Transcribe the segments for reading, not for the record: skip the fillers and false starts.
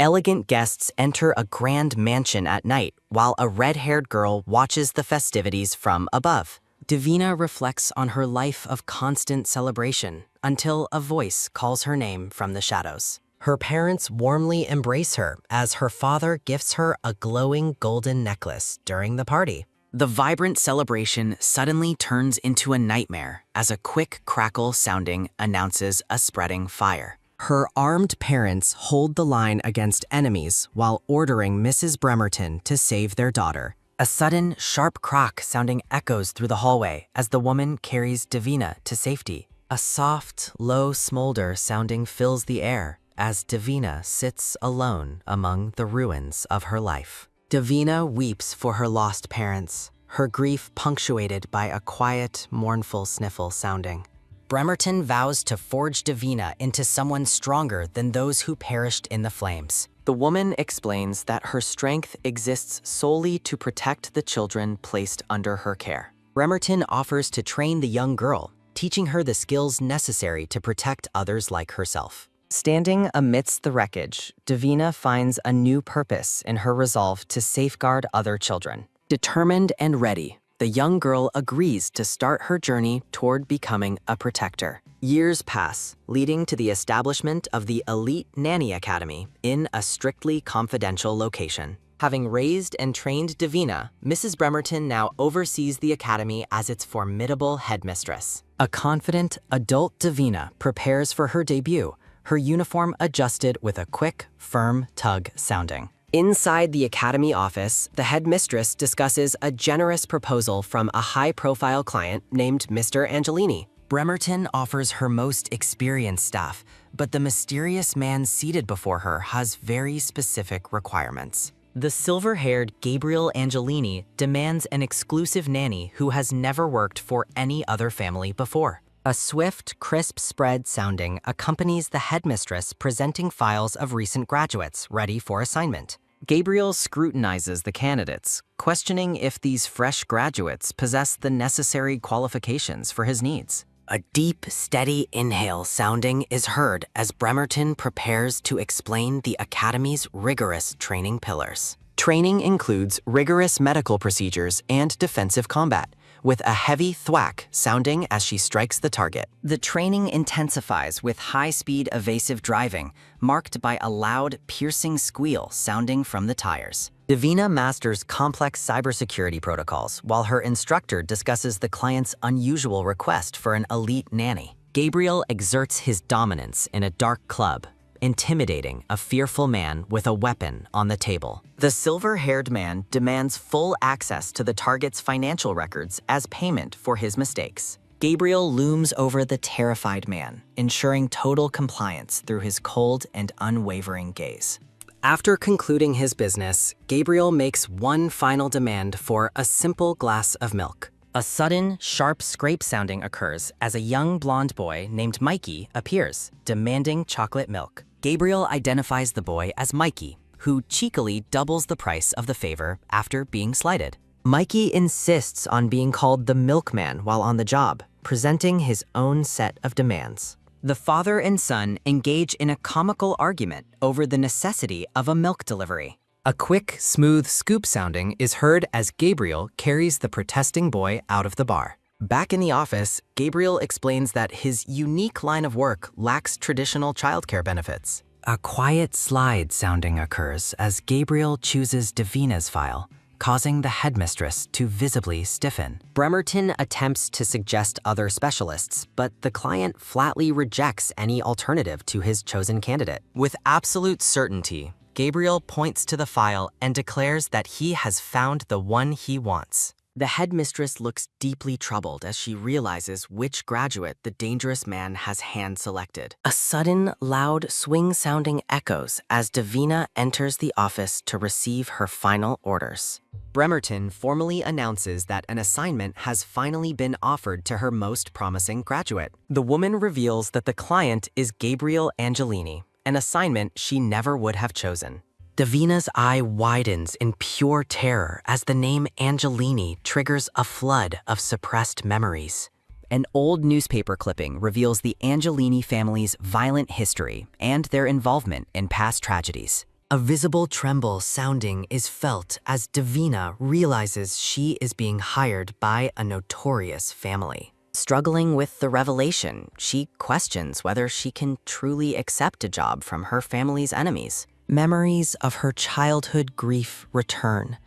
Elegant guests enter a grand mansion at night, while a red-haired girl watches the festivities from above. Davina reflects on her life of constant celebration until a voice calls her name from the shadows. Her parents warmly embrace her as her father gifts her a glowing golden necklace during the party. The vibrant celebration suddenly turns into a nightmare as a quick crackle sounding announces a spreading fire. Her armed parents hold the line against enemies while ordering Mrs. Bremerton to save their daughter. A sudden, sharp crack sounding echoes through the hallway as the woman carries Davina to safety. A soft, low smolder sounding fills the air as Davina sits alone among the ruins of her life. Davina weeps for her lost parents, her grief punctuated by a quiet, mournful sniffle sounding. Bremerton vows to forge Davina into someone stronger than those who perished in the flames. The woman explains that her strength exists solely to protect the children placed under her care. Bremerton offers to train the young girl, teaching her the skills necessary to protect others like herself. Standing amidst the wreckage, Davina finds a new purpose in her resolve to safeguard other children. Determined and ready, the young girl agrees to start her journey toward becoming a protector. Years pass, leading to the establishment of the elite Nanny Academy in a strictly confidential location. Having raised and trained Davina, Mrs. Bremerton now oversees the academy as its formidable headmistress. A confident, adult Davina prepares for her debut, her uniform adjusted with a quick, firm tug sounding. Inside the academy office, the headmistress discusses a generous proposal from a high-profile client named Mr. Angelini. Bremerton offers her most experienced staff, but the mysterious man seated before her has very specific requirements. The silver-haired Gabriel Angelini demands an exclusive nanny who has never worked for any other family before. A swift, crisp spread sounding accompanies the headmistress presenting files of recent graduates ready for assignment. Gabriel scrutinizes the candidates, questioning if these fresh graduates possess the necessary qualifications for his needs. A deep, steady inhale sounding is heard as Bremerton prepares to explain the Academy's rigorous training pillars. Training includes rigorous medical procedures and defensive combat, with a heavy thwack sounding as she strikes the target. The training intensifies with high-speed evasive driving, marked by a loud, piercing squeal sounding from the tires. Davina masters complex cybersecurity protocols, while her instructor discusses the client's unusual request for an elite nanny. Gabriel exerts his dominance in a dark club, intimidating a fearful man with a weapon on the table. The silver-haired man demands full access to the target's financial records as payment for his mistakes. Gabriel looms over the terrified man, ensuring total compliance through his cold and unwavering gaze. After concluding his business, Gabriel makes one final demand for a simple glass of milk. A sudden, sharp scrape sounding occurs as a young blonde boy named Mikey appears, demanding chocolate milk. Gabriel identifies the boy as Mikey, who cheekily doubles the price of the favor after being slighted. Mikey insists on being called the milkman while on the job, presenting his own set of demands. The father and son engage in a comical argument over the necessity of a milk delivery. A quick, smooth scoop sounding is heard as Gabriel carries the protesting boy out of the bar. Back in the office, Gabriel explains that his unique line of work lacks traditional childcare benefits. A quiet slide sounding occurs as Gabriel chooses Davina's file, causing the headmistress to visibly stiffen. Bremerton attempts to suggest other specialists, but the client flatly rejects any alternative to his chosen candidate. With absolute certainty, Gabriel points to the file and declares that he has found the one he wants. The headmistress looks deeply troubled as she realizes which graduate the dangerous man has hand-selected. A sudden, loud, swing-sounding echoes as Davina enters the office to receive her final orders. Bremerton formally announces that an assignment has finally been offered to her most promising graduate. The woman reveals that the client is Gabriel Angelini, an assignment she never would have chosen. Davina's eye widens in pure terror as the name Angelini triggers a flood of suppressed memories. An old newspaper clipping reveals the Angelini family's violent history and their involvement in past tragedies. A visible tremble sounding is felt as Davina realizes she is being hired by a notorious family. Struggling with the revelation, she questions whether she can truly accept a job from her family's enemies. Memories of her childhood grief return,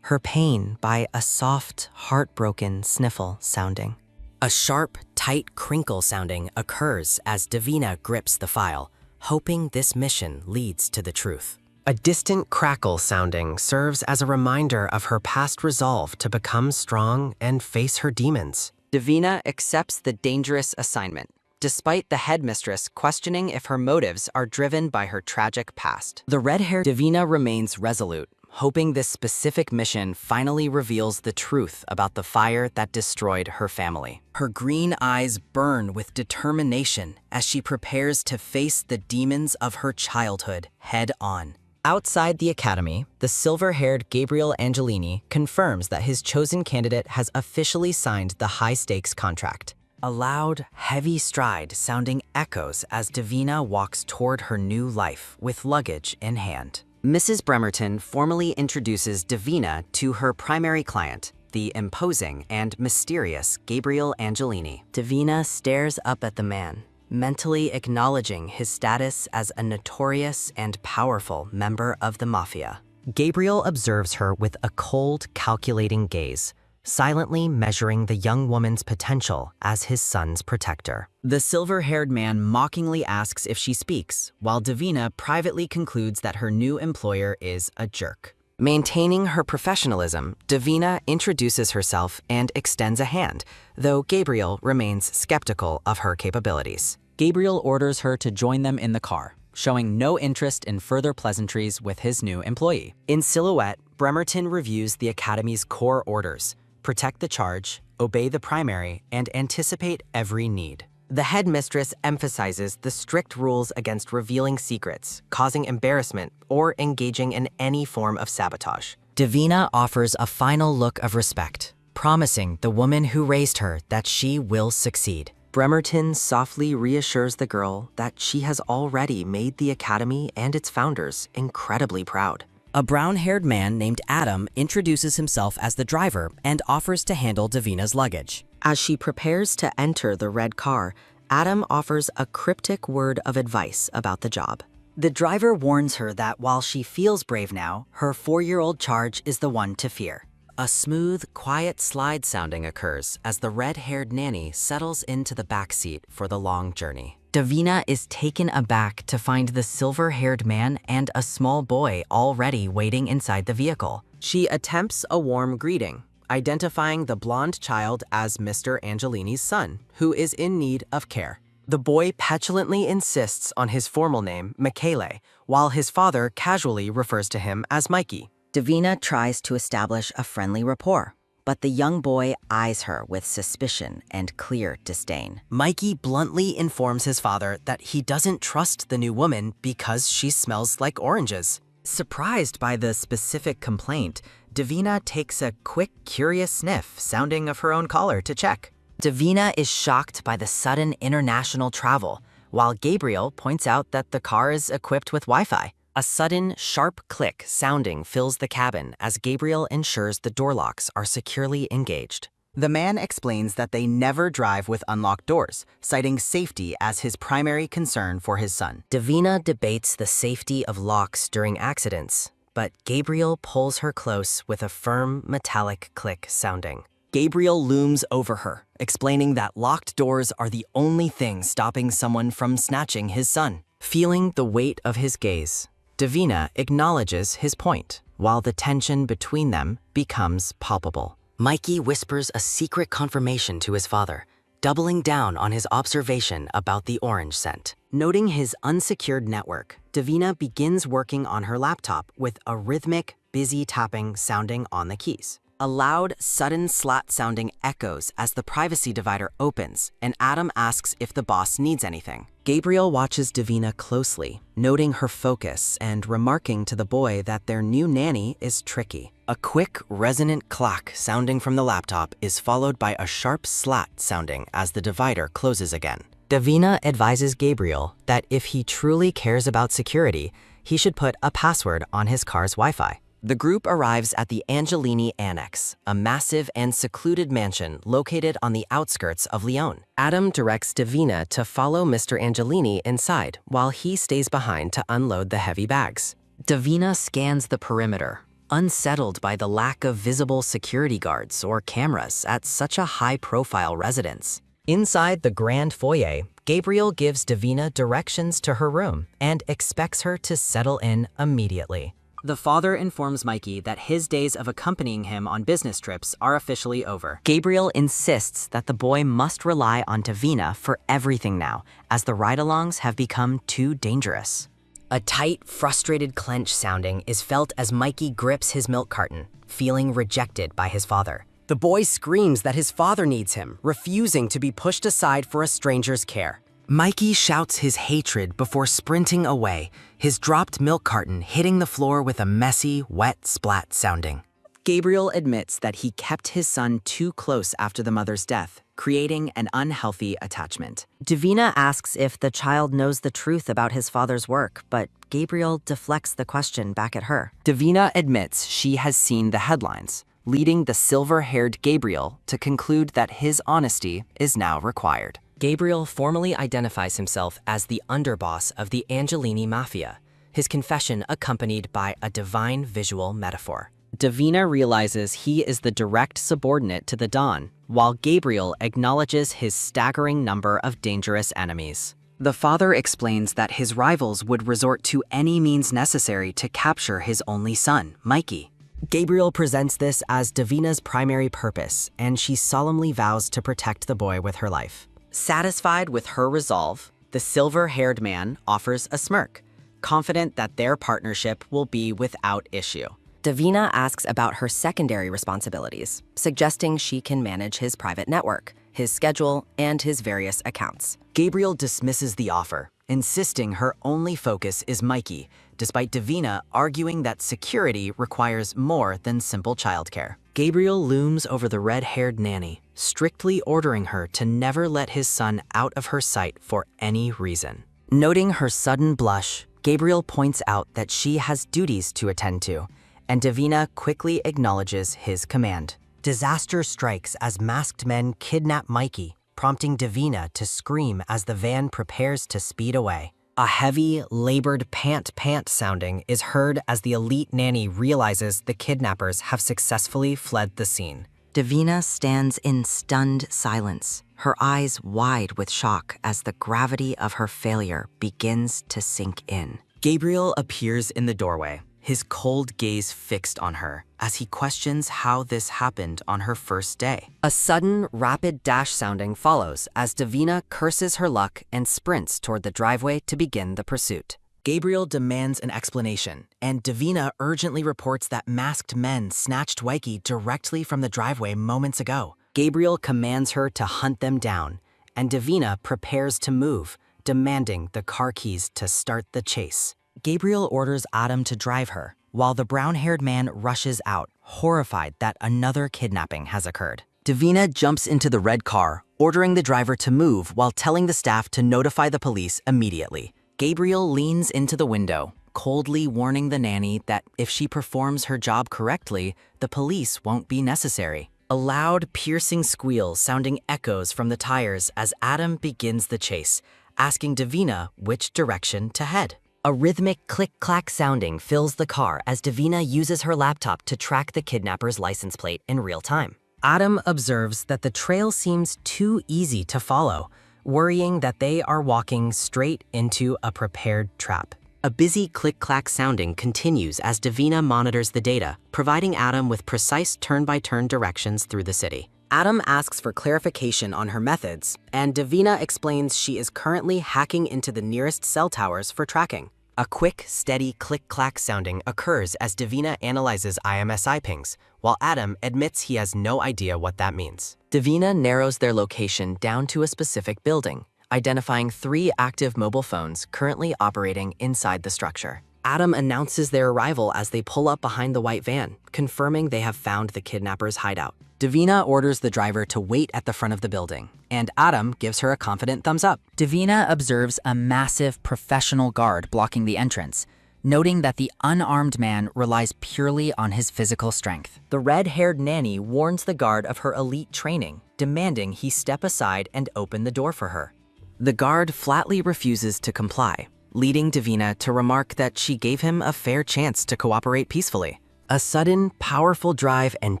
her pain by a soft, heartbroken sniffle sounding. A sharp, tight crinkle sounding occurs as Davina grips the file, hoping this mission leads to the truth. A distant crackle sounding serves as a reminder of her past resolve to become strong and face her demons. Davina accepts the dangerous assignment, despite the headmistress questioning if her motives are driven by her tragic past. The red-haired Davina remains resolute, hoping this specific mission finally reveals the truth about the fire that destroyed her family. Her green eyes burn with determination as she prepares to face the demons of her childhood head-on. Outside the academy, the silver-haired Gabriel Angelini confirms that his chosen candidate has officially signed the high-stakes contract. A loud, heavy stride sounding echoes as Davina walks toward her new life with luggage in hand. Mrs. Bremerton formally introduces Davina to her primary client, the imposing and mysterious Gabriel Angelini. Davina stares up at the man, mentally acknowledging his status as a notorious and powerful member of the Mafia. Gabriel observes her with a cold, calculating gaze, silently measuring the young woman's potential as his son's protector. The silver-haired man mockingly asks if she speaks, while Davina privately concludes that her new employer is a jerk. Maintaining her professionalism, Davina introduces herself and extends a hand, though Gabriel remains skeptical of her capabilities. Gabriel orders her to join them in the car, showing no interest in further pleasantries with his new employee. In silhouette, Bremerton reviews the Academy's core orders: protect the charge, obey the primary, and anticipate every need. The headmistress emphasizes the strict rules against revealing secrets, causing embarrassment, or engaging in any form of sabotage. Davina offers a final look of respect, promising the woman who raised her that she will succeed. Bremerton softly reassures the girl that she has already made the academy and its founders incredibly proud. A brown-haired man named Adam introduces himself as the driver and offers to handle Davina's luggage. As she prepares to enter the red car, Adam offers a cryptic word of advice about the job. The driver warns her that while she feels brave now, her 4-year-old charge is the one to fear. A smooth, quiet slide sounding occurs as the red-haired nanny settles into the back seat for the long journey. Davina is taken aback to find the silver-haired man and a small boy already waiting inside the vehicle. She attempts a warm greeting, identifying the blonde child as Mr. Angelini's son, who is in need of care. The boy petulantly insists on his formal name, Michele, while his father casually refers to him as Mikey. Davina tries to establish a friendly rapport, but the young boy eyes her with suspicion and clear disdain. Mikey bluntly informs his father that he doesn't trust the new woman because she smells like oranges. Surprised by the specific complaint, Davina takes a quick, curious sniff sounding of her own collar to check. Davina is shocked by the sudden international travel, while Gabriel points out that the car is equipped with Wi-Fi. A sudden, sharp click sounding fills the cabin as Gabriel ensures the door locks are securely engaged. The man explains that they never drive with unlocked doors, citing safety as his primary concern for his son. Davina debates the safety of locks during accidents, but Gabriel pulls her close with a firm, metallic click sounding. Gabriel looms over her, explaining that locked doors are the only thing stopping someone from snatching his son. Feeling the weight of his gaze, Davina acknowledges his point, while the tension between them becomes palpable. Mikey whispers a secret confirmation to his father, doubling down on his observation about the orange scent. Noting his unsecured network, Davina begins working on her laptop with a rhythmic, busy tapping sounding on the keys. A loud, sudden slat sounding echoes as the privacy divider opens, and Adam asks if the boss needs anything. Gabriel watches Davina closely, noting her focus and remarking to the boy that their new nanny is tricky. A quick, resonant clack sounding from the laptop is followed by a sharp slat sounding as the divider closes again. Davina advises Gabriel that if he truly cares about security, he should put a password on his car's Wi-Fi. The group arrives at the Angelini Annex, a massive and secluded mansion located on the outskirts of Lyon. Adam directs Davina to follow Mr. Angelini inside while he stays behind to unload the heavy bags. Davina scans the perimeter, unsettled by the lack of visible security guards or cameras at such a high-profile residence. Inside the grand foyer, Gabriel gives Davina directions to her room and expects her to settle in immediately. The father informs Mikey that his days of accompanying him on business trips are officially over. Gabriel insists that the boy must rely on Davina for everything now, as the ride-alongs have become too dangerous. A tight, frustrated clench sounding is felt as Mikey grips his milk carton, feeling rejected by his father. The boy screams that his father needs him, refusing to be pushed aside for a stranger's care. Mikey shouts his hatred before sprinting away, his dropped milk carton hitting the floor with a messy, wet splat sounding. Gabriel admits that he kept his son too close after the mother's death, creating an unhealthy attachment. Davina asks if the child knows the truth about his father's work, but Gabriel deflects the question back at her. Davina admits she has seen the headlines, leading the silver-haired Gabriel to conclude that his honesty is now required. Gabriel formally identifies himself as the underboss of the Angelini Mafia, his confession accompanied by a divine visual metaphor. Davina realizes he is the direct subordinate to the Don, while Gabriel acknowledges his staggering number of dangerous enemies. The father explains that his rivals would resort to any means necessary to capture his only son, Mikey. Gabriel presents this as Davina's primary purpose, and she solemnly vows to protect the boy with her life. Satisfied with her resolve, the silver-haired man offers a smirk, confident that their partnership will be without issue. Davina asks about her secondary responsibilities, suggesting she can manage his private network, his schedule, and his various accounts. Gabriel dismisses the offer, insisting her only focus is Mikey, despite Davina arguing that security requires more than simple childcare. Gabriel looms over the red-haired nanny, strictly ordering her to never let his son out of her sight for any reason. Noting her sudden blush, Gabriel points out that she has duties to attend to, and Davina quickly acknowledges his command. Disaster strikes as masked men kidnap Mikey, prompting Davina to scream as the van prepares to speed away. A heavy, labored pant sounding is heard as the elite nanny realizes the kidnappers have successfully fled the scene. Davina stands in stunned silence, her eyes wide with shock as the gravity of her failure begins to sink in. Gabriel appears in the doorway, his cold gaze fixed on her as he questions how this happened on her first day. A sudden, rapid dash sounding follows as Davina curses her luck and sprints toward the driveway to begin the pursuit. Gabriel demands an explanation, and Davina urgently reports that masked men snatched Mikey directly from the driveway moments ago. Gabriel commands her to hunt them down, and Davina prepares to move, demanding the car keys to start the chase. Gabriel orders Adam to drive her, while the brown-haired man rushes out, horrified that another kidnapping has occurred. Davina jumps into the red car, ordering the driver to move while telling the staff to notify the police immediately. Gabriel leans into the window, coldly warning the nanny that if she performs her job correctly, the police won't be necessary. A loud, piercing squeal sounding echoes from the tires as Adam begins the chase, asking Davina which direction to head. A rhythmic click-clack sounding fills the car as Davina uses her laptop to track the kidnapper's license plate in real time. Adam observes that the trail seems too easy to follow, worrying that they are walking straight into a prepared trap. A busy click-clack sounding continues as Davina monitors the data, providing Adam with precise turn-by-turn directions through the city. Adam asks for clarification on her methods, and Davina explains she is currently hacking into the nearest cell towers for tracking. A quick, steady click-clack sounding occurs as Davina analyzes IMSI pings, while Adam admits he has no idea what that means. Davina narrows their location down to a specific building, identifying 3 active mobile phones currently operating inside the structure. Adam announces their arrival as they pull up behind the white van, confirming they have found the kidnapper's hideout. Davina orders the driver to wait at the front of the building, and Adam gives her a confident thumbs up. Davina observes a massive professional guard blocking the entrance, noting that the unarmed man relies purely on his physical strength. The red-haired nanny warns the guard of her elite training, demanding he step aside and open the door for her. The guard flatly refuses to comply, leading Davina to remark that she gave him a fair chance to cooperate peacefully. A sudden, powerful drive and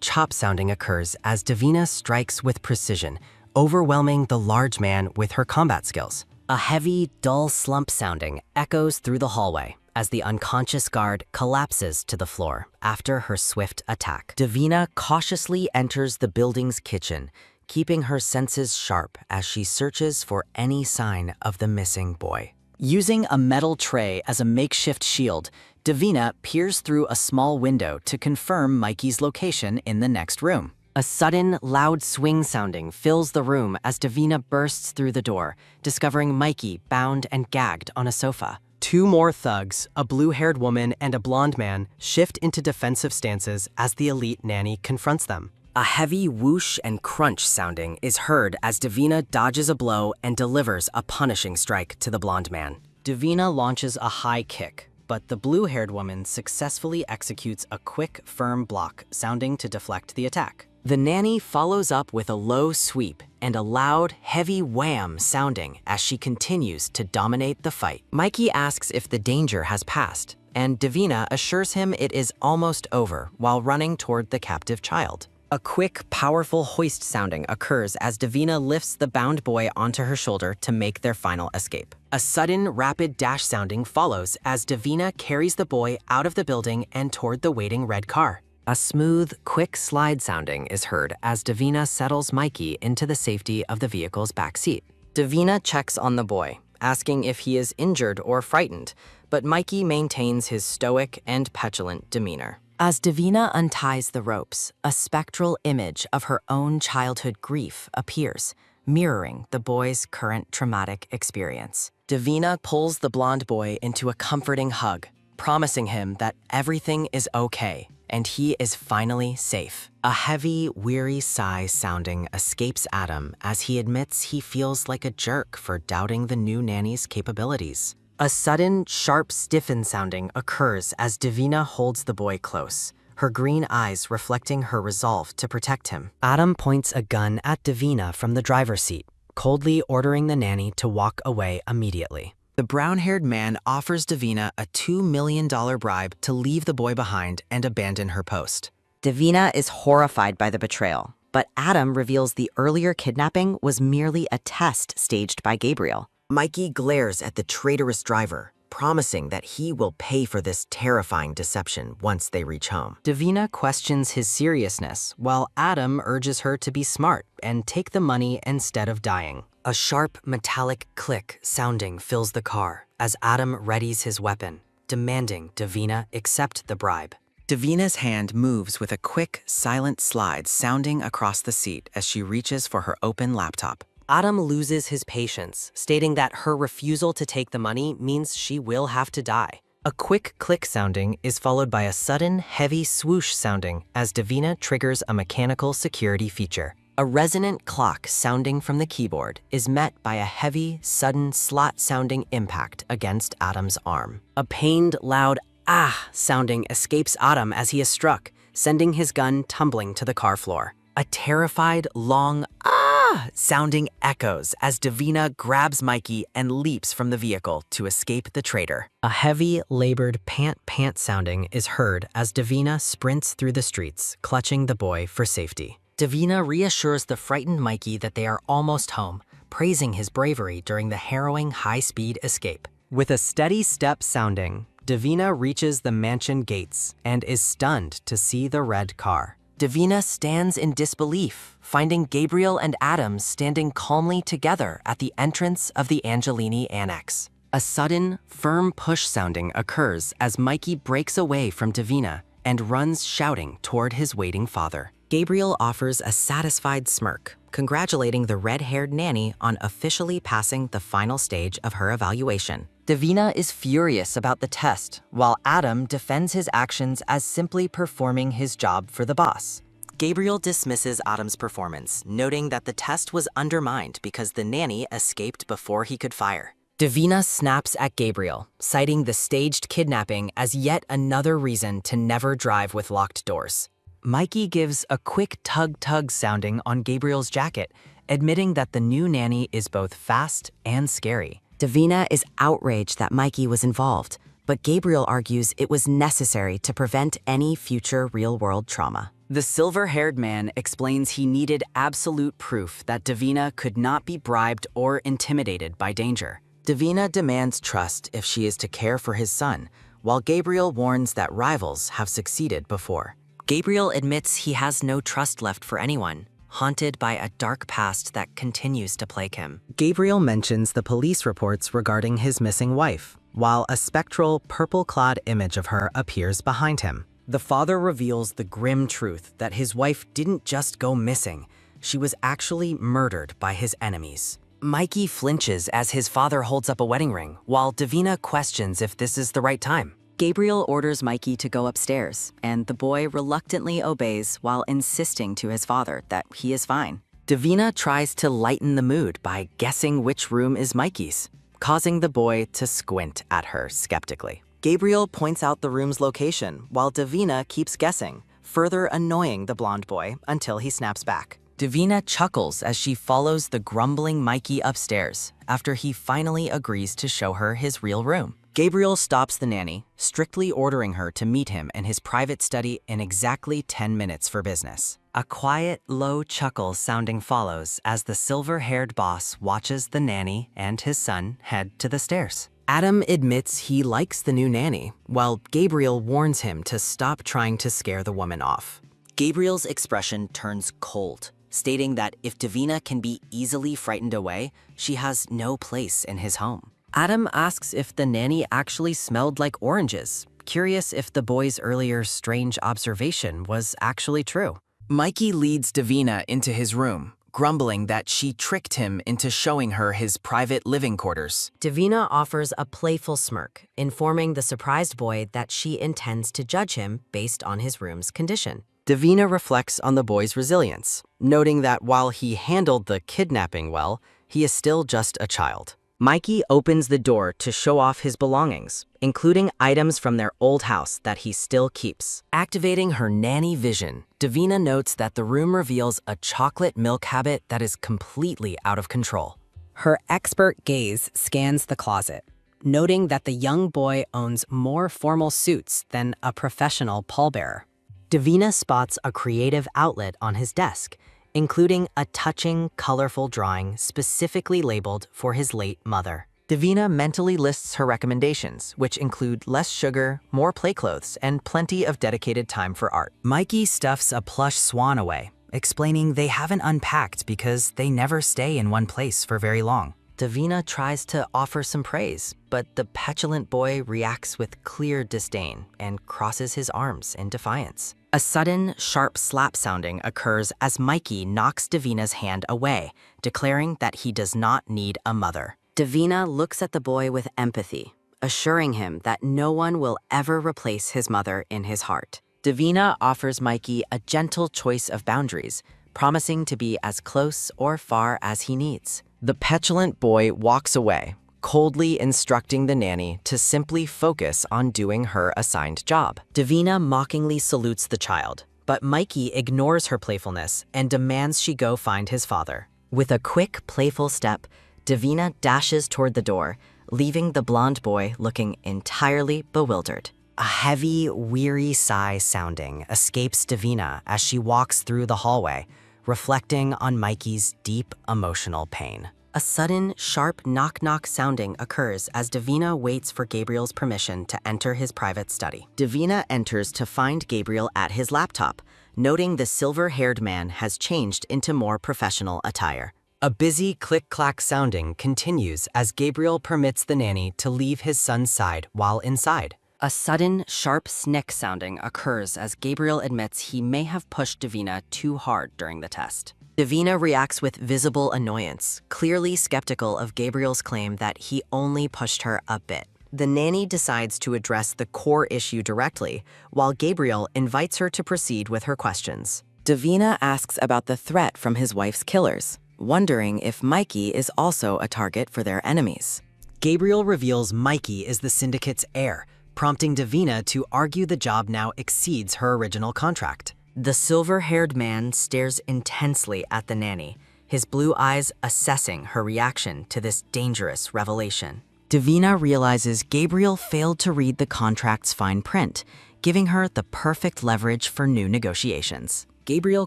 chop sounding occurs as Davina strikes with precision, overwhelming the large man with her combat skills. A heavy, dull slump sounding echoes through the hallway as the unconscious guard collapses to the floor after her swift attack. Davina cautiously enters the building's kitchen, keeping her senses sharp as she searches for any sign of the missing boy. Using a metal tray as a makeshift shield, Davina peers through a small window to confirm Mikey's location in the next room. A sudden, loud swing sounding fills the room as Davina bursts through the door, discovering Mikey bound and gagged on a sofa. Two more thugs, a blue-haired woman and a blonde man, shift into defensive stances as the elite nanny confronts them. A heavy whoosh and crunch sounding is heard as Davina dodges a blow and delivers a punishing strike to the blonde man. Davina launches a high kick, but the blue-haired woman successfully executes a quick, firm block, sounding to deflect the attack. The nanny follows up with a low sweep and a loud, heavy wham sounding as she continues to dominate the fight. Mikey asks if the danger has passed, and Davina assures him it is almost over while running toward the captive child. A quick, powerful hoist sounding occurs as Davina lifts the bound boy onto her shoulder to make their final escape. A sudden, rapid dash sounding follows as Davina carries the boy out of the building and toward the waiting red car. A smooth, quick slide sounding is heard as Davina settles Mikey into the safety of the vehicle's back seat. Davina checks on the boy, asking if he is injured or frightened, but Mikey maintains his stoic and petulant demeanor. As Davina unties the ropes, a spectral image of her own childhood grief appears, mirroring the boy's current traumatic experience. Davina pulls the blonde boy into a comforting hug, promising him that everything is okay and he is finally safe. A heavy, weary sigh sounding escapes Adam as he admits he feels like a jerk for doubting the new nanny's capabilities. A sudden, sharp stiffen sounding occurs as Davina holds the boy close, her green eyes reflecting her resolve to protect him. Adam points a gun at Davina from the driver's seat, coldly ordering the nanny to walk away immediately. The brown-haired man offers Davina a $2 million bribe to leave the boy behind and abandon her post. Davina is horrified by the betrayal, but Adam reveals the earlier kidnapping was merely a test staged by Gabriel. Mikey glares at the traitorous driver, promising that he will pay for this terrifying deception once they reach home. Davina questions his seriousness, while Adam urges her to be smart and take the money instead of dying. A sharp, metallic click sounding fills the car as Adam readies his weapon, demanding Davina accept the bribe. Davina's hand moves with a quick, silent slide sounding across the seat as she reaches for her open laptop. Adam loses his patience, stating that her refusal to take the money means she will have to die. A quick click sounding is followed by a sudden, heavy swoosh sounding as Davina triggers a mechanical security feature. A resonant clock sounding from the keyboard is met by a heavy, sudden slot-sounding impact against Adam's arm. A pained, loud "ah" sounding escapes Adam as he is struck, sending his gun tumbling to the car floor. A terrified, long "ah" sounding echoes as Davina grabs Mikey and leaps from the vehicle to escape the traitor. A heavy, labored pant sounding is heard as Davina sprints through the streets, clutching the boy for safety. Davina reassures the frightened Mikey that they are almost home, praising his bravery during the harrowing high-speed escape. With a steady step sounding, Davina reaches the mansion gates and is stunned to see the red car. Davina stands in disbelief, finding Gabriel and Adam standing calmly together at the entrance of the Angelini Annex. A sudden, firm push sounding occurs as Mikey breaks away from Davina and runs shouting toward his waiting father. Gabriel offers a satisfied smirk, congratulating the red-haired nanny on officially passing the final stage of her evaluation. Davina is furious about the test, while Adam defends his actions as simply performing his job for the boss. Gabriel dismisses Adam's performance, noting that the test was undermined because the nanny escaped before he could fire. Davina snaps at Gabriel, citing the staged kidnapping as yet another reason to never drive with locked doors. Mikey gives a quick tug-tug sounding on Gabriel's jacket, admitting that the new nanny is both fast and scary. Davina is outraged that Mikey was involved, but Gabriel argues it was necessary to prevent any future real-world trauma. The silver-haired man explains he needed absolute proof that Davina could not be bribed or intimidated by danger. Davina demands trust if she is to care for his son, while Gabriel warns that rivals have succeeded before. Gabriel admits he has no trust left for anyone, haunted by a dark past that continues to plague him. Gabriel mentions the police reports regarding his missing wife, while a spectral, purple-clad image of her appears behind him. The father reveals the grim truth that his wife didn't just go missing, she was actually murdered by his enemies. Mikey flinches as his father holds up a wedding ring, while Davina questions if this is the right time. Gabriel orders Mikey to go upstairs, and the boy reluctantly obeys while insisting to his father that he is fine. Davina tries to lighten the mood by guessing which room is Mikey's, causing the boy to squint at her skeptically. Gabriel points out the room's location, while Davina keeps guessing, further annoying the blonde boy until he snaps back. Davina chuckles as she follows the grumbling Mikey upstairs after he finally agrees to show her his real room. Gabriel stops the nanny, strictly ordering her to meet him in his private study in exactly 10 minutes for business. A quiet, low chuckle sounding follows as the silver-haired boss watches the nanny and his son head to the stairs. Adam admits he likes the new nanny, while Gabriel warns him to stop trying to scare the woman off. Gabriel's expression turns cold, stating that if Davina can be easily frightened away, she has no place in his home. Adam asks if the nanny actually smelled like oranges, curious if the boy's earlier strange observation was actually true. Mikey leads Davina into his room, grumbling that she tricked him into showing her his private living quarters. Davina offers a playful smirk, informing the surprised boy that she intends to judge him based on his room's condition. Davina reflects on the boy's resilience, noting that while he handled the kidnapping well, he is still just a child. Mikey opens the door to show off his belongings, including items from their old house that he still keeps. Activating her nanny vision, Davina notes that the room reveals a chocolate milk habit that is completely out of control. Her expert gaze scans the closet, noting that the young boy owns more formal suits than a professional pallbearer. Davina spots a creative outlet on his desk, including a touching, colorful drawing specifically labeled for his late mother. Davina mentally lists her recommendations, which include less sugar, more playclothes, and plenty of dedicated time for art. Mikey stuffs a plush swan away, explaining they haven't unpacked because they never stay in one place for very long. Davina tries to offer some praise, but the petulant boy reacts with clear disdain and crosses his arms in defiance. A sudden, sharp slap sounding occurs as Mikey knocks Davina's hand away, declaring that he does not need a mother. Davina looks at the boy with empathy, assuring him that no one will ever replace his mother in his heart. Davina offers Mikey a gentle choice of boundaries, promising to be as close or far as he needs. The petulant boy walks away, coldly instructing the nanny to simply focus on doing her assigned job. Davina mockingly salutes the child, but Mikey ignores her playfulness and demands she go find his father. With a quick, playful step, Davina dashes toward the door, leaving the blonde boy looking entirely bewildered. A heavy, weary sigh sounding escapes Davina as she walks through the hallway, reflecting on Mikey's deep emotional pain. A sudden, sharp knock-knock sounding occurs as Davina waits for Gabriel's permission to enter his private study. Davina enters to find Gabriel at his laptop, noting the silver-haired man has changed into more professional attire. A busy click-clack sounding continues as Gabriel permits the nanny to leave his son's side while inside. A sudden, sharp snick sounding occurs as Gabriel admits he may have pushed Davina too hard during the test. Davina reacts with visible annoyance, clearly skeptical of Gabriel's claim that he only pushed her a bit. The nanny decides to address the core issue directly, while Gabriel invites her to proceed with her questions. Davina asks about the threat from his wife's killers, wondering if Mikey is also a target for their enemies. Gabriel reveals Mikey is the syndicate's heir, prompting Davina to argue the job now exceeds her original contract. The silver-haired man stares intensely at the nanny, his blue eyes assessing her reaction to this dangerous revelation. Davina realizes Gabriel failed to read the contract's fine print, giving her the perfect leverage for new negotiations. Gabriel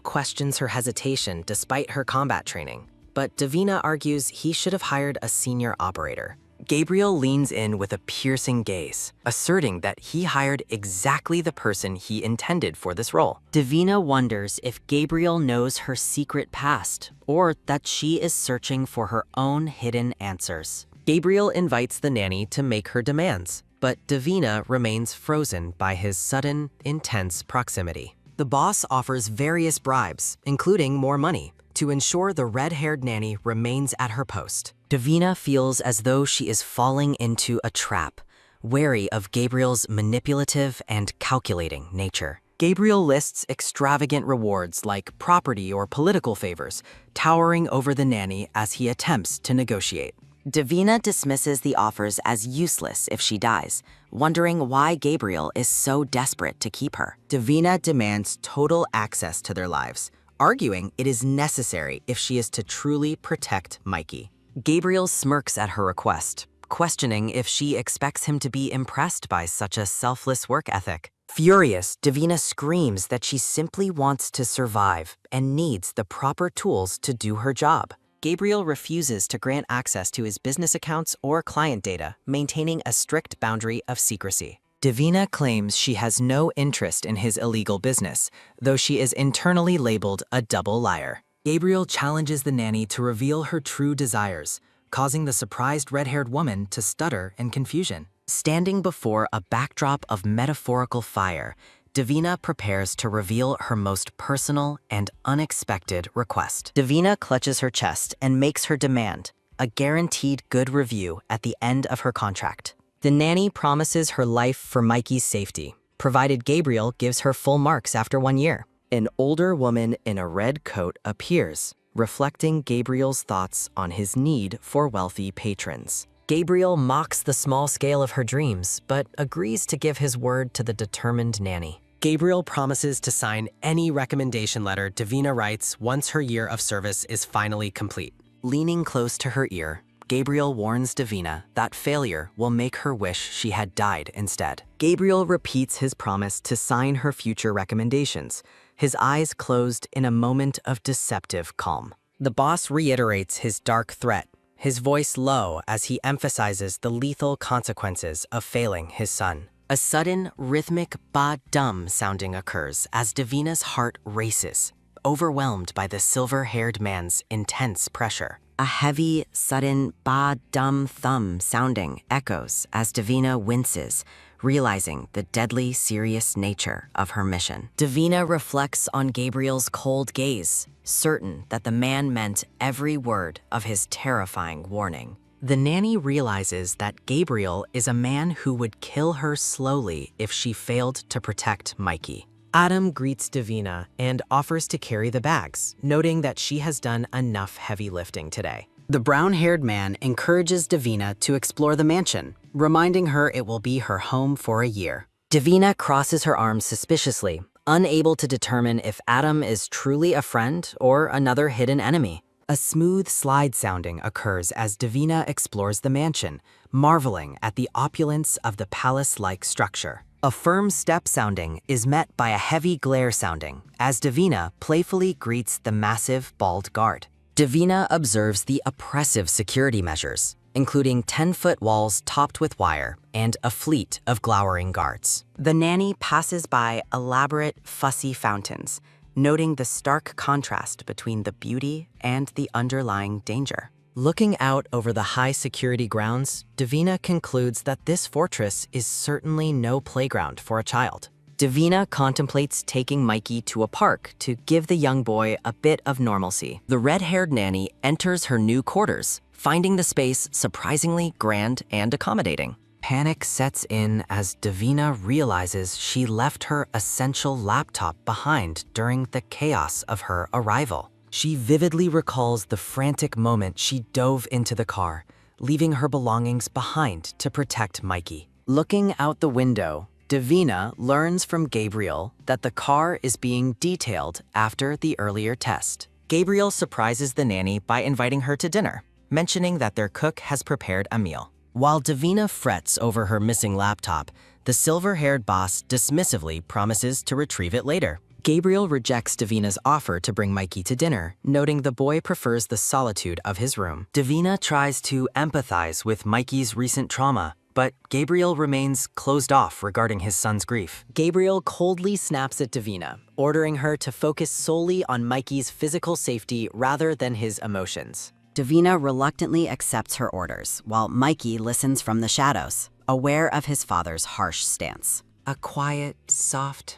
questions her hesitation despite her combat training, but Davina argues he should have hired a senior operator. Gabriel leans in with a piercing gaze, asserting that he hired exactly the person he intended for this role. Davina wonders if Gabriel knows her secret past, or that she is searching for her own hidden answers. Gabriel invites the nanny to make her demands, but Davina remains frozen by his sudden, intense proximity. The boss offers various bribes, including more money, to ensure the red-haired nanny remains at her post. Davina feels as though she is falling into a trap, wary of Gabriel's manipulative and calculating nature. Gabriel lists extravagant rewards like property or political favors, towering over the nanny as he attempts to negotiate. Davina dismisses the offers as useless if she dies, wondering why Gabriel is so desperate to keep her. Davina demands total access to their lives, arguing it is necessary if she is to truly protect Mikey. Gabriel smirks at her request, questioning if she expects him to be impressed by such a selfless work ethic. Furious, Davina screams that she simply wants to survive and needs the proper tools to do her job. Gabriel refuses to grant access to his business accounts or client data, maintaining a strict boundary of secrecy. Davina claims she has no interest in his illegal business, though she is internally labeled a double liar. Gabriel challenges the nanny to reveal her true desires, causing the surprised red-haired woman to stutter in confusion. Standing before a backdrop of metaphorical fire, Davina prepares to reveal her most personal and unexpected request. Davina clutches her chest and makes her demand, a guaranteed good review at the end of her contract. The nanny promises her life for Mikey's safety, provided Gabriel gives her full marks after 1 year. An older woman in a red coat appears, reflecting Gabriel's thoughts on his need for wealthy patrons. Gabriel mocks the small scale of her dreams, but agrees to give his word to the determined nanny. Gabriel promises to sign any recommendation letter Davina writes once her year of service is finally complete. Leaning close to her ear, Gabriel warns Davina that failure will make her wish she had died instead. Gabriel repeats his promise to sign her future recommendations, his eyes closed in a moment of deceptive calm. The boss reiterates his dark threat, his voice low as he emphasizes the lethal consequences of failing his son. A sudden, rhythmic ba-dum sounding occurs as Davina's heart races, overwhelmed by the silver-haired man's intense pressure. A heavy, sudden ba-dum thumb sounding echoes as Davina winces, realizing the deadly serious nature of her mission. Davina reflects on Gabriel's cold gaze, certain that the man meant every word of his terrifying warning. The nanny realizes that Gabriel is a man who would kill her slowly if she failed to protect Mikey. Adam greets Davina and offers to carry the bags, noting that she has done enough heavy lifting today. The brown-haired man encourages Davina to explore the mansion, reminding her it will be her home for a year. Davina crosses her arms suspiciously, unable to determine if Adam is truly a friend or another hidden enemy. A smooth slide sounding occurs as Davina explores the mansion, marveling at the opulence of the palace-like structure. A firm step sounding is met by a heavy glare sounding as Davina playfully greets the massive bald guard. Davina observes the oppressive security measures, including 10-foot walls topped with wire and a fleet of glowering guards. The nanny passes by elaborate, fussy fountains, noting the stark contrast between the beauty and the underlying danger. Looking out over the high-security grounds, Davina concludes that this fortress is certainly no playground for a child. Davina contemplates taking Mikey to a park to give the young boy a bit of normalcy. The red-haired nanny enters her new quarters, finding the space surprisingly grand and accommodating. Panic sets in as Davina realizes she left her essential laptop behind during the chaos of her arrival. She vividly recalls the frantic moment she dove into the car, leaving her belongings behind to protect Mikey. Looking out the window, Davina learns from Gabriel that the car is being detailed after the earlier test. Gabriel surprises the nanny by inviting her to dinner, mentioning that their cook has prepared a meal. While Davina frets over her missing laptop, the silver-haired boss dismissively promises to retrieve it later. Gabriel rejects Davina's offer to bring Mikey to dinner, noting the boy prefers the solitude of his room. Davina tries to empathize with Mikey's recent trauma, but Gabriel remains closed off regarding his son's grief. Gabriel coldly snaps at Davina, ordering her to focus solely on Mikey's physical safety rather than his emotions. Davina reluctantly accepts her orders, while Mikey listens from the shadows, aware of his father's harsh stance. A quiet, soft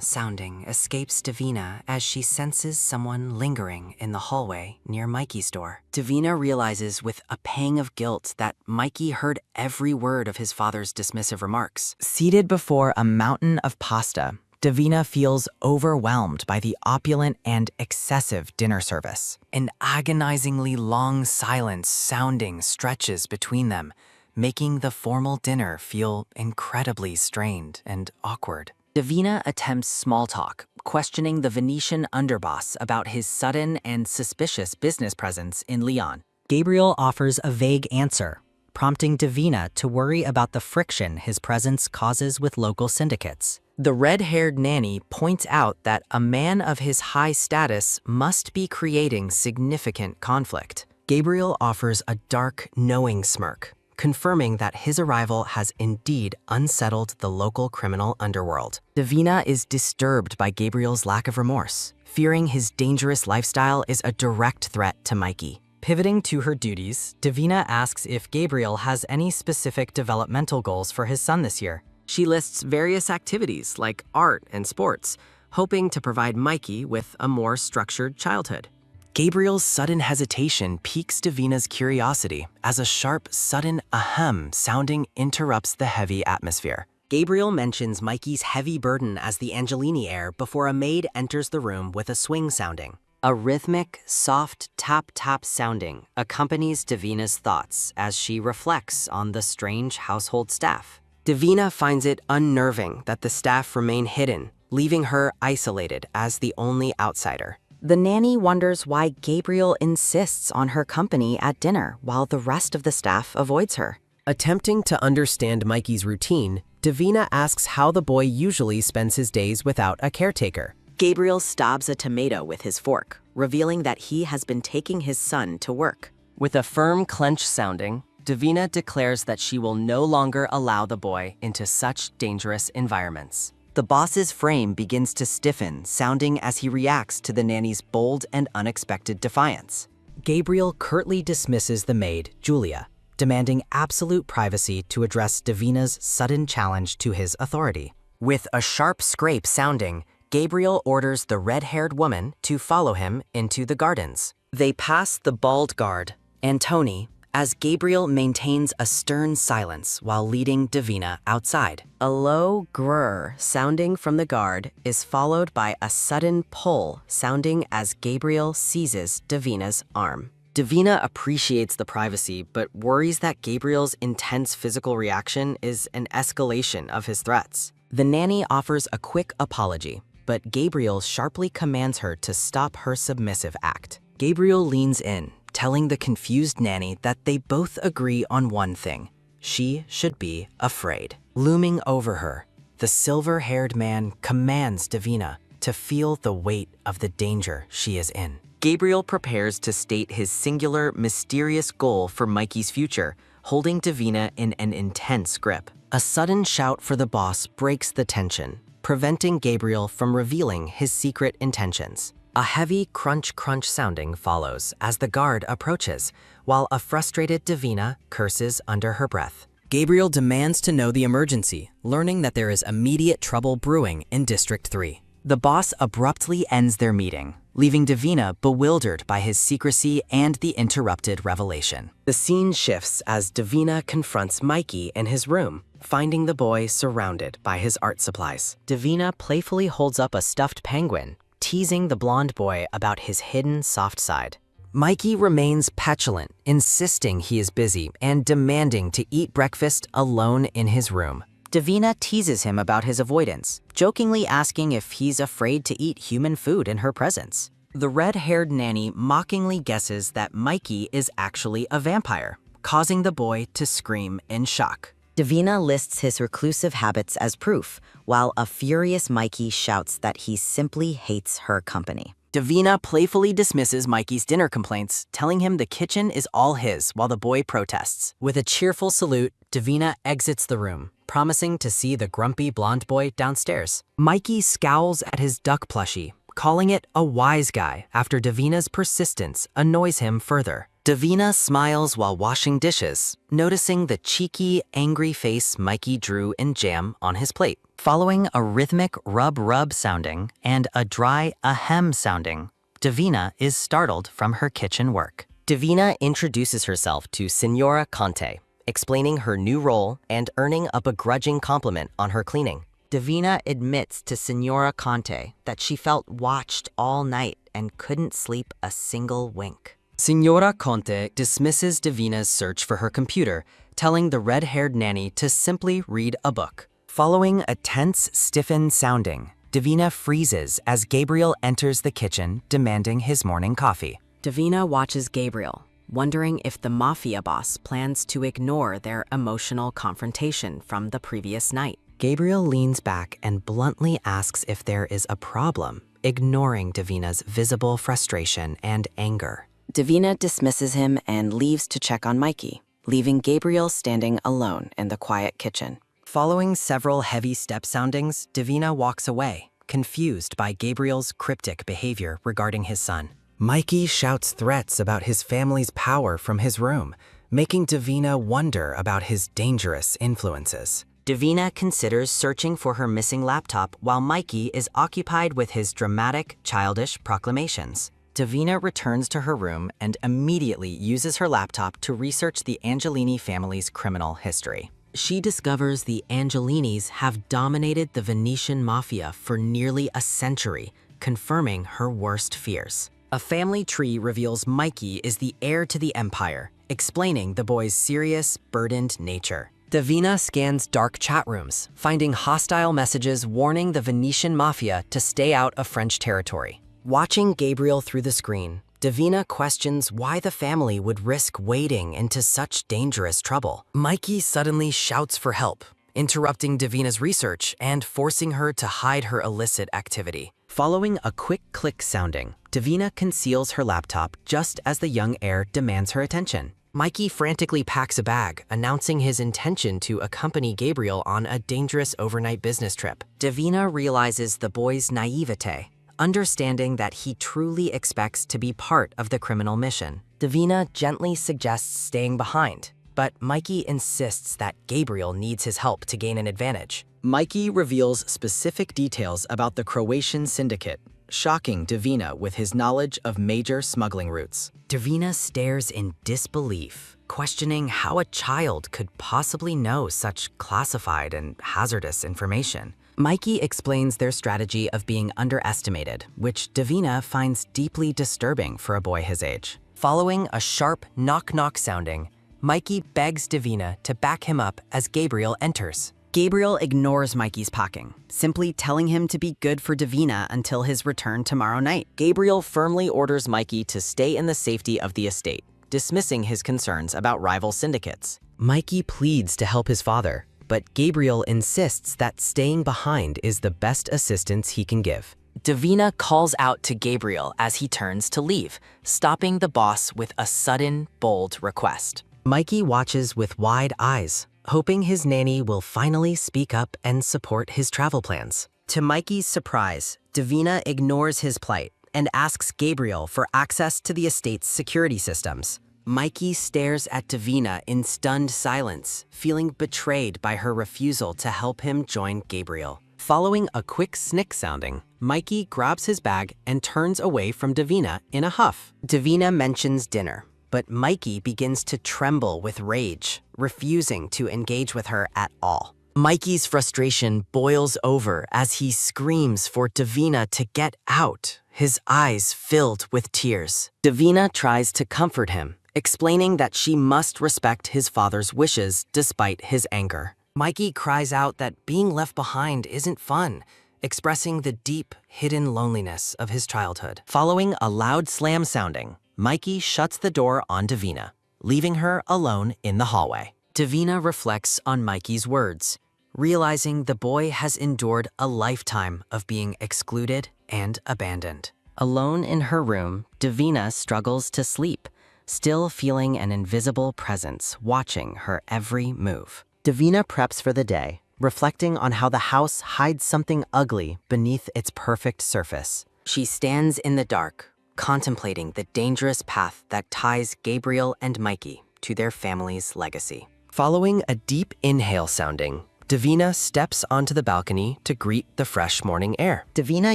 sounding escapes Davina as she senses someone lingering in the hallway near Mikey's door. Davina realizes with a pang of guilt that Mikey heard every word of his father's dismissive remarks. Seated before a mountain of pasta, Davina feels overwhelmed by the opulent and excessive dinner service. An agonizingly long silence sounding stretches between them, making the formal dinner feel incredibly strained and awkward. Davina attempts small talk, questioning the Venetian underboss about his sudden and suspicious business presence in Lyon. Gabriel offers a vague answer, prompting Davina to worry about the friction his presence causes with local syndicates. The red-haired nanny points out that a man of his high status must be creating significant conflict. Gabriel offers a dark, knowing smirk, confirming that his arrival has indeed unsettled the local criminal underworld. Davina is disturbed by Gabriel's lack of remorse, fearing his dangerous lifestyle is a direct threat to Mikey. Pivoting to her duties, Davina asks if Gabriel has any specific developmental goals for his son this year. She lists various activities like art and sports, hoping to provide Mikey with a more structured childhood. Gabriel's sudden hesitation piques Davina's curiosity as a sharp, sudden ahem sounding interrupts the heavy atmosphere. Gabriel mentions Mikey's heavy burden as the Angelini heir before a maid enters the room with a swing sounding. A rhythmic, soft tap-tap sounding accompanies Davina's thoughts as she reflects on the strange household staff. Davina finds it unnerving that the staff remain hidden, leaving her isolated as the only outsider. The nanny wonders why Gabriel insists on her company at dinner while the rest of the staff avoids her. Attempting to understand Mikey's routine, Davina asks how the boy usually spends his days without a caretaker. Gabriel stabs a tomato with his fork, revealing that he has been taking his son to work. With a firm clench sounding, Davina declares that she will no longer allow the boy into such dangerous environments. The boss's frame begins to stiffen, sounding as he reacts to the nanny's bold and unexpected defiance. Gabriel curtly dismisses the maid, Julia, demanding absolute privacy to address Davina's sudden challenge to his authority. With a sharp scrape sounding, Gabriel orders the red-haired woman to follow him into the gardens. They pass the bald guard, Antoni, as Gabriel maintains a stern silence while leading Davina outside. A low grrr sounding from the guard is followed by a sudden pull sounding as Gabriel seizes Davina's arm. Davina appreciates the privacy but worries that Gabriel's intense physical reaction is an escalation of his threats. The nanny offers a quick apology, but Gabriel sharply commands her to stop her submissive act. Gabriel leans in, telling the confused nanny that they both agree on one thing: she should be afraid. Looming over her, the silver-haired man commands Davina to feel the weight of the danger she is in. Gabriel prepares to state his singular, mysterious goal for Mikey's future, holding Davina in an intense grip. A sudden shout for the boss breaks the tension, preventing Gabriel from revealing his secret intentions. A heavy crunch-crunch sounding follows as the guard approaches, while a frustrated Davina curses under her breath. Gabriel demands to know the emergency, learning that there is immediate trouble brewing in District 3. The boss abruptly ends their meeting, leaving Davina bewildered by his secrecy and the interrupted revelation. The scene shifts as Davina confronts Mikey in his room, finding the boy surrounded by his art supplies. Davina playfully holds up a stuffed penguin, teasing the blonde boy about his hidden soft side. Mikey remains petulant, insisting he is busy and demanding to eat breakfast alone in his room. Davina teases him about his avoidance, jokingly asking if he's afraid to eat human food in her presence. The red-haired nanny mockingly guesses that Mikey is actually a vampire, causing the boy to scream in shock. Davina lists his reclusive habits as proof, while a furious Mikey shouts that he simply hates her company. Davina playfully dismisses Mikey's dinner complaints, telling him the kitchen is all his while the boy protests. With a cheerful salute, Davina exits the room, promising to see the grumpy blonde boy downstairs. Mikey scowls at his duck plushie, calling it a wise guy after Davina's persistence annoys him further. Davina smiles while washing dishes, noticing the cheeky, angry face Mikey drew in jam on his plate. Following a rhythmic rub-rub sounding and a dry ahem sounding, Davina is startled from her kitchen work. Davina introduces herself to Signora Conte, explaining her new role and earning a begrudging compliment on her cleaning. Davina admits to Signora Conte that she felt watched all night and couldn't sleep a single wink. Signora Conte dismisses Davina's search for her computer, telling the red-haired nanny to simply read a book. Following a tense, stiffened sounding, Davina freezes as Gabriel enters the kitchen, demanding his morning coffee. Davina watches Gabriel, wondering if the Mafia boss plans to ignore their emotional confrontation from the previous night. Gabriel leans back and bluntly asks if there is a problem, ignoring Davina's visible frustration and anger. Davina dismisses him and leaves to check on Mikey, leaving Gabriel standing alone in the quiet kitchen. Following several heavy step soundings, Davina walks away, confused by Gabriel's cryptic behavior regarding his son. Mikey shouts threats about his family's power from his room, making Davina wonder about his dangerous influences. Davina considers searching for her missing laptop while Mikey is occupied with his dramatic, childish proclamations. Davina returns to her room and immediately uses her laptop to research the Angelini family's criminal history. She discovers the Angelinis have dominated the Venetian mafia for nearly a century, confirming her worst fears. A family tree reveals Mikey is the heir to the empire, explaining the boy's serious, burdened nature. Davina scans dark chat rooms, finding hostile messages warning the Venetian mafia to stay out of French territory. Watching Gabriel through the screen, Davina questions why the family would risk wading into such dangerous trouble. Mikey suddenly shouts for help, interrupting Davina's research and forcing her to hide her illicit activity. Following a quick click sounding, Davina conceals her laptop just as the young heir demands her attention. Mikey frantically packs a bag, announcing his intention to accompany Gabriel on a dangerous overnight business trip. Davina realizes the boy's naivete, understanding that he truly expects to be part of the criminal mission. Davina gently suggests staying behind, but Mikey insists that Gabriel needs his help to gain an advantage. Mikey reveals specific details about the Croatian syndicate, shocking Davina with his knowledge of major smuggling routes. Davina stares in disbelief, questioning how a child could possibly know such classified and hazardous information. Mikey explains their strategy of being underestimated, which Davina finds deeply disturbing for a boy his age. Following a sharp knock-knock sounding, Mikey begs Davina to back him up as Gabriel enters. Gabriel ignores Mikey's packing, simply telling him to be good for Davina until his return tomorrow night. Gabriel firmly orders Mikey to stay in the safety of the estate, dismissing his concerns about rival syndicates. Mikey pleads to help his father, but Gabriel insists that staying behind is the best assistance he can give. Davina calls out to Gabriel as he turns to leave, stopping the boss with a sudden, bold request. Mikey watches with wide eyes, hoping his nanny will finally speak up and support his travel plans. To Mikey's surprise, Davina ignores his plight and asks Gabriel for access to the estate's security systems. Mikey stares at Davina in stunned silence, feeling betrayed by her refusal to help him join Gabriel. Following a quick snick sounding, Mikey grabs his bag and turns away from Davina in a huff. Davina mentions dinner, but Mikey begins to tremble with rage, refusing to engage with her at all. Mikey's frustration boils over as he screams for Davina to get out, his eyes filled with tears. Davina tries to comfort him, explaining that she must respect his father's wishes despite his anger. Mikey cries out that being left behind isn't fun, expressing the deep, hidden loneliness of his childhood. Following a loud slam sounding, Mikey shuts the door on Davina, leaving her alone in the hallway. Davina reflects on Mikey's words, realizing the boy has endured a lifetime of being excluded and abandoned. Alone in her room, Davina struggles to sleep, still feeling an invisible presence watching her every move. Davina preps for the day, reflecting on how the house hides something ugly beneath its perfect surface. She stands in the dark, contemplating the dangerous path that ties Gabriel and Mikey to their family's legacy. Following a deep inhale sounding, Davina steps onto the balcony to greet the fresh morning air. Davina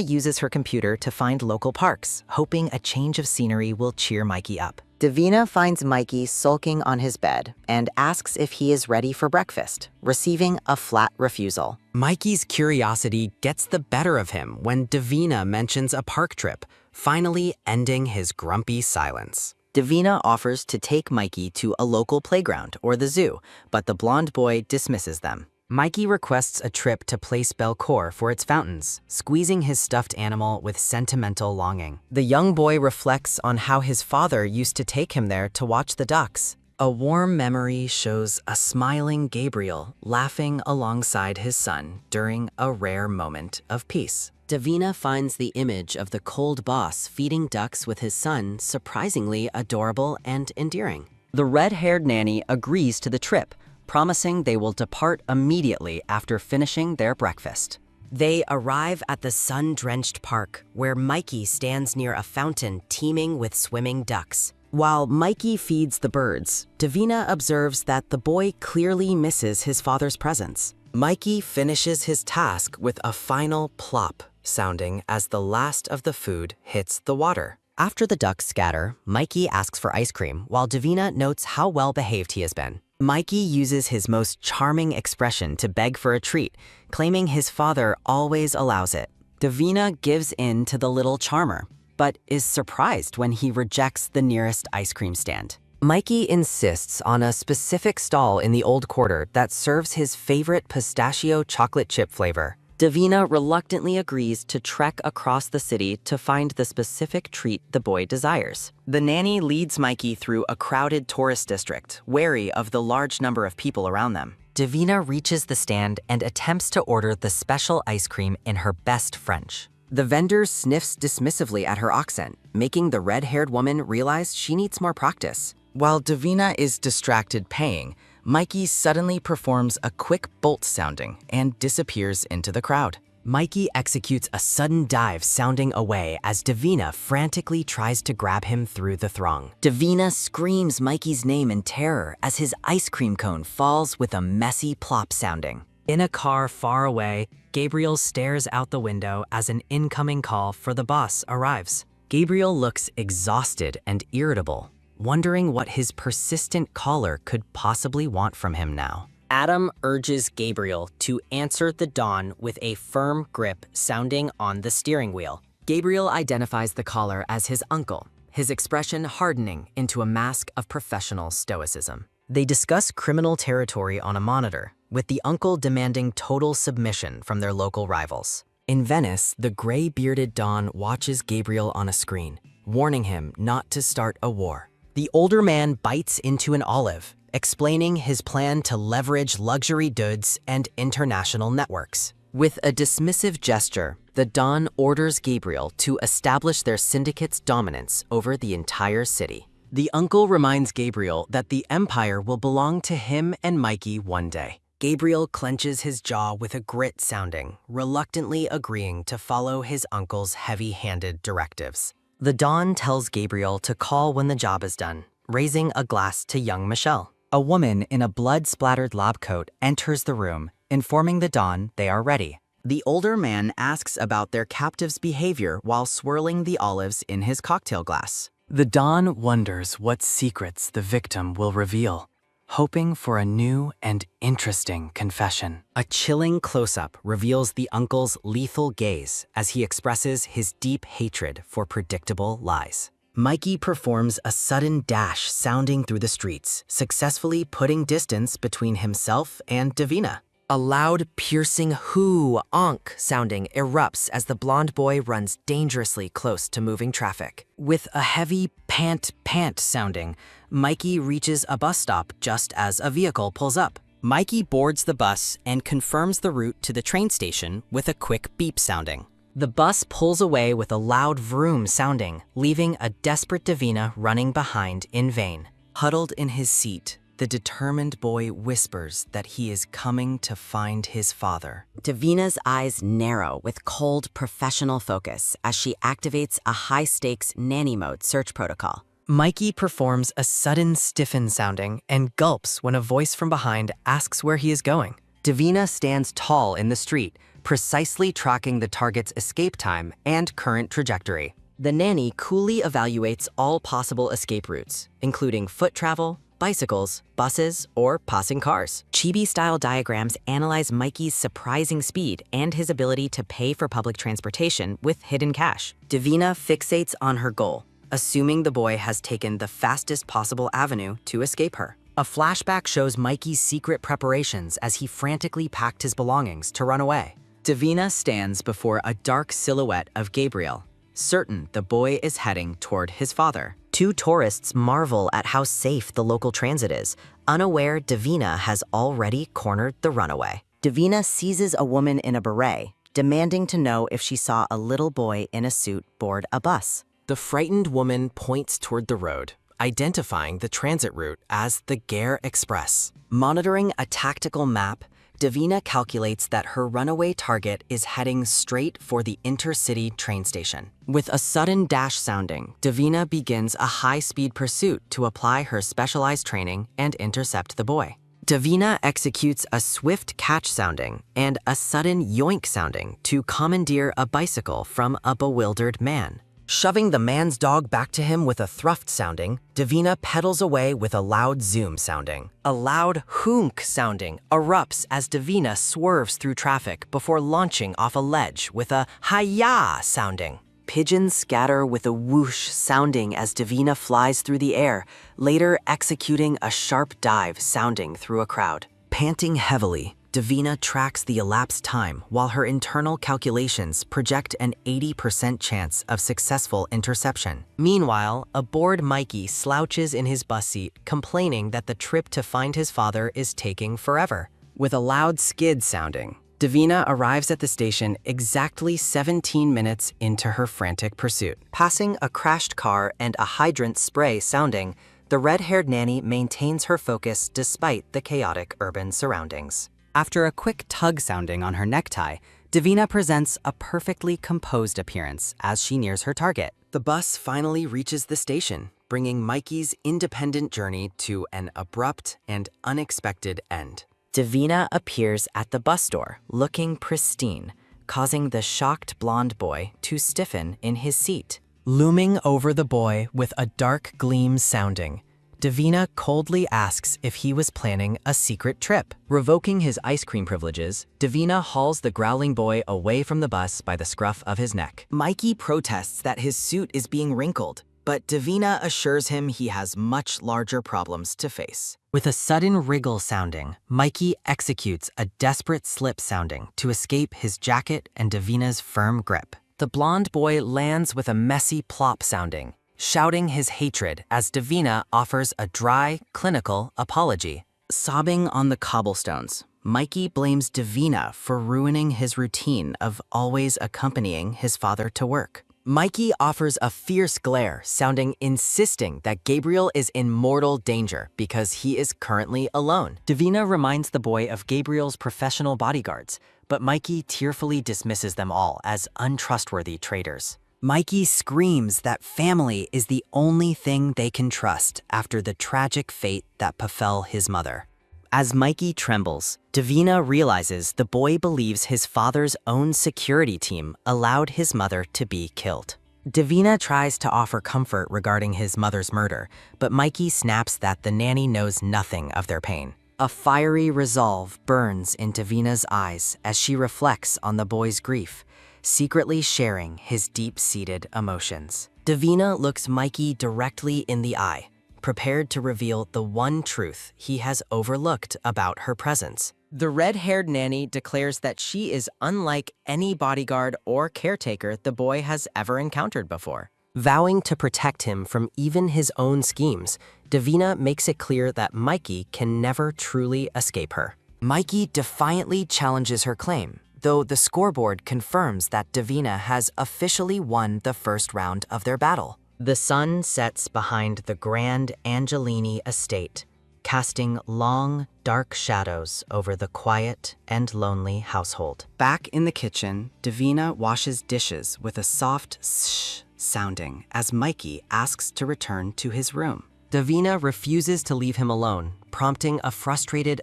uses her computer to find local parks, hoping a change of scenery will cheer Mikey up. Davina finds Mikey sulking on his bed and asks if he is ready for breakfast, receiving a flat refusal. Mikey's curiosity gets the better of him when Davina mentions a park trip, finally ending his grumpy silence. Davina offers to take Mikey to a local playground or the zoo, but the blonde boy dismisses them. Mikey requests a trip to Place Belcourt for its fountains, squeezing his stuffed animal with sentimental longing. The young boy reflects on how his father used to take him there to watch the ducks. A warm memory shows a smiling Gabriel laughing alongside his son during a rare moment of peace. Davina finds the image of the cold boss feeding ducks with his son surprisingly adorable and endearing. The red-haired nanny agrees to the trip, promising they will depart immediately after finishing their breakfast. They arrive at the sun-drenched park, where Mikey stands near a fountain teeming with swimming ducks. While Mikey feeds the birds, Davina observes that the boy clearly misses his father's presence. Mikey finishes his task with a final plop sounding as the last of the food hits the water. After the ducks scatter, Mikey asks for ice cream, while Davina notes how well-behaved he has been. Mikey uses his most charming expression to beg for a treat, claiming his father always allows it. Davina gives in to the little charmer, but is surprised when he rejects the nearest ice cream stand. Mikey insists on a specific stall in the old quarter that serves his favorite pistachio chocolate chip flavor. Davina reluctantly agrees to trek across the city to find the specific treat the boy desires. The nanny leads Mikey through a crowded tourist district, wary of the large number of people around them. Davina reaches the stand and attempts to order the special ice cream in her best French. The vendor sniffs dismissively at her accent, making the red-haired woman realize she needs more practice. While Davina is distracted paying, Mikey suddenly performs a quick bolt sounding and disappears into the crowd. Mikey executes a sudden dive sounding away as Davina frantically tries to grab him through the throng. Davina screams Mikey's name in terror as his ice cream cone falls with a messy plop sounding. In a car far away, Gabriel stares out the window as an incoming call for the boss arrives. Gabriel looks exhausted and irritable, wondering what his persistent caller could possibly want from him now. Adam urges Gabriel to answer the dawn with a firm grip sounding on the steering wheel. Gabriel identifies the caller as his uncle, his expression hardening into a mask of professional stoicism. They discuss criminal territory on a monitor, with the uncle demanding total submission from their local rivals. In Venice, the gray-bearded Don watches Gabriel on a screen, warning him not to start a war. The older man bites into an olive, explaining his plan to leverage luxury goods and international networks. With a dismissive gesture, the Don orders Gabriel to establish their syndicate's dominance over the entire city. The uncle reminds Gabriel that the empire will belong to him and Mikey one day. Gabriel clenches his jaw with a grit sounding, reluctantly agreeing to follow his uncle's heavy-handed directives. The Don tells Gabriel to call when the job is done, raising a glass to young Michelle. A woman in a blood-splattered lab coat enters the room, informing the Don they are ready. The older man asks about their captive's behavior while swirling the olives in his cocktail glass. The Don wonders what secrets the victim will reveal, hoping for a new and interesting confession. A chilling close-up reveals the uncle's lethal gaze as he expresses his deep hatred for predictable lies. Mikey performs a sudden dash sounding through the streets, successfully putting distance between himself and Davina. A loud, piercing hoo-onk sounding erupts as the blonde boy runs dangerously close to moving traffic. With a heavy pant sounding, Mikey reaches a bus stop just as a vehicle pulls up. Mikey boards the bus and confirms the route to the train station with a quick beep sounding. The bus pulls away with a loud vroom sounding, leaving a desperate Davina running behind in vain. Huddled in his seat, the determined boy whispers that he is coming to find his father. Davina's eyes narrow with cold, professional focus as she activates a high-stakes nanny mode search protocol. Mikey performs a sudden stiffen sounding and gulps when a voice from behind asks where he is going. Davina stands tall in the street, precisely tracking the target's escape time and current trajectory. The nanny coolly evaluates all possible escape routes, including foot travel, bicycles, buses, or passing cars. Chibi-style diagrams analyze Mikey's surprising speed and his ability to pay for public transportation with hidden cash. Davina fixates on her goal, assuming the boy has taken the fastest possible avenue to escape her. A flashback shows Mikey's secret preparations as he frantically packed his belongings to run away. Davina stands before a dark silhouette of Gabriel, certain the boy is heading toward his father. Two tourists marvel at how safe the local transit is, unaware Davina has already cornered the runaway. Davina seizes a woman in a beret, demanding to know if she saw a little boy in a suit board a bus. The frightened woman points toward the road, identifying the transit route as the Gare Express. Monitoring a tactical map, Davina calculates that her runaway target is heading straight for the intercity train station. With a sudden dash sounding, Davina begins a high-speed pursuit to apply her specialized training and intercept the boy. Davina executes a swift catch sounding and a sudden yoink sounding to commandeer a bicycle from a bewildered man. Shoving the man's dog back to him with a thruft sounding, Davina pedals away with a loud zoom sounding. A loud hoonk sounding erupts as Davina swerves through traffic before launching off a ledge with a hi-ya sounding. Pigeons scatter with a whoosh sounding as Davina flies through the air, later executing a sharp dive sounding through a crowd. Panting heavily, Davina tracks the elapsed time while her internal calculations project an 80% chance of successful interception. Meanwhile, a bored Mikey slouches in his bus seat, complaining that the trip to find his father is taking forever. With a loud skid sounding, Davina arrives at the station exactly 17 minutes into her frantic pursuit. Passing a crashed car and a hydrant spray sounding, the red-haired nanny maintains her focus despite the chaotic urban surroundings. After a quick tug sounding on her necktie, Davina presents a perfectly composed appearance as she nears her target. The bus finally reaches the station, bringing Mikey's independent journey to an abrupt and unexpected end. Davina appears at the bus door, looking pristine, causing the shocked blonde boy to stiffen in his seat. Looming over the boy with a dark gleam sounding, Davina coldly asks if he was planning a secret trip. Revoking his ice cream privileges, Davina hauls the growling boy away from the bus by the scruff of his neck. Mikey protests that his suit is being wrinkled, but Davina assures him he has much larger problems to face. With a sudden wriggle sounding, Mikey executes a desperate slip sounding to escape his jacket and Davina's firm grip. The blonde boy lands with a messy plop sounding, shouting his hatred as Davina offers a dry, clinical apology. Sobbing on the cobblestones, Mikey blames Davina for ruining his routine of always accompanying his father to work. Mikey offers a fierce glare, sounding insisting that Gabriel is in mortal danger because he is currently alone. Davina reminds the boy of Gabriel's professional bodyguards, but Mikey tearfully dismisses them all as untrustworthy traitors. Mikey screams that family is the only thing they can trust after the tragic fate that befell his mother. As Mikey trembles, Davina realizes the boy believes his father's own security team allowed his mother to be killed. Davina tries to offer comfort regarding his mother's murder, but Mikey snaps that the nanny knows nothing of their pain. A fiery resolve burns in Davina's eyes as she reflects on the boy's grief, secretly sharing his deep-seated emotions. Davina looks Mikey directly in the eye, prepared to reveal the one truth he has overlooked about her presence. The red-haired nanny declares that she is unlike any bodyguard or caretaker the boy has ever encountered before. Vowing to protect him from even his own schemes, Davina makes it clear that Mikey can never truly escape her. Mikey defiantly challenges her claim, though the scoreboard confirms that Davina has officially won the first round of their battle. The sun sets behind the grand Angelini estate, casting long, dark shadows over the quiet and lonely household. Back in the kitchen, Davina washes dishes with a soft shh sounding as Mikey asks to return to his room. Davina refuses to leave him alone, prompting a frustrated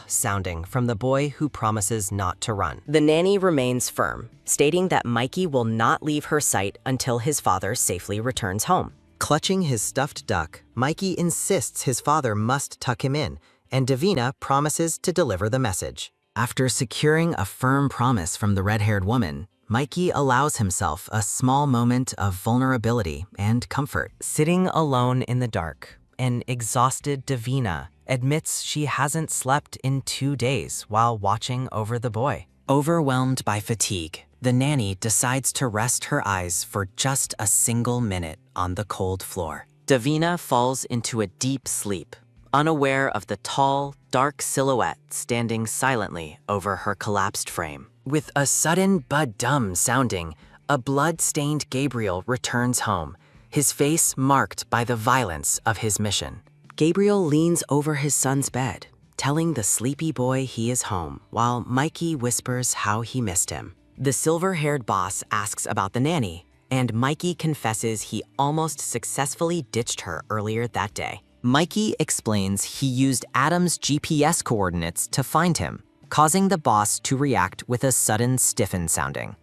sounding from the boy who promises not to run. The nanny remains firm, stating that Mikey will not leave her sight until his father safely returns home. Clutching his stuffed duck, Mikey insists his father must tuck him in, and Davina promises to deliver the message. After securing a firm promise from the red-haired woman, Mikey allows himself a small moment of vulnerability and comfort. Sitting alone in the dark, an exhausted Davina admits she hasn't slept in 2 days while watching over the boy. Overwhelmed by fatigue, the nanny decides to rest her eyes for just a single minute on the cold floor. Davina falls into a deep sleep, unaware of the tall, dark silhouette standing silently over her collapsed frame. With a sudden bud-dum sounding, a blood-stained Gabriel returns home, his face marked by the violence of his mission. Gabriel leans over his son's bed, telling the sleepy boy he is home, while Mikey whispers how he missed him. The silver-haired boss asks about the nanny, and Mikey confesses he almost successfully ditched her earlier that day. Mikey explains he used Adam's GPS coordinates to find him, causing the boss to react with a sudden stiffen sounding.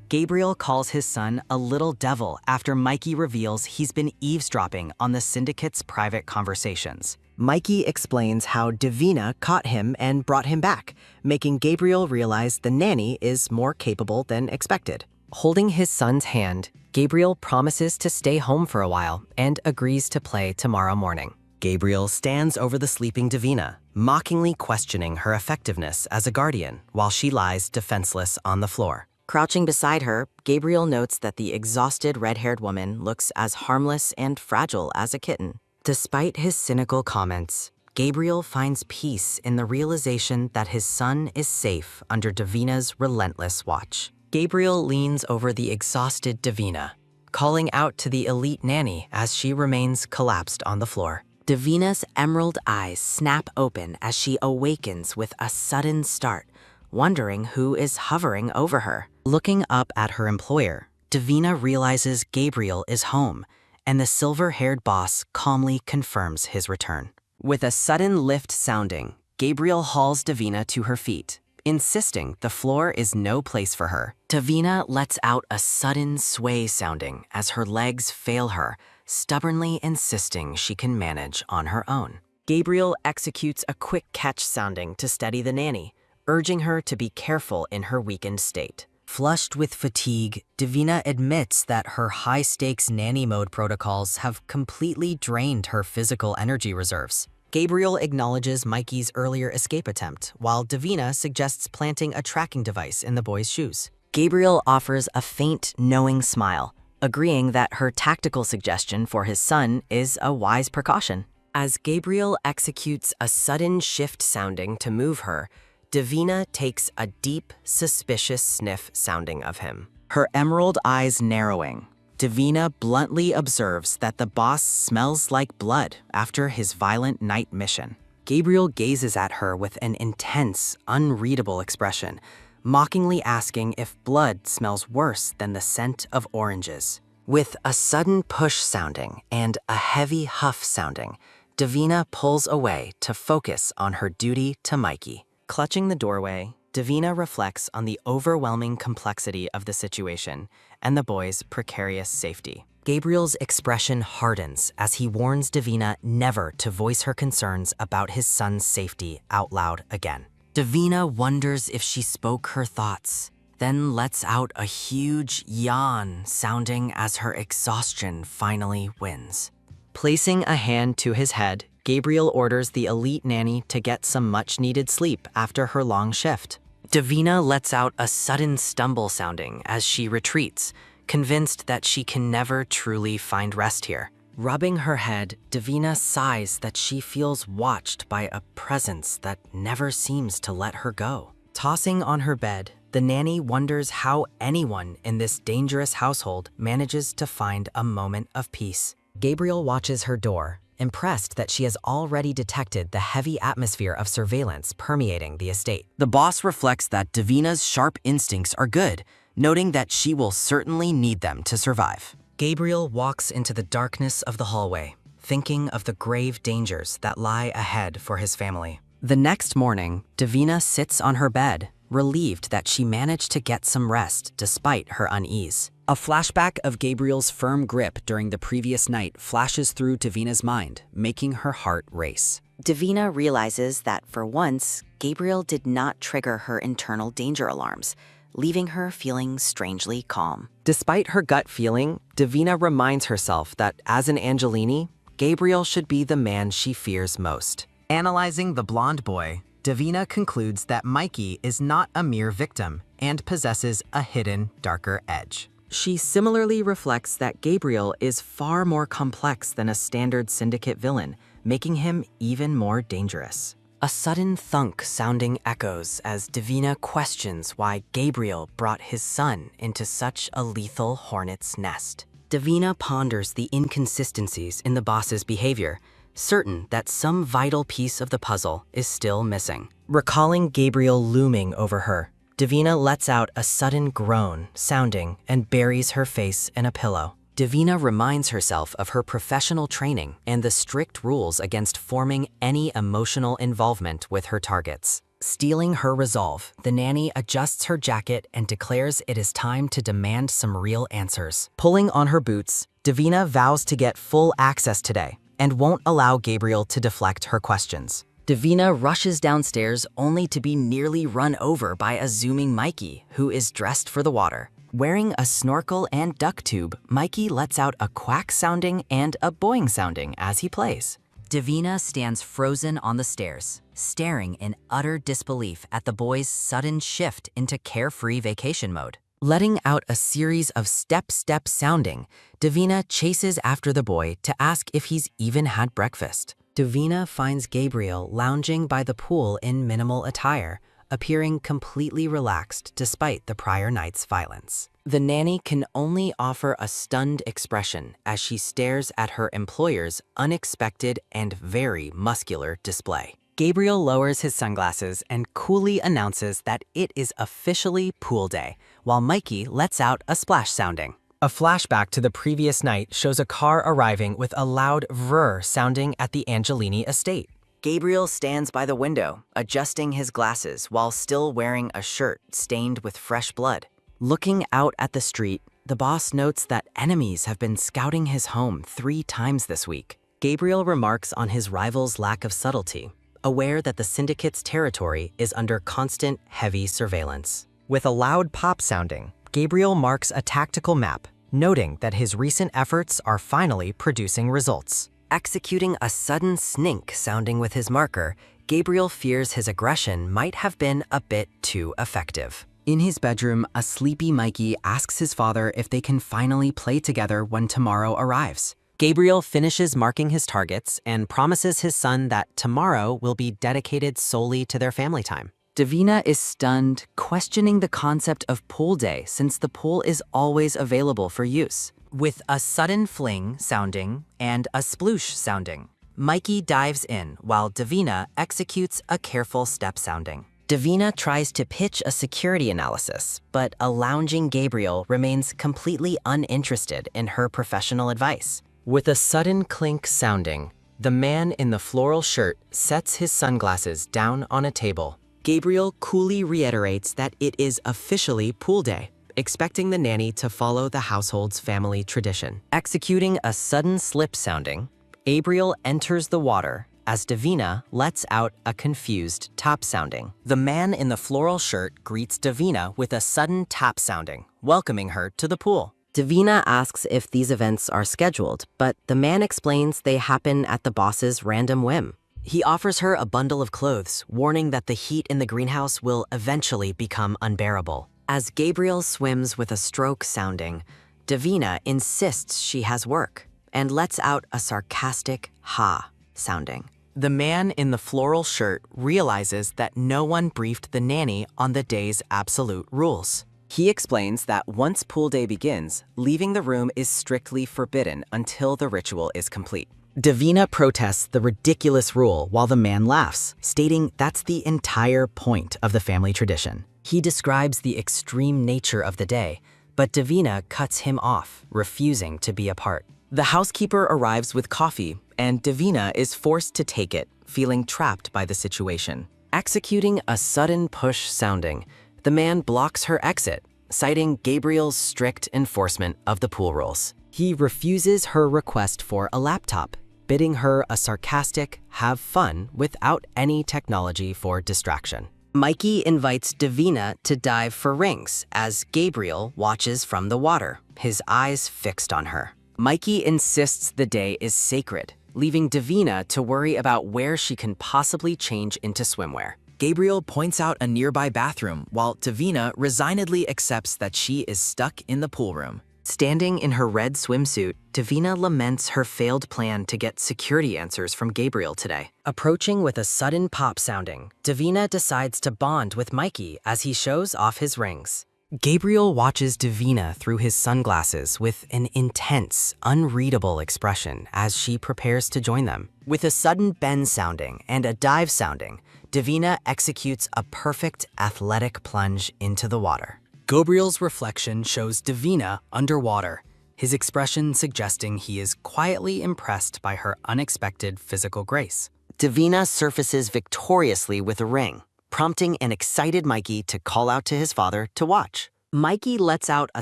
Gabriel calls his son a little devil after Mikey reveals he's been eavesdropping on the syndicate's private conversations. Mikey explains how Davina caught him and brought him back, making Gabriel realize the nanny is more capable than expected. Holding his son's hand, Gabriel promises to stay home for a while and agrees to play tomorrow morning. Gabriel stands over the sleeping Davina, mockingly questioning her effectiveness as a guardian while she lies defenseless on the floor. Crouching beside her, Gabriel notes that the exhausted red-haired woman looks as harmless and fragile as a kitten. Despite his cynical comments, Gabriel finds peace in the realization that his son is safe under Davina's relentless watch. Gabriel leans over the exhausted Davina, calling out to the elite nanny as she remains collapsed on the floor. Davina's emerald eyes snap open as she awakens with a sudden start, wondering who is hovering over her. Looking up at her employer, Davina realizes Gabriel is home, and the silver-haired boss calmly confirms his return. With a sudden lift sounding, Gabriel hauls Davina to her feet, insisting the floor is no place for her. Davina lets out a sudden sway sounding as her legs fail her, stubbornly insisting she can manage on her own. Gabriel executes a quick catch sounding to steady the nanny, urging her to be careful in her weakened state. Flushed with fatigue, Davina admits that her high-stakes nanny mode protocols have completely drained her physical energy reserves. Gabriel acknowledges Mikey's earlier escape attempt, while Davina suggests planting a tracking device in the boy's shoes. Gabriel offers a faint, knowing smile, agreeing that her tactical suggestion for his son is a wise precaution. As Gabriel executes a sudden shift sounding to move her, Davina takes a deep, suspicious sniff sounding of him. Her emerald eyes narrowing, Davina bluntly observes that the boss smells like blood after his violent night mission. Gabriel gazes at her with an intense, unreadable expression, mockingly asking if blood smells worse than the scent of oranges. With a sudden push sounding and a heavy huff sounding, Davina pulls away to focus on her duty to Mikey. Clutching the doorway, Davina reflects on the overwhelming complexity of the situation and the boy's precarious safety. Gabriel's expression hardens as he warns Davina never to voice her concerns about his son's safety out loud again. Davina wonders if she spoke her thoughts, then lets out a huge yawn, sounding as her exhaustion finally wins. Placing a hand to his head, Gabriel orders the elite nanny to get some much-needed sleep after her long shift. Davina lets out a sudden stumble sounding as she retreats, convinced that she can never truly find rest here. Rubbing her head, Davina sighs that she feels watched by a presence that never seems to let her go. Tossing on her bed, the nanny wonders how anyone in this dangerous household manages to find a moment of peace. Gabriel watches her door, impressed that she has already detected the heavy atmosphere of surveillance permeating the estate. The boss reflects that Davina's sharp instincts are good, noting that she will certainly need them to survive. Gabriel walks into the darkness of the hallway, thinking of the grave dangers that lie ahead for his family. The next morning, Davina sits on her bed, relieved that she managed to get some rest despite her unease. A flashback of Gabriel's firm grip during the previous night flashes through Davina's mind, making her heart race. Davina realizes that for once, Gabriel did not trigger her internal danger alarms, leaving her feeling strangely calm. Despite her gut feeling, Davina reminds herself that as an Angelini, Gabriel should be the man she fears most. Analyzing the blonde boy, Davina concludes that Mikey is not a mere victim and possesses a hidden, darker edge. She similarly reflects that Gabriel is far more complex than a standard syndicate villain, making him even more dangerous. A sudden thunk sounding echoes as Davina questions why Gabriel brought his son into such a lethal hornet's nest. Davina ponders the inconsistencies in the boss's behavior, certain that some vital piece of the puzzle is still missing. Recalling Gabriel looming over her, Davina lets out a sudden groan, sounding, and buries her face in a pillow. Davina reminds herself of her professional training and the strict rules against forming any emotional involvement with her targets. Stealing her resolve, the nanny adjusts her jacket and declares it is time to demand some real answers. Pulling on her boots, Davina vows to get full access today and won't allow Gabriel to deflect her questions. Davina rushes downstairs only to be nearly run over by a zooming Mikey, who is dressed for the water. Wearing a snorkel and duck tube, Mikey lets out a quack-sounding and a boing-sounding as he plays. Davina stands frozen on the stairs, staring in utter disbelief at the boy's sudden shift into carefree vacation mode. Letting out a series of step-step sounding, Davina chases after the boy to ask if he's even had breakfast. Davina finds Gabriel lounging by the pool in minimal attire, appearing completely relaxed despite the prior night's violence. The nanny can only offer a stunned expression as she stares at her employer's unexpected and very muscular display. Gabriel lowers his sunglasses and coolly announces that it is officially pool day, while Mikey lets out a splash sounding. A flashback to the previous night shows a car arriving with a loud vrr sounding at the Angelini estate. Gabriel stands by the window, adjusting his glasses while still wearing a shirt stained with fresh blood. Looking out at the street, the boss notes that enemies have been scouting his home 3 times this week. Gabriel remarks on his rival's lack of subtlety, aware that the syndicate's territory is under constant, heavy surveillance. With a loud pop sounding, Gabriel marks a tactical map, noting that his recent efforts are finally producing results. Executing a sudden snink sounding with his marker, Gabriel fears his aggression might have been a bit too effective. In his bedroom, a sleepy Mikey asks his father if they can finally play together when tomorrow arrives. Gabriel finishes marking his targets and promises his son that tomorrow will be dedicated solely to their family time. Davina is stunned, questioning the concept of pool day since the pool is always available for use. With a sudden fling sounding and a sploosh sounding, Mikey dives in while Davina executes a careful step sounding. Davina tries to pitch a security analysis, but a lounging Gabriel remains completely uninterested in her professional advice. With a sudden clink sounding, the man in the floral shirt sets his sunglasses down on a table. Gabriel coolly reiterates that it is officially pool day, expecting the nanny to follow the household's family tradition. Executing a sudden slip sounding, Gabriel enters the water as Davina lets out a confused tap sounding. The man in the floral shirt greets Davina with a sudden tap sounding, welcoming her to the pool. Davina asks if these events are scheduled, but the man explains they happen at the boss's random whim. He offers her a bundle of clothes, warning that the heat in the greenhouse will eventually become unbearable. As Gabriel swims with a stroke sounding, Davina insists she has work and lets out a sarcastic ha sounding. The man in the floral shirt realizes that no one briefed the nanny on the day's absolute rules. He explains that once pool day begins, leaving the room is strictly forbidden until the ritual is complete. Davina protests the ridiculous rule while the man laughs, stating that's the entire point of the family tradition. He describes the extreme nature of the day, but Davina cuts him off, refusing to be a part. The housekeeper arrives with coffee, and Davina is forced to take it, feeling trapped by the situation. Executing a sudden push sounding, the man blocks her exit, citing Gabriel's strict enforcement of the pool rules. He refuses her request for a laptop, bidding her a sarcastic "have fun" without any technology for distraction. Mikey invites Davina to dive for rings as Gabriel watches from the water, his eyes fixed on her. Mikey insists the day is sacred, leaving Davina to worry about where she can possibly change into swimwear. Gabriel points out a nearby bathroom while Davina resignedly accepts that she is stuck in the pool room. Standing in her red swimsuit, Davina laments her failed plan to get security answers from Gabriel today. Approaching with a sudden pop sounding, Davina decides to bond with Mikey as he shows off his rings. Gabriel watches Davina through his sunglasses with an intense, unreadable expression as she prepares to join them. With a sudden bend sounding and a dive sounding, Davina executes a perfect athletic plunge into the water. Gabriel's reflection shows Davina underwater, his expression suggesting he is quietly impressed by her unexpected physical grace. Davina surfaces victoriously with a ring, prompting an excited Mikey to call out to his father to watch. Mikey lets out a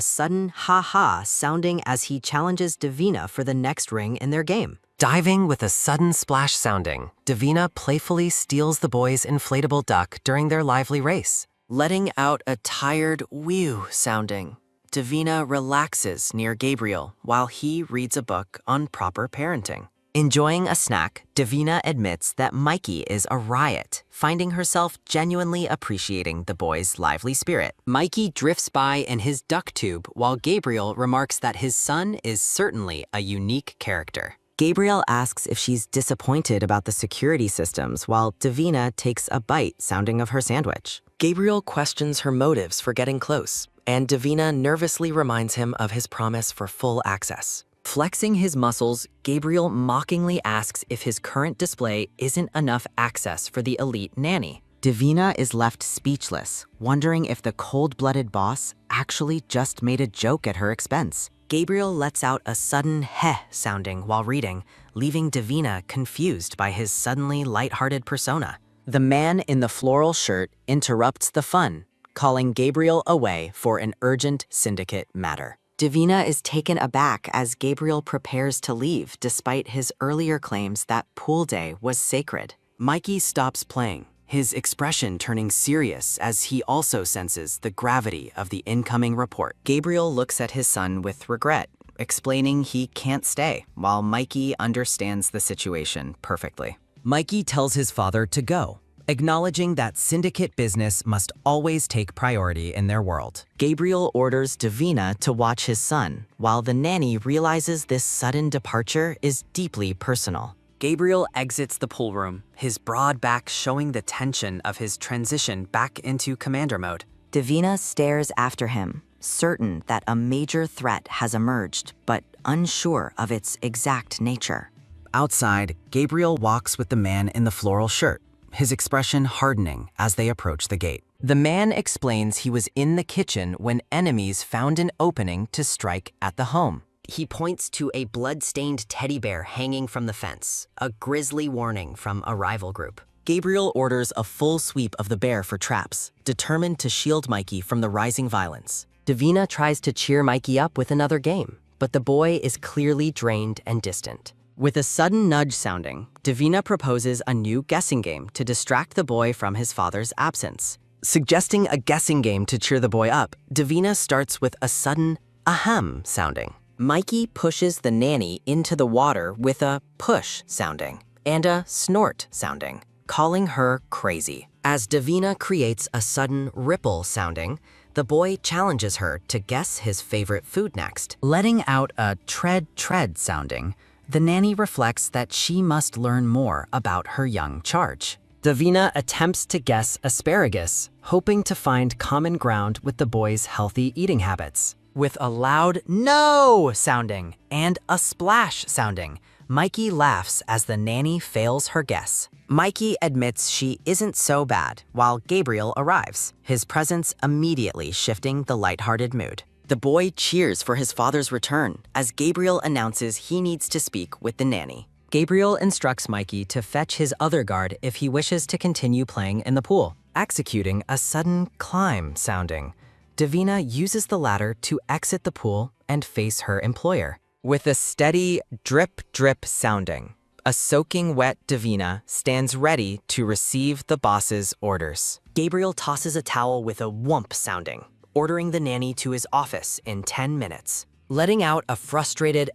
sudden ha-ha sounding as he challenges Davina for the next ring in their game. Diving with a sudden splash sounding, Davina playfully steals the boys' inflatable duck during their lively race. Letting out a tired whew sounding, Davina relaxes near Gabriel while he reads a book on proper parenting. Enjoying a snack, Davina admits that Mikey is a riot, finding herself genuinely appreciating the boy's lively spirit. Mikey drifts by in his duck tube while Gabriel remarks that his son is certainly a unique character. Gabriel asks if she's disappointed about the security systems while Davina takes a bite sounding of her sandwich. Gabriel questions her motives for getting close, and Davina nervously reminds him of his promise for full access. Flexing his muscles, Gabriel mockingly asks if his current display isn't enough access for the elite nanny. Davina is left speechless, wondering if the cold-blooded boss actually just made a joke at her expense. Gabriel lets out a sudden heh sounding while reading, leaving Davina confused by his suddenly lighthearted persona. The man in the floral shirt interrupts the fun, calling Gabriel away for an urgent syndicate matter. Davina is taken aback as Gabriel prepares to leave despite his earlier claims that pool day was sacred. Mikey stops playing, his expression turning serious as he also senses the gravity of the incoming report. Gabriel looks at his son with regret, explaining he can't stay, while Mikey understands the situation perfectly. Mikey tells his father to go, acknowledging that syndicate business must always take priority in their world. Gabriel orders Davina to watch his son, while the nanny realizes this sudden departure is deeply personal. Gabriel exits the pool room, his broad back showing the tension of his transition back into commander mode. Davina stares after him, certain that a major threat has emerged, but unsure of its exact nature. Outside, Gabriel walks with the man in the floral shirt, his expression hardening as they approach the gate. The man explains he was in the kitchen when enemies found an opening to strike at the home. He points to a blood-stained teddy bear hanging from the fence, a grisly warning from a rival group. Gabriel orders a full sweep of the bear for traps, determined to shield Mikey from the rising violence. Davina tries to cheer Mikey up with another game, but the boy is clearly drained and distant. With a sudden nudge sounding, Davina proposes a new guessing game to distract the boy from his father's absence. Suggesting a guessing game to cheer the boy up, Davina starts with a sudden ahem sounding. Mikey pushes the nanny into the water with a push sounding and a snort sounding, calling her crazy. As Davina creates a sudden ripple sounding, the boy challenges her to guess his favorite food next. Letting out a tread sounding, the nanny reflects that she must learn more about her young charge. Davina attempts to guess asparagus, hoping to find common ground with the boy's healthy eating habits. With a loud no sounding and a splash sounding, Mikey laughs as the nanny fails her guess. Mikey admits she isn't so bad while Gabriel arrives, his presence immediately shifting the lighthearted mood. The boy cheers for his father's return as Gabriel announces he needs to speak with the nanny. Gabriel instructs Mikey to fetch his other guard if he wishes to continue playing in the pool, executing a sudden climb sounding. Davina uses the ladder to exit the pool and face her employer. With a steady drip sounding, a soaking wet Davina stands ready to receive the boss's orders. Gabriel tosses a towel with a whump sounding, ordering the nanny to his office in 10 minutes. Letting out a frustrated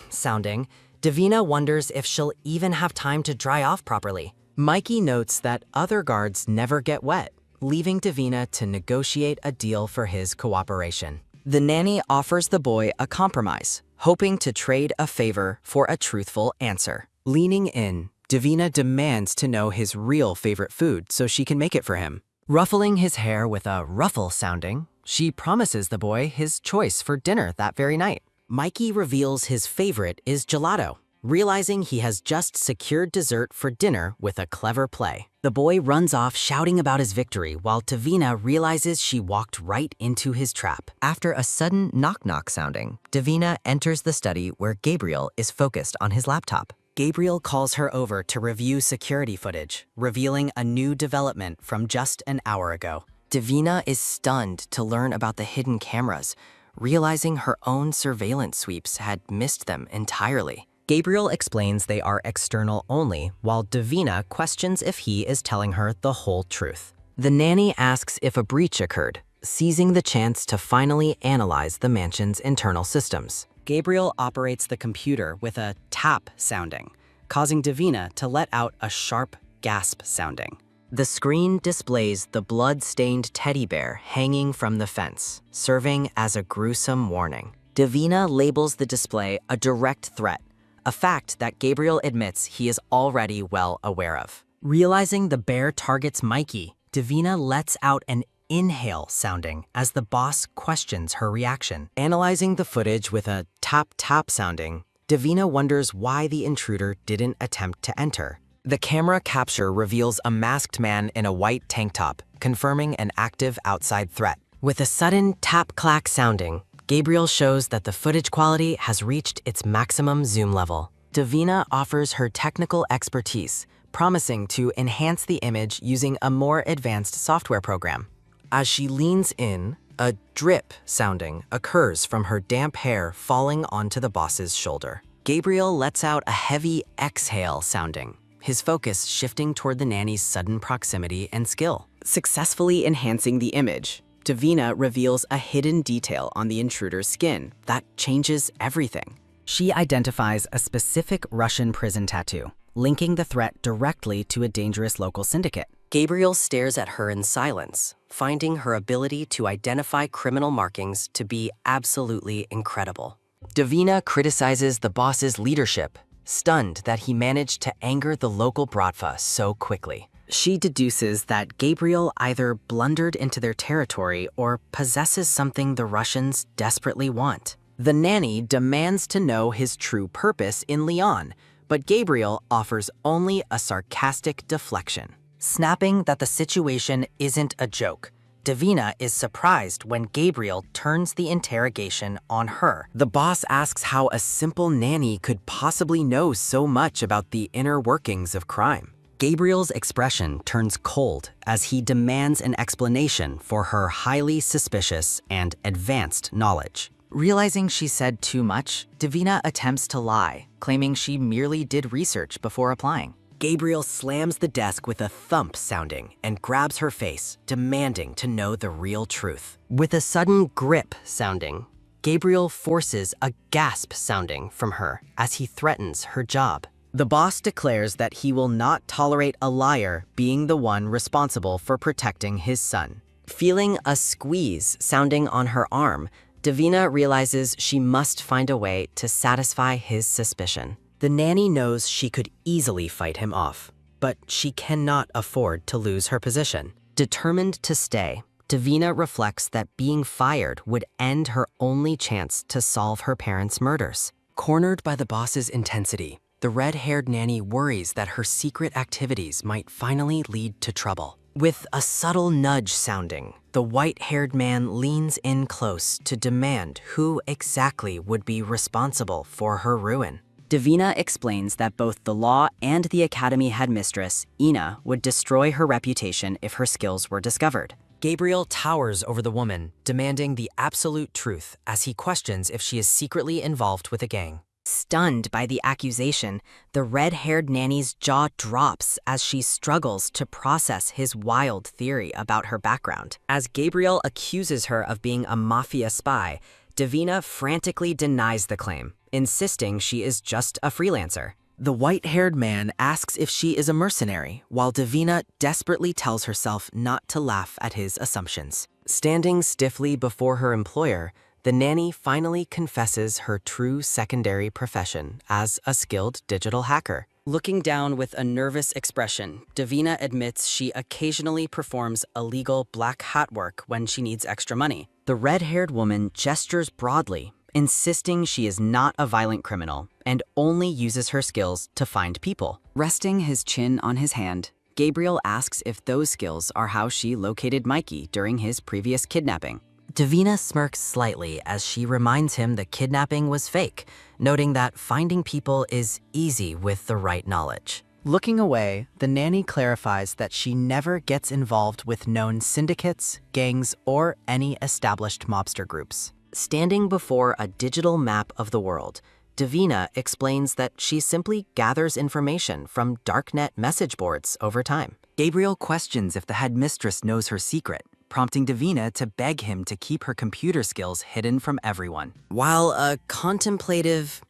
sounding, Davina wonders if she'll even have time to dry off properly. Mikey notes that other guards never get wet, leaving Davina to negotiate a deal for his cooperation. The nanny offers the boy a compromise, hoping to trade a favor for a truthful answer. Leaning in, Davina demands to know his real favorite food so she can make it for him. Ruffling his hair with a ruffle sounding, she promises the boy his choice for dinner that very night. Mikey reveals his favorite is gelato, realizing he has just secured dessert for dinner with a clever play. The boy runs off shouting about his victory while Davina realizes she walked right into his trap. After a sudden knock-knock sounding, Davina enters the study where Gabriel is focused on his laptop. Gabriel calls her over to review security footage, revealing a new development from just an hour ago. Davina is stunned to learn about the hidden cameras, realizing her own surveillance sweeps had missed them entirely. Gabriel explains they are external only, while Davina questions if he is telling her the whole truth. The nanny asks if a breach occurred, seizing the chance to finally analyze the mansion's internal systems. Gabriel operates the computer with a tap sounding, causing Davina to let out a sharp gasp sounding. The screen displays the blood-stained teddy bear hanging from the fence, serving as a gruesome warning. Davina labels the display a direct threat, a fact that Gabriel admits he is already well aware of. Realizing the bear targets Mikey, Davina lets out an inhale sounding as the boss questions her reaction. Analyzing the footage with a tap sounding, Davina wonders why the intruder didn't attempt to enter. The camera capture reveals a masked man in a white tank top, confirming an active outside threat. With a sudden tap-clack sounding, Gabriel shows that the footage quality has reached its maximum zoom level. Davina offers her technical expertise, promising to enhance the image using a more advanced software program. As she leans in, a drip sounding occurs from her damp hair falling onto the boss's shoulder. Gabriel lets out a heavy exhale sounding, his focus shifting toward the nanny's sudden proximity and skill. Successfully enhancing the image, Davina reveals a hidden detail on the intruder's skin that changes everything. She identifies a specific Russian prison tattoo, linking the threat directly to a dangerous local syndicate. Gabriel stares at her in silence, finding her ability to identify criminal markings to be absolutely incredible. Davina criticizes the boss's leadership, stunned that he managed to anger the local bratva so quickly. She deduces that Gabriel either blundered into their territory or possesses something the Russians desperately want. The nanny demands to know his true purpose in Lyon, but Gabriel offers only a sarcastic deflection. Snapping that the situation isn't a joke, Davina is surprised when Gabriel turns the interrogation on her. The boss asks how a simple nanny could possibly know so much about the inner workings of crime. Gabriel's expression turns cold as he demands an explanation for her highly suspicious and advanced knowledge. Realizing she said too much, Davina attempts to lie, claiming she merely did research before applying. Gabriel slams the desk with a thump sounding and grabs her face, demanding to know the real truth. With a sudden grip sounding, Gabriel forces a gasp sounding from her as he threatens her job. The boss declares that he will not tolerate a liar being the one responsible for protecting his son. Feeling a squeeze sounding on her arm, Davina realizes she must find a way to satisfy his suspicion. The nanny knows she could easily fight him off, but she cannot afford to lose her position. Determined to stay, Davina reflects that being fired would end her only chance to solve her parents' murders. Cornered by the boss's intensity, the red-haired nanny worries that her secret activities might finally lead to trouble. With a subtle nudge sounding, the white-haired man leans in close to demand who exactly would be responsible for her ruin. Davina explains that both the law and the academy headmistress, Ina, would destroy her reputation if her skills were discovered. Gabriel towers over the woman, demanding the absolute truth as he questions if she is secretly involved with a gang. Stunned by the accusation, the red-haired nanny's jaw drops as she struggles to process his wild theory about her background. As Gabriel accuses her of being a Mafia spy, Davina frantically denies the claim, insisting she is just a freelancer. The white-haired man asks if she is a mercenary, while Davina desperately tells herself not to laugh at his assumptions. Standing stiffly before her employer, the nanny finally confesses her true secondary profession as a skilled digital hacker. Looking down with a nervous expression, Davina admits she occasionally performs illegal black hat work when she needs extra money. The red-haired woman gestures broadly, insisting she is not a violent criminal and only uses her skills to find people. Resting his chin on his hand, Gabriel asks if those skills are how she located Mikey during his previous kidnapping. Davina smirks slightly as she reminds him the kidnapping was fake, noting that finding people is easy with the right knowledge. Looking away, the nanny clarifies that she never gets involved with known syndicates, gangs, or any established mobster groups. Standing before a digital map of the world, Davina explains that she simply gathers information from darknet message boards over time. Gabriel questions if the headmistress knows her secret, prompting Davina to beg him to keep her computer skills hidden from everyone. While a contemplative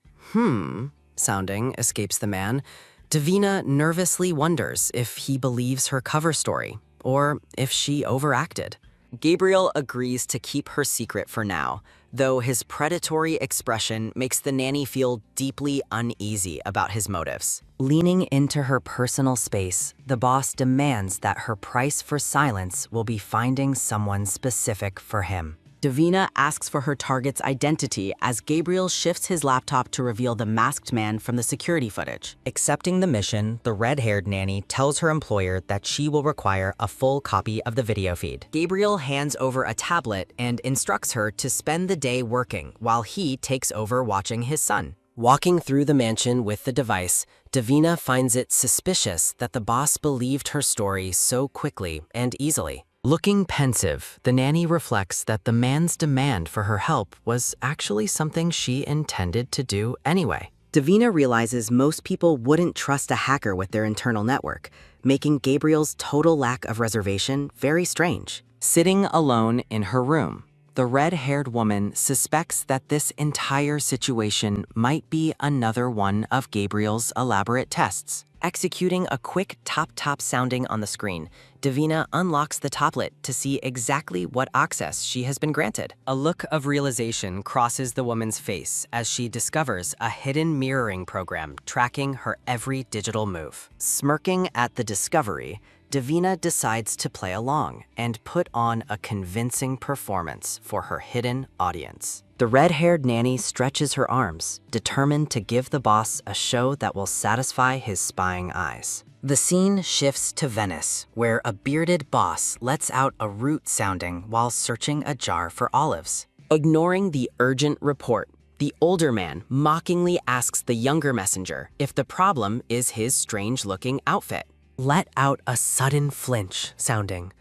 sounding escapes the man, Davina nervously wonders if he believes her cover story or if she overacted. Gabriel agrees to keep her secret for now, though his predatory expression makes the nanny feel deeply uneasy about his motives. Leaning into her personal space, the boss demands that her price for silence will be finding someone specific for him. Davina asks for her target's identity as Gabriel shifts his laptop to reveal the masked man from the security footage. Accepting the mission, the red-haired nanny tells her employer that she will require a full copy of the video feed. Gabriel hands over a tablet and instructs her to spend the day working while he takes over watching his son. Walking through the mansion with the device, Davina finds it suspicious that the boss believed her story so quickly and easily. Looking pensive, the nanny reflects that the man's demand for her help was actually something she intended to do anyway. Davina realizes most people wouldn't trust a hacker with their internal network, making Gabriel's total lack of reservation very strange. Sitting alone in her room, the red-haired woman suspects that this entire situation might be another one of Gabriel's elaborate tests. Executing a quick tap-tap sounding on the screen, Davina unlocks the tablet to see exactly what access she has been granted. A look of realization crosses the woman's face as she discovers a hidden mirroring program tracking her every digital move. Smirking at the discovery, Davina decides to play along and put on a convincing performance for her hidden audience. The red-haired nanny stretches her arms, determined to give the boss a show that will satisfy his spying eyes. The scene shifts to Venice, where a bearded boss lets out a root sounding while searching a jar for olives. Ignoring the urgent report, the older man mockingly asks the younger messenger if the problem is his strange-looking outfit. let out a sudden flinch sounding.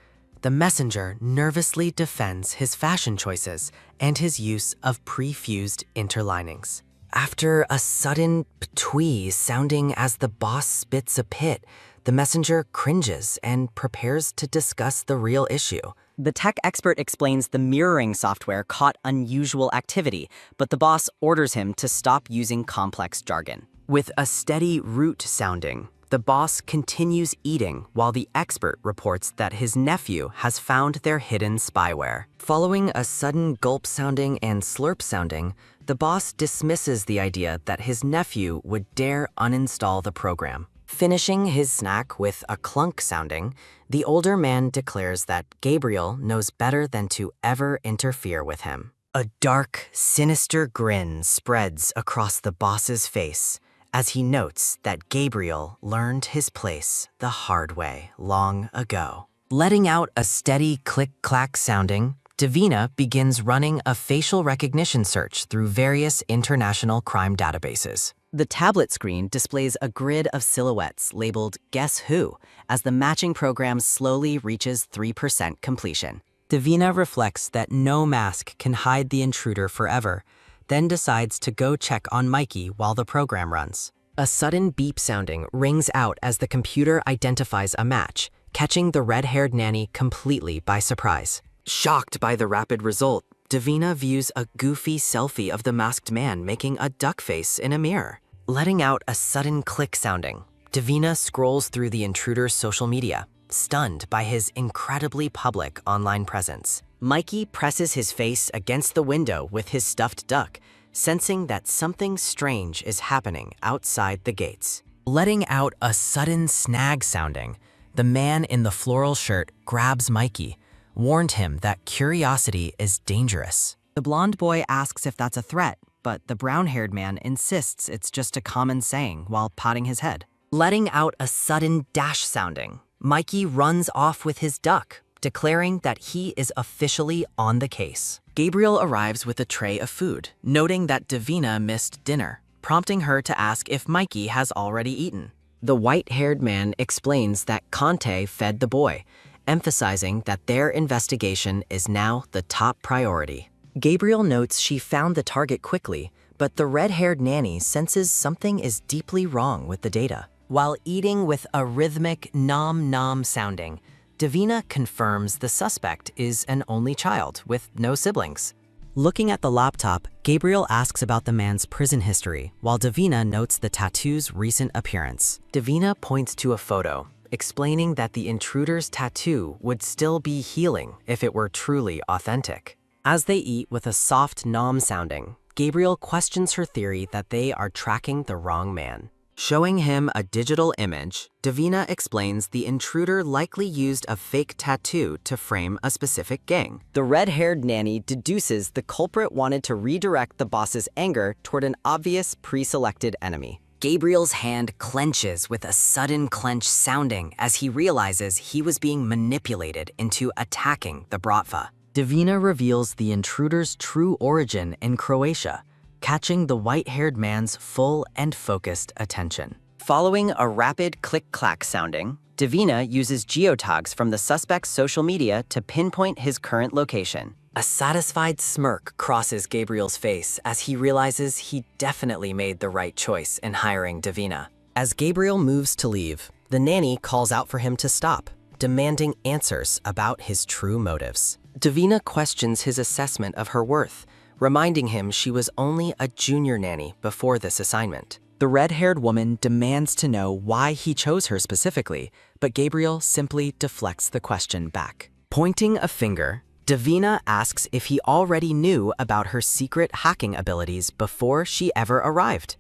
The messenger nervously defends his fashion choices and his use of pre-fused interlinings. After a sudden ptwee sounding as the boss spits a pit, the messenger cringes and prepares to discuss the real issue. The tech expert explains the mirroring software caught unusual activity, but the boss orders him to stop using complex jargon. With a steady root sounding, the boss continues eating while the expert reports that his nephew has found their hidden spyware. Following a sudden gulp sounding and slurp sounding, the boss dismisses the idea that his nephew would dare uninstall the program. Finishing his snack with a clunk sounding, the older man declares that Gabriel knows better than to ever interfere with him. A dark, sinister grin spreads across the boss's face as he notes that Gabriel learned his place the hard way long ago. Letting out a steady click-clack sounding, Davina begins running a facial recognition search through various international crime databases. The tablet screen displays a grid of silhouettes labeled Guess Who as the matching program slowly reaches 3% completion. Davina reflects that no mask can hide the intruder forever, then decides to go check on Mikey while the program runs. A sudden beep sounding rings out as the computer identifies a match, catching the red-haired nanny completely by surprise. Shocked by the rapid result, Davina views a goofy selfie of the masked man making a duck face in a mirror. Letting out a sudden click sounding, Davina scrolls through the intruder's social media, stunned by his incredibly public online presence. Mikey presses his face against the window with his stuffed duck, sensing that something strange is happening outside the gates. Letting out a sudden snag sounding, the man in the floral shirt grabs Mikey, warned him that curiosity is dangerous. The blonde boy asks if that's a threat, but the brown-haired man insists it's just a common saying while patting his head. Letting out a sudden dash sounding, Mikey runs off with his duck, declaring that he is officially on the case. Gabriel arrives with a tray of food, noting that Davina missed dinner, prompting her to ask if Mikey has already eaten. The white-haired man explains that Conte fed the boy, emphasizing that their investigation is now the top priority. Gabriel notes she found the target quickly, but the red-haired nanny senses something is deeply wrong with the data. While eating with a rhythmic nom-nom sounding, Davina confirms the suspect is an only child with no siblings. Looking at the laptop, Gabriel asks about the man's prison history, while Davina notes the tattoo's recent appearance. Davina points to a photo, explaining that the intruder's tattoo would still be healing if it were truly authentic. As they eat with a soft nom sounding, Gabriel questions her theory that they are tracking the wrong man. Showing him a digital image, Davina explains the intruder likely used a fake tattoo to frame a specific gang. The red-haired nanny deduces the culprit wanted to redirect the boss's anger toward an obvious pre-selected enemy. Gabriel's hand clenches with a sudden clench sounding as he realizes he was being manipulated into attacking the Bratva. Davina reveals the intruder's true origin in Croatia, catching the white-haired man's full and focused attention. Following a rapid click-clack sounding, Davina uses geotags from the suspect's social media to pinpoint his current location. A satisfied smirk crosses Gabriel's face as he realizes he definitely made the right choice in hiring Davina. As Gabriel moves to leave, the nanny calls out for him to stop, demanding answers about his true motives. Davina questions his assessment of her worth, reminding him she was only a junior nanny before this assignment. The red-haired woman demands to know why he chose her specifically, but Gabriel simply deflects the question back. Pointing a finger, Davina asks if he already knew about her secret hacking abilities before she ever arrived.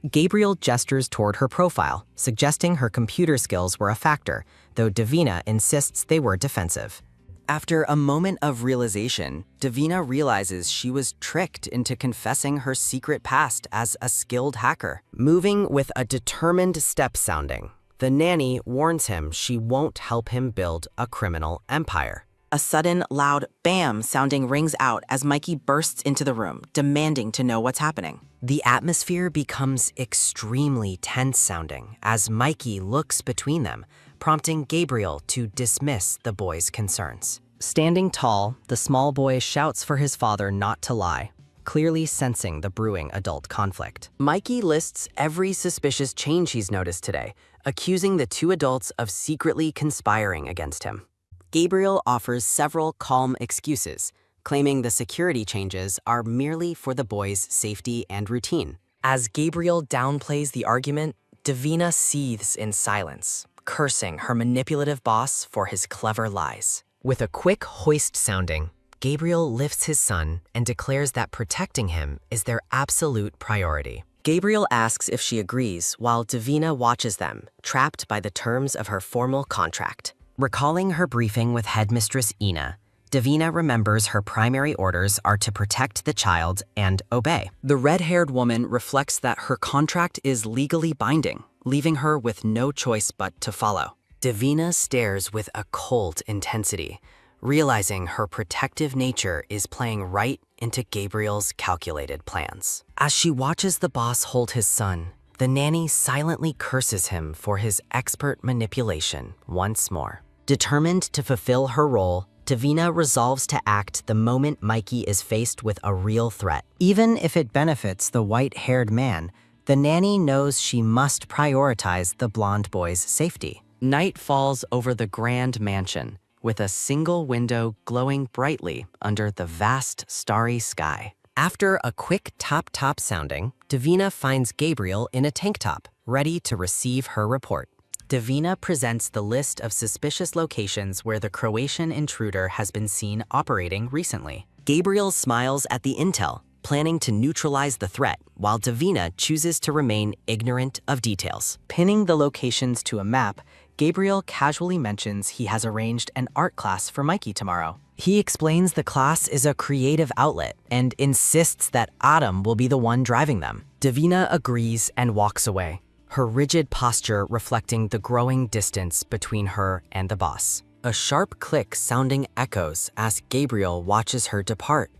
Gabriel gestures toward her profile, suggesting her computer skills were a factor, though Davina insists they were defensive. After a moment of realization, Davina realizes she was tricked into confessing her secret past as a skilled hacker. Moving with a determined step sounding, the nanny warns him she won't help him build a criminal empire. A sudden, loud bam sounding rings out as Mikey bursts into the room, demanding to know what's happening. The atmosphere becomes extremely tense sounding as Mikey looks between them, prompting Gabriel to dismiss the boy's concerns. Standing tall, the small boy shouts for his father not to lie, clearly sensing the brewing adult conflict. Mikey lists every suspicious change he's noticed today, accusing the two adults of secretly conspiring against him. Gabriel offers several calm excuses, claiming the security changes are merely for the boy's safety and routine. As Gabriel downplays the argument, Davina seethes in silence, cursing her manipulative boss for his clever lies. With a quick hoist sounding, Gabriel lifts his son and declares that protecting him is their absolute priority. Gabriel asks if she agrees while Davina watches them, trapped by the terms of her formal contract. Recalling her briefing with Headmistress Ina, Davina remembers her primary orders are to protect the child and obey. The red-haired woman reflects that her contract is legally binding, leaving her with no choice but to follow. Davina stares with a cold intensity, realizing her protective nature is playing right into Gabriel's calculated plans. As she watches the boss hold his son, the nanny silently curses him for his expert manipulation once more. Determined to fulfill her role, Davina resolves to act the moment Mikey is faced with a real threat. Even if it benefits the white-haired man, the nanny knows she must prioritize the blonde boy's safety. Night falls over the grand mansion, with a single window glowing brightly under the vast starry sky. After a quick top-top sounding, Davina finds Gabriel in a tank top, ready to receive her report. Davina presents the list of suspicious locations where the Croatian intruder has been seen operating recently. Gabriel smiles at the intel, planning to neutralize the threat, while Davina chooses to remain ignorant of details. Pinning the locations to a map, Gabriel casually mentions he has arranged an art class for Mikey tomorrow. He explains the class is a creative outlet and insists that Adam will be the one driving them. Davina agrees and walks away, her rigid posture reflecting the growing distance between her and the boss. A sharp click sounding echoes as Gabriel watches her depart,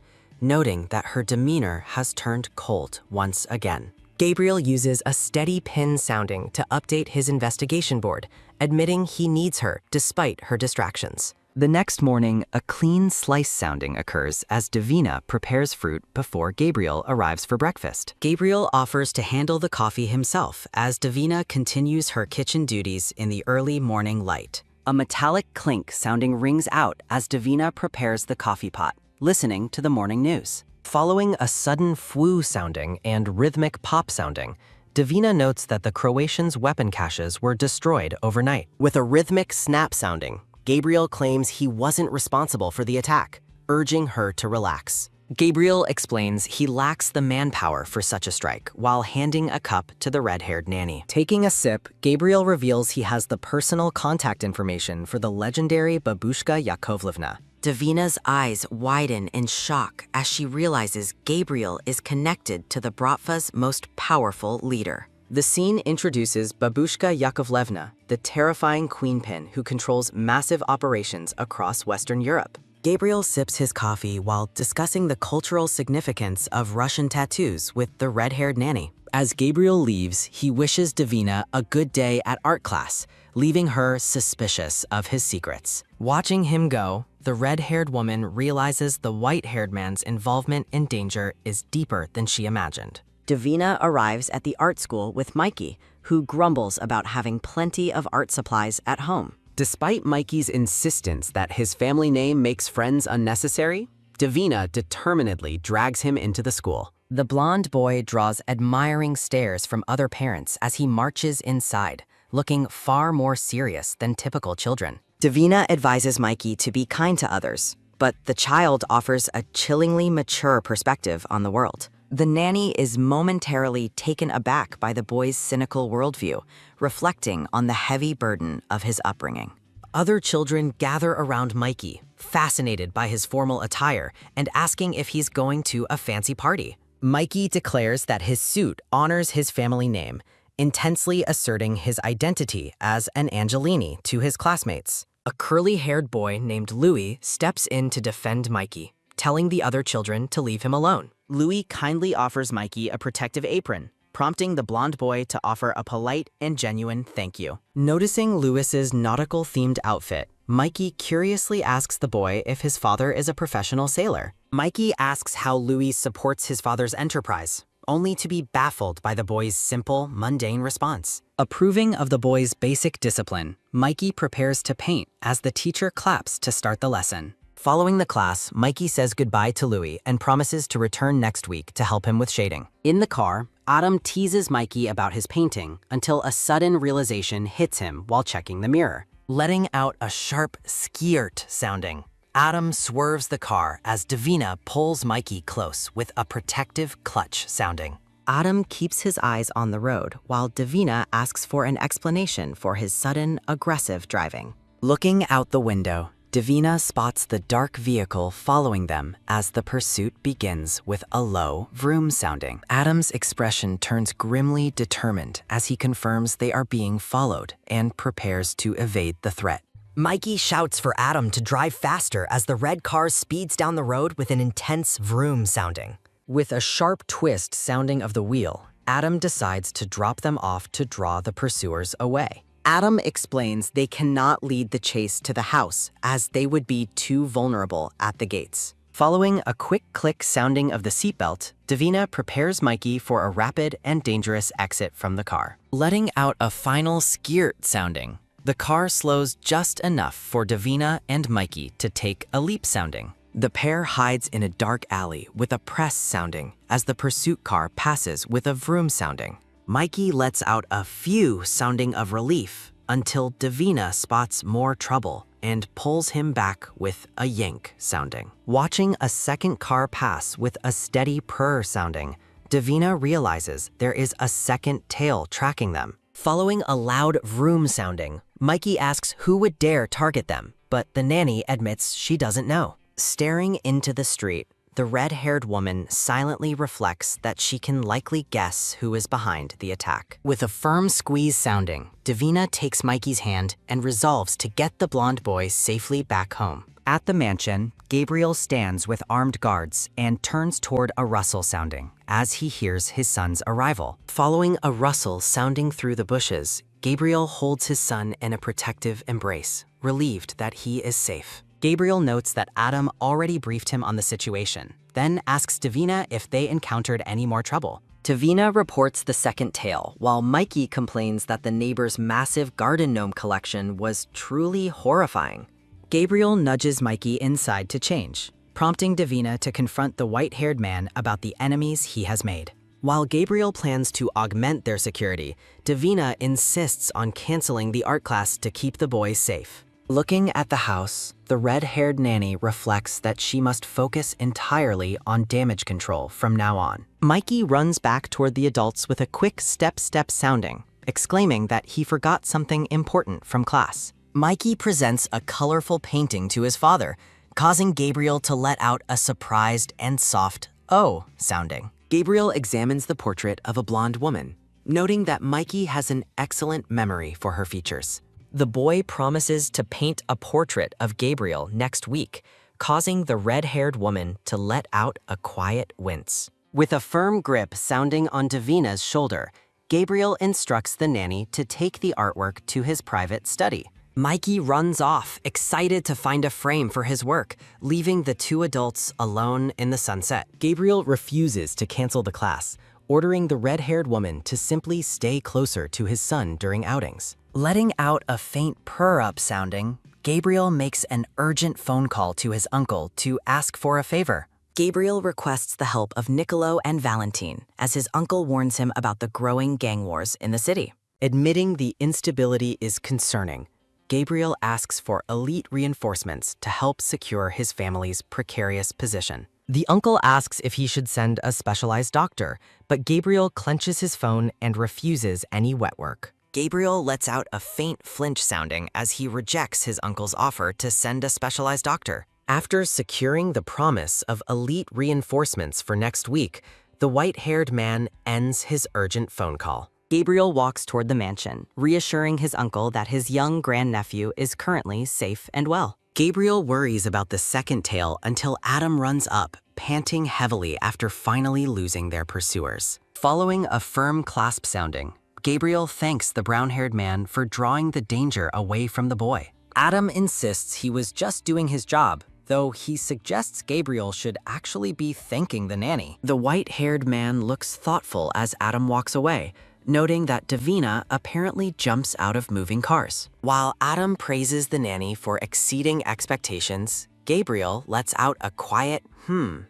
noting that her demeanor has turned cold once again. Gabriel uses a steady pin sounding to update his investigation board, admitting he needs her despite her distractions. The next morning, a clean slice sounding occurs as Davina prepares fruit before Gabriel arrives for breakfast. Gabriel offers to handle the coffee himself as Davina continues her kitchen duties in the early morning light. A metallic clink sounding rings out as Davina prepares the coffee pot, listening to the morning news. Following a sudden fwoo sounding and rhythmic pop sounding, Davina notes that the Croatians' weapon caches were destroyed overnight. With a rhythmic snap sounding, Gabriel claims he wasn't responsible for the attack, urging her to relax. Gabriel explains he lacks the manpower for such a strike while handing a cup to the red-haired nanny. Taking a sip, Gabriel reveals he has the personal contact information for the legendary Babushka Yakovlevna. Davina's eyes widen in shock as she realizes Gabriel is connected to the Bratva's most powerful leader. The scene introduces Babushka Yakovlevna, the terrifying queenpin who controls massive operations across Western Europe. Gabriel sips his coffee while discussing the cultural significance of Russian tattoos with the red-haired nanny. As Gabriel leaves, he wishes Davina a good day at art class, leaving her suspicious of his secrets. Watching him go, the red-haired woman realizes the white-haired man's involvement in danger is deeper than she imagined. Davina arrives at the art school with Mikey, who grumbles about having plenty of art supplies at home. Despite Mikey's insistence that his family name makes friends unnecessary, Davina determinedly drags him into the school. The blonde boy draws admiring stares from other parents as he marches inside, looking far more serious than typical children. Davina advises Mikey to be kind to others, but the child offers a chillingly mature perspective on the world. The nanny is momentarily taken aback by the boy's cynical worldview, reflecting on the heavy burden of his upbringing. Other children gather around Mikey, fascinated by his formal attire and asking if he's going to a fancy party. Mikey declares that his suit honors his family name, intensely asserting his identity as an Angelini to his classmates. A curly-haired boy named Louis steps in to defend Mikey, telling the other children to leave him alone. Louis kindly offers Mikey a protective apron, prompting the blonde boy to offer a polite and genuine thank you. Noticing Louis's nautical-themed outfit, Mikey curiously asks the boy if his father is a professional sailor. Mikey asks how Louis supports his father's enterprise, only to be baffled by the boy's simple, mundane response. Approving of the boy's basic discipline, Mikey prepares to paint as the teacher claps to start the lesson. Following the class, Mikey says goodbye to Louis and promises to return next week to help him with shading. In the car, Adam teases Mikey about his painting until a sudden realization hits him while checking the mirror, letting out a sharp skirt sounding. Adam swerves the car as Davina pulls Mikey close with a protective clutch sounding. Adam keeps his eyes on the road while Davina asks for an explanation for his sudden, aggressive driving. Looking out the window, Davina spots the dark vehicle following them as the pursuit begins with a low vroom sounding. Adam's expression turns grimly determined as he confirms they are being followed and prepares to evade the threat. Mikey shouts for Adam to drive faster as the red car speeds down the road with an intense vroom sounding. With a sharp twist sounding of the wheel, Adam decides to drop them off to draw the pursuers away. Adam explains they cannot lead the chase to the house as they would be too vulnerable at the gates. Following a quick click sounding of the seatbelt, Davina prepares Mikey for a rapid and dangerous exit from the car. Letting out a final skirt sounding, the car slows just enough for Davina and Mikey to take a leap sounding. The pair hides in a dark alley with a press sounding as the pursuit car passes with a vroom sounding. Mikey lets out a phew sounding of relief until Davina spots more trouble and pulls him back with a yank sounding. Watching a second car pass with a steady purr sounding, Davina realizes there is a second tail tracking them. Following a loud vroom sounding, Mikey asks who would dare target them, but the nanny admits she doesn't know. Staring into the street, the red-haired woman silently reflects that she can likely guess who is behind the attack. With a firm squeeze sounding, Davina takes Mikey's hand and resolves to get the blonde boy safely back home. At the mansion, Gabriel stands with armed guards and turns toward a rustle sounding as he hears his son's arrival. Following a rustle sounding through the bushes, Gabriel holds his son in a protective embrace, relieved that he is safe. Gabriel notes that Adam already briefed him on the situation, then asks Davina if they encountered any more trouble. Davina reports the second tale, while Mikey complains that the neighbor's massive garden gnome collection was truly horrifying. Gabriel nudges Mikey inside to change, prompting Davina to confront the white-haired man about the enemies he has made. While Gabriel plans to augment their security, Davina insists on canceling the art class to keep the boys safe. Looking at the house, the red-haired nanny reflects that she must focus entirely on damage control from now on. Mikey runs back toward the adults with a quick step-step sounding, exclaiming that he forgot something important from class. Mikey presents a colorful painting to his father, causing Gabriel to let out a surprised and soft "oh" sounding. Gabriel examines the portrait of a blonde woman, noting that Mikey has an excellent memory for her features. The boy promises to paint a portrait of Gabriel next week, causing the red-haired woman to let out a quiet wince. With a firm grip sounding on Davina's shoulder, Gabriel instructs the nanny to take the artwork to his private study. Mikey runs off, excited to find a frame for his work, leaving the two adults alone in the sunset. Gabriel refuses to cancel the class, ordering the red-haired woman to simply stay closer to his son during outings. Letting out a faint purr-up sounding, Gabriel makes an urgent phone call to his uncle to ask for a favor. Gabriel requests the help of Niccolo and Valentine, as his uncle warns him about the growing gang wars in the city. Admitting the instability is concerning, Gabriel asks for elite reinforcements to help secure his family's precarious position. The uncle asks if he should send a specialized doctor, but Gabriel clenches his phone and refuses any wet work. Gabriel lets out a faint flinch sounding as he rejects his uncle's offer to send a specialized doctor. After securing the promise of elite reinforcements for next week, the white-haired man ends his urgent phone call. Gabriel walks toward the mansion, reassuring his uncle that his young grandnephew is currently safe and well. Gabriel worries about the second tale until Adam runs up, panting heavily after finally losing their pursuers. Following a firm clasp sounding, Gabriel thanks the brown-haired man for drawing the danger away from the boy. Adam insists he was just doing his job, though he suggests Gabriel should actually be thanking the nanny. The white-haired man looks thoughtful as Adam walks away, noting that Davina apparently jumps out of moving cars. While Adam praises the nanny for exceeding expectations, Gabriel lets out a quiet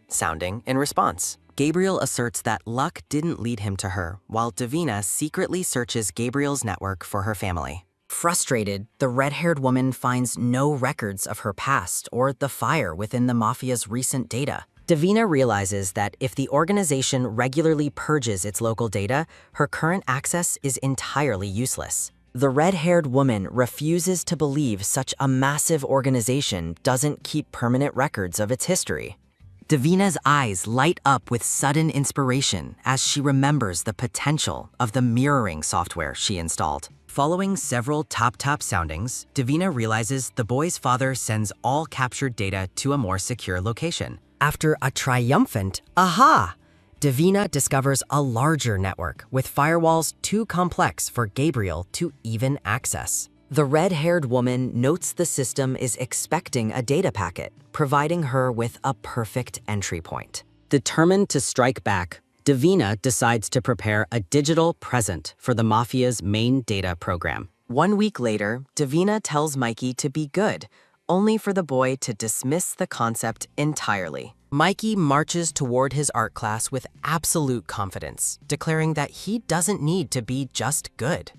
sounding in response. Gabriel asserts that luck didn't lead him to her, while Davina secretly searches Gabriel's network for her family. Frustrated, the red-haired woman finds no records of her past or the fire within the Mafia's recent data. Davina realizes that if the organization regularly purges its local data, her current access is entirely useless. The red-haired woman refuses to believe such a massive organization doesn't keep permanent records of its history. Davina's eyes light up with sudden inspiration as she remembers the potential of the mirroring software she installed. Following several tap-tap soundings, Davina realizes the boy's father sends all captured data to a more secure location. After a triumphant aha, Davina discovers a larger network with firewalls too complex for Gabriel to even access. The red-haired woman notes the system is expecting a data packet, providing her with a perfect entry point. Determined to strike back, Davina decides to prepare a digital present for the Mafia's main data program. 1 week later, Davina tells Mikey to be good, only for the boy to dismiss the concept entirely. Mikey marches toward his art class with absolute confidence, declaring that he doesn't need to be just good.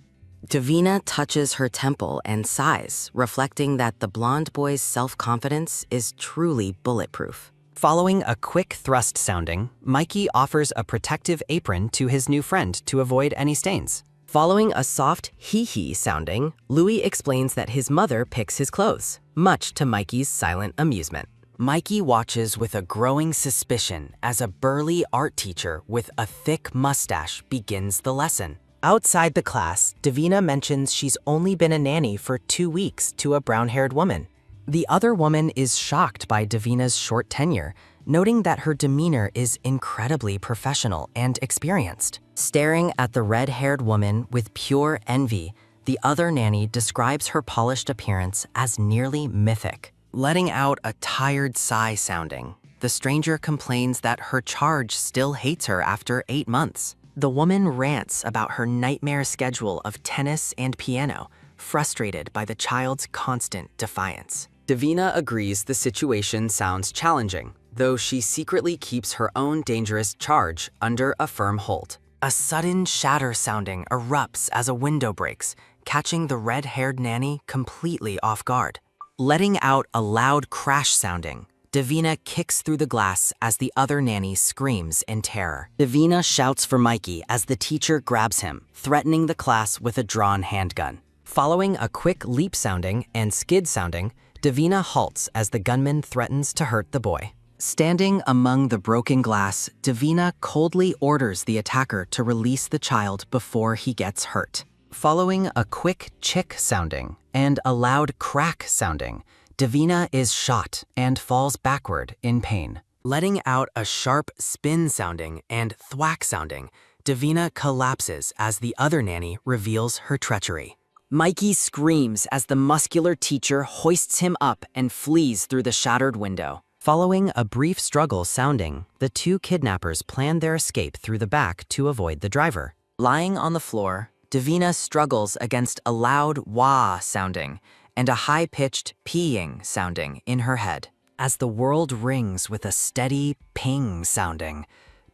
Davina touches her temple and sighs, reflecting that the blonde boy's self-confidence is truly bulletproof. Following a quick thrust sounding, Mikey offers a protective apron to his new friend to avoid any stains. Following a soft hee-hee sounding, Louis explains that his mother picks his clothes, much to Mikey's silent amusement. Mikey watches with a growing suspicion as a burly art teacher with a thick mustache begins the lesson. Outside the class, Davina mentions she's only been a nanny for 2 weeks to a brown-haired woman. The other woman is shocked by Davina's short tenure, noting that her demeanor is incredibly professional and experienced. Staring at the red-haired woman with pure envy, the other nanny describes her polished appearance as nearly mythic. Letting out a tired sigh sounding, the stranger complains that her charge still hates her after 8 months. The woman rants about her nightmare schedule of tennis and piano, frustrated by the child's constant defiance. Davina agrees the situation sounds challenging, though she secretly keeps her own dangerous charge under a firm hold. A sudden shatter sounding erupts as a window breaks, catching the red-haired nanny completely off guard. Letting out a loud crash sounding, Davina kicks through the glass as the other nanny screams in terror. Davina shouts for Mikey as the teacher grabs him, threatening the class with a drawn handgun. Following a quick leap sounding and skid sounding, Davina halts as the gunman threatens to hurt the boy. Standing among the broken glass, Davina coldly orders the attacker to release the child before he gets hurt. Following a quick chick sounding and a loud crack sounding, Davina is shot and falls backward in pain. Letting out a sharp spin sounding and thwack sounding, Davina collapses as the other nanny reveals her treachery. Mikey screams as the muscular teacher hoists him up and flees through the shattered window. Following a brief struggle sounding, the two kidnappers plan their escape through the back to avoid the driver. Lying on the floor, Davina struggles against a loud wah sounding and a high-pitched peeing sounding in her head. As the world rings with a steady ping sounding,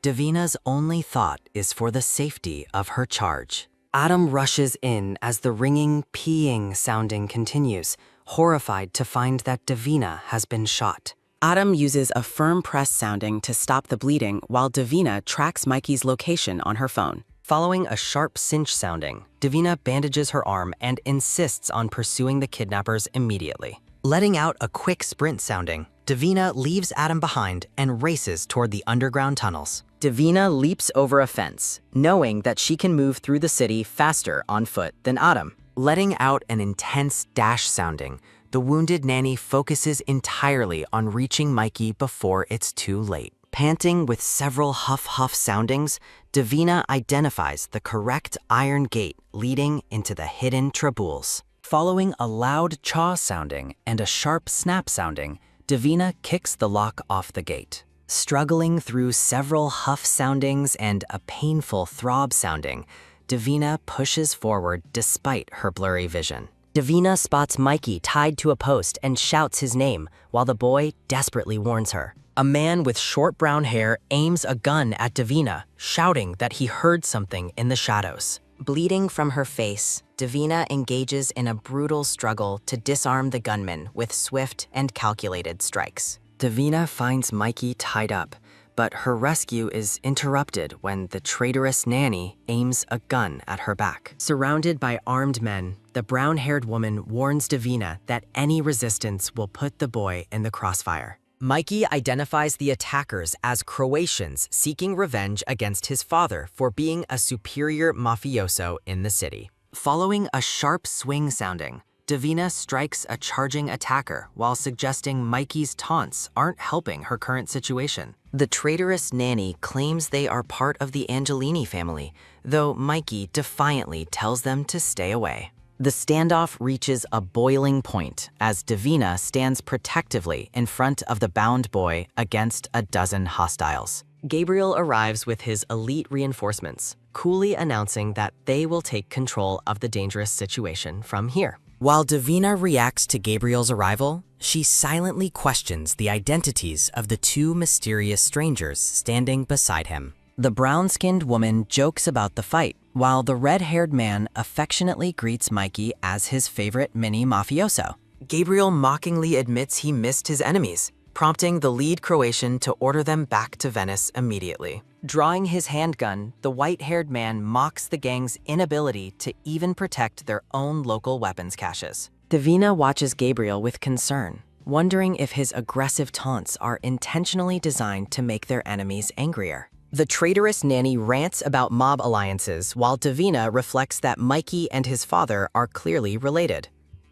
Davina's only thought is for the safety of her charge. Adam rushes in as the ringing peeing sounding continues, horrified to find that Davina has been shot. Adam uses a firm press sounding to stop the bleeding while Davina tracks Mikey's location on her phone. Following a sharp cinch sounding, Davina bandages her arm and insists on pursuing the kidnappers immediately. Letting out a quick sprint sounding, Davina leaves Adam behind and races toward the underground tunnels. Davina leaps over a fence, knowing that she can move through the city faster on foot than Adam. Letting out an intense dash sounding, the wounded nanny focuses entirely on reaching Mikey before it's too late. Panting with several huff-huff soundings, Davina identifies the correct iron gate leading into the hidden traboules. Following a loud chaw sounding and a sharp snap sounding, Davina kicks the lock off the gate. Struggling through several huff soundings and a painful throb sounding, Davina pushes forward despite her blurry vision. Davina spots Mikey tied to a post and shouts his name, while the boy desperately warns her. A man with short brown hair aims a gun at Davina, shouting that he heard something in the shadows. Bleeding from her face, Davina engages in a brutal struggle to disarm the gunman with swift and calculated strikes. Davina finds Mikey tied up, but her rescue is interrupted when the traitorous Nanny aims a gun at her back. Surrounded by armed men, the brown-haired woman warns Davina that any resistance will put the boy in the crossfire. Mikey identifies the attackers as Croatians seeking revenge against his father for being a superior mafioso in the city. Following a sharp swing sounding, Davina strikes a charging attacker while suggesting Mikey's taunts aren't helping her current situation. The traitorous Nanny claims they are part of the Angelini family, though Mikey defiantly tells them to stay away. The standoff reaches a boiling point as Davina stands protectively in front of the bound boy against a dozen hostiles. Gabriel arrives with his elite reinforcements, coolly announcing that they will take control of the dangerous situation from here. While Davina reacts to Gabriel's arrival, she silently questions the identities of the two mysterious strangers standing beside him. The brown-skinned woman jokes about the fight, while the red-haired man affectionately greets Mikey as his favorite mini mafioso. Gabriel mockingly admits he missed his enemies, prompting the lead Croatian to order them back to Venice immediately. Drawing his handgun, the white-haired man mocks the gang's inability to even protect their own local weapons caches. Davina watches Gabriel with concern, wondering if his aggressive taunts are intentionally designed to make their enemies angrier. The traitorous Nanny rants about mob alliances, while Davina reflects that Mikey and his father are clearly related.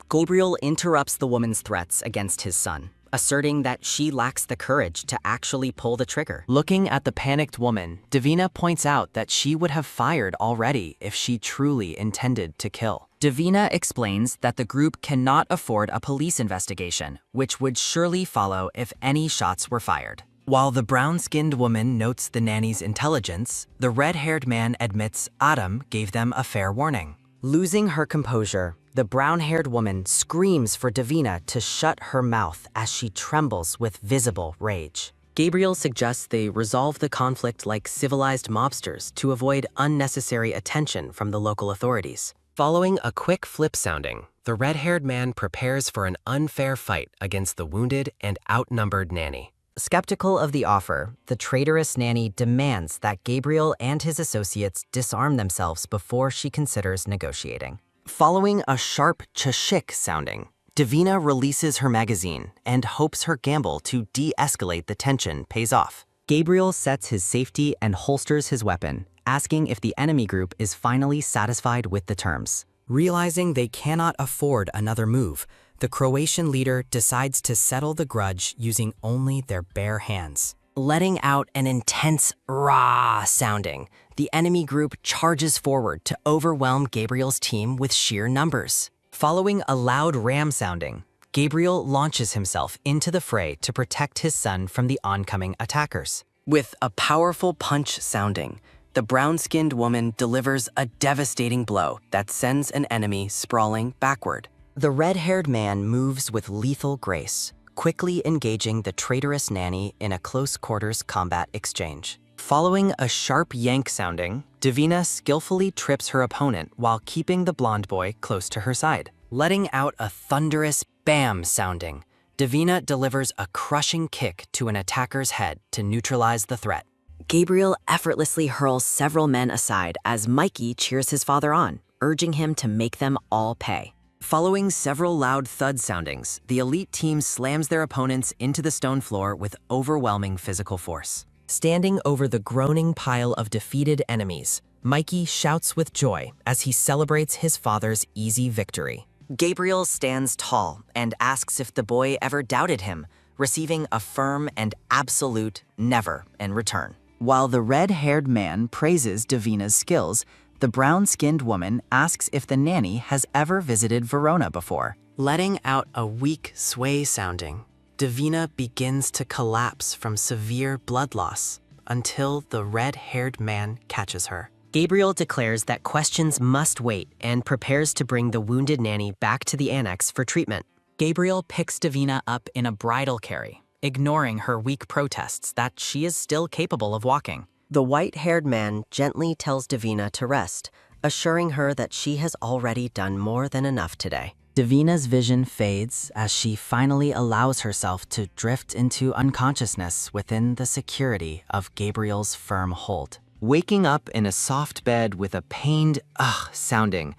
Gabriel interrupts the woman's threats against his son, asserting that she lacks the courage to actually pull the trigger. Looking at the panicked woman, Davina points out that she would have fired already if she truly intended to kill. Davina explains that the group cannot afford a police investigation, which would surely follow if any shots were fired. While the brown-skinned woman notes the nanny's intelligence, the red-haired man admits Adam gave them a fair warning. Losing her composure, the brown-haired woman screams for Davina to shut her mouth as she trembles with visible rage. Gabriel suggests they resolve the conflict like civilized mobsters to avoid unnecessary attention from the local authorities. Following a quick flip sounding, the red-haired man prepares for an unfair fight against the wounded and outnumbered nanny. Skeptical of the offer, the traitorous Nanny demands that Gabriel and his associates disarm themselves before she considers negotiating. Following a sharp chashik sounding, Davina releases her magazine and hopes her gamble to de-escalate the tension pays off. Gabriel sets his safety and holsters his weapon, asking if the enemy group is finally satisfied with the terms. Realizing they cannot afford another move, the Croatian leader decides to settle the grudge using only their bare hands. Letting out an intense rah sounding, the enemy group charges forward to overwhelm Gabriel's team with sheer numbers. Following a loud ram sounding, Gabriel launches himself into the fray to protect his son from the oncoming attackers. With a powerful punch sounding, the brown-skinned woman delivers a devastating blow that sends an enemy sprawling backward. The red-haired man moves with lethal grace, quickly engaging the traitorous Nanny in a close-quarters combat exchange. Following a sharp yank sounding, Davina skillfully trips her opponent while keeping the blonde boy close to her side. Letting out a thunderous bam sounding, Davina delivers a crushing kick to an attacker's head to neutralize the threat. Gabriel effortlessly hurls several men aside as Mikey cheers his father on, urging him to make them all pay. Following several loud thud soundings, the elite team slams their opponents into the stone floor with overwhelming physical force. Standing over the groaning pile of defeated enemies, Mikey shouts with joy as he celebrates his father's easy victory. Gabriel stands tall and asks if the boy ever doubted him, receiving a firm and absolute never in return. While the red-haired man praises Davina's skills, the brown-skinned woman asks if the nanny has ever visited Verona before. Letting out a weak sway sounding, Davina begins to collapse from severe blood loss until the red-haired man catches her. Gabriel declares that questions must wait and prepares to bring the wounded nanny back to the annex for treatment. Gabriel picks Davina up in a bridal carry, ignoring her weak protests that she is still capable of walking. The white-haired man gently tells Davina to rest, assuring her that she has already done more than enough today. Davina's vision fades as she finally allows herself to drift into unconsciousness within the security of Gabriel's firm hold. Waking up in a soft bed with a pained ugh sounding,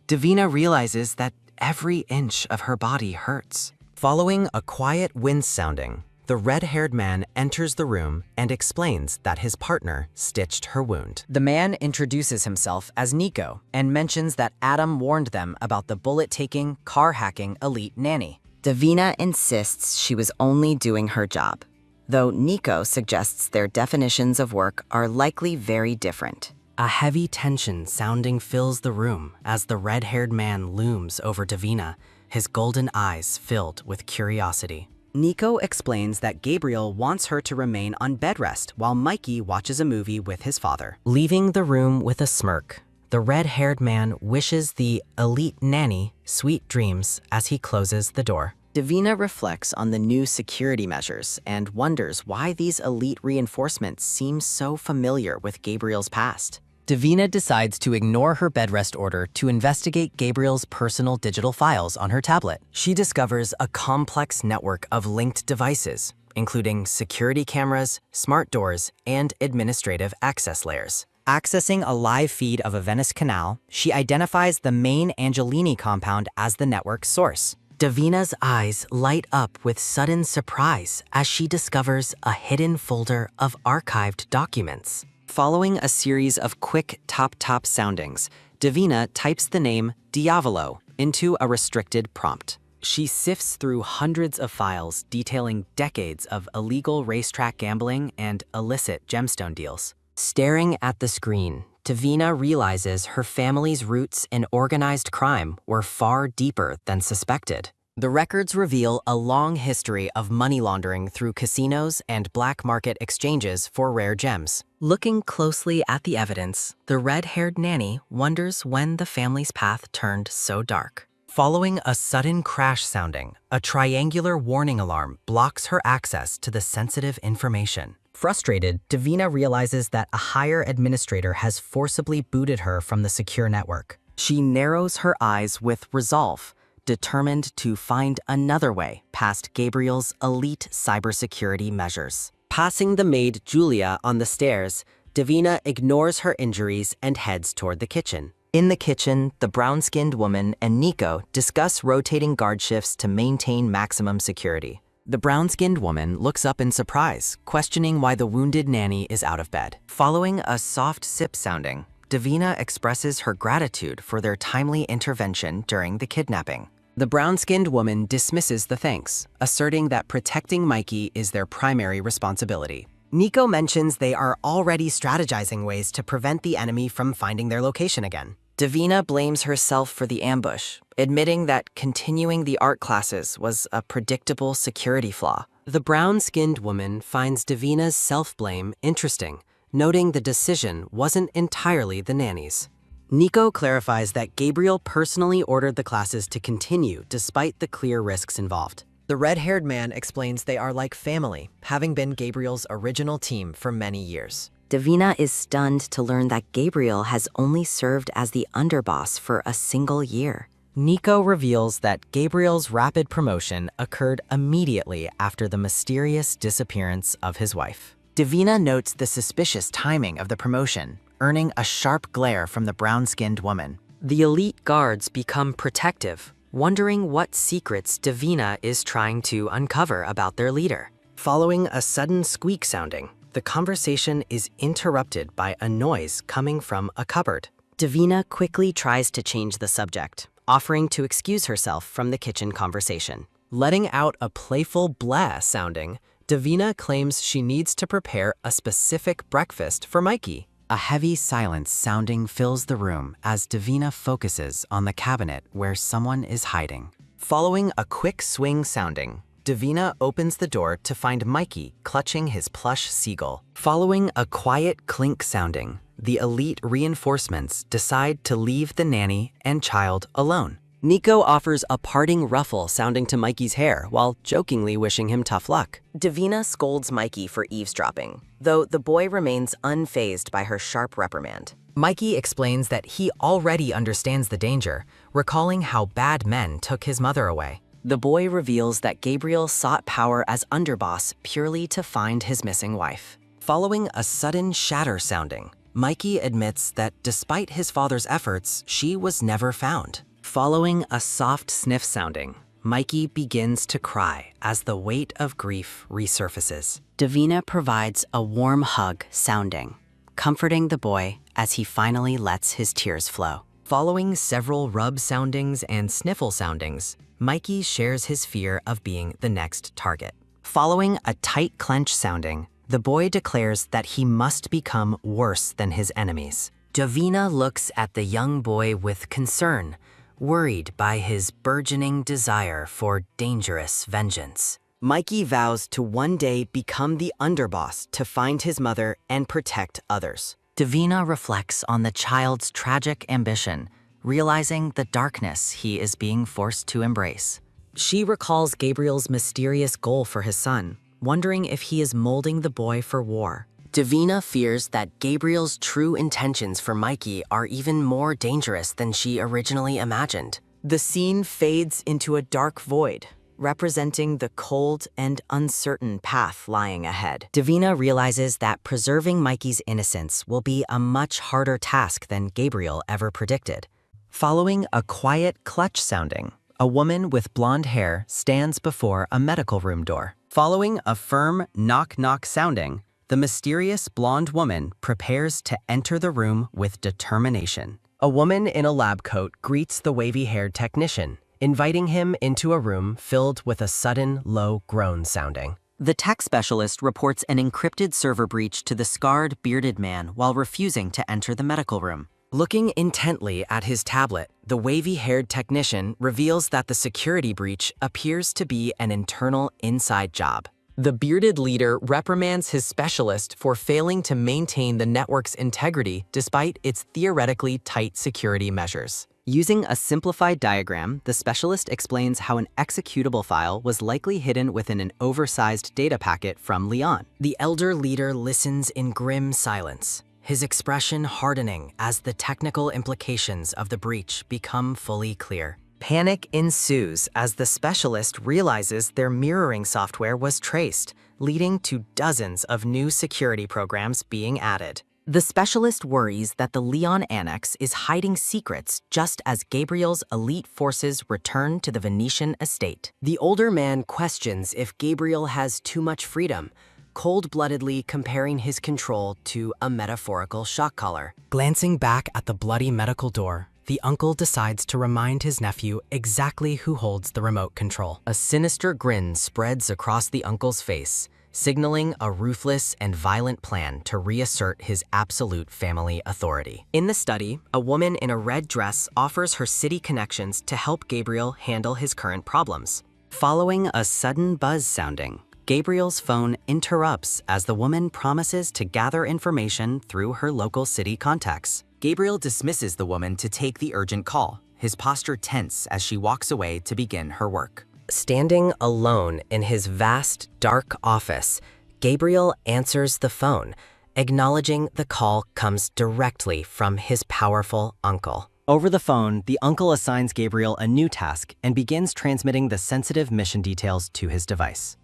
Davina realizes that every inch of her body hurts. Following a quiet wince sounding, the red-haired man enters the room and explains that his partner stitched her wound. The man introduces himself as Nico and mentions that Adam warned them about the bullet-taking, car-hacking elite nanny. Davina insists she was only doing her job, though Nico suggests their definitions of work are likely very different. A heavy tension sounding fills the room as the red-haired man looms over Davina, his golden eyes filled with curiosity. Nico explains that Gabriel wants her to remain on bed rest while Mikey watches a movie with his father. Leaving the room with a smirk, the red-haired man wishes the elite nanny sweet dreams as he closes the door. Davina reflects on the new security measures and wonders why these elite reinforcements seem so familiar with Gabriel's past. Davina decides to ignore her bed rest order to investigate Gabriel's personal digital files on her tablet. She discovers a complex network of linked devices, including security cameras, smart doors, and administrative access layers. Accessing a live feed of a Venice canal, she identifies the main Angelini compound as the network's source. Davina's eyes light up with sudden surprise as she discovers a hidden folder of archived documents. Following a series of quick top-top soundings, Davina types the name Diavolo into a restricted prompt. She sifts through hundreds of files detailing decades of illegal racetrack gambling and illicit gemstone deals. Staring at the screen, Davina realizes her family's roots in organized crime were far deeper than suspected. The records reveal a long history of money laundering through casinos and black market exchanges for rare gems. Looking closely at the evidence, the red-haired nanny wonders when the family's path turned so dark. Following a sudden crash sounding, a triangular warning alarm blocks her access to the sensitive information. Frustrated, Davina realizes that a higher administrator has forcibly booted her from the secure network. She narrows her eyes with resolve, determined to find another way past Gabriel's elite cybersecurity measures. Passing the maid Julia on the stairs, Davina ignores her injuries and heads toward the kitchen. In the kitchen, the brown-skinned woman and Nico discuss rotating guard shifts to maintain maximum security. The brown-skinned woman looks up in surprise, questioning why the wounded nanny is out of bed. Following a soft sip sounding, Davina expresses her gratitude for their timely intervention during the kidnapping. The brown-skinned woman dismisses the thanks, asserting that protecting Mikey is their primary responsibility. Nico mentions they are already strategizing ways to prevent the enemy from finding their location again. Davina blames herself for the ambush, admitting that continuing the art classes was a predictable security flaw. The brown-skinned woman finds Davina's self-blame interesting, noting the decision wasn't entirely the nanny's. Nico clarifies that Gabriel personally ordered the classes to continue despite the clear risks involved. The red-haired man explains they are like family, having been Gabriel's original team for many years. Davina is stunned to learn that Gabriel has only served as the underboss for a single year. Nico reveals that Gabriel's rapid promotion occurred immediately after the mysterious disappearance of his wife. Davina notes the suspicious timing of the promotion, earning a sharp glare from the brown-skinned woman. The elite guards become protective, wondering what secrets Davina is trying to uncover about their leader. Following a sudden squeak sounding, the conversation is interrupted by a noise coming from a cupboard. Davina quickly tries to change the subject, offering to excuse herself from the kitchen conversation. Letting out a playful blah sounding, Davina claims she needs to prepare a specific breakfast for Mikey. A heavy silence sounding fills the room as Davina focuses on the cabinet where someone is hiding. Following a quick swing sounding, Davina opens the door to find Mikey clutching his plush seagull. Following a quiet clink sounding, the elite reinforcements decide to leave the nanny and child alone. Nico offers a parting ruffle sounding to Mikey's hair while jokingly wishing him tough luck. Davina scolds Mikey for eavesdropping, though the boy remains unfazed by her sharp reprimand. Mikey explains that he already understands the danger, recalling how bad men took his mother away. The boy reveals that Gabriel sought power as underboss purely to find his missing wife. Following a sudden shatter sounding, Mikey admits that despite his father's efforts, she was never found. Following a soft sniff sounding, Mikey begins to cry as the weight of grief resurfaces. Davina provides a warm hug sounding, comforting the boy as he finally lets his tears flow. Following several rub soundings and sniffle soundings, Mikey shares his fear of being the next target. Following a tight clench sounding, the boy declares that he must become worse than his enemies. Davina looks at the young boy with concern, worried by his burgeoning desire for dangerous vengeance. Mikey vows to one day become the underboss to find his mother and protect others. Davina reflects on the child's tragic ambition, realizing the darkness he is being forced to embrace. She recalls Gabriel's mysterious goal for his son, wondering if he is molding the boy for war. Davina fears that Gabriel's true intentions for Mikey are even more dangerous than she originally imagined. The scene fades into a dark void, representing the cold and uncertain path lying ahead. Davina realizes that preserving Mikey's innocence will be a much harder task than Gabriel ever predicted. Following a quiet clutch sounding, a woman with blonde hair stands before a medical room door. Following a firm knock-knock sounding, the mysterious blonde woman prepares to enter the room with determination. A woman in a lab coat greets the wavy-haired technician, inviting him into a room filled with a sudden low groan sounding. The tech specialist reports an encrypted server breach to the scarred, bearded man while refusing to enter the medical room. Looking intently at his tablet, the wavy-haired technician reveals that the security breach appears to be an internal inside job. The bearded leader reprimands his specialist for failing to maintain the network's integrity despite its theoretically tight security measures. Using a simplified diagram, the specialist explains how an executable file was likely hidden within an oversized data packet from Leon. The elder leader listens in grim silence, his expression hardening as the technical implications of the breach become fully clear. Panic ensues as the specialist realizes their mirroring software was traced, leading to dozens of new security programs being added. The specialist worries that the Leon Annex is hiding secrets just as Gabriel's elite forces return to the Venetian estate. The older man questions if Gabriel has too much freedom, cold-bloodedly comparing his control to a metaphorical shock collar. Glancing back at the bloody medical door, the uncle decides to remind his nephew exactly who holds the remote control. A sinister grin spreads across the uncle's face, signaling a ruthless and violent plan to reassert his absolute family authority. In the study, a woman in a red dress offers her city connections to help Gabriel handle his current problems. Following a sudden buzz sounding, Gabriel's phone interrupts as the woman promises to gather information through her local city contacts. Gabriel dismisses the woman to take the urgent call, his posture tense as she walks away to begin her work. Standing alone in his vast, dark office, Gabriel answers the phone, acknowledging the call comes directly from his powerful uncle. Over the phone, the uncle assigns Gabriel a new task and begins transmitting the sensitive mission details to his device.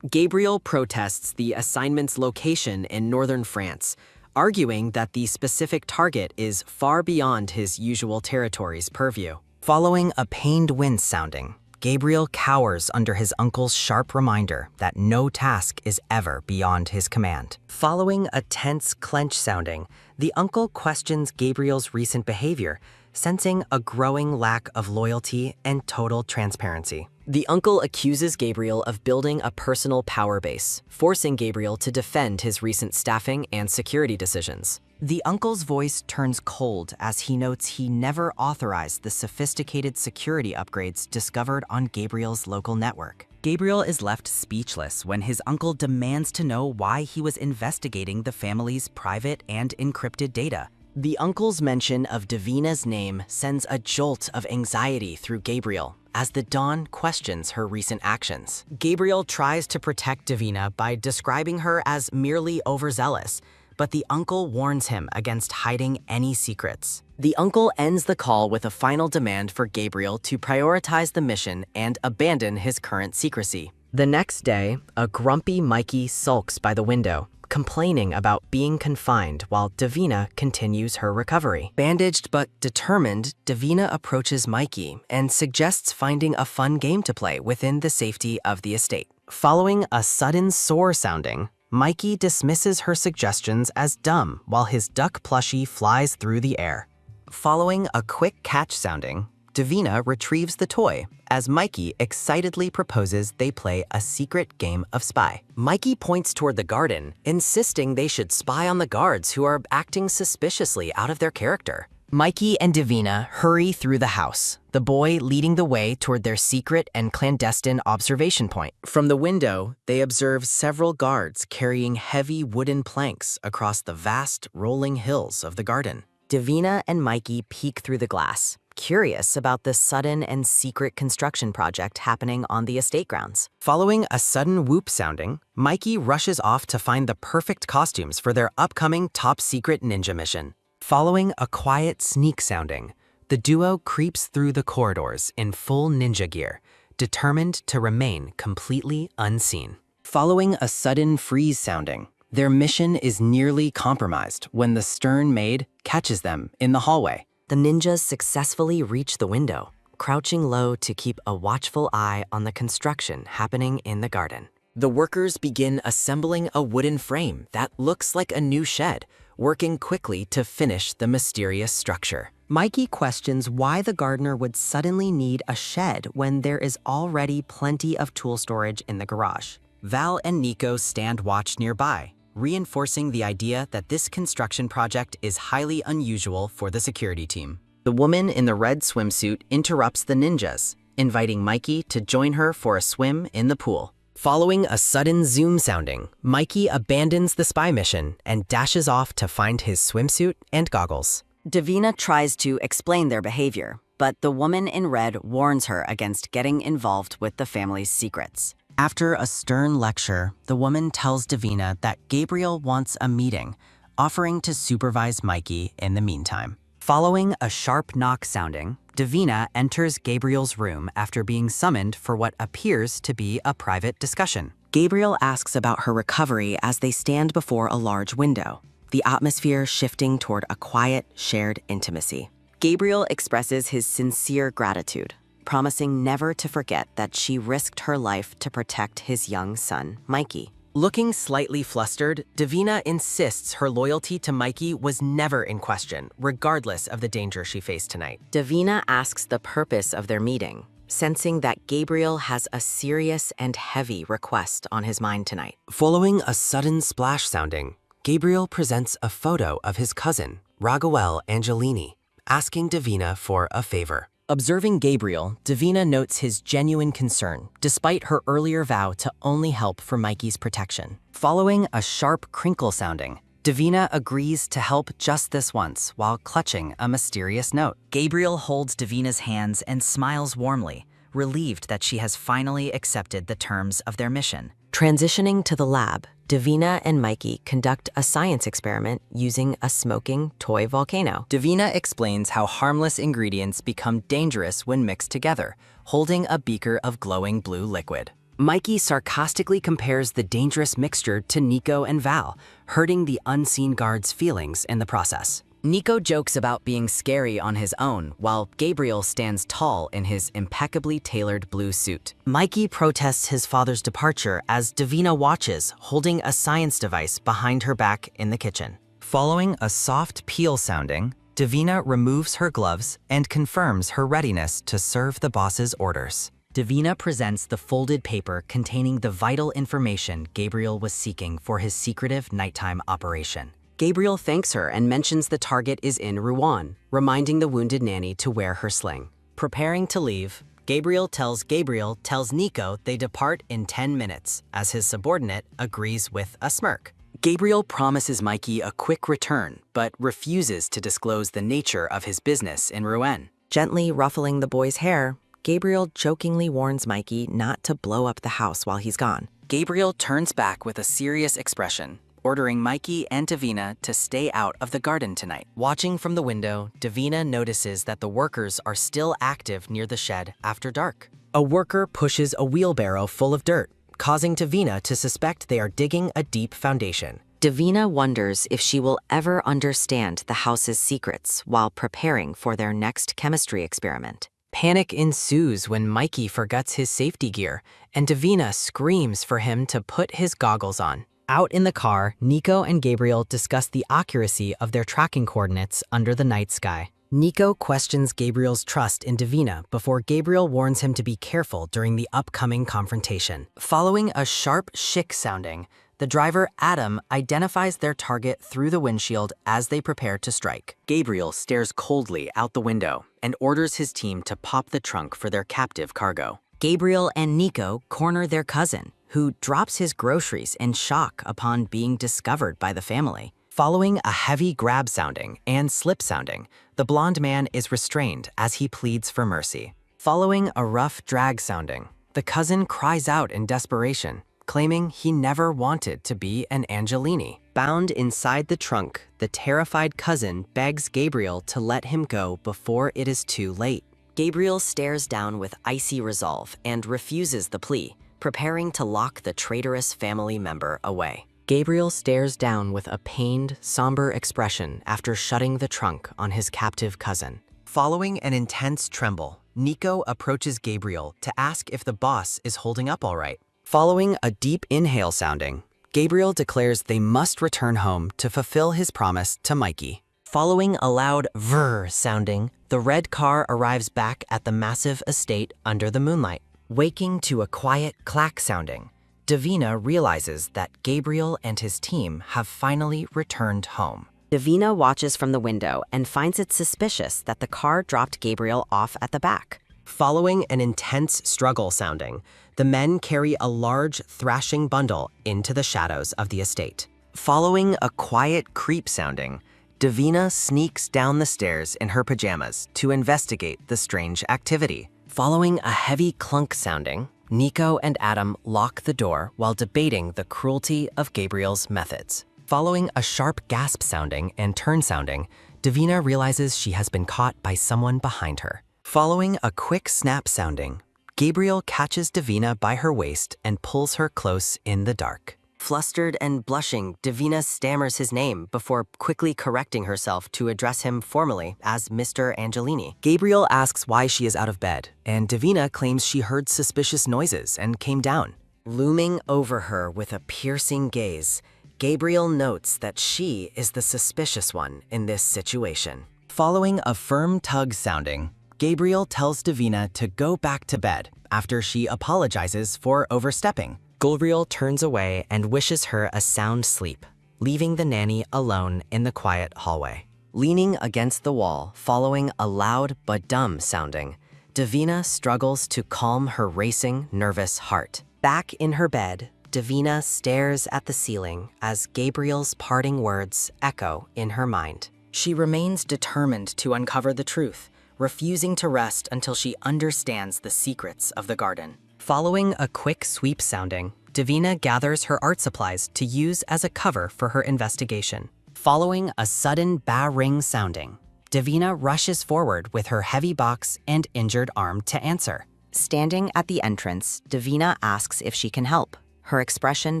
Gabriel protests the assignment's location in northern France, arguing that the specific target is far beyond his usual territory's purview. Following a pained wince sounding, Gabriel cowers under his uncle's sharp reminder that no task is ever beyond his command. Following a tense clench sounding, The uncle questions Gabriel's recent behavior, sensing a growing lack of loyalty and total transparency. The uncle accuses Gabriel of building a personal power base, forcing Gabriel to defend his recent staffing and security decisions. The uncle's voice turns cold as he notes he never authorized the sophisticated security upgrades discovered on Gabriel's local network. Gabriel is left speechless when his uncle demands to know why he was investigating the family's private and encrypted data. The uncle's mention of Davina's name sends a jolt of anxiety through Gabriel as the Dawn questions her recent actions. Gabriel tries to protect Davina by describing her as merely overzealous, but the uncle warns him against hiding any secrets. The uncle ends the call with a final demand for Gabriel to prioritize the mission and abandon his current secrecy. The next day, a grumpy Mikey sulks by the window, complaining about being confined while Davina continues her recovery. Bandaged but determined, Davina approaches Mikey and suggests finding a fun game to play within the safety of the estate. Following a sudden sore sounding, Mikey dismisses her suggestions as dumb while his duck plushie flies through the air. Following a quick catch sounding, Davina retrieves the toy as Mikey excitedly proposes they play a secret game of spy. Mikey points toward the garden, insisting they should spy on the guards who are acting suspiciously out of their character. Mikey and Davina hurry through the house, the boy leading the way toward their secret and clandestine observation point. From the window, they observe several guards carrying heavy wooden planks across the vast, rolling hills of the garden. Davina and Mikey peek through the glass, curious about the sudden and secret construction project happening on the estate grounds. Following a sudden whoop sounding, Mikey rushes off to find the perfect costumes for their upcoming top-secret ninja mission. Following a quiet sneak sounding, the duo creeps through the corridors in full ninja gear, determined to remain completely unseen. Following a sudden freeze sounding, their mission is nearly compromised when the stern maid catches them in the hallway. The ninjas successfully reach the window, crouching low to keep a watchful eye on the construction happening in the garden. The workers begin assembling a wooden frame that looks like a new shed, working quickly to finish the mysterious structure. Mikey questions why the gardener would suddenly need a shed when there is already plenty of tool storage in the garage. Val and Nico stand watch nearby, reinforcing the idea that this construction project is highly unusual for the security team. The woman in the red swimsuit interrupts the ninjas, inviting Mikey to join her for a swim in the pool. Following a sudden zoom sounding, Mikey abandons the spy mission and dashes off to find his swimsuit and goggles. Davina tries to explain their behavior, but the woman in red warns her against getting involved with the family's secrets. After a stern lecture, the woman tells Davina that Gabriel wants a meeting, offering to supervise Mikey in the meantime. Following a sharp knock sounding, Davina enters Gabriel's room after being summoned for what appears to be a private discussion. Gabriel asks about her recovery as they stand before a large window, the atmosphere shifting toward a quiet, shared intimacy. Gabriel expresses his sincere gratitude, promising never to forget that she risked her life to protect his young son, Mikey. Looking slightly flustered, Davina insists her loyalty to Mikey was never in question, regardless of the danger she faced tonight. Davina asks the purpose of their meeting, sensing that Gabriel has a serious and heavy request on his mind tonight. Following a sudden splash sounding, Gabriel presents a photo of his cousin, Raguel Angelini, asking Davina for a favor. Observing Gabriel, Davina notes his genuine concern, despite her earlier vow to only help for Mikey's protection. Following a sharp crinkle sounding, Davina agrees to help just this once while clutching a mysterious note. Gabriel holds Davina's hands and smiles warmly, relieved that she has finally accepted the terms of their mission. Transitioning to the lab, Davina and Mikey conduct a science experiment using a smoking toy volcano. Davina explains how harmless ingredients become dangerous when mixed together, holding a beaker of glowing blue liquid. Mikey sarcastically compares the dangerous mixture to Nico and Val, hurting the unseen guard's feelings in the process. Nico jokes about being scary on his own, while Gabriel stands tall in his impeccably tailored blue suit. Mikey protests his father's departure as Davina watches, holding a science device behind her back in the kitchen. Following a soft peel sounding, Davina removes her gloves and confirms her readiness to serve the boss's orders. Davina presents the folded paper containing the vital information Gabriel was seeking for his secretive nighttime operation. Gabriel thanks her and mentions the target is in Rouen, reminding the wounded nanny to wear her sling. Preparing to leave, Gabriel tells Nico they depart in 10 minutes, as his subordinate agrees with a smirk. Gabriel promises Mikey a quick return, but refuses to disclose the nature of his business in Rouen. Gently ruffling the boy's hair, Gabriel jokingly warns Mikey not to blow up the house while he's gone. Gabriel turns back with a serious expression, ordering Mikey and Davina to stay out of the garden tonight. Watching from the window, Davina notices that the workers are still active near the shed after dark. A worker pushes a wheelbarrow full of dirt, causing Davina to suspect they are digging a deep foundation. Davina wonders if she will ever understand the house's secrets while preparing for their next chemistry experiment. Panic ensues when Mikey forgets his safety gear, and Davina screams for him to put his goggles on. Out in the car, Nico and Gabriel discuss the accuracy of their tracking coordinates under the night sky. Nico questions Gabriel's trust in Davina before Gabriel warns him to be careful during the upcoming confrontation. Following a sharp shick sounding, the driver, Adam, identifies their target through the windshield as they prepare to strike. Gabriel stares coldly out the window and orders his team to pop the trunk for their captive cargo. Gabriel and Nico corner their cousin, who drops his groceries in shock upon being discovered by the family. Following a heavy grab sounding and slip sounding, the blonde man is restrained as he pleads for mercy. Following a rough drag sounding, the cousin cries out in desperation, claiming he never wanted to be an Angelini. Bound inside the trunk, the terrified cousin begs Gabriel to let him go before it is too late. Gabriel stares down with icy resolve and refuses the plea, preparing to lock the traitorous family member away. Gabriel stares down with a pained, somber expression after shutting the trunk on his captive cousin. Following an intense tremble, Nico approaches Gabriel to ask if the boss is holding up all right. Following a deep inhale sounding, Gabriel declares they must return home to fulfill his promise to Mikey. Following a loud vrr sounding, the red car arrives back at the massive estate under the moonlight. Waking to a quiet clack sounding, Davina realizes that Gabriel and his team have finally returned home. Davina watches from the window and finds it suspicious that the car dropped Gabriel off at the back. Following an intense struggle sounding, the men carry a large, thrashing bundle into the shadows of the estate. Following a quiet creep sounding, Davina sneaks down the stairs in her pajamas to investigate the strange activity. Following a heavy clunk sounding, Nico and Adam lock the door while debating the cruelty of Gabriel's methods. Following a sharp gasp sounding and turn sounding, Davina realizes she has been caught by someone behind her. Following a quick snap sounding, Gabriel catches Davina by her waist and pulls her close in the dark. Flustered and blushing, Davina stammers his name before quickly correcting herself to address him formally as Mr. Angelini. Gabriel asks why she is out of bed, and Davina claims she heard suspicious noises and came down. Looming over her with a piercing gaze, Gabriel notes that she is the suspicious one in this situation. Following a firm tug sounding, Gabriel tells Davina to go back to bed after she apologizes for overstepping. Gabriel turns away and wishes her a sound sleep, leaving the nanny alone in the quiet hallway. Leaning against the wall, following a loud but dumb sounding, Davina struggles to calm her racing, nervous heart. Back in her bed, Davina stares at the ceiling as Gabriel's parting words echo in her mind. She remains determined to uncover the truth, refusing to rest until she understands the secrets of the garden. Following a quick sweep sounding, Davina gathers her art supplies to use as a cover for her investigation. Following a sudden ba-ring sounding, Davina rushes forward with her heavy box and injured arm to answer. Standing at the entrance, Davina asks if she can help, her expression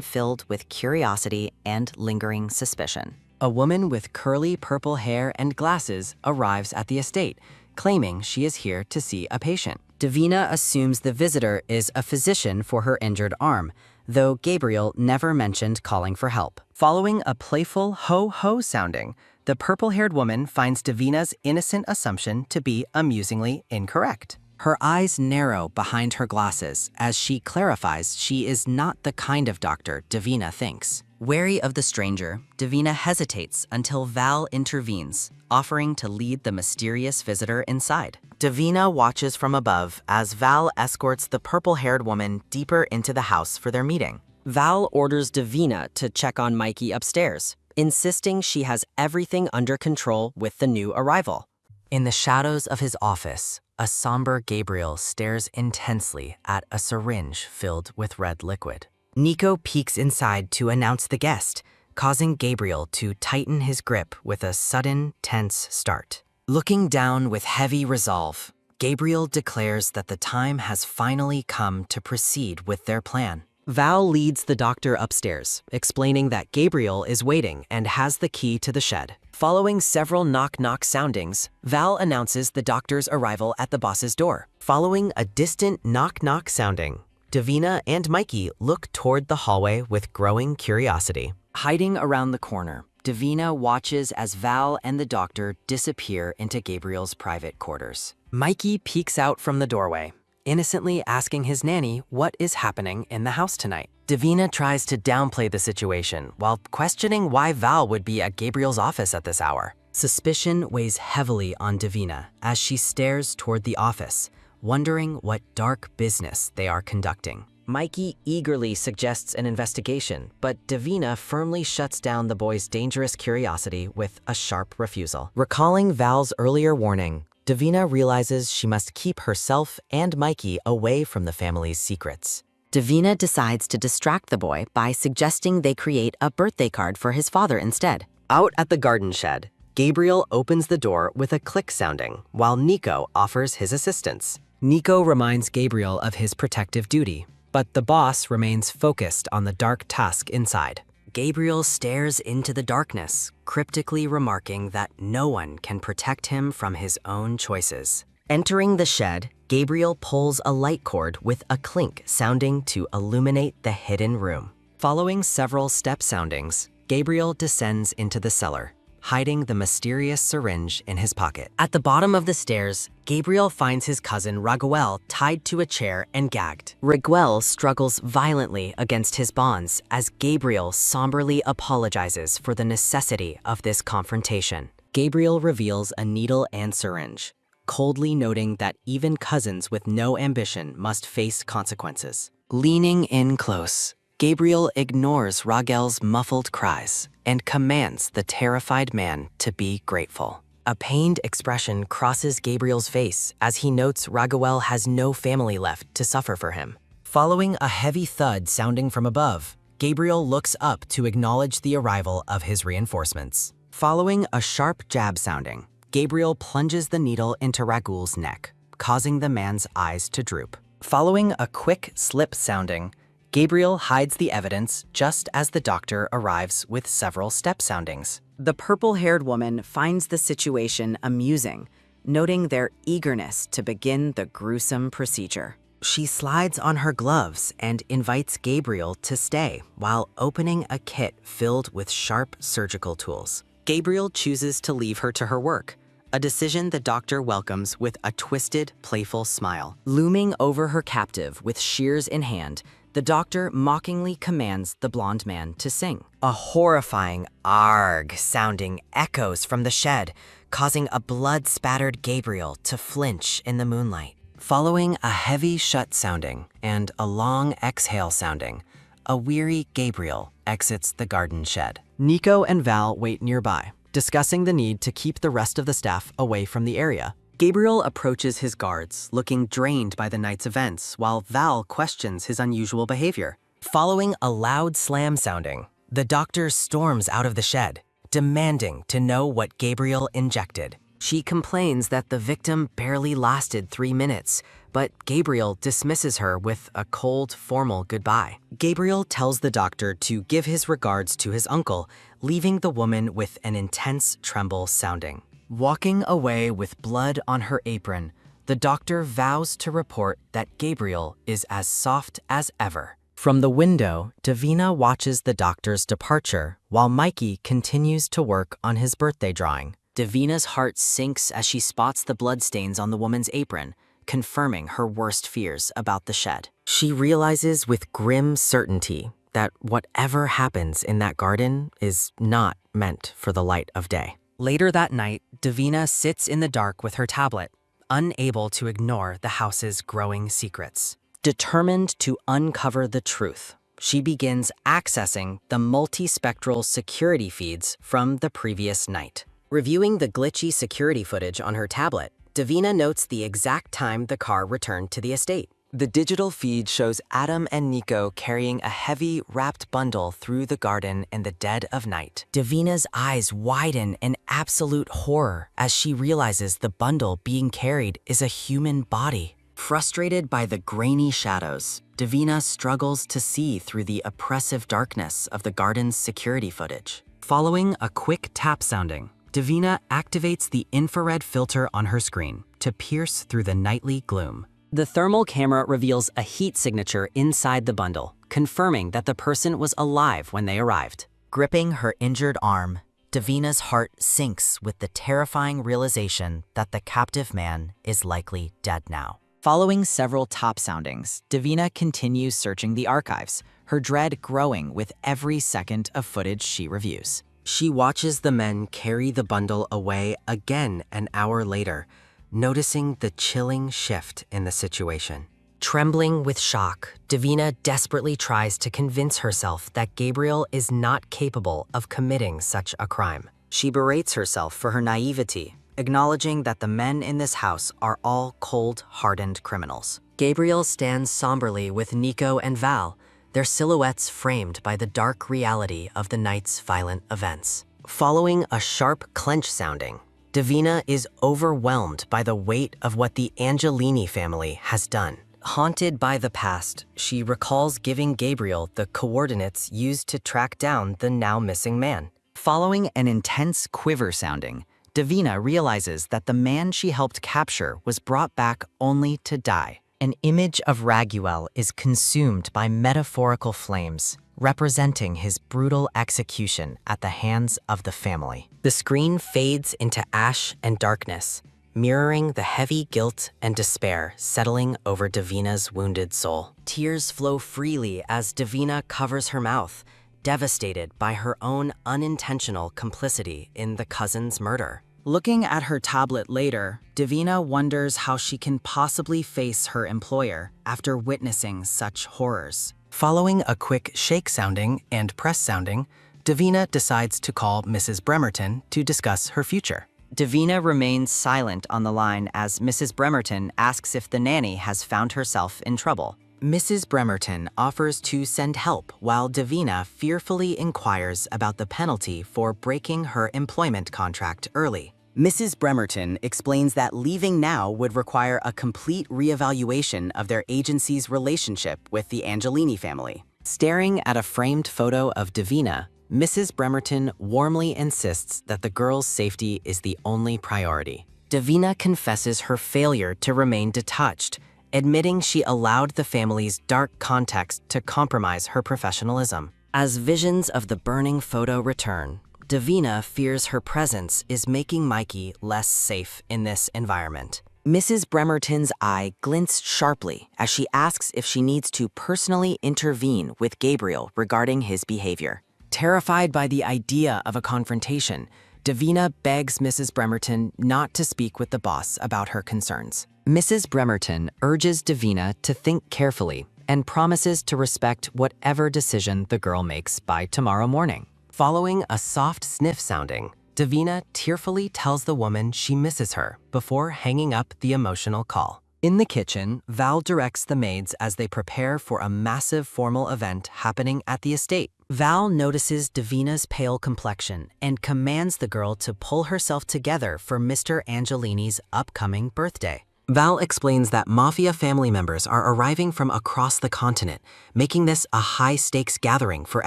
filled with curiosity and lingering suspicion. A woman with curly purple hair and glasses arrives at the estate, claiming she is here to see a patient. Davina assumes the visitor is a physician for her injured arm, though Gabriel never mentioned calling for help. Following a playful ho-ho sounding, the purple-haired woman finds Davina's innocent assumption to be amusingly incorrect. Her eyes narrow behind her glasses as she clarifies she is not the kind of doctor Davina thinks. Wary of the stranger, Davina hesitates until Val intervenes, offering to lead the mysterious visitor inside. Davina watches from above as Val escorts the purple-haired woman deeper into the house for their meeting. Val orders Davina to check on Mikey upstairs, insisting she has everything under control with the new arrival. In the shadows of his office, a somber Gabriel stares intensely at a syringe filled with red liquid. Nico peeks inside to announce the guest, causing Gabriel to tighten his grip with a sudden, tense start. Looking down with heavy resolve, Gabriel declares that the time has finally come to proceed with their plan. Val leads the doctor upstairs, explaining that Gabriel is waiting and has the key to the shed. Following several knock-knock soundings, Val announces the doctor's arrival at the boss's door. Following a distant knock-knock sounding, Davina and Mikey look toward the hallway with growing curiosity. Hiding around the corner, Davina watches as Val and the doctor disappear into Gabriel's private quarters. Mikey peeks out from the doorway, innocently asking his nanny what is happening in the house tonight. Davina tries to downplay the situation while questioning why Val would be at Gabriel's office at this hour. Suspicion weighs heavily on Davina as she stares toward the office, wondering what dark business they are conducting. Mikey eagerly suggests an investigation, but Davina firmly shuts down the boy's dangerous curiosity with a sharp refusal. Recalling Val's earlier warning, Davina realizes she must keep herself and Mikey away from the family's secrets. Davina decides to distract the boy by suggesting they create a birthday card for his father instead. Out at the garden shed, Gabriel opens the door with a click sounding, while Nico offers his assistance. Nico reminds Gabriel of his protective duty, but the boss remains focused on the dark task inside. Gabriel stares into the darkness, cryptically remarking that no one can protect him from his own choices. Entering the shed, Gabriel pulls a light cord with a clink sounding to illuminate the hidden room. Following several step soundings, Gabriel descends into the cellar, hiding the mysterious syringe in his pocket. At the bottom of the stairs, Gabriel finds his cousin Raguel tied to a chair and gagged. Raguel struggles violently against his bonds as Gabriel somberly apologizes for the necessity of this confrontation. Gabriel reveals a needle and syringe, coldly noting that even cousins with no ambition must face consequences. Leaning in close, Gabriel ignores Raguel's muffled cries and commands the terrified man to be grateful. A pained expression crosses Gabriel's face as he notes Raguel has no family left to suffer for him. Following a heavy thud sounding from above, Gabriel looks up to acknowledge the arrival of his reinforcements. Following a sharp jab sounding, Gabriel plunges the needle into Raguel's neck, causing the man's eyes to droop. Following a quick slip sounding, Gabriel hides the evidence just as the doctor arrives with several step soundings. The purple-haired woman finds the situation amusing, noting their eagerness to begin the gruesome procedure. She slides on her gloves and invites Gabriel to stay while opening a kit filled with sharp surgical tools. Gabriel chooses to leave her to her work, a decision the doctor welcomes with a twisted, playful smile. Looming over her captive with shears in hand, the doctor mockingly commands the blonde man to sing. A horrifying "arg" sounding echoes from the shed, causing a blood-spattered Gabriel to flinch in the moonlight. Following a heavy shut sounding and a long exhale sounding, a weary Gabriel exits the garden shed. Nico and Val wait nearby, discussing the need to keep the rest of the staff away from the area. Gabriel approaches his guards, looking drained by the night's events, while Val questions his unusual behavior. Following a loud slam sounding, the doctor storms out of the shed, demanding to know what Gabriel injected. She complains that the victim barely lasted 3 minutes, but Gabriel dismisses her with a cold, formal goodbye. Gabriel tells the doctor to give his regards to his uncle, leaving the woman with an intense tremble sounding. Walking away with blood on her apron, the doctor vows to report that Gabriel is as soft as ever. From the window, Davina watches the doctor's departure while Mikey continues to work on his birthday drawing. Davina's heart sinks as she spots the bloodstains on the woman's apron, confirming her worst fears about the shed. She realizes with grim certainty that whatever happens in that garden is not meant for the light of day. Later that night, Davina sits in the dark with her tablet, unable to ignore the house's growing secrets. Determined to uncover the truth, she begins accessing the multispectral security feeds from the previous night. Reviewing the glitchy security footage on her tablet, Davina notes the exact time the car returned to the estate. The digital feed shows Adam and Nico carrying a heavy, wrapped bundle through the garden in the dead of night. Davina's eyes widen in absolute horror as she realizes the bundle being carried is a human body. Frustrated by the grainy shadows, Davina struggles to see through the oppressive darkness of the garden's security footage. Following a quick tap sounding, Davina activates the infrared filter on her screen to pierce through the nightly gloom. The thermal camera reveals a heat signature inside the bundle, confirming that the person was alive when they arrived. Gripping her injured arm, Davina's heart sinks with the terrifying realization that the captive man is likely dead now. Following several top soundings, Davina continues searching the archives, her dread growing with every second of footage she reviews. She watches the men carry the bundle away again an hour later, noticing the chilling shift in the situation. Trembling with shock, Davina desperately tries to convince herself that Gabriel is not capable of committing such a crime. She berates herself for her naivety, acknowledging that the men in this house are all cold-hardened criminals. Gabriel stands somberly with Nico and Val, their silhouettes framed by the dark reality of the night's violent events. Following a sharp clench sounding, Davina is overwhelmed by the weight of what the Angelini family has done. Haunted by the past, she recalls giving Gabriel the coordinates used to track down the now missing man. Following an intense quiver sounding, Davina realizes that the man she helped capture was brought back only to die. An image of Raguel is consumed by metaphorical flames, representing his brutal execution at the hands of the family. The screen fades into ash and darkness, mirroring the heavy guilt and despair settling over Davina's wounded soul. Tears flow freely as Davina covers her mouth, devastated by her own unintentional complicity in the cousin's murder. Looking at her tablet later, Davina wonders how she can possibly face her employer after witnessing such horrors. Following a quick shake sounding and press sounding, Davina decides to call Mrs. Bremerton to discuss her future. Davina remains silent on the line as Mrs. Bremerton asks if the nanny has found herself in trouble. Mrs. Bremerton offers to send help while Davina fearfully inquires about the penalty for breaking her employment contract early. Mrs. Bremerton explains that leaving now would require a complete reevaluation of their agency's relationship with the Angelini family. Staring at a framed photo of Davina, Mrs. Bremerton warmly insists that the girl's safety is the only priority. Davina confesses her failure to remain detached, admitting she allowed the family's dark context to compromise her professionalism. As visions of the burning photo return, Davina fears her presence is making Mikey less safe in this environment. Mrs. Bremerton's eye glints sharply as she asks if she needs to personally intervene with Gabriel regarding his behavior. Terrified by the idea of a confrontation, Davina begs Mrs. Bremerton not to speak with the boss about her concerns. Mrs. Bremerton urges Davina to think carefully and promises to respect whatever decision the girl makes by tomorrow morning. Following a soft sniff sounding, Davina tearfully tells the woman she misses her before hanging up the emotional call. In the kitchen, Val directs the maids as they prepare for a massive formal event happening at the estate. Val notices Davina's pale complexion and commands the girl to pull herself together for Mr. Angelini's upcoming birthday. Val explains that Mafia family members are arriving from across the continent, making this a high-stakes gathering for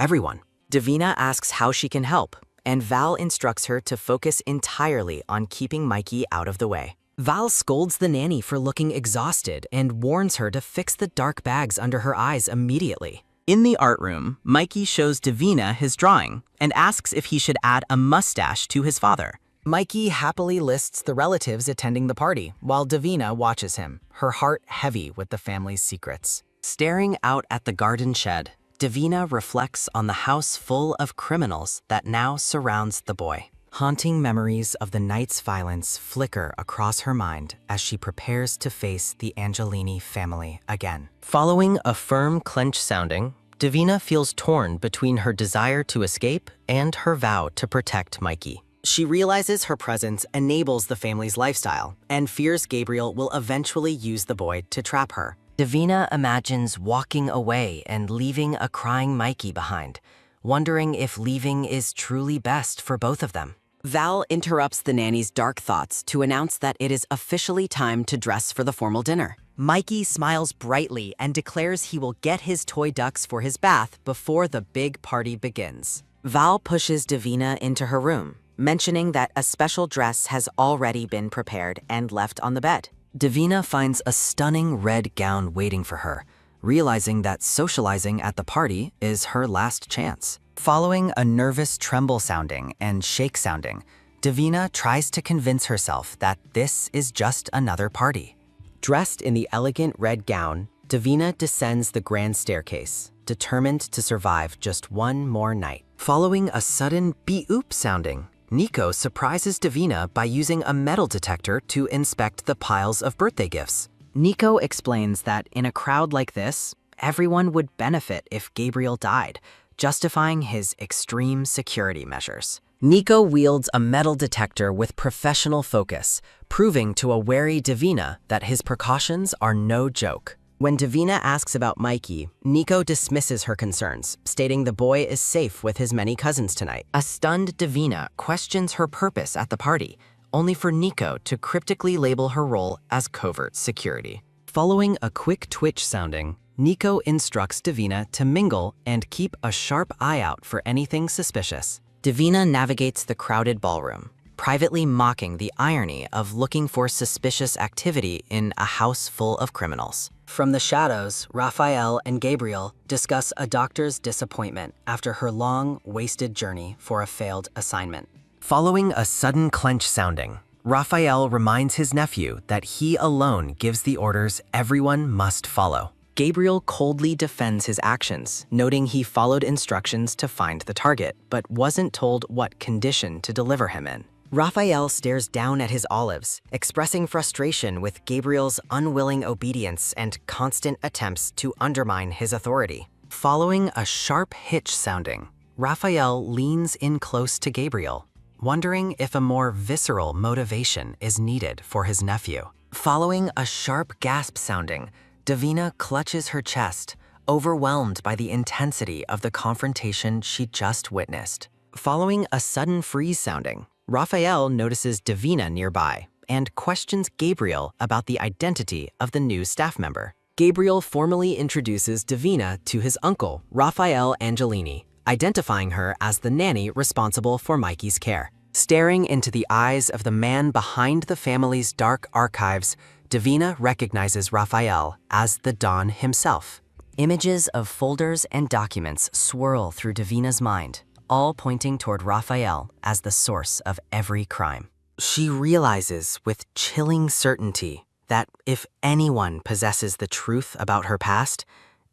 everyone. Davina asks how she can help, and Val instructs her to focus entirely on keeping Mikey out of the way. Val scolds the nanny for looking exhausted and warns her to fix the dark bags under her eyes immediately. In the art room, Mikey shows Davina his drawing and asks if he should add a mustache to his father. Mikey happily lists the relatives attending the party, while Davina watches him, her heart heavy with the family's secrets. Staring out at the garden shed, Davina reflects on the house full of criminals that now surrounds the boy. Haunting memories of the night's violence flicker across her mind as she prepares to face the Angelini family again. Following a firm clench sounding, Davina feels torn between her desire to escape and her vow to protect Mikey. She realizes her presence enables the family's lifestyle and fears Gabriel will eventually use the boy to trap her. Davina imagines walking away and leaving a crying Mikey behind, wondering if leaving is truly best for both of them. Val interrupts the nanny's dark thoughts to announce that it is officially time to dress for the formal dinner. Mikey smiles brightly and declares he will get his toy ducks for his bath before the big party begins. Val pushes Davina into her room, mentioning that a special dress has already been prepared and left on the bed. Davina finds a stunning red gown waiting for her, realizing that socializing at the party is her last chance. Following a nervous tremble sounding and shake sounding, Davina tries to convince herself that this is just another party. Dressed in the elegant red gown, Davina descends the grand staircase, determined to survive just one more night. Following a sudden beep sounding, Nico surprises Davina by using a metal detector to inspect the piles of birthday gifts. Nico explains that in a crowd like this, everyone would benefit if Gabriel died, justifying his extreme security measures. Nico wields a metal detector with professional focus, proving to a wary Davina that his precautions are no joke. When Davina asks about Mikey, Nico dismisses her concerns, stating the boy is safe with his many cousins tonight. A stunned Davina questions her purpose at the party, only for Nico to cryptically label her role as covert security. Following a quick twitch sounding, Nico instructs Davina to mingle and keep a sharp eye out for anything suspicious. Davina navigates the crowded ballroom, privately mocking the irony of looking for suspicious activity in a house full of criminals. From the shadows, Raphael and Gabriel discuss a doctor's disappointment after her long, wasted journey for a failed assignment. Following a sudden clench sounding, Raphael reminds his nephew that he alone gives the orders everyone must follow. Gabriel coldly defends his actions, noting he followed instructions to find the target, but wasn't told what condition to deliver him in. Raphael stares down at his olives, expressing frustration with Gabriel's unwilling obedience and constant attempts to undermine his authority. Following a sharp hitch sounding, Raphael leans in close to Gabriel, wondering if a more visceral motivation is needed for his nephew. Following a sharp gasp sounding, Davina clutches her chest, overwhelmed by the intensity of the confrontation she just witnessed. Following a sudden freeze sounding, Raphael notices Davina nearby and questions Gabriel about the identity of the new staff member. Gabriel formally introduces Davina to his uncle, Raphael Angelini, identifying her as the nanny responsible for Mikey's care. Staring into the eyes of the man behind the family's dark archives, Davina recognizes Raphael as the Don himself. Images of folders and documents swirl through Davina's mind, all pointing toward Raphael as the source of every crime. She realizes with chilling certainty that if anyone possesses the truth about her past,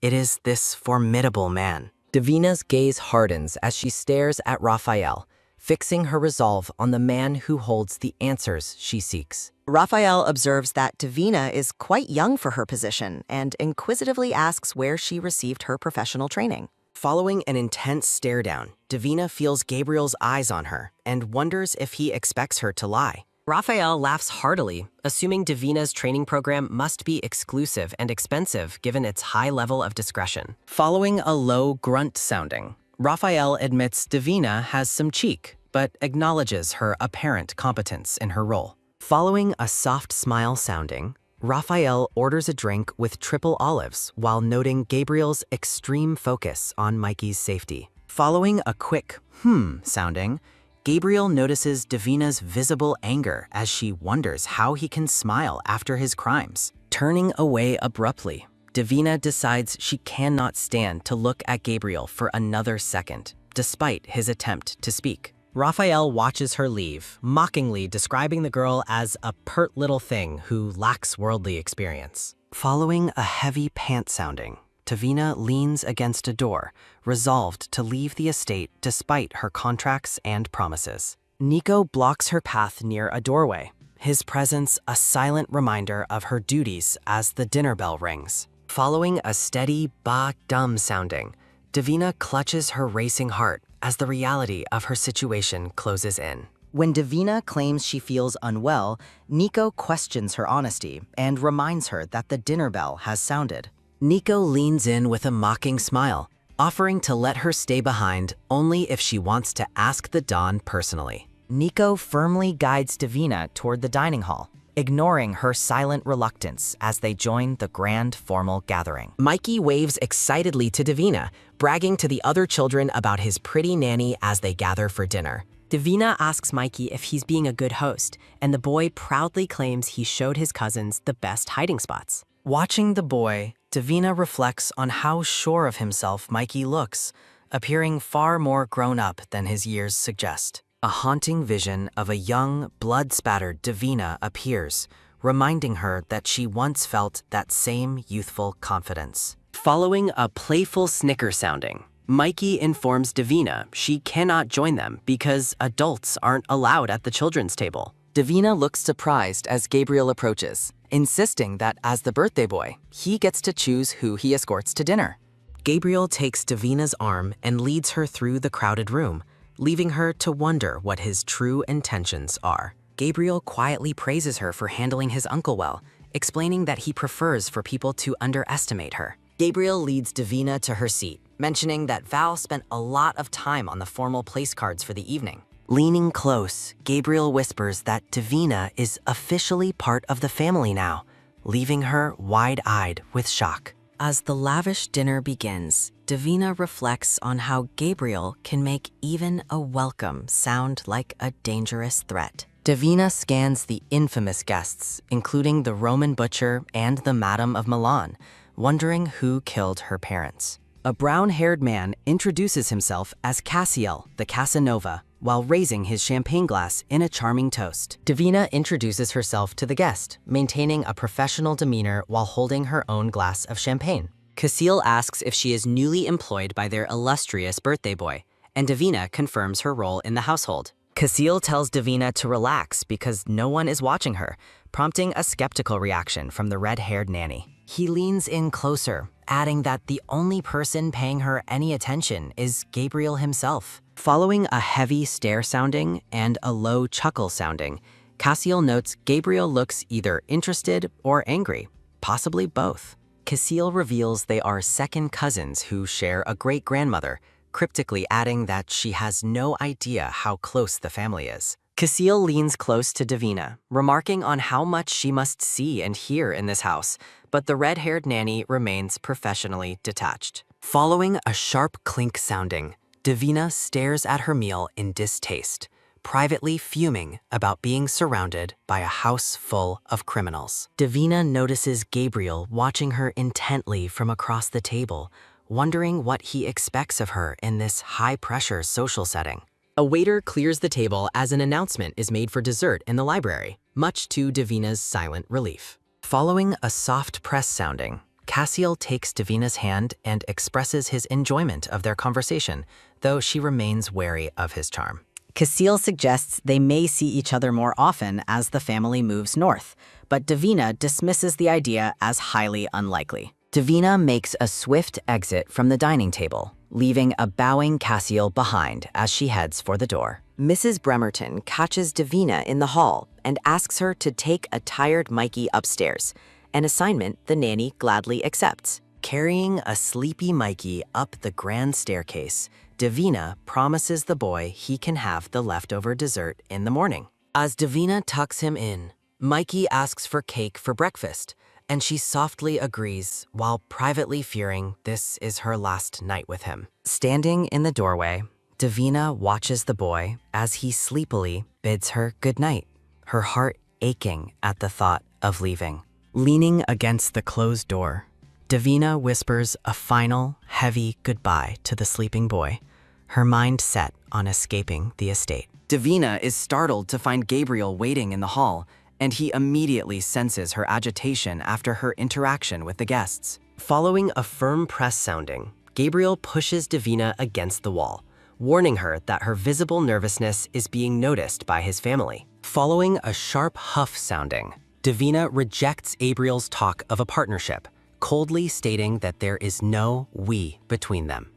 it is this formidable man. Davina's gaze hardens as she stares at Raphael, fixing her resolve on the man who holds the answers she seeks. Raphael observes that Davina is quite young for her position and inquisitively asks where she received her professional training. Following an intense stare down, Davina feels Gabriel's eyes on her and wonders if he expects her to lie. Raphael laughs heartily, assuming Davina's training program must be exclusive and expensive given its high level of discretion. Following a low grunt sounding, Raphael admits Davina has some cheek, but acknowledges her apparent competence in her role. Following a soft smile sounding, Raphael orders a drink with triple olives while noting Gabriel's extreme focus on Mikey's safety. Following a quick sounding, Gabriel notices Davina's visible anger as she wonders how he can smile after his crimes. Turning away abruptly, Davina decides she cannot stand to look at Gabriel for another second, despite his attempt to speak. Raphael watches her leave, mockingly describing the girl as a pert little thing who lacks worldly experience. Following a heavy pant sounding, Davina leans against a door, resolved to leave the estate despite her contracts and promises. Nico blocks her path near a doorway, his presence a silent reminder of her duties as the dinner bell rings. Following a steady ba-dum sounding, Davina clutches her racing heart as the reality of her situation closes in. When Davina claims she feels unwell, Nico questions her honesty and reminds her that the dinner bell has sounded. Nico leans in with a mocking smile, offering to let her stay behind only if she wants to ask the Don personally. Nico firmly guides Davina toward the dining hall, ignoring her silent reluctance as they join the grand formal gathering. Mikey waves excitedly to Davina, bragging to the other children about his pretty nanny as they gather for dinner. Davina asks Mikey if he's being a good host, and the boy proudly claims he showed his cousins the best hiding spots. Watching the boy, Davina reflects on how sure of himself Mikey looks, appearing far more grown up than his years suggest. A haunting vision of a young, blood-spattered Davina appears, reminding her that she once felt that same youthful confidence. Following a playful snicker sounding, Mikey informs Davina she cannot join them because adults aren't allowed at the children's table. Davina looks surprised as Gabriel approaches, insisting that as the birthday boy, he gets to choose who he escorts to dinner. Gabriel takes Davina's arm and leads her through the crowded room, leaving her to wonder what his true intentions are. Gabriel quietly praises her for handling his uncle well, explaining that he prefers for people to underestimate her. Gabriel leads Davina to her seat, mentioning that Val spent a lot of time on the formal place cards for the evening. Leaning close, Gabriel whispers that Davina is officially part of the family now, leaving her wide-eyed with shock. As the lavish dinner begins, Davina reflects on how Gabriel can make even a welcome sound like a dangerous threat. Davina scans the infamous guests, including the Roman butcher and the Madam of Milan, wondering who killed her parents. A brown-haired man introduces himself as Cassiel, the Casanova, while raising his champagne glass in a charming toast. Davina introduces herself to the guest, maintaining a professional demeanor while holding her own glass of champagne. Cassiel asks if she is newly employed by their illustrious birthday boy, and Davina confirms her role in the household. Cassiel tells Davina to relax because no one is watching her, prompting a skeptical reaction from the red-haired nanny. He leans in closer, adding that the only person paying her any attention is Gabriel himself. Following a heavy stare sounding and a low chuckle sounding, Cassiel notes Gabriel looks either interested or angry, possibly both. Cassiel reveals they are second cousins who share a great-grandmother, cryptically adding that she has no idea how close the family is. Cassiel leans close to Davina, remarking on how much she must see and hear in this house, but the red-haired nanny remains professionally detached. Following a sharp clink sounding, Davina stares at her meal in distaste, privately fuming about being surrounded by a house full of criminals. Davina notices Gabriel watching her intently from across the table, wondering what he expects of her in this high-pressure social setting. A waiter clears the table as an announcement is made for dessert in the library, much to Davina's silent relief. Following a soft press sounding, Cassiel takes Davina's hand and expresses his enjoyment of their conversation, though she remains wary of his charm. Cassiel suggests they may see each other more often as the family moves north, but Davina dismisses the idea as highly unlikely. Davina makes a swift exit from the dining table, leaving a bowing Cassiel behind as she heads for the door. Mrs. Bremerton catches Davina in the hall and asks her to take a tired Mikey upstairs, an assignment the nanny gladly accepts. Carrying a sleepy Mikey up the grand staircase, Davina promises the boy he can have the leftover dessert in the morning. As Davina tucks him in, Mikey asks for cake for breakfast, and she softly agrees while privately fearing this is her last night with him. Standing in the doorway, Davina watches the boy as he sleepily bids her goodnight, her heart aching at the thought of leaving. Leaning against the closed door, Davina whispers a final, heavy goodbye to the sleeping boy, her mind set on escaping the estate. Davina is startled to find Gabriel waiting in the hall, and he immediately senses her agitation after her interaction with the guests. Following a firm press sounding, Gabriel pushes Davina against the wall, warning her that her visible nervousness is being noticed by his family. Following a sharp huff sounding, Davina rejects Gabriel's talk of a partnership, coldly stating that there is no we between them.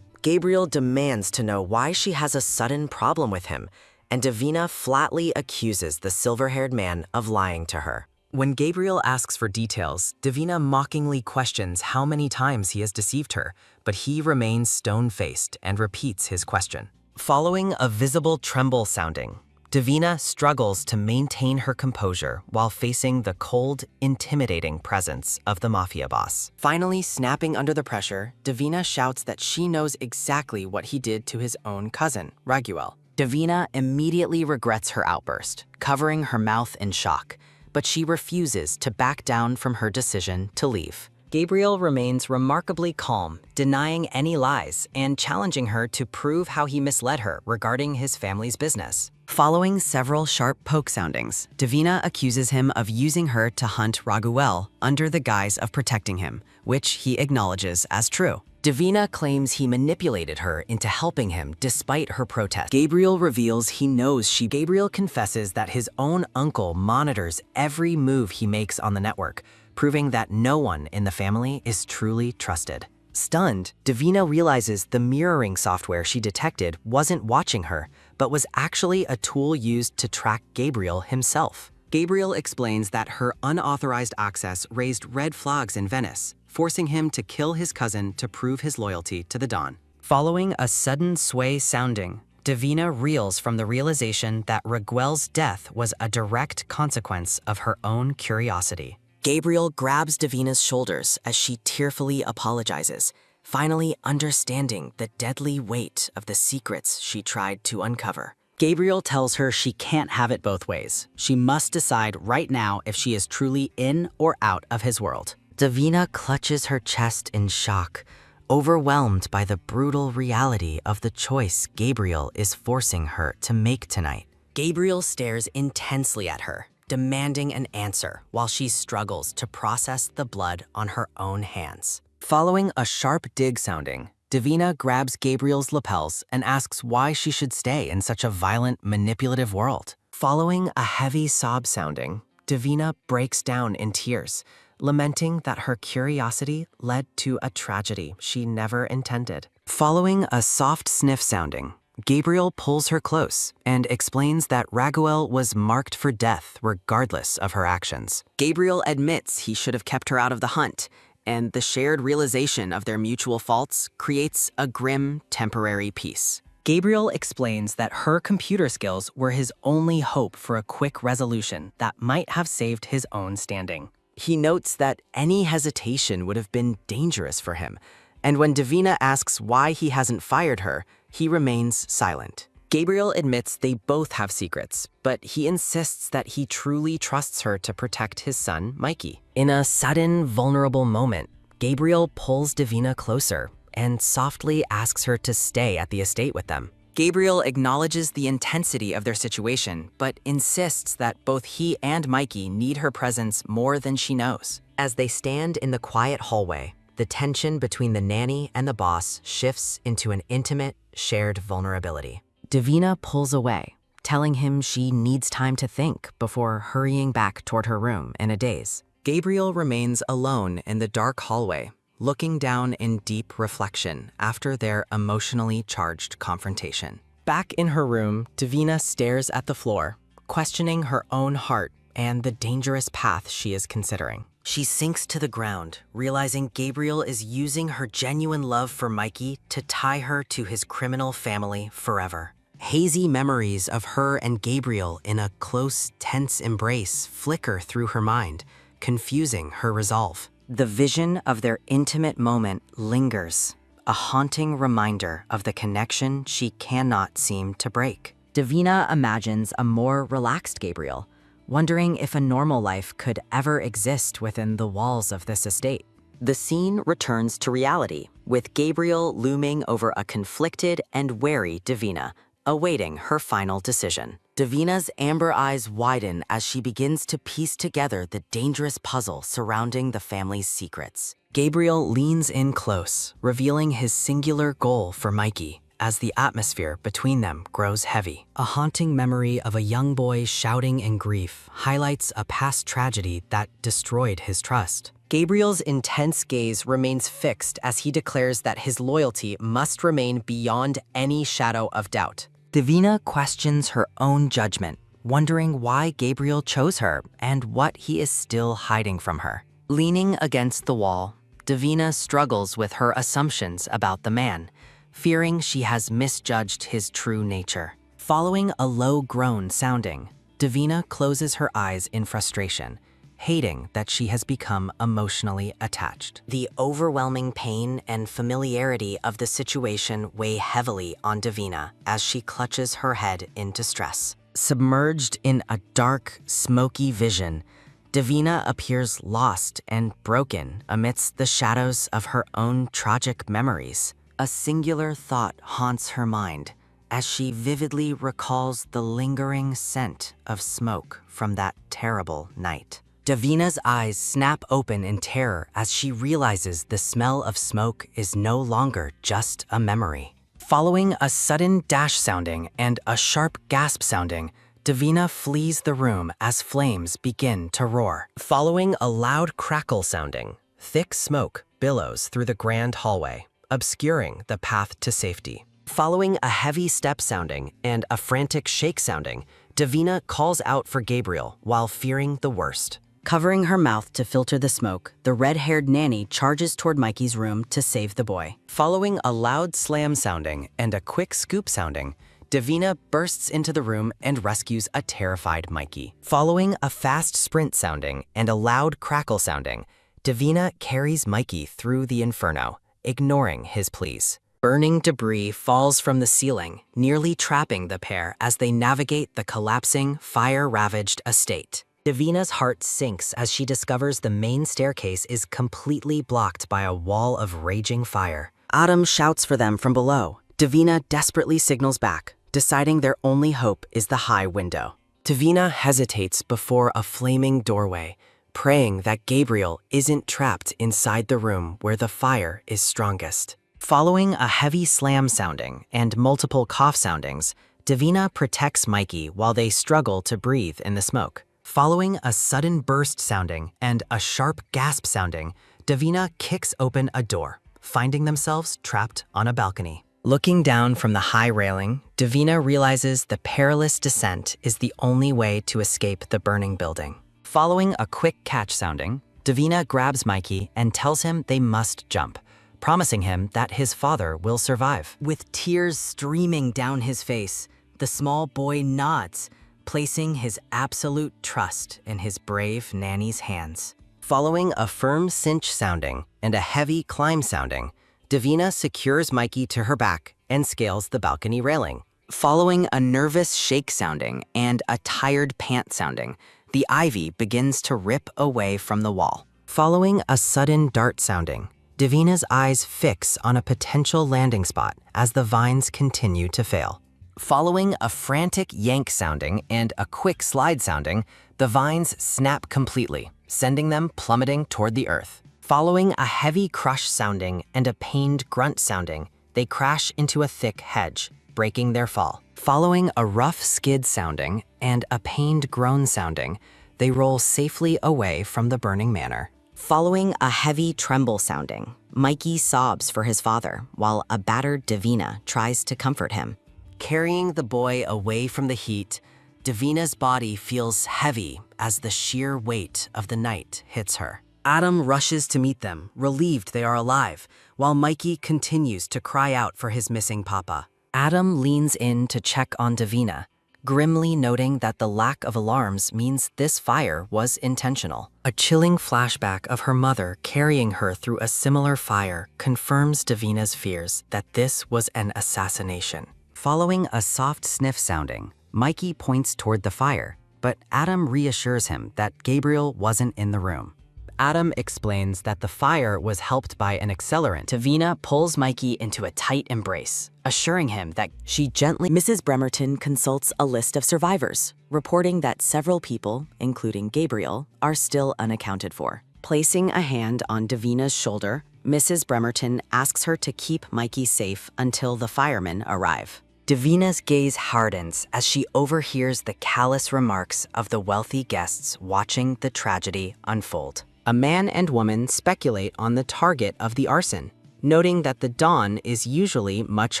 Gabriel demands to know why she has a sudden problem with him, and Davina flatly accuses the silver-haired man of lying to her. When Gabriel asks for details, Davina mockingly questions how many times he has deceived her, but he remains stone-faced and repeats his question. Following a visible tremble sounding, Davina struggles to maintain her composure while facing the cold, intimidating presence of the Mafia boss. Finally, snapping under the pressure, Davina shouts that she knows exactly what he did to his own cousin, Raguel. Davina immediately regrets her outburst, covering her mouth in shock, but she refuses to back down from her decision to leave. Gabriel remains remarkably calm, denying any lies and challenging her to prove how he misled her regarding his family's business. Following several sharp poke soundings, Davina accuses him of using her to hunt Raguel under the guise of protecting him, which he acknowledges as true. Davina claims he manipulated her into helping him despite her protest. Gabriel reveals he knows Gabriel confesses that his own uncle monitors every move he makes on the network, proving that no one in the family is truly trusted. Stunned, Davina realizes the mirroring software she detected wasn't watching her, but was actually a tool used to track Gabriel himself. Gabriel explains that her unauthorized access raised red flags in Venice, forcing him to kill his cousin to prove his loyalty to the Don. Following a sudden sway sounding, Davina reels from the realization that Raguel's death was a direct consequence of her own curiosity. Gabriel grabs Davina's shoulders as she tearfully apologizes, finally understanding the deadly weight of the secrets she tried to uncover. Gabriel tells her she can't have it both ways. She must decide right now if she is truly in or out of his world. Davina clutches her chest in shock, overwhelmed by the brutal reality of the choice Gabriel is forcing her to make tonight. Gabriel stares intensely at her, demanding an answer while she struggles to process the blood on her own hands. Following a sharp dig sounding, Davina grabs Gabriel's lapels and asks why she should stay in such a violent, manipulative world. Following a heavy sob sounding, Davina breaks down in tears, lamenting that her curiosity led to a tragedy she never intended. Following a soft sniff sounding, Gabriel pulls her close and explains that Raguel was marked for death regardless of her actions. Gabriel admits he should have kept her out of the hunt, and the shared realization of their mutual faults creates a grim, temporary peace. Gabriel explains that her computer skills were his only hope for a quick resolution that might have saved his own standing. He notes that any hesitation would have been dangerous for him, and when Davina asks why he hasn't fired her, he remains silent. Gabriel admits they both have secrets, but he insists that he truly trusts her to protect his son, Mikey. In a sudden, vulnerable moment, Gabriel pulls Davina closer and softly asks her to stay at the estate with them. Gabriel acknowledges the intensity of their situation, but insists that both he and Mikey need her presence more than she knows. As they stand in the quiet hallway, the tension between the nanny and the boss shifts into an intimate, shared vulnerability. Davina pulls away, telling him she needs time to think before hurrying back toward her room in a daze. Gabriel remains alone in the dark hallway, looking down in deep reflection after their emotionally charged confrontation. Back in her room, Davina stares at the floor, questioning her own heart and the dangerous path she is considering. She sinks to the ground, realizing Gabriel is using her genuine love for Mikey to tie her to his criminal family forever. Hazy memories of her and Gabriel in a close, tense embrace flicker through her mind, confusing her resolve. The vision of their intimate moment lingers, a haunting reminder of the connection she cannot seem to break. Davina imagines a more relaxed Gabriel, wondering if a normal life could ever exist within the walls of this estate. The scene returns to reality, with Gabriel looming over a conflicted and wary Davina, awaiting her final decision. Davina's amber eyes widen as she begins to piece together the dangerous puzzle surrounding the family's secrets. Gabriel leans in close, revealing his singular goal for Mikey as the atmosphere between them grows heavy. A haunting memory of a young boy shouting in grief highlights a past tragedy that destroyed his trust. Gabriel's intense gaze remains fixed as he declares that his loyalty must remain beyond any shadow of doubt. Davina questions her own judgment, wondering why Gabriel chose her and what he is still hiding from her. Leaning against the wall, Davina struggles with her assumptions about the man, fearing she has misjudged his true nature. Following a low groan sounding, Davina closes her eyes in frustration, hating that she has become emotionally attached. The overwhelming pain and familiarity of the situation weigh heavily on Davina as she clutches her head in distress. Submerged in a dark, smoky vision, Davina appears lost and broken amidst the shadows of her own tragic memories. A singular thought haunts her mind as she vividly recalls the lingering scent of smoke from that terrible night. Davina's eyes snap open in terror as she realizes the smell of smoke is no longer just a memory. Following a sudden dash sounding and a sharp gasp sounding, Davina flees the room as flames begin to roar. Following a loud crackle sounding, thick smoke billows through the grand hallway, obscuring the path to safety. Following a heavy step sounding and a frantic shake sounding, Davina calls out for Gabriel while fearing the worst. Covering her mouth to filter the smoke, the red-haired Nanny charges toward Mikey's room to save the boy. Following a loud slam sounding and a quick scoop sounding, Davina bursts into the room and rescues a terrified Mikey. Following a fast sprint sounding and a loud crackle sounding, Davina carries Mikey through the inferno, ignoring his pleas. Burning debris falls from the ceiling, nearly trapping the pair as they navigate the collapsing, fire-ravaged estate. Davina's heart sinks as she discovers the main staircase is completely blocked by a wall of raging fire. Adam shouts for them from below. Davina desperately signals back, deciding their only hope is the high window. Davina hesitates before a flaming doorway, praying that Gabriel isn't trapped inside the room where the fire is strongest. Following a heavy slam sounding and multiple cough soundings, Davina protects Mikey while they struggle to breathe in the smoke. Following a sudden burst sounding and a sharp gasp sounding, Davina kicks open a door, finding themselves trapped on a balcony. Looking down from the high railing, Davina realizes the perilous descent is the only way to escape the burning building. Following a quick catch sounding, Davina grabs Mikey and tells him they must jump, promising him that his father will survive. With tears streaming down his face, the small boy nods, placing his absolute trust in his brave Nanny's hands. Following a firm cinch sounding and a heavy climb sounding, Davina secures Mikey to her back and scales the balcony railing. Following a nervous shake sounding and a tired pant sounding, the ivy begins to rip away from the wall. Following a sudden dart sounding, Davina's eyes fix on a potential landing spot as the vines continue to fail. Following a frantic yank sounding and a quick slide sounding, the vines snap completely, sending them plummeting toward the earth. Following a heavy crush sounding and a pained grunt sounding, they crash into a thick hedge, breaking their fall. Following a rough skid sounding and a pained groan sounding, they roll safely away from the burning manor. Following a heavy tremble sounding, Mikey sobs for his father while a battered Davina tries to comfort him. Carrying the boy away from the heat, Davina's body feels heavy as the sheer weight of the night hits her. Adam rushes to meet them, relieved they are alive, while Mikey continues to cry out for his missing papa. Adam leans in to check on Davina, grimly noting that the lack of alarms means this fire was intentional. A chilling flashback of her mother carrying her through a similar fire confirms Davina's fears that this was an assassination. Following a soft sniff sounding, Mikey points toward the fire, but Adam reassures him that Gabriel wasn't in the room. Adam explains that the fire was helped by an accelerant. Davina pulls Mikey into a tight embrace, assuring him that She gently. Mrs. Bremerton consults a list of survivors, reporting that several people, including Gabriel, are still unaccounted for. Placing a hand on Davina's shoulder, Mrs. Bremerton asks her to keep Mikey safe until the firemen arrive. Davina's gaze hardens as she overhears the callous remarks of the wealthy guests watching the tragedy unfold. A man and woman speculate on the target of the arson, noting that the dawn is usually much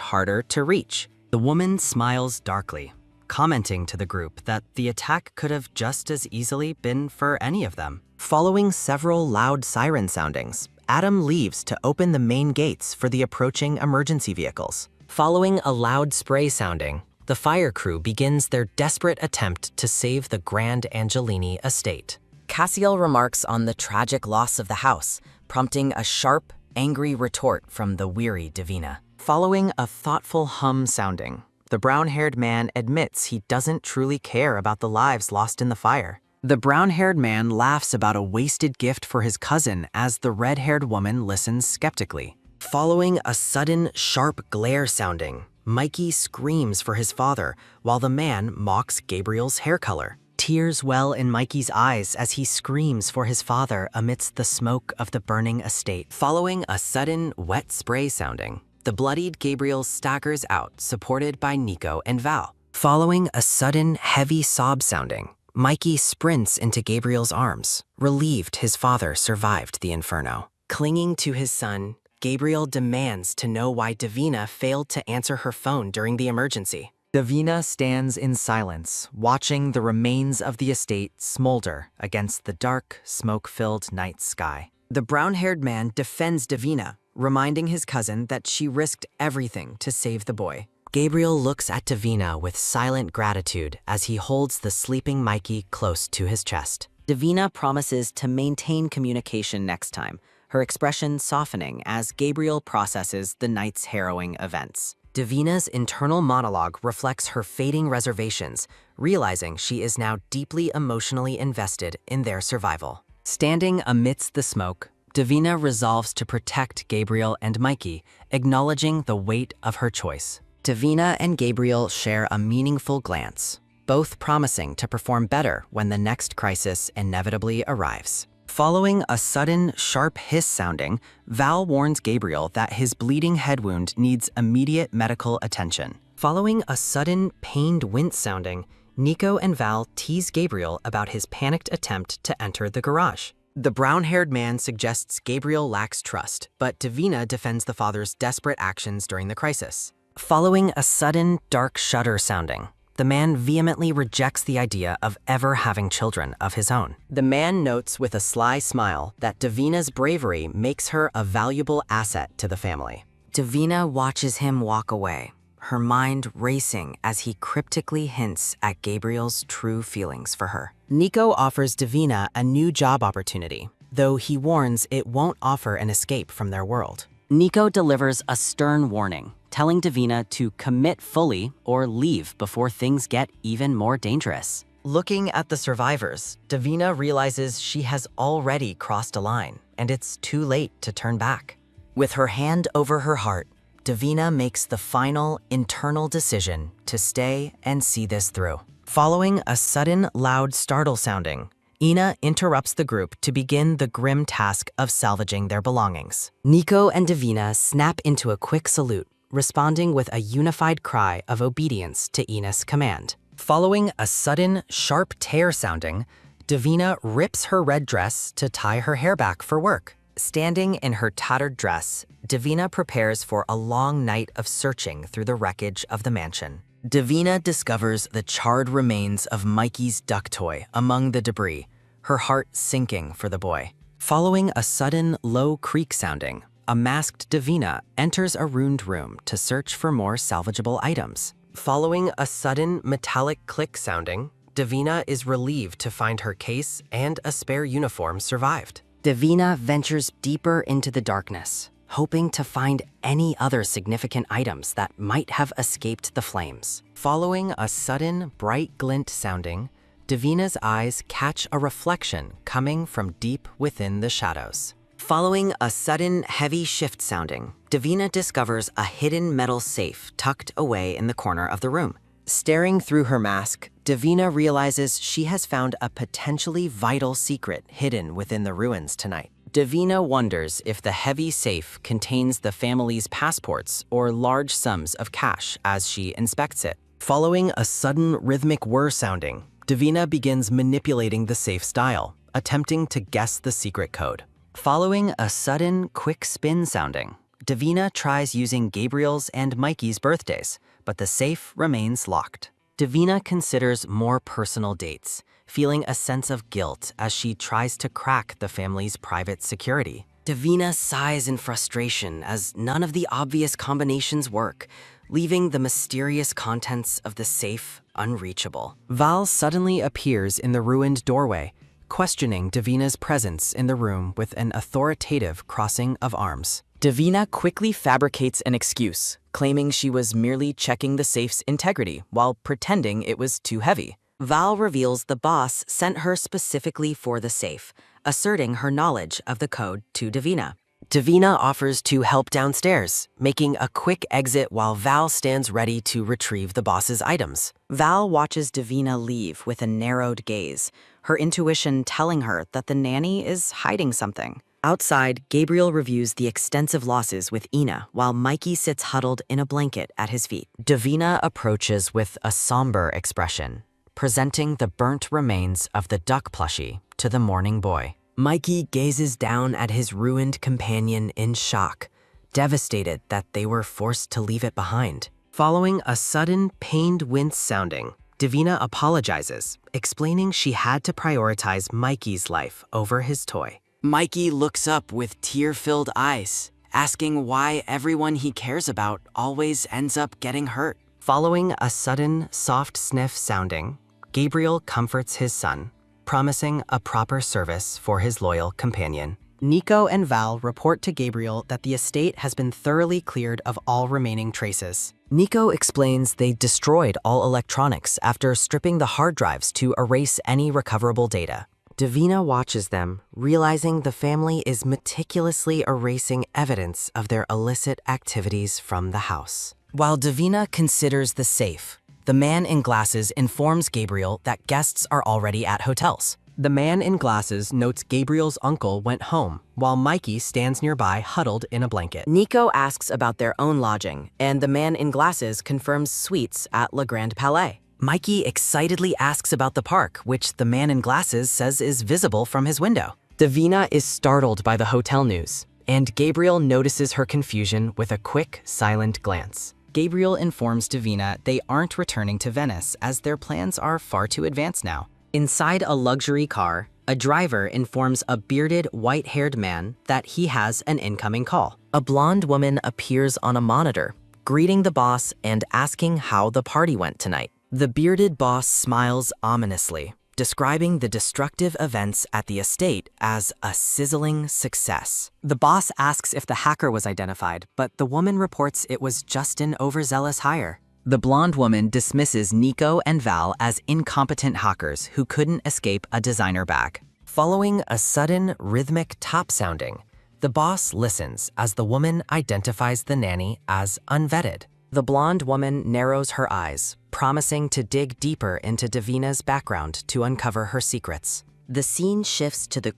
harder to reach. The woman smiles darkly, commenting to the group that the attack could have just as easily been for any of them. Following several loud siren soundings, Adam leaves to open the main gates for the approaching emergency vehicles. Following a loud spray sounding, the fire crew begins their desperate attempt to save the Grand Angelini estate. Cassiel remarks on the tragic loss of the house, prompting a sharp, angry retort from the weary Davina. Following a thoughtful hum sounding, the brown-haired man admits he doesn't truly care about the lives lost in the fire. The brown-haired man laughs about a wasted gift for his cousin as the red-haired woman listens skeptically. Following a sudden, sharp glare sounding, Mikey screams for his father while the man mocks Gabriel's hair color. Tears well in Mikey's eyes as he screams for his father amidst the smoke of the burning estate. Following a sudden, wet spray sounding, the bloodied Gabriel staggers out, supported by Nico and Val. Following a sudden, heavy sob sounding, Mikey sprints into Gabriel's arms, relieved his father survived the inferno. Clinging to his son, Gabriel demands to know why Davina failed to answer her phone during the emergency. Davina stands in silence, watching the remains of the estate smolder against the dark, smoke-filled night sky. The brown-haired man defends Davina, reminding his cousin that she risked everything to save the boy. Gabriel looks at Davina with silent gratitude as he holds the sleeping Mikey close to his chest. Davina promises to maintain communication next time, her expression softening as Gabriel processes the night's harrowing events. Davina's internal monologue reflects her fading reservations, realizing she is now deeply emotionally invested in their survival. Standing amidst the smoke, Davina resolves to protect Gabriel and Mikey, acknowledging the weight of her choice. Davina and Gabriel share a meaningful glance, both promising to perform better when the next crisis inevitably arrives. Following a sudden, sharp hiss sounding, Val warns Gabriel that his bleeding head wound needs immediate medical attention. Following a sudden, pained wince sounding, Nico and Val tease Gabriel about his panicked attempt to enter the garage. The brown-haired man suggests Gabriel lacks trust, but Davina defends the father's desperate actions during the crisis. Following a sudden, dark shudder sounding, the man vehemently rejects the idea of ever having children of his own. The man notes with a sly smile that Davina's bravery makes her a valuable asset to the family. Davina watches him walk away, her mind racing as he cryptically hints at Gabriel's true feelings for her. Nico offers Davina a new job opportunity, though he warns it won't offer an escape from their world. Nico delivers a stern warning, telling Davina to commit fully or leave before things get even more dangerous. Looking at the survivors, Davina realizes she has already crossed a line, and it's too late to turn back. With her hand over her heart, Davina makes the final, internal decision to stay and see this through. Following a sudden, loud startle sounding, Ina interrupts the group to begin the grim task of salvaging their belongings. Nico and Davina snap into a quick salute, responding with a unified cry of obedience to Ina's command. Following a sudden, sharp tear sounding, Davina rips her red dress to tie her hair back for work. Standing in her tattered dress, Davina prepares for a long night of searching through the wreckage of the mansion. Davina discovers the charred remains of Mikey's duck toy among the debris, her heart sinking for the boy. Following a sudden, low creak sounding, a masked Davina enters a ruined room to search for more salvageable items. Following a sudden, metallic click sounding, Davina is relieved to find her case and a spare uniform survived. Davina ventures deeper into the darkness, hoping to find any other significant items that might have escaped the flames. Following a sudden, bright glint sounding, Davina's eyes catch a reflection coming from deep within the shadows. Following a sudden, heavy shift sounding, Davina discovers a hidden metal safe tucked away in the corner of the room. Staring through her mask, Davina realizes she has found a potentially vital secret hidden within the ruins tonight. Davina wonders if the heavy safe contains the family's passports or large sums of cash as she inspects it. Following a sudden rhythmic whir sounding, Davina begins manipulating the safe's dial, attempting to guess the secret code. Following a sudden, quick spin sounding, Davina tries using Gabriel's and Mikey's birthdays, but the safe remains locked. Davina considers more personal dates, feeling a sense of guilt as she tries to crack the family's private security. Davina sighs in frustration as none of the obvious combinations work, leaving the mysterious contents of the safe unreachable. Val suddenly appears in the ruined doorway, questioning Davina's presence in the room with an authoritative crossing of arms. Davina quickly fabricates an excuse, claiming she was merely checking the safe's integrity while pretending it was too heavy. Val reveals the boss sent her specifically for the safe, asserting her knowledge of the code to Davina. Davina offers to help downstairs, making a quick exit while Val stands ready to retrieve the boss's items. Val watches Davina leave with a narrowed gaze, her intuition telling her that the nanny is hiding something. Outside, Gabriel reviews the extensive losses with Ina while Mikey sits huddled in a blanket at his feet. Davina approaches with a somber expression, presenting the burnt remains of the duck plushie to the mourning boy. Mikey gazes down at his ruined companion in shock, devastated that they were forced to leave it behind. Following a sudden, pained wince sounding, Davina apologizes, explaining she had to prioritize Mikey's life over his toy. Mikey looks up with tear-filled eyes, asking why everyone he cares about always ends up getting hurt. Following a sudden, soft sniff sounding, Gabriel comforts his son, promising a proper service for his loyal companion. Nico and Val report to Gabriel that the estate has been thoroughly cleared of all remaining traces. Nico explains they destroyed all electronics after stripping the hard drives to erase any recoverable data. Davina watches them, realizing the family is meticulously erasing evidence of their illicit activities from the house. While Davina considers the safe, the man in glasses informs Gabriel that guests are already at hotels. The man in glasses notes Gabriel's uncle went home, while Mikey stands nearby huddled in a blanket. Nico asks about their own lodging, and the man in glasses confirms suites at Le Grand Palais. Mikey excitedly asks about the park, which the man in glasses says is visible from his window. Davina is startled by the hotel news, and Gabriel notices her confusion with a quick, silent glance. Gabriel informs Davina they aren't returning to Venice as their plans are far too advanced now. Inside a luxury car, a driver informs a bearded, white-haired man that he has an incoming call. A blonde woman appears on a monitor, greeting the boss and asking how the party went tonight. The bearded boss smiles ominously, describing the destructive events at the estate as a sizzling success. The boss asks if the hacker was identified, but the woman reports it was just an overzealous hire. The blonde woman dismisses Nico and Val as incompetent hackers who couldn't escape a designer bag. Following a sudden, rhythmic top sounding, the boss listens as the woman identifies the nanny as unvetted. The blonde woman narrows her eyes, promising to dig deeper into Davina's background to uncover her secrets. The scene shifts to the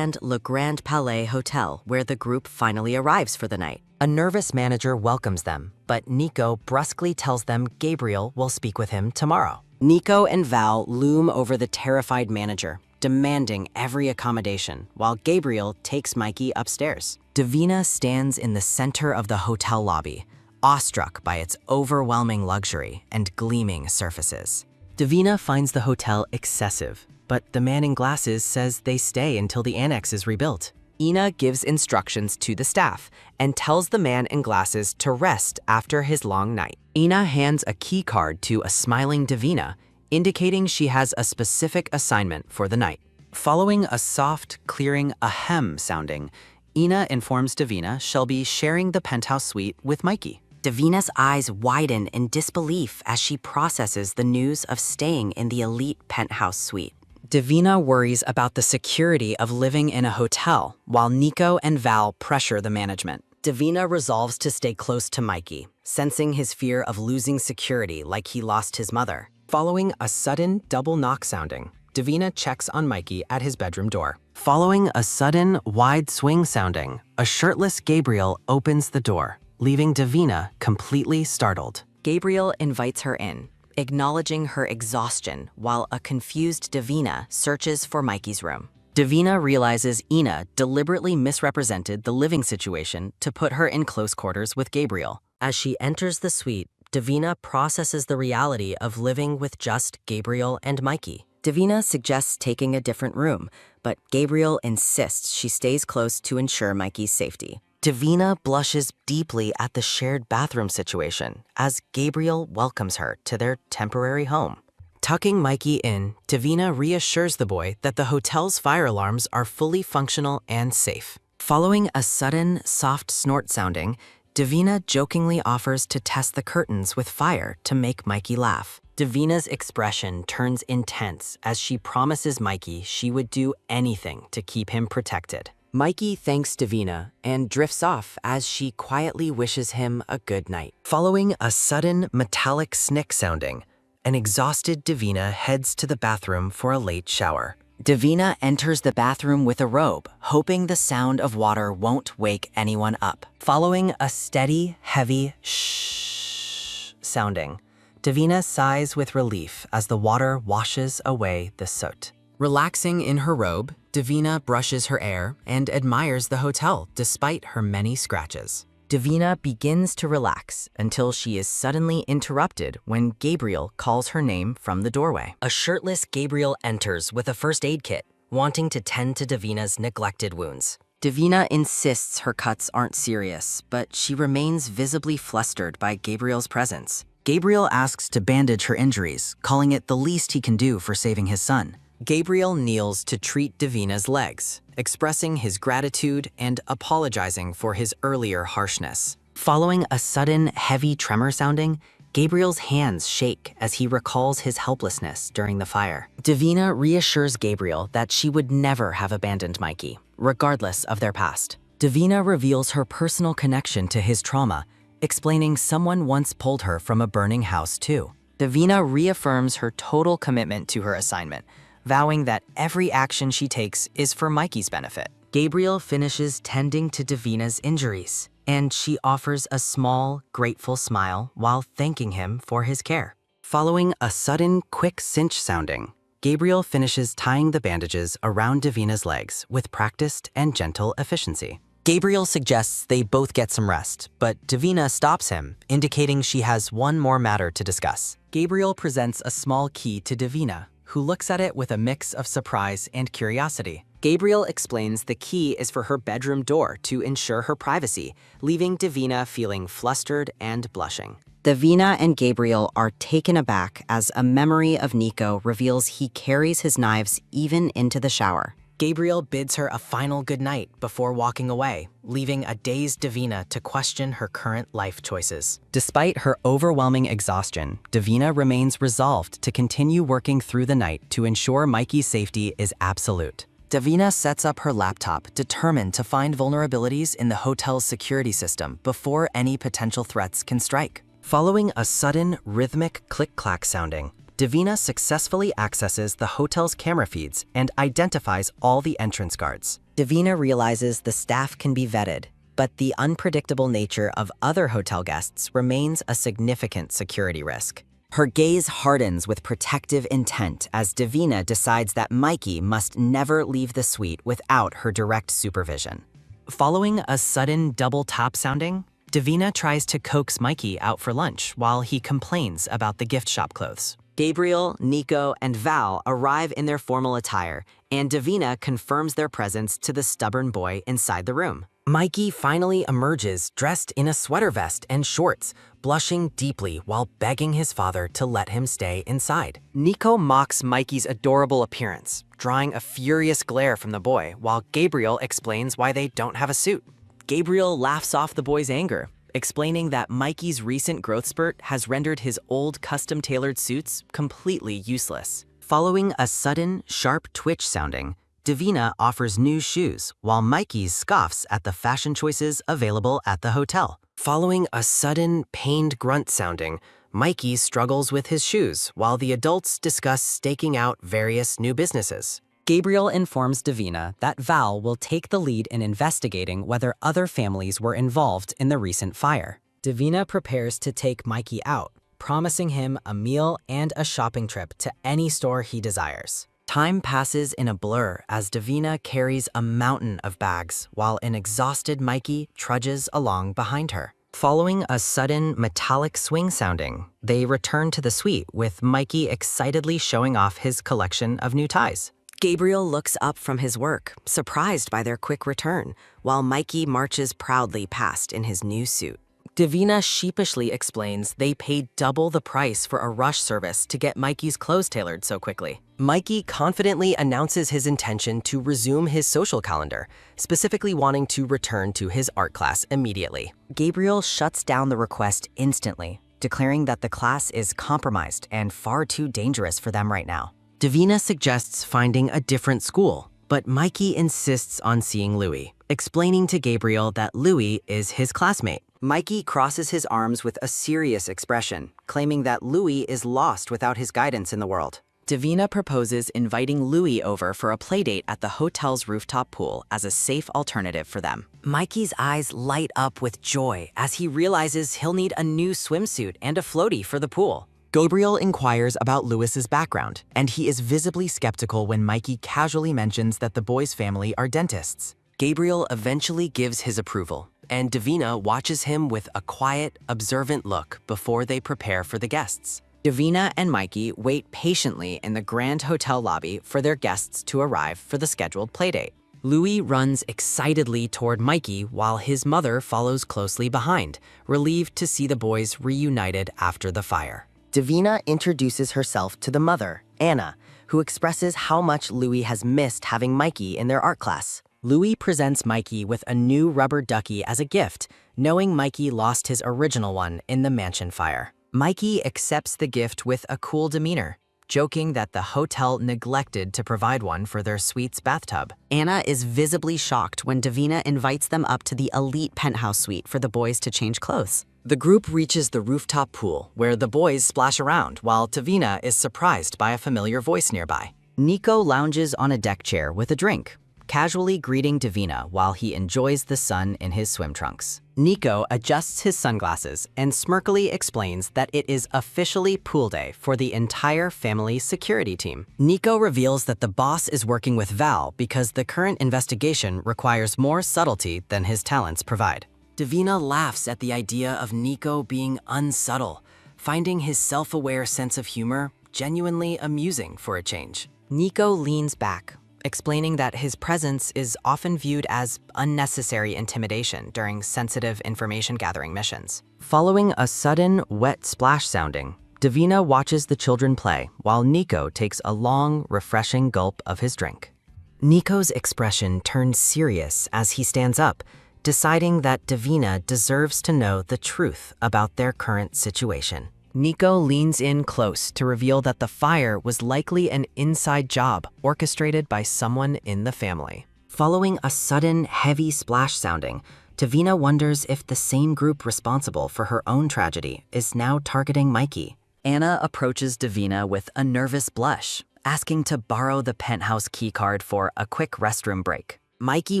Le Grand Palais Hotel, where the group finally arrives for the night. A nervous manager welcomes them, but Nico brusquely tells them Gabriel will speak with him tomorrow. Nico and Val loom over the terrified manager, demanding every accommodation, while Gabriel takes Mikey upstairs. Davina stands in the center of the hotel lobby, awestruck by its overwhelming luxury and gleaming surfaces. Davina finds the hotel excessive, but the man in glasses says they stay until the annex is rebuilt. Ina gives instructions to the staff and tells the man in glasses to rest after his long night. Ina hands a key card to a smiling Davina, indicating she has a specific assignment for the night. Following a soft, clearing ahem sounding, Ina informs Davina she'll be sharing the penthouse suite with Mikey. Davina's eyes widen in disbelief as she processes the news of staying in the elite penthouse suite. Davina worries about the security of living in a hotel, while Nico and Val pressure the management. Davina resolves to stay close to Mikey, sensing his fear of losing security like he lost his mother. Following a sudden double knock sounding, Davina checks on Mikey at his bedroom door. Following a sudden wide swing sounding, a shirtless Gabriel opens the door, leaving Davina completely startled. Gabriel invites her in, acknowledging her exhaustion while a confused Davina searches for Mikey's room. Davina realizes Ina deliberately misrepresented the living situation to put her in close quarters with Gabriel. As she enters the suite, Davina processes the reality of living with just Gabriel and Mikey. Davina suggests taking a different room, but Gabriel insists she stays close to ensure Mikey's safety. Davina blushes deeply at the shared bathroom situation as Gabriel welcomes her to their temporary home. Tucking Mikey in, Davina reassures the boy that the hotel's fire alarms are fully functional and safe. Following a sudden, soft snort sounding, Davina jokingly offers to test the curtains with fire to make Mikey laugh. Davina's expression turns intense as she promises Mikey she would do anything to keep him protected. Mikey thanks Davina and drifts off as she quietly wishes him a good night. Following a sudden metallic snick sounding, an exhausted Davina heads to the bathroom for a late shower. Davina enters the bathroom with a robe, hoping the sound of water won't wake anyone up. Following a steady, heavy shh sounding, Davina sighs with relief as the water washes away the soot. Relaxing in her robe, Davina brushes her hair and admires the hotel despite her many scratches. Davina begins to relax until she is suddenly interrupted when Gabriel calls her name from the doorway. A shirtless Gabriel enters with a first aid kit, wanting to tend to Davina's neglected wounds. Davina insists her cuts aren't serious, but she remains visibly flustered by Gabriel's presence. Gabriel asks to bandage her injuries, calling it the least he can do for saving his son. Gabriel kneels to treat Davina's legs, expressing his gratitude and apologizing for his earlier harshness. Following a sudden, heavy tremor sounding, Gabriel's hands shake as he recalls his helplessness during the fire. Davina reassures Gabriel that she would never have abandoned Mikey, regardless of their past. Davina reveals her personal connection to his trauma, explaining someone once pulled her from a burning house too. Davina reaffirms her total commitment to her assignment, vowing that every action she takes is for Mikey's benefit. Gabriel finishes tending to Davina's injuries, and she offers a small, grateful smile while thanking him for his care. Following a sudden, quick cinch sounding, Gabriel finishes tying the bandages around Davina's legs with practiced and gentle efficiency. Gabriel suggests they both get some rest, but Davina stops him, indicating she has one more matter to discuss. Gabriel presents a small key to Davina, who looks at it with a mix of surprise and curiosity. Gabriel explains the key is for her bedroom door to ensure her privacy, leaving Davina feeling flustered and blushing. Davina and Gabriel are taken aback as a memory of Nico reveals he carries his knives even into the shower. Gabriel bids her a final goodnight before walking away, leaving a dazed Davina to question her current life choices. Despite her overwhelming exhaustion, Davina remains resolved to continue working through the night to ensure Mikey's safety is absolute. Davina sets up her laptop, determined to find vulnerabilities in the hotel's security system before any potential threats can strike. Following a sudden, rhythmic click-clack sounding, Davina successfully accesses the hotel's camera feeds and identifies all the entrance guards. Davina realizes the staff can be vetted, but the unpredictable nature of other hotel guests remains a significant security risk. Her gaze hardens with protective intent as Davina decides that Mikey must never leave the suite without her direct supervision. Following a sudden double tap sounding, Davina tries to coax Mikey out for lunch while he complains about the gift shop clothes. Gabriel, Nico, and Val arrive in their formal attire, and Davina confirms their presence to the stubborn boy inside the room. Mikey finally emerges dressed in a sweater vest and shorts, blushing deeply while begging his father to let him stay inside. Nico mocks Mikey's adorable appearance, drawing a furious glare from the boy, while Gabriel explains why they don't have a suit. Gabriel laughs off the boy's anger, explaining that Mikey's recent growth spurt has rendered his old custom-tailored suits completely useless. Following a sudden, sharp twitch sounding, Davina offers new shoes, while Mikey scoffs at the fashion choices available at the hotel. Following a sudden, pained grunt sounding, Mikey struggles with his shoes, while the adults discuss staking out various new businesses. Gabriel informs Davina that Val will take the lead in investigating whether other families were involved in the recent fire. Davina prepares to take Mikey out, promising him a meal and a shopping trip to any store he desires. Time passes in a blur as Davina carries a mountain of bags, while an exhausted Mikey trudges along behind her. Following a sudden metallic swing sounding, they return to the suite with Mikey excitedly showing off his collection of new ties. Gabriel looks up from his work, surprised by their quick return, while Mikey marches proudly past in his new suit. Davina sheepishly explains they paid double the price for a rush service to get Mikey's clothes tailored so quickly. Mikey confidently announces his intention to resume his social calendar, specifically wanting to return to his art class immediately. Gabriel shuts down the request instantly, declaring that the class is compromised and far too dangerous for them right now. Davina suggests finding a different school, but Mikey insists on seeing Louis, explaining to Gabriel that Louis is his classmate. Mikey crosses his arms with a serious expression, claiming that Louis is lost without his guidance in the world. Davina proposes inviting Louis over for a playdate at the hotel's rooftop pool as a safe alternative for them. Mikey's eyes light up with joy as he realizes he'll need a new swimsuit and a floaty for the pool. Gabriel inquires about Louis's background, and he is visibly skeptical when Mikey casually mentions that the boys' family are dentists. Gabriel eventually gives his approval, and Davina watches him with a quiet, observant look before they prepare for the guests. Davina and Mikey wait patiently in the grand hotel lobby for their guests to arrive for the scheduled playdate. Louis runs excitedly toward Mikey while his mother follows closely behind, relieved to see the boys reunited after the fire. Davina introduces herself to the mother, Anna, who expresses how much Louis has missed having Mikey in their art class. Louis presents Mikey with a new rubber ducky as a gift, knowing Mikey lost his original one in the mansion fire. Mikey accepts the gift with a cool demeanor, joking that the hotel neglected to provide one for their suite's bathtub. Anna is visibly shocked when Davina invites them up to the elite penthouse suite for the boys to change clothes. The group reaches the rooftop pool, where the boys splash around, while Davina is surprised by a familiar voice nearby. Nico lounges on a deck chair with a drink, casually greeting Davina while he enjoys the sun in his swim trunks. Nico adjusts his sunglasses and smirkily explains that it is officially pool day for the entire family security team. Nico reveals that the boss is working with Val because the current investigation requires more subtlety than his talents provide. Davina laughs at the idea of Nico being unsubtle, finding his self-aware sense of humor genuinely amusing for a change. Nico leans back, explaining that his presence is often viewed as unnecessary intimidation during sensitive information-gathering missions. Following a sudden, wet splash sounding, Davina watches the children play while Nico takes a long, refreshing gulp of his drink. Nico's expression turns serious as he stands up, deciding that Davina deserves to know the truth about their current situation. Nico leans in close to reveal that the fire was likely an inside job orchestrated by someone in the family. Following a sudden, heavy splash sounding, Davina wonders if the same group responsible for her own tragedy is now targeting Mikey. Anna approaches Davina with a nervous blush, asking to borrow the penthouse keycard for a quick restroom break. Mikey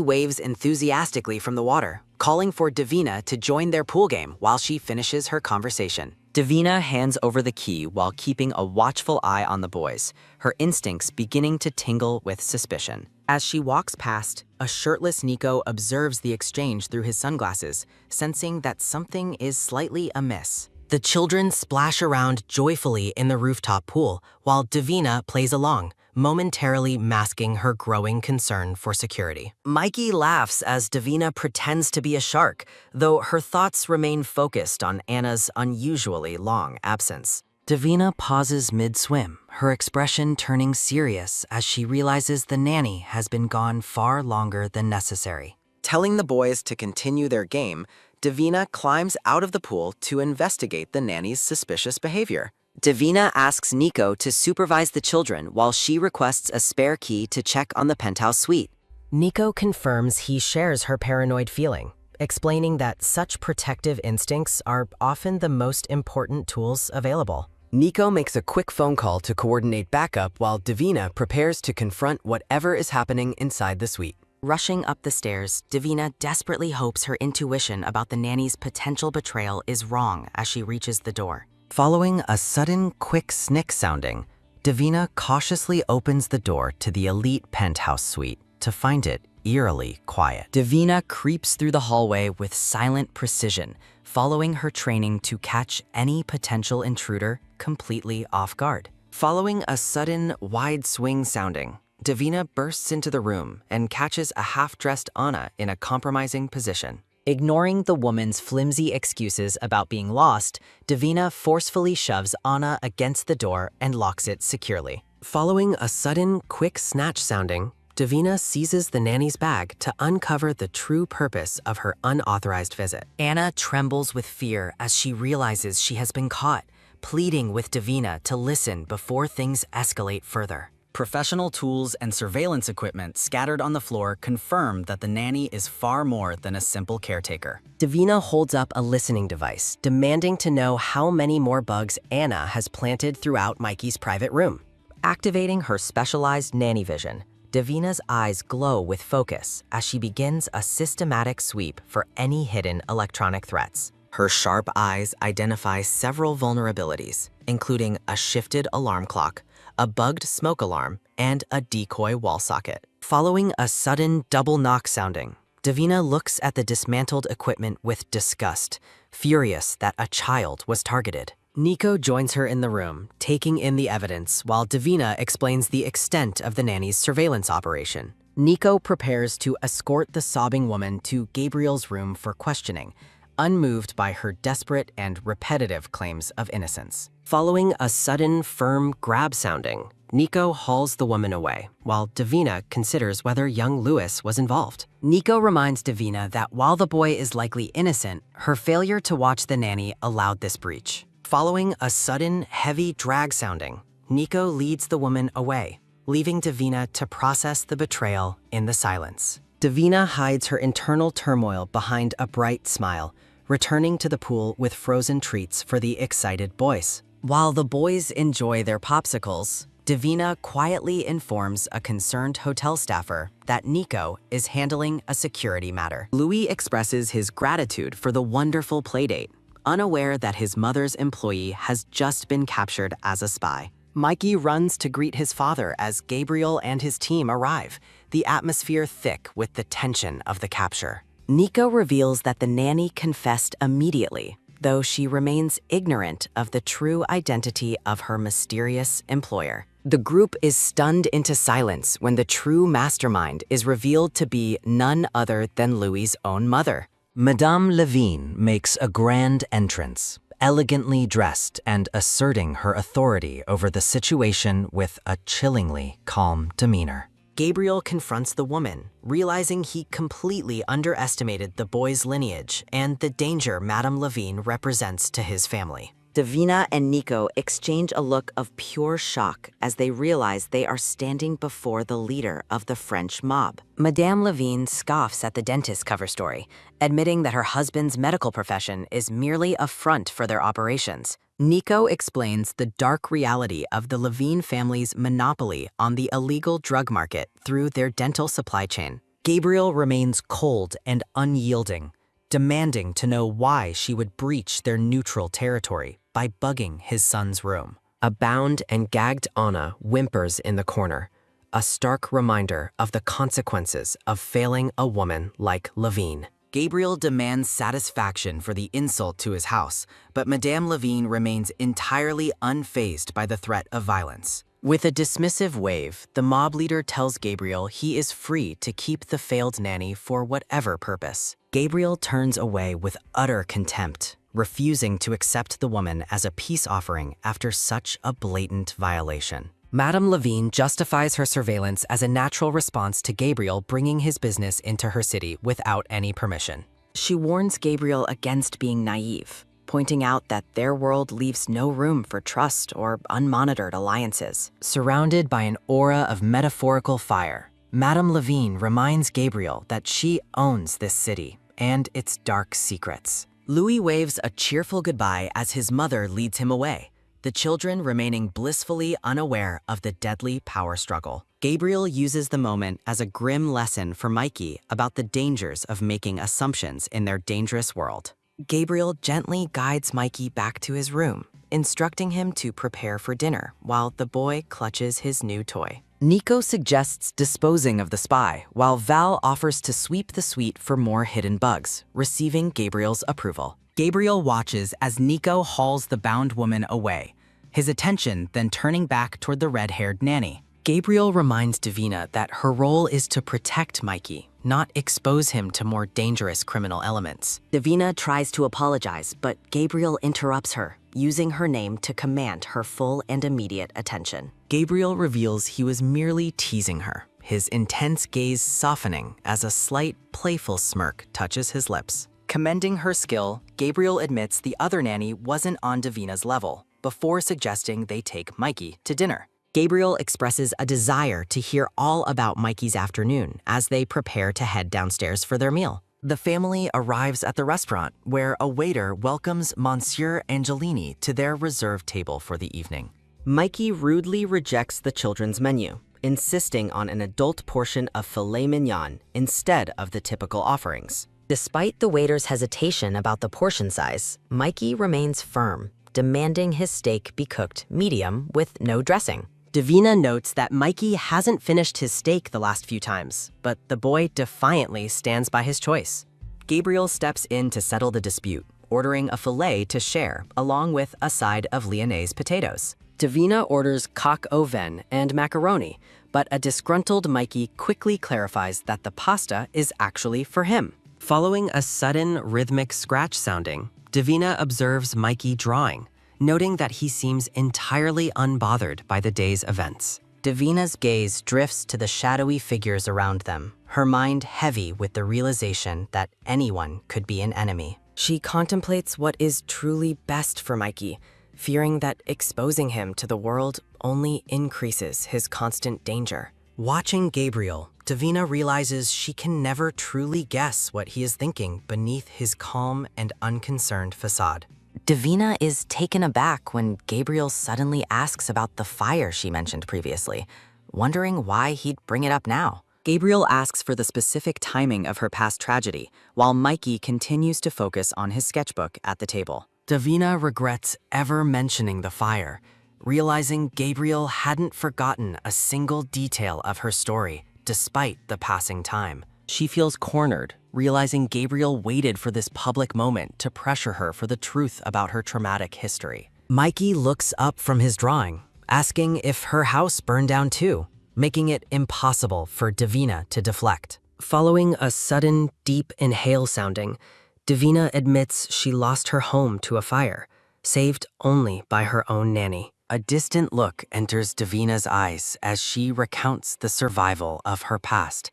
waves enthusiastically from the water, calling for Davina to join their pool game while she finishes her conversation. Davina hands over the key while keeping a watchful eye on the boys, her instincts beginning to tingle with suspicion. As she walks past, a shirtless Nico observes the exchange through his sunglasses, sensing that something is slightly amiss. The children splash around joyfully in the rooftop pool, while Davina plays along, momentarily masking her growing concern for security. Mikey laughs as Davina pretends to be a shark, though her thoughts remain focused on Anna's unusually long absence. Davina pauses mid-swim, her expression turning serious as she realizes the nanny has been gone far longer than necessary. Telling the boys to continue their game, Davina climbs out of the pool to investigate the nanny's suspicious behavior. Davina asks Nico to supervise the children while she requests a spare key to check on the penthouse suite. Nico confirms he shares her paranoid feeling, explaining that such protective instincts are often the most important tools available. Nico makes a quick phone call to coordinate backup while Davina prepares to confront whatever is happening inside the suite. Rushing up the stairs, Davina desperately hopes her intuition about the nanny's potential betrayal is wrong as she reaches the door. Following a sudden, quick snick sounding, Davina cautiously opens the door to the elite penthouse suite to find it eerily quiet. Davina creeps through the hallway with silent precision, following her training to catch any potential intruder completely off guard. Following a sudden, wide swing sounding, Davina bursts into the room and catches a half-dressed Anna in a compromising position. Ignoring the woman's flimsy excuses about being lost, Davina forcefully shoves Anna against the door and locks it securely. Following a sudden, quick snatch sounding, Davina seizes the nanny's bag to uncover the true purpose of her unauthorized visit. Anna trembles with fear as she realizes she has been caught, pleading with Davina to listen before things escalate further. Professional tools and surveillance equipment scattered on the floor confirm that the nanny is far more than a simple caretaker. Davina holds up a listening device, demanding to know how many more bugs Anna has planted throughout Mikey's private room. Activating her specialized nanny vision, Davina's eyes glow with focus as she begins a systematic sweep for any hidden electronic threats. Her sharp eyes identify several vulnerabilities, including a shifted alarm clock, a bugged smoke alarm, and a decoy wall socket. Following a sudden double knock sounding, Davina looks at the dismantled equipment with disgust, furious that a child was targeted. Nico joins her in the room, taking in the evidence while Davina explains the extent of the nanny's surveillance operation. Nico prepares to escort the sobbing woman to Gabriel's room for questioning, unmoved by her desperate and repetitive claims of innocence. Following a sudden, firm grab sounding, Nico hauls the woman away, while Davina considers whether young Lewis was involved. Nico reminds Davina that while the boy is likely innocent, her failure to watch the nanny allowed this breach. Following a sudden, heavy drag sounding, Nico leads the woman away, leaving Davina to process the betrayal in the silence. Davina hides her internal turmoil behind a bright smile, returning to the pool with frozen treats for the excited boys. While the boys enjoy their popsicles, Davina quietly informs a concerned hotel staffer that Nico is handling a security matter. Louis expresses his gratitude for the wonderful playdate, unaware that his mother's employee has just been captured as a spy. Mikey runs to greet his father as Gabriel and his team arrive, the atmosphere thick with the tension of the capture. Nico reveals that the nanny confessed immediately, though she remains ignorant of the true identity of her mysterious employer. The group is stunned into silence when the true mastermind is revealed to be none other than Louis's own mother. Madame Levine makes a grand entrance, elegantly dressed and asserting her authority over the situation with a chillingly calm demeanor. Gabriel confronts the woman, realizing he completely underestimated the boy's lineage and the danger Madame Levine represents to his family. Davina and Nico exchange a look of pure shock as they realize they are standing before the leader of the French mob. Madame Levine scoffs at the dentist cover story, admitting that her husband's medical profession is merely a front for their operations. Nico explains the dark reality of the Levine family's monopoly on the illegal drug market through their dental supply chain. Gabriel remains cold and unyielding, demanding to know why she would breach their neutral territory by bugging his son's room. A bound and gagged Anna whimpers in the corner, a stark reminder of the consequences of failing a woman like Levine. Gabriel demands satisfaction for the insult to his house, but Madame Levine remains entirely unfazed by the threat of violence. With a dismissive wave, the mob leader tells Gabriel he is free to keep the failed nanny for whatever purpose. Gabriel turns away with utter contempt, refusing to accept the woman as a peace offering after such a blatant violation. Madame Levine justifies her surveillance as a natural response to Gabriel bringing his business into her city without any permission. She warns Gabriel against being naive, pointing out that their world leaves no room for trust or unmonitored alliances. Surrounded by an aura of metaphorical fire, Madame Levine reminds Gabriel that she owns this city and its dark secrets. Louis waves a cheerful goodbye as his mother leads him away, the children remaining blissfully unaware of the deadly power struggle. Gabriel uses the moment as a grim lesson for Mikey about the dangers of making assumptions in their dangerous world. Gabriel gently guides Mikey back to his room, instructing him to prepare for dinner while the boy clutches his new toy. Nico suggests disposing of the spy, while Val offers to sweep the suite for more hidden bugs, receiving Gabriel's approval. Gabriel watches as Nico hauls the bound woman away, his attention then turning back toward the red-haired Nanny. Gabriel reminds Davina that her role is to protect Mikey, not expose him to more dangerous criminal elements. Davina tries to apologize, but Gabriel interrupts her, using her name to command her full and immediate attention. Gabriel reveals he was merely teasing her, his intense gaze softening as a slight, playful smirk touches his lips. Commending her skill, Gabriel admits the other nanny wasn't on Davina's level, before suggesting they take Mikey to dinner. Gabriel expresses a desire to hear all about Mikey's afternoon as they prepare to head downstairs for their meal. The family arrives at the restaurant, where a waiter welcomes Monsieur Angelini to their reserved table for the evening. Mikey rudely rejects the children's menu, insisting on an adult portion of filet mignon instead of the typical offerings. Despite the waiter's hesitation about the portion size, Mikey remains firm, demanding his steak be cooked medium with no dressing. Davina notes that Mikey hasn't finished his steak the last few times, but the boy defiantly stands by his choice. Gabriel steps in to settle the dispute, ordering a filet to share, along with a side of Lyonnaise potatoes. Davina orders coq au vin and macaroni, but a disgruntled Mikey quickly clarifies that the pasta is actually for him. Following a sudden rhythmic scratch sounding, Davina observes Mikey drawing, noting that he seems entirely unbothered by the day's events. Davina's gaze drifts to the shadowy figures around them, her mind heavy with the realization that anyone could be an enemy. She contemplates what is truly best for Mikey, fearing that exposing him to the world only increases his constant danger. Watching Gabriel, Davina realizes she can never truly guess what he is thinking beneath his calm and unconcerned facade. Davina is taken aback when Gabriel suddenly asks about the fire she mentioned previously, wondering why he'd bring it up now. Gabriel asks for the specific timing of her past tragedy, while Mikey continues to focus on his sketchbook at the table. Davina regrets ever mentioning the fire, realizing Gabriel hadn't forgotten a single detail of her story, despite the passing time. She feels cornered, realizing Gabriel waited for this public moment to pressure her for the truth about her traumatic history. Mikey looks up from his drawing, asking if her house burned down too, making it impossible for Davina to deflect. Following a sudden, deep inhale sounding, Davina admits she lost her home to a fire, saved only by her own nanny. A distant look enters Davina's eyes as she recounts the survival of her past,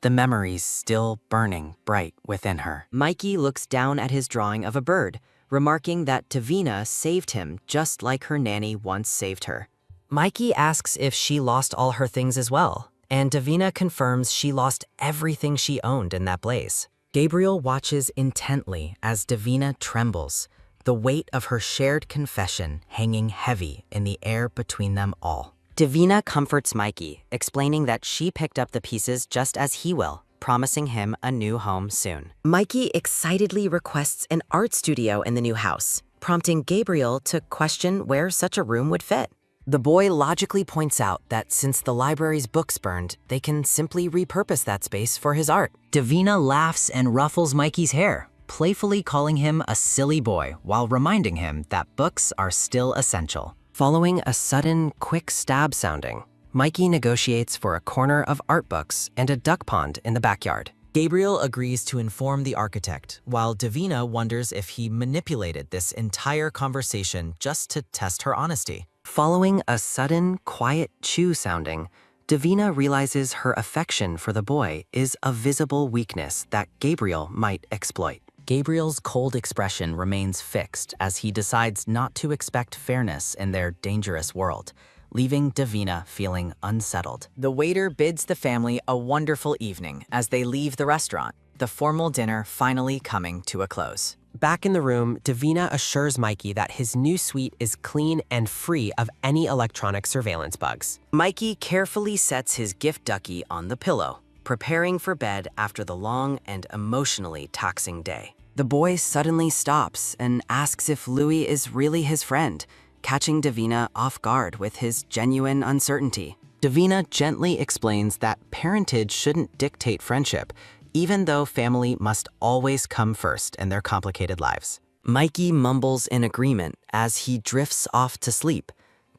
the memories still burning bright within her. Mikey looks down at his drawing of a bird, remarking that Davina saved him just like her nanny once saved her. Mikey asks if she lost all her things as well, and Davina confirms she lost everything she owned in that blaze. Gabriel watches intently as Davina trembles, the weight of her shared confession hanging heavy in the air between them all. Davina comforts Mikey, explaining that she picked up the pieces just as he will, promising him a new home soon. Mikey excitedly requests an art studio in the new house, prompting Gabriel to question where such a room would fit. The boy logically points out that since the library's books burned, they can simply repurpose that space for his art. Davina laughs and ruffles Mikey's hair, playfully calling him a silly boy while reminding him that books are still essential. Following a sudden, quick stab sounding, Mikey negotiates for a corner of art books and a duck pond in the backyard. Gabriel agrees to inform the architect, while Davina wonders if he manipulated this entire conversation just to test her honesty. Following a sudden, quiet chew sounding, Davina realizes her affection for the boy is a visible weakness that Gabriel might exploit. Gabriel's cold expression remains fixed as he decides not to expect fairness in their dangerous world, leaving Davina feeling unsettled. The waiter bids the family a wonderful evening as they leave the restaurant, the formal dinner finally coming to a close. Back in the room, Davina assures Mikey that his new suite is clean and free of any electronic surveillance bugs. Mikey carefully sets his gift ducky on the pillow, preparing for bed after the long and emotionally taxing day. The boy suddenly stops and asks if Louis is really his friend, catching Davina off guard with his genuine uncertainty. Davina gently explains that parentage shouldn't dictate friendship, even though family must always come first in their complicated lives. Mikey mumbles in agreement as he drifts off to sleep,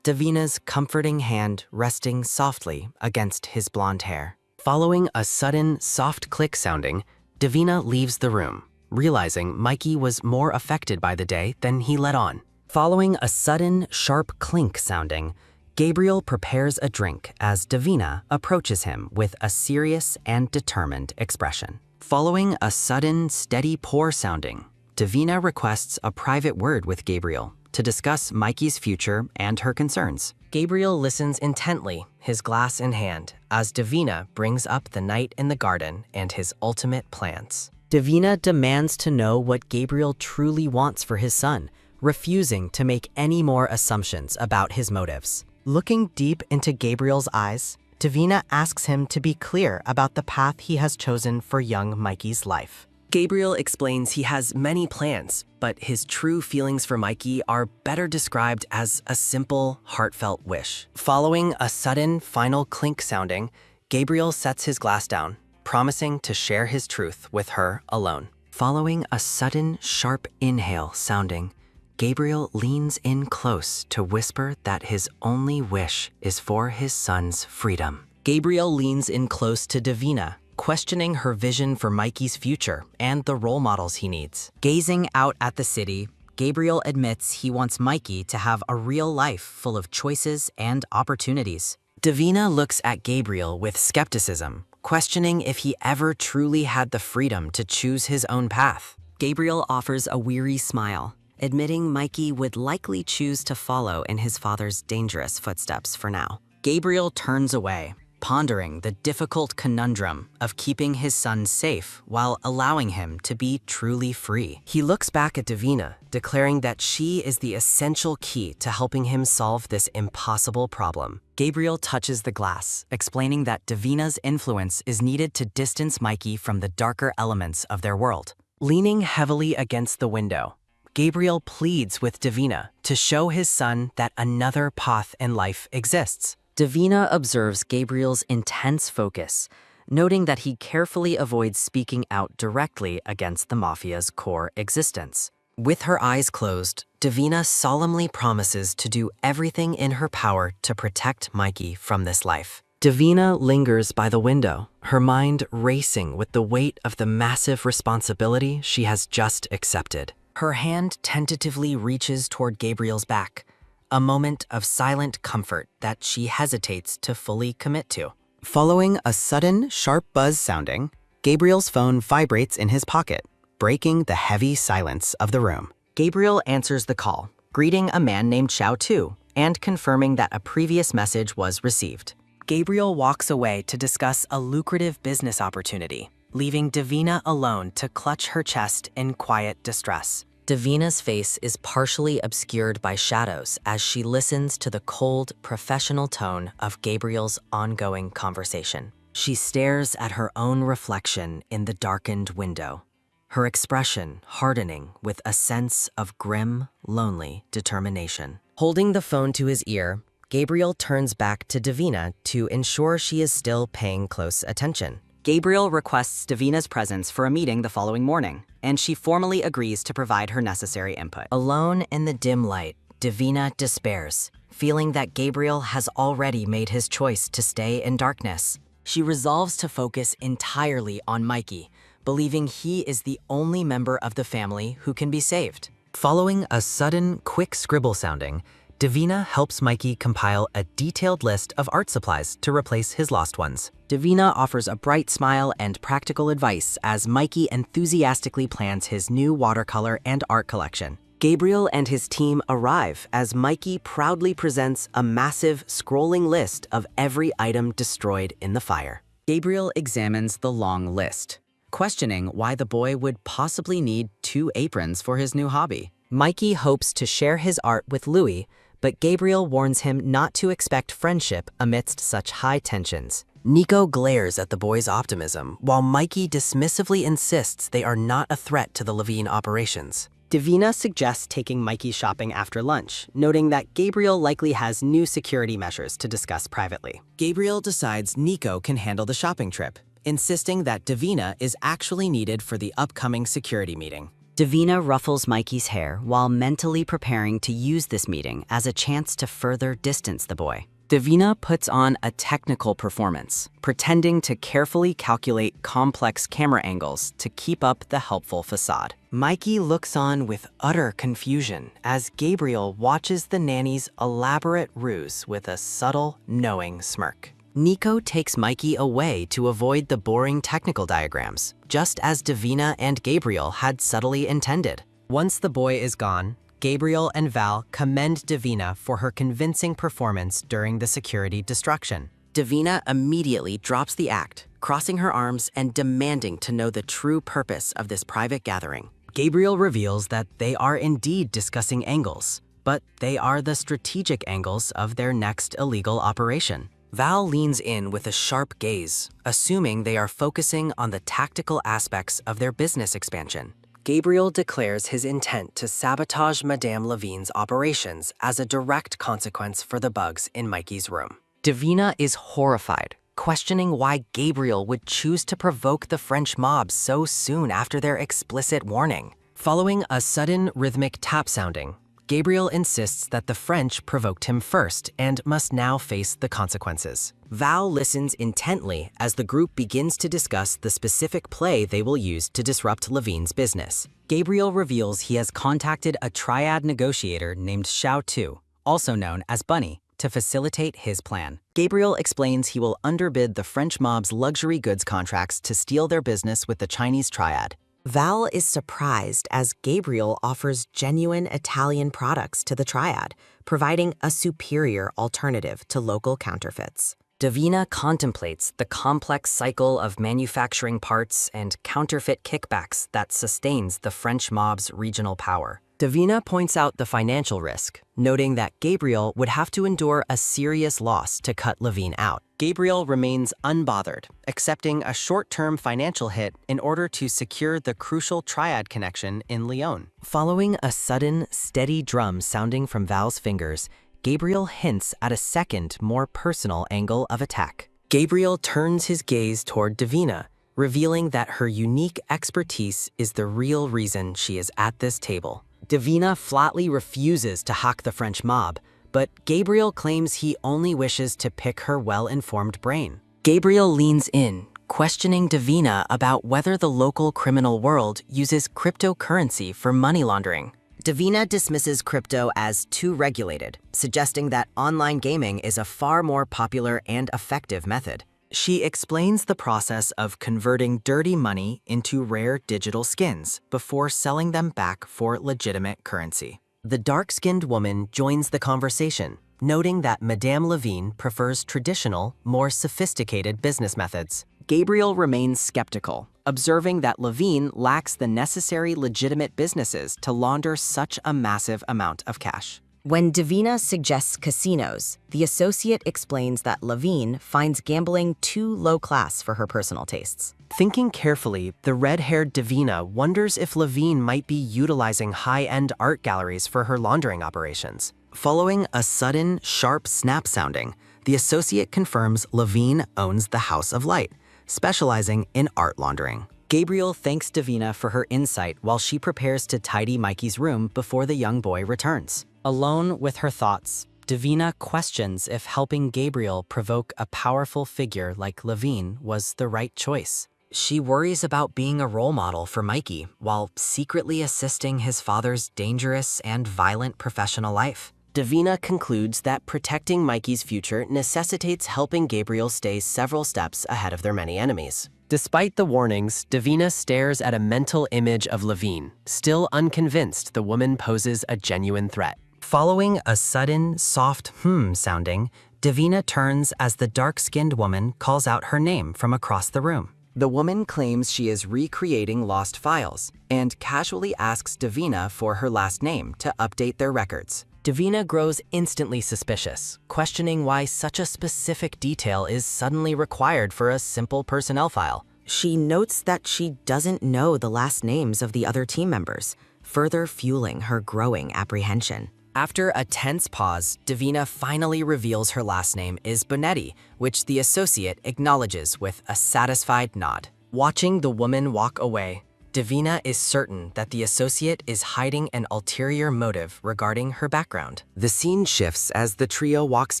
Davina's comforting hand resting softly against his blonde hair. Following a sudden, soft click sounding, Davina leaves the room, realizing Mikey was more affected by the day than he let on. Following a sudden, sharp clink sounding, Gabriel prepares a drink as Davina approaches him with a serious and determined expression. Following a sudden, steady pour sounding, Davina requests a private word with Gabriel to discuss Mikey's future and her concerns. Gabriel listens intently, his glass in hand, as Davina brings up the night in the garden and his ultimate plans. Davina demands to know what Gabriel truly wants for his son, refusing to make any more assumptions about his motives. Looking deep into Gabriel's eyes, Davina asks him to be clear about the path he has chosen for young Mikey's life. Gabriel explains he has many plans, but his true feelings for Mikey are better described as a simple, heartfelt wish. Following a sudden, final clink sounding, Gabriel sets his glass down, promising to share his truth with her alone. Following a sudden, sharp inhale sounding, Gabriel leans in close to whisper that his only wish is for his son's freedom. Gabriel leans in close to Davina, questioning her vision for Mikey's future and the role models he needs. Gazing out at the city, Gabriel admits he wants Mikey to have a real life full of choices and opportunities. Davina looks at Gabriel with skepticism, questioning if he ever truly had the freedom to choose his own path. Gabriel offers a weary smile, admitting Mikey would likely choose to follow in his father's dangerous footsteps for now. Gabriel turns away, pondering the difficult conundrum of keeping his son safe while allowing him to be truly free. He looks back at Davina, declaring that she is the essential key to helping him solve this impossible problem. Gabriel touches the glass, explaining that Davina's influence is needed to distance Mikey from the darker elements of their world. Leaning heavily against the window, Gabriel pleads with Davina to show his son that another path in life exists. Davina observes Gabriel's intense focus, noting that he carefully avoids speaking out directly against the Mafia's core existence. With her eyes closed, Davina solemnly promises to do everything in her power to protect Mikey from this life. Davina lingers by the window, her mind racing with the weight of the massive responsibility she has just accepted. Her hand tentatively reaches toward Gabriel's back, a moment of silent comfort that she hesitates to fully commit to. Following a sudden, sharp buzz sounding, Gabriel's phone vibrates in his pocket, breaking the heavy silence of the room. Gabriel answers the call, greeting a man named Xiao Tu and confirming that a previous message was received. Gabriel walks away to discuss a lucrative business opportunity, leaving Davina alone to clutch her chest in quiet distress. Davina's face is partially obscured by shadows as she listens to the cold, professional tone of Gabriel's ongoing conversation. She stares at her own reflection in the darkened window, her expression hardening with a sense of grim, lonely determination. Holding the phone to his ear, Gabriel turns back to Davina to ensure she is still paying close attention. Gabriel requests Davina's presence for a meeting the following morning, and she formally agrees to provide her necessary input. Alone in the dim light, Davina despairs, feeling that Gabriel has already made his choice to stay in darkness. She resolves to focus entirely on Mikey, believing he is the only member of the family who can be saved. Following a sudden, quick scribble sounding, Davina helps Mikey compile a detailed list of art supplies to replace his lost ones. Davina offers a bright smile and practical advice as Mikey enthusiastically plans his new watercolor and art collection. Gabriel and his team arrive as Mikey proudly presents a massive, scrolling list of every item destroyed in the fire. Gabriel examines the long list, questioning why the boy would possibly need 2 aprons for his new hobby. Mikey hopes to share his art with Louis, but Gabriel warns him not to expect friendship amidst such high tensions. Nico glares at the boy's optimism, while Mikey dismissively insists they are not a threat to the Levine operations. Davina suggests taking Mikey shopping after lunch, noting that Gabriel likely has new security measures to discuss privately. Gabriel decides Nico can handle the shopping trip, insisting that Davina is actually needed for the upcoming security meeting. Davina ruffles Mikey's hair while mentally preparing to use this meeting as a chance to further distance the boy. Davina puts on a technical performance, pretending to carefully calculate complex camera angles to keep up the helpful facade. Mikey looks on with utter confusion as Gabriel watches the nanny's elaborate ruse with a subtle, knowing smirk. Nico takes Mikey away to avoid the boring technical diagrams, just as Davina and Gabriel had subtly intended. Once the boy is gone, Gabriel and Val commend Davina for her convincing performance during the security destruction. Davina immediately drops the act, crossing her arms and demanding to know the true purpose of this private gathering. Gabriel reveals that they are indeed discussing angles, but they are the strategic angles of their next illegal operation. Val leans in with a sharp gaze, assuming they are focusing on the tactical aspects of their business expansion. Gabriel declares his intent to sabotage Madame Levine's operations as a direct consequence for the bugs in Mikey's room. Davina is horrified, questioning why Gabriel would choose to provoke the French mob so soon after their explicit warning. Following a sudden rhythmic tap sounding, Gabriel insists that the French provoked him first and must now face the consequences. Val listens intently as the group begins to discuss the specific play they will use to disrupt Levine's business. Gabriel reveals he has contacted a triad negotiator named Xiao, also known as Bunny, to facilitate his plan. Gabriel explains he will underbid the French mob's luxury goods contracts to steal their business with the Chinese triad. Val is surprised as Gabriel offers genuine Italian products to the triad, providing a superior alternative to local counterfeits. Davina contemplates the complex cycle of manufacturing parts and counterfeit kickbacks that sustains the French mob's regional power. Davina points out the financial risk, noting that Gabriel would have to endure a serious loss to cut Levine out. Gabriel remains unbothered, accepting a short-term financial hit in order to secure the crucial triad connection in Lyon. Following a sudden, steady drum sounding from Val's fingers, Gabriel hints at a second, more personal angle of attack. Gabriel turns his gaze toward Davina, revealing that her unique expertise is the real reason she is at this table. Davina flatly refuses to hack the French mob, but Gabriel claims he only wishes to pick her well-informed brain. Gabriel leans in, questioning Davina about whether the local criminal world uses cryptocurrency for money laundering. Davina dismisses crypto as too regulated, suggesting that online gaming is a far more popular and effective method. She explains the process of converting dirty money into rare digital skins before selling them back for legitimate currency. The dark-skinned woman joins the conversation, noting that Madame Levine prefers traditional, more sophisticated business methods. Gabriel remains skeptical, observing that Levine lacks the necessary legitimate businesses to launder such a massive amount of cash. When Davina suggests casinos, the associate explains that Levine finds gambling too low-class for her personal tastes. Thinking carefully, the red-haired Davina wonders if Levine might be utilizing high-end art galleries for her laundering operations. Following a sudden, sharp snap sounding, the associate confirms Levine owns the House of Light, specializing in art laundering. Gabriel thanks Davina for her insight while she prepares to tidy Mikey's room before the young boy returns. Alone with her thoughts, Davina questions if helping Gabriel provoke a powerful figure like Levine was the right choice. She worries about being a role model for Mikey while secretly assisting his father's dangerous and violent professional life. Davina concludes that protecting Mikey's future necessitates helping Gabriel stay several steps ahead of their many enemies. Despite the warnings, Davina stares at a mental image of Levine, still unconvinced the woman poses a genuine threat. Following a sudden, soft sounding, Davina turns as the dark-skinned woman calls out her name from across the room. The woman claims she is recreating lost files and casually asks Davina for her last name to update their records. Davina grows instantly suspicious, questioning why such a specific detail is suddenly required for a simple personnel file. She notes that she doesn't know the last names of the other team members, further fueling her growing apprehension. After a tense pause, Davina finally reveals her last name is Bonetti, which the associate acknowledges with a satisfied nod. Watching the woman walk away, Davina is certain that the associate is hiding an ulterior motive regarding her background. The scene shifts as the trio walks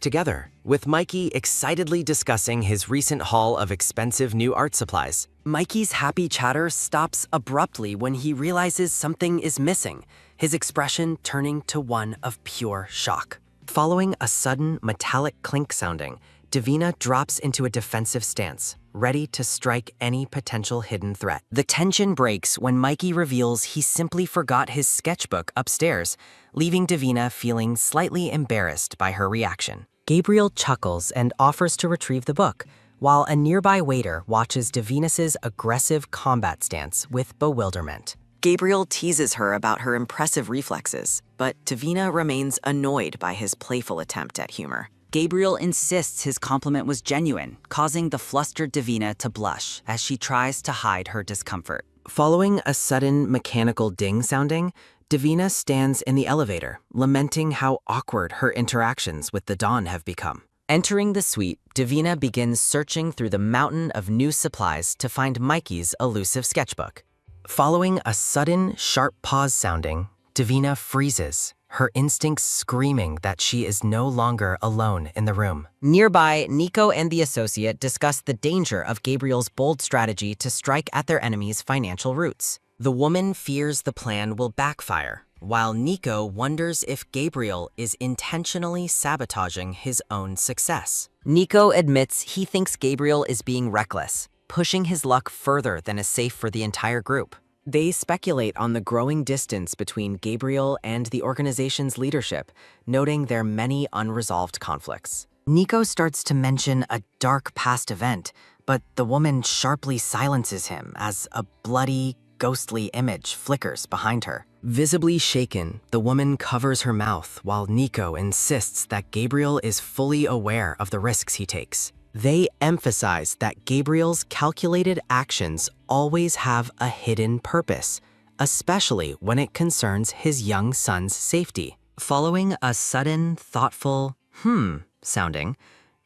together, with Mikey excitedly discussing his recent haul of expensive new art supplies. Mikey's happy chatter stops abruptly when he realizes something is missing, his expression turning to one of pure shock. Following a sudden metallic clink sounding, Davina drops into a defensive stance, ready to strike any potential hidden threat. The tension breaks when Mikey reveals he simply forgot his sketchbook upstairs, leaving Davina feeling slightly embarrassed by her reaction. Gabriel chuckles and offers to retrieve the book, while a nearby waiter watches Davina's aggressive combat stance with bewilderment. Gabriel teases her about her impressive reflexes, but Davina remains annoyed by his playful attempt at humor. Gabriel insists his compliment was genuine, causing the flustered Davina to blush as she tries to hide her discomfort. Following a sudden mechanical ding sounding, Davina stands in the elevator, lamenting how awkward her interactions with the Dawn have become. Entering the suite, Davina begins searching through the mountain of new supplies to find Mikey's elusive sketchbook. Following a sudden, sharp pause sounding, Davina freezes, her instincts screaming that she is no longer alone in the room. Nearby, Nico and the associate discuss the danger of Gabriel's bold strategy to strike at their enemy's financial roots. The woman fears the plan will backfire, while Nico wonders if Gabriel is intentionally sabotaging his own success. Nico admits he thinks Gabriel is being reckless, pushing his luck further than is safe for the entire group. They speculate on the growing distance between Gabriel and the organization's leadership, noting their many unresolved conflicts. Nico starts to mention a dark past event, but the woman sharply silences him as a bloody, ghostly image flickers behind her. Visibly shaken, the woman covers her mouth while Nico insists that Gabriel is fully aware of the risks he takes. They emphasize that Gabriel's calculated actions always have a hidden purpose, especially when it concerns his young son's safety. Following a sudden, thoughtful sounding,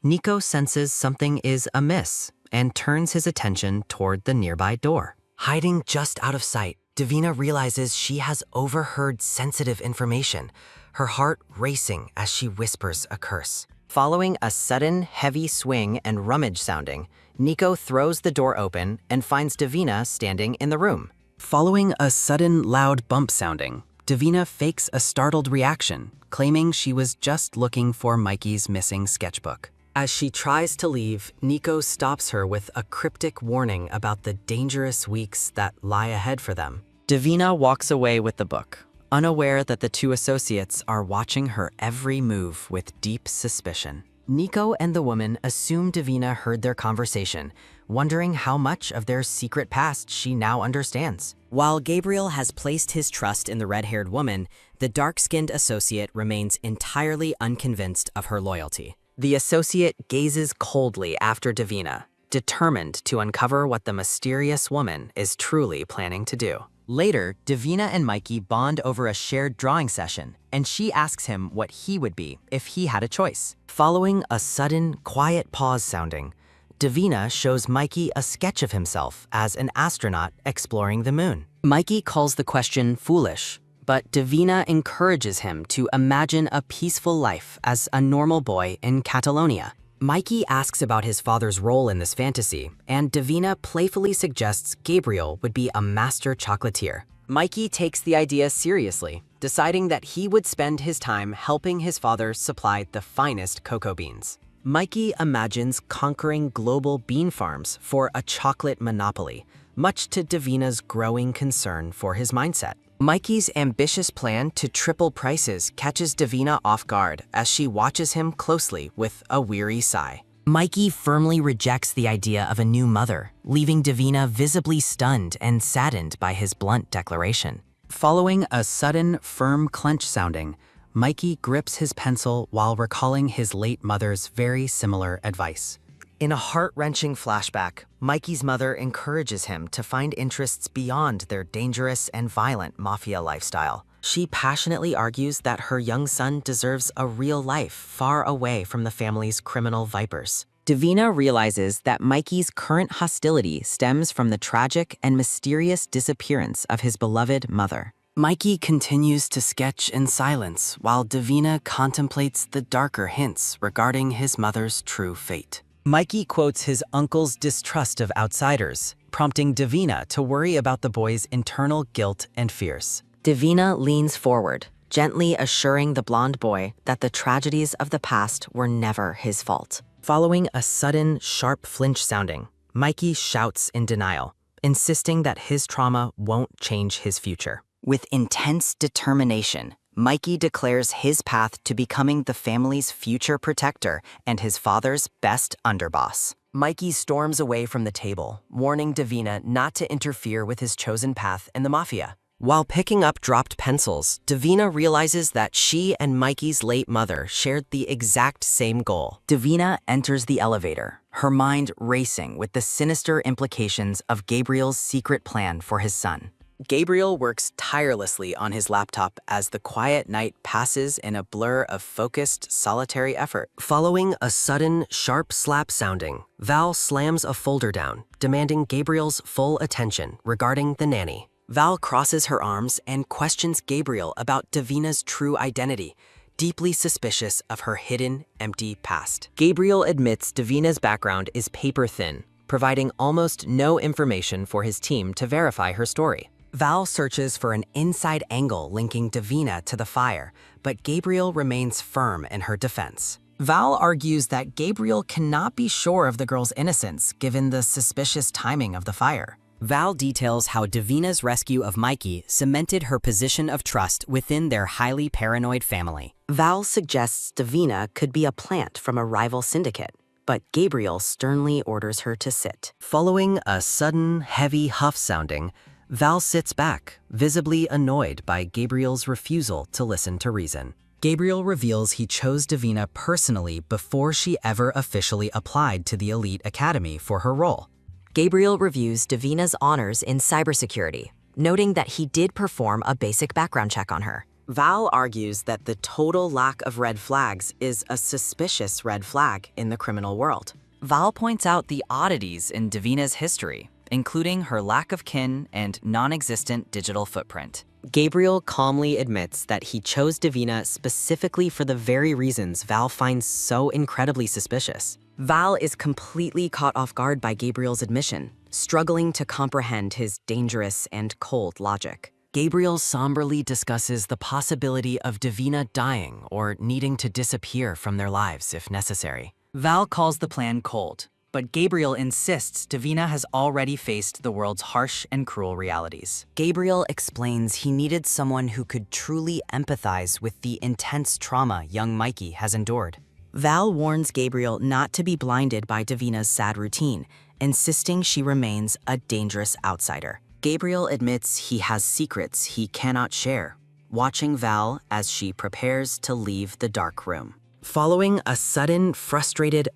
Nico senses something is amiss and turns his attention toward the nearby door. Hiding just out of sight, Davina realizes she has overheard sensitive information, her heart racing as she whispers a curse. Following a sudden, heavy swing and rummage sounding, Nico throws the door open and finds Davina standing in the room. Following a sudden, loud bump sounding, Davina fakes a startled reaction, claiming she was just looking for Mikey's missing sketchbook. As she tries to leave, Nico stops her with a cryptic warning about the dangerous weeks that lie ahead for them. Davina walks away with the book, unaware that the two associates are watching her every move with deep suspicion. Nico and the woman assume Davina heard their conversation, wondering how much of their secret past she now understands. While Gabriel has placed his trust in the red-haired woman, the dark-skinned associate remains entirely unconvinced of her loyalty. The associate gazes coldly after Davina, determined to uncover what the mysterious woman is truly planning to do. Later, Davina and Mikey bond over a shared drawing session, and she asks him what he would be if he had a choice. Following a sudden, quiet pause sounding, Davina shows Mikey a sketch of himself as an astronaut exploring the moon. Mikey calls the question foolish, but Davina encourages him to imagine a peaceful life as a normal boy in Catalonia. Mikey asks about his father's role in this fantasy, and Davina playfully suggests Gabriel would be a master chocolatier. Mikey takes the idea seriously, deciding that he would spend his time helping his father supply the finest cocoa beans. Mikey imagines conquering global bean farms for a chocolate monopoly, much to Davina's growing concern for his mindset. Mikey's ambitious plan to triple prices catches Davina off guard as she watches him closely with a weary sigh. Mikey firmly rejects the idea of a new mother, leaving Davina visibly stunned and saddened by his blunt declaration. Following a sudden, firm clench sounding, Mikey grips his pencil while recalling his late mother's very similar advice. In a heart-wrenching flashback, Mikey's mother encourages him to find interests beyond their dangerous and violent mafia lifestyle. She passionately argues that her young son deserves a real life far away from the family's criminal vipers. Davina realizes that Mikey's current hostility stems from the tragic and mysterious disappearance of his beloved mother. Mikey continues to sketch in silence while Davina contemplates the darker hints regarding his mother's true fate. Mikey quotes his uncle's distrust of outsiders, prompting Davina to worry about the boy's internal guilt and fears. Davina leans forward, gently assuring the blonde boy that the tragedies of the past were never his fault. Following a sudden, sharp flinch sounding, Mikey shouts in denial, insisting that his trauma won't change his future. With intense determination, Mikey declares his path to becoming the family's future protector and his father's best underboss. Mikey storms away from the table, warning Davina not to interfere with his chosen path in the Mafia. While picking up dropped pencils, Davina realizes that she and Mikey's late mother shared the exact same goal. Davina enters the elevator, her mind racing with the sinister implications of Gabriel's secret plan for his son. Gabriel works tirelessly on his laptop as the quiet night passes in a blur of focused, solitary effort. Following a sudden, sharp slap sounding, Val slams a folder down, demanding Gabriel's full attention regarding the nanny. Val crosses her arms and questions Gabriel about Davina's true identity, deeply suspicious of her hidden, empty past. Gabriel admits Davina's background is paper-thin, providing almost no information for his team to verify her story. Val searches for an inside angle linking Davina to the fire, but Gabriel remains firm in her defense. Val argues that Gabriel cannot be sure of the girl's innocence given the suspicious timing of the fire. Val details how Davina's rescue of Mikey cemented her position of trust within their highly paranoid family. Val suggests Davina could be a plant from a rival syndicate, but Gabriel sternly orders her to sit. Following a sudden, heavy huff sounding, Val sits back, visibly annoyed by Gabriel's refusal to listen to reason. Gabriel reveals he chose Davina personally before she ever officially applied to the elite academy for her role. Gabriel reviews Davina's honors in cybersecurity, noting that he did perform a basic background check on her. Val argues that the total lack of red flags is a suspicious red flag in the criminal world. Val points out the oddities in Davina's history, including her lack of kin and non-existent digital footprint. Gabriel calmly admits that he chose Davina specifically for the very reasons Val finds so incredibly suspicious. Val is completely caught off guard by Gabriel's admission, struggling to comprehend his dangerous and cold logic. Gabriel somberly discusses the possibility of Davina dying or needing to disappear from their lives if necessary. Val calls the plan cold, but Gabriel insists Davina has already faced the world's harsh and cruel realities. Gabriel explains he needed someone who could truly empathize with the intense trauma young Mikey has endured. Val warns Gabriel not to be blinded by Davina's sad routine, insisting she remains a dangerous outsider. Gabriel admits he has secrets he cannot share, watching Val as she prepares to leave the dark room. Following a sudden, frustrated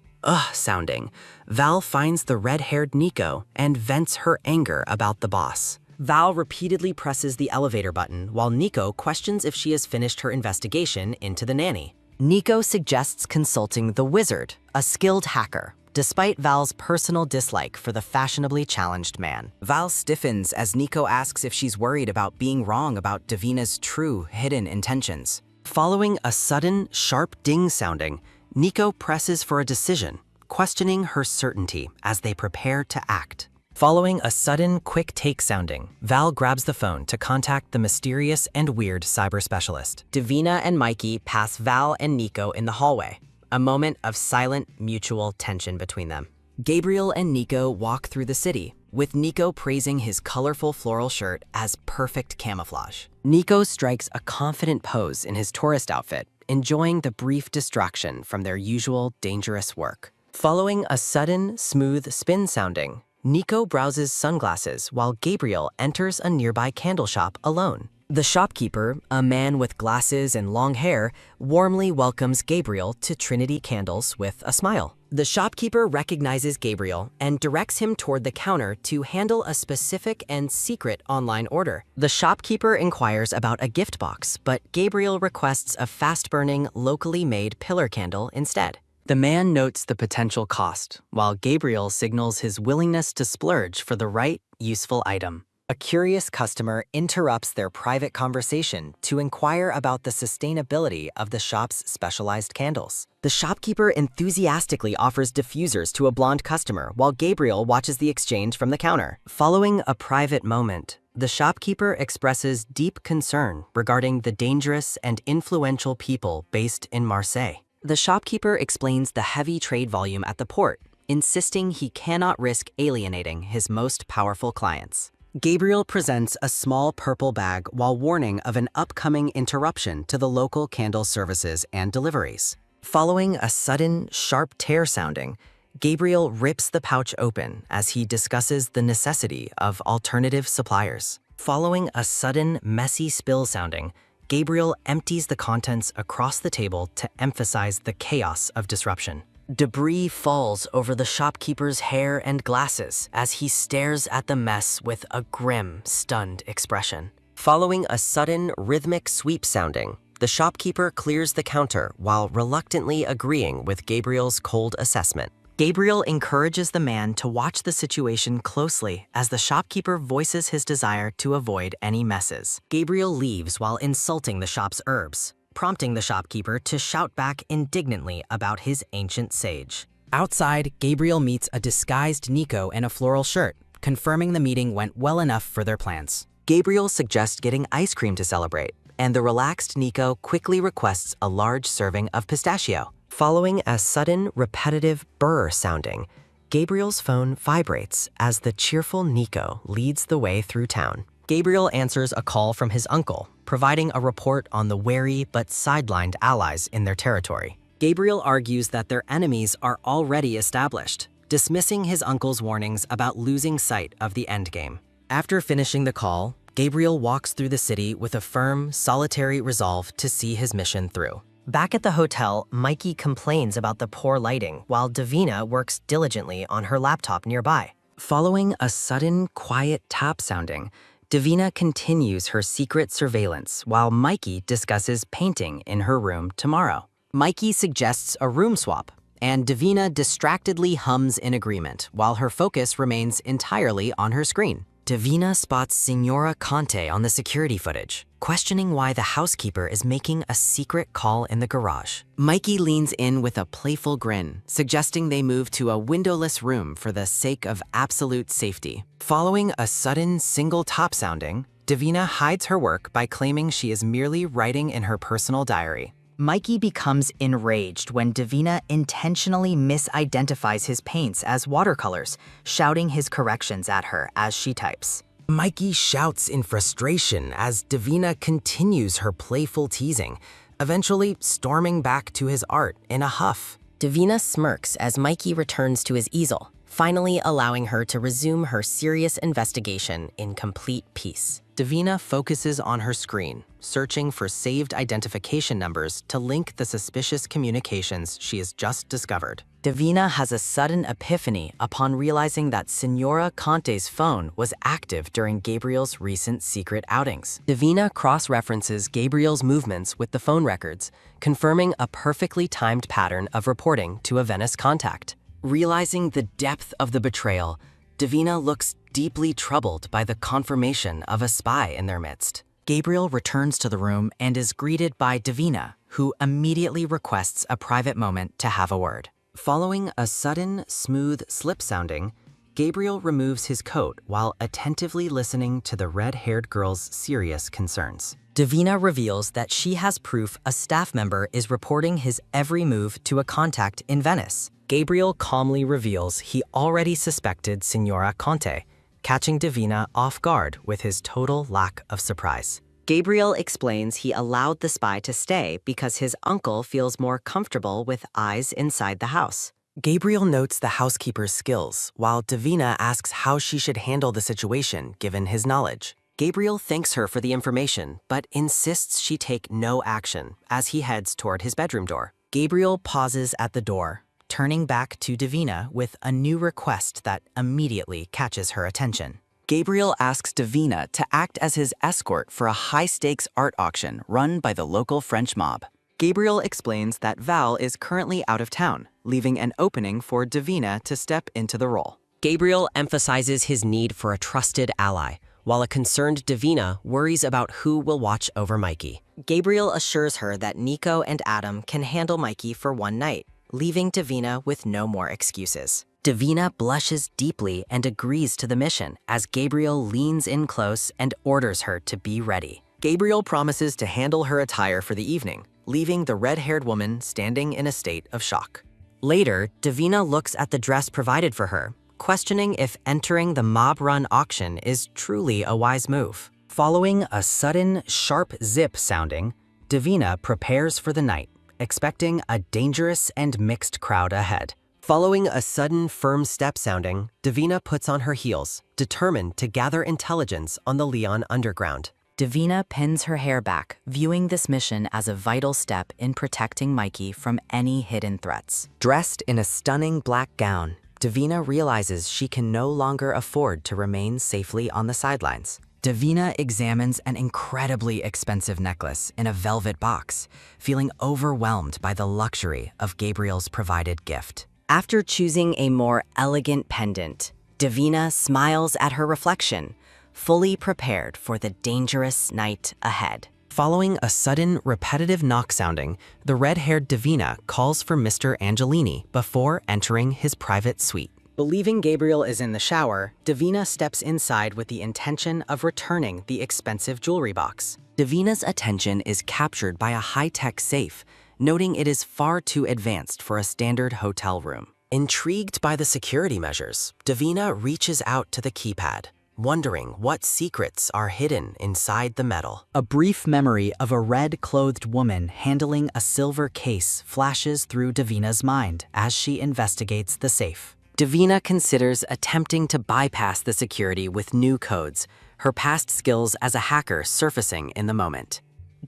sounding, Val finds the red-haired Nico and vents her anger about the boss. Val repeatedly presses the elevator button while Nico questions if she has finished her investigation into the nanny. Nico suggests consulting the Wizard, a skilled hacker, despite Val's personal dislike for the fashionably challenged man. Val stiffens as Nico asks if she's worried about being wrong about Davina's true, hidden intentions. Following a sudden, sharp ding sounding, Nico presses for a decision, questioning her certainty as they prepare to act. Following a sudden, quick take sounding, Val grabs the phone to contact the mysterious and weird cyber specialist. Davina and Mikey pass Val and Nico in the hallway, a moment of silent, mutual tension between them. Gabriel and Nico walk through the city, with Nico praising his colorful floral shirt as perfect camouflage. Nico strikes a confident pose in his tourist outfit, enjoying the brief distraction from their usual dangerous work. Following a sudden, smooth spin sounding, Nico browses sunglasses while Gabriel enters a nearby candle shop alone. The shopkeeper, a man with glasses and long hair, warmly welcomes Gabriel to Trinity Candles with a smile. The shopkeeper recognizes Gabriel and directs him toward the counter to handle a specific and secret online order. The shopkeeper inquires about a gift box, but Gabriel requests a fast-burning, locally made pillar candle instead. The man notes the potential cost, while Gabriel signals his willingness to splurge for the right, useful item. A curious customer interrupts their private conversation to inquire about the sustainability of the shop's specialized candles. The shopkeeper enthusiastically offers diffusers to a blonde customer while Gabriel watches the exchange from the counter. Following a private moment, the shopkeeper expresses deep concern regarding the dangerous and influential people based in Marseille. The shopkeeper explains the heavy trade volume at the port, insisting he cannot risk alienating his most powerful clients. Gabriel presents a small purple bag while warning of an upcoming interruption to the local candle services and deliveries. Following a sudden, sharp tear sounding, Gabriel rips the pouch open as he discusses the necessity of alternative suppliers. Following a sudden, messy spill sounding, Gabriel empties the contents across the table to emphasize the chaos of disruption. Debris falls over the shopkeeper's hair and glasses as he stares at the mess with a grim, stunned expression. Following a sudden, rhythmic sweep sounding, the shopkeeper clears the counter while reluctantly agreeing with Gabriel's cold assessment. Gabriel encourages the man to watch the situation closely as the shopkeeper voices his desire to avoid any messes. Gabriel leaves while insulting the shop's herbs, prompting the shopkeeper to shout back indignantly about his ancient sage. Outside, Gabriel meets a disguised Nico in a floral shirt, confirming the meeting went well enough for their plans. Gabriel suggests getting ice cream to celebrate, and the relaxed Nico quickly requests a large serving of pistachio. Following a sudden, repetitive burr sounding, Gabriel's phone vibrates as the cheerful Nico leads the way through town. Gabriel answers a call from his uncle, providing a report on the wary but sidelined allies in their territory. Gabriel argues that their enemies are already established, dismissing his uncle's warnings about losing sight of the endgame. After finishing the call, Gabriel walks through the city with a firm, solitary resolve to see his mission through. Back at the hotel, Mikey complains about the poor lighting while Davina works diligently on her laptop nearby. Following a sudden, quiet tap sounding, Davina continues her secret surveillance while Mikey discusses painting in her room tomorrow. Mikey suggests a room swap, and Davina distractedly hums in agreement while her focus remains entirely on her screen. Davina spots Signora Conte on the security footage, questioning why the housekeeper is making a secret call in the garage. Mikey leans in with a playful grin, suggesting they move to a windowless room for the sake of absolute safety. Following a sudden single top sounding, Davina hides her work by claiming she is merely writing in her personal diary. Mikey becomes enraged when Davina intentionally misidentifies his paints as watercolors, shouting his corrections at her as she types. Mikey shouts in frustration as Davina continues her playful teasing, eventually storming back to his art in a huff. Davina smirks as Mikey returns to his easel, finally allowing her to resume her serious investigation in complete peace. Davina focuses on her screen, searching for saved identification numbers to link the suspicious communications she has just discovered. Davina has a sudden epiphany upon realizing that Signora Conte's phone was active during Gabriel's recent secret outings. Davina cross-references Gabriel's movements with the phone records, confirming a perfectly timed pattern of reporting to a Venice contact. Realizing the depth of the betrayal, Davina looks deeply troubled by the confirmation of a spy in their midst. Gabriel returns to the room and is greeted by Davina, who immediately requests a private moment to have a word. Following a sudden, smooth slip sounding, Gabriel removes his coat while attentively listening to the red-haired girl's serious concerns. Davina reveals that she has proof a staff member is reporting his every move to a contact in Venice. Gabriel calmly reveals he already suspected Signora Conte, catching Davina off guard with his total lack of surprise. Gabriel explains he allowed the spy to stay because his uncle feels more comfortable with eyes inside the house. Gabriel notes the housekeeper's skills, while Davina asks how she should handle the situation given his knowledge. Gabriel thanks her for the information, but insists she take no action as he heads toward his bedroom door. Gabriel pauses at the door, turning back to Davina with a new request that immediately catches her attention. Gabriel asks Davina to act as his escort for a high-stakes art auction run by the local French mob. Gabriel explains that Val is currently out of town, leaving an opening for Davina to step into the role. Gabriel emphasizes his need for a trusted ally, while a concerned Davina worries about who will watch over Mikey. Gabriel assures her that Nico and Adam can handle Mikey for one night, leaving Davina with no more excuses. Davina blushes deeply and agrees to the mission as Gabriel leans in close and orders her to be ready. Gabriel promises to handle her attire for the evening, leaving the red-haired woman standing in a state of shock. Later, Davina looks at the dress provided for her, questioning if entering the mob-run auction is truly a wise move. Following a sudden, sharp zip sounding, Davina prepares for the night, expecting a dangerous and mixed crowd ahead. Following a sudden, firm step sounding, Davina puts on her heels, determined to gather intelligence on the Leon underground. Davina pins her hair back, viewing this mission as a vital step in protecting Mikey from any hidden threats. Dressed in a stunning black gown, Davina realizes she can no longer afford to remain safely on the sidelines. Davina examines an incredibly expensive necklace in a velvet box, feeling overwhelmed by the luxury of Gabriel's provided gift. After choosing a more elegant pendant, Davina smiles at her reflection, fully prepared for the dangerous night ahead. Following a sudden, repetitive knock sounding, the red-haired Davina calls for Mr. Angelini before entering his private suite. Believing Gabriel is in the shower, Davina steps inside with the intention of returning the expensive jewelry box. Davina's attention is captured by a high-tech safe, noting it is far too advanced for a standard hotel room. Intrigued by the security measures, Davina reaches out to the keypad, wondering what secrets are hidden inside the metal. A brief memory of a red-clothed woman handling a silver case flashes through Davina's mind as she investigates the safe. Davina considers attempting to bypass the security with new codes, her past skills as a hacker surfacing in the moment.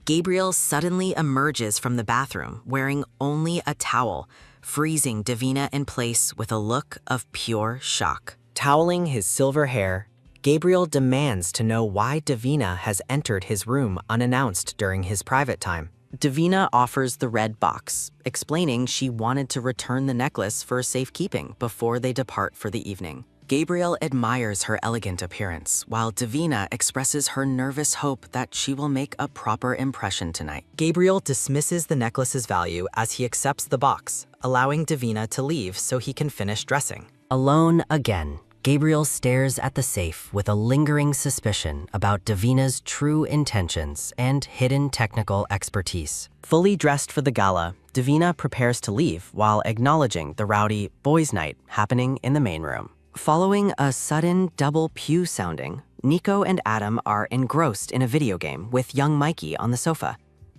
Gabriel suddenly emerges from the bathroom wearing only a towel, freezing Davina in place with a look of pure shock. Toweling his silver hair, Gabriel demands to know why Davina has entered his room unannounced during his private time. Davina offers the red box, explaining she wanted to return the necklace for safekeeping before they depart for the evening. Gabriel admires her elegant appearance, while Davina expresses her nervous hope that she will make a proper impression tonight. Gabriel dismisses the necklace's value as he accepts the box, allowing Davina to leave so he can finish dressing. Alone again, Gabriel stares at the safe with a lingering suspicion about Davina's true intentions and hidden technical expertise. Fully dressed for the gala, Davina prepares to leave while acknowledging the rowdy boys' night happening in the main room. Following a sudden double pew sounding, Nico and Adam are engrossed in a video game with young Mikey on the sofa.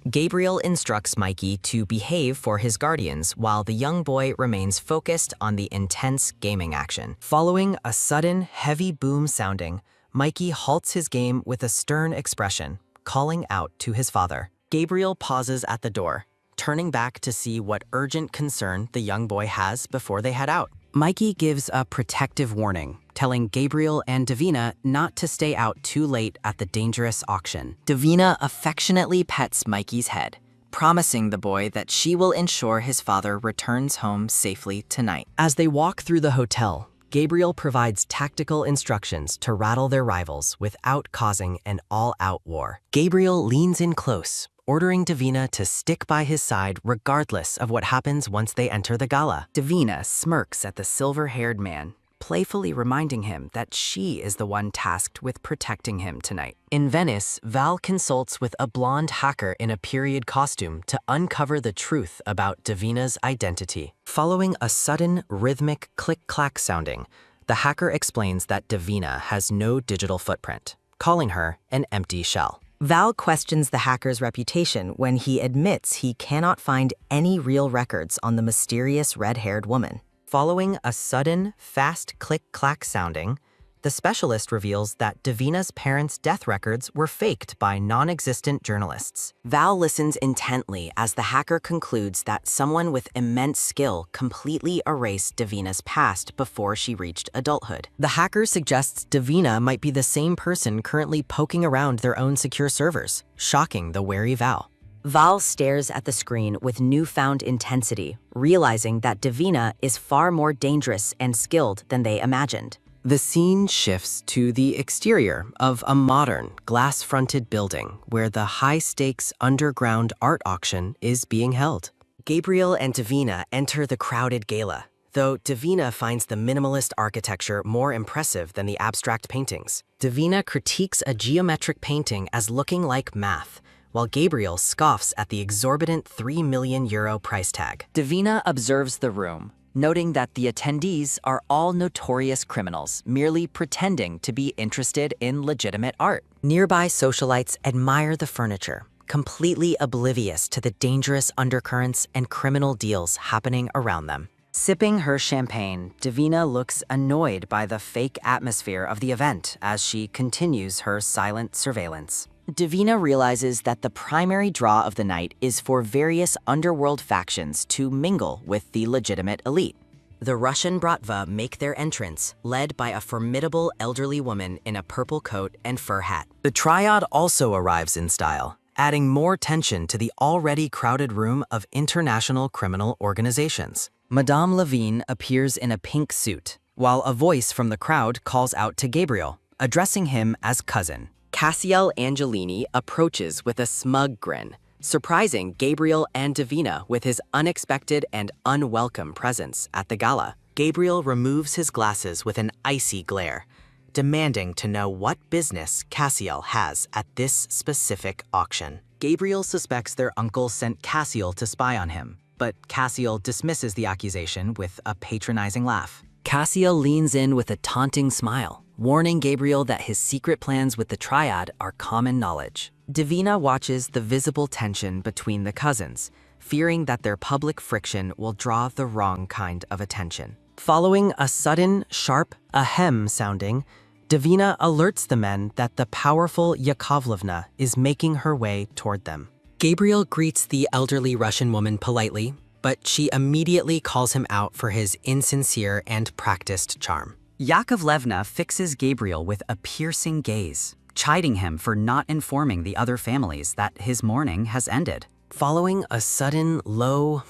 Gabriel instructs Mikey to behave for his guardians while the young boy remains focused on the intense gaming action. Following a sudden, heavy boom sounding, Mikey halts his game with a stern expression, calling out to his father. Gabriel pauses at the door, turning back to see what urgent concern the young boy has before they head out. Mikey gives a protective warning, telling Gabriel and Davina not to stay out too late at the dangerous auction. Davina affectionately pets Mikey's head, promising the boy that she will ensure his father returns home safely tonight. As they walk through the hotel, Gabriel provides tactical instructions to rattle their rivals without causing an all-out war. Gabriel leans in close, ordering Davina to stick by his side regardless of what happens once they enter the gala. Davina smirks at the silver-haired man, playfully reminding him that she is the one tasked with protecting him tonight. In Venice, Val consults with a blonde hacker in a period costume to uncover the truth about Davina's identity. Following a sudden, rhythmic click-clack sounding, the hacker explains that Davina has no digital footprint, calling her an empty shell. Val questions the hacker's reputation when he admits he cannot find any real records on the mysterious red-haired woman. Following a sudden, fast click-clack sounding, the specialist reveals that Davina's parents' death records were faked by non-existent journalists. Val listens intently as the hacker concludes that someone with immense skill completely erased Davina's past before she reached adulthood. The hacker suggests Davina might be the same person currently poking around their own secure servers, shocking the wary Val. Val stares at the screen with newfound intensity, realizing that Davina is far more dangerous and skilled than they imagined. The scene shifts to the exterior of a modern, glass-fronted building where the high-stakes underground art auction is being held. Gabriel and Davina enter the crowded gala, though Davina finds the minimalist architecture more impressive than the abstract paintings. Davina critiques a geometric painting as looking like math, while Gabriel scoffs at the exorbitant €3 million price tag. Davina observes the room, noting that the attendees are all notorious criminals, merely pretending to be interested in legitimate art. Nearby socialites admire the furniture, completely oblivious to the dangerous undercurrents and criminal deals happening around them. Sipping her champagne, Davina looks annoyed by the fake atmosphere of the event as she continues her silent surveillance. Davina realizes that the primary draw of the night is for various underworld factions to mingle with the legitimate elite. The Russian Bratva make their entrance, led by a formidable elderly woman in a purple coat and fur hat. The triad also arrives in style, adding more tension to the already crowded room of international criminal organizations. Madame Levine appears in a pink suit, while a voice from the crowd calls out to Gabriel, addressing him as cousin. Cassiel Angelini approaches with a smug grin, surprising Gabriel and Davina with his unexpected and unwelcome presence at the gala. Gabriel removes his glasses with an icy glare, demanding to know what business Cassiel has at this specific auction. Gabriel suspects their uncle sent Cassiel to spy on him, but Cassiel dismisses the accusation with a patronizing laugh. Cassiel leans in with a taunting smile, warning Gabriel that his secret plans with the triad are common knowledge. Davina watches the visible tension between the cousins, fearing that their public friction will draw the wrong kind of attention. Following a sudden, sharp ahem sounding, Davina alerts the men that the powerful Yakovlevna is making her way toward them. Gabriel greets the elderly Russian woman politely, but she immediately calls him out for his insincere and practiced charm. Yakovlevna fixes Gabriel with a piercing gaze, chiding him for not informing the other families that his mourning has ended. Following a sudden, low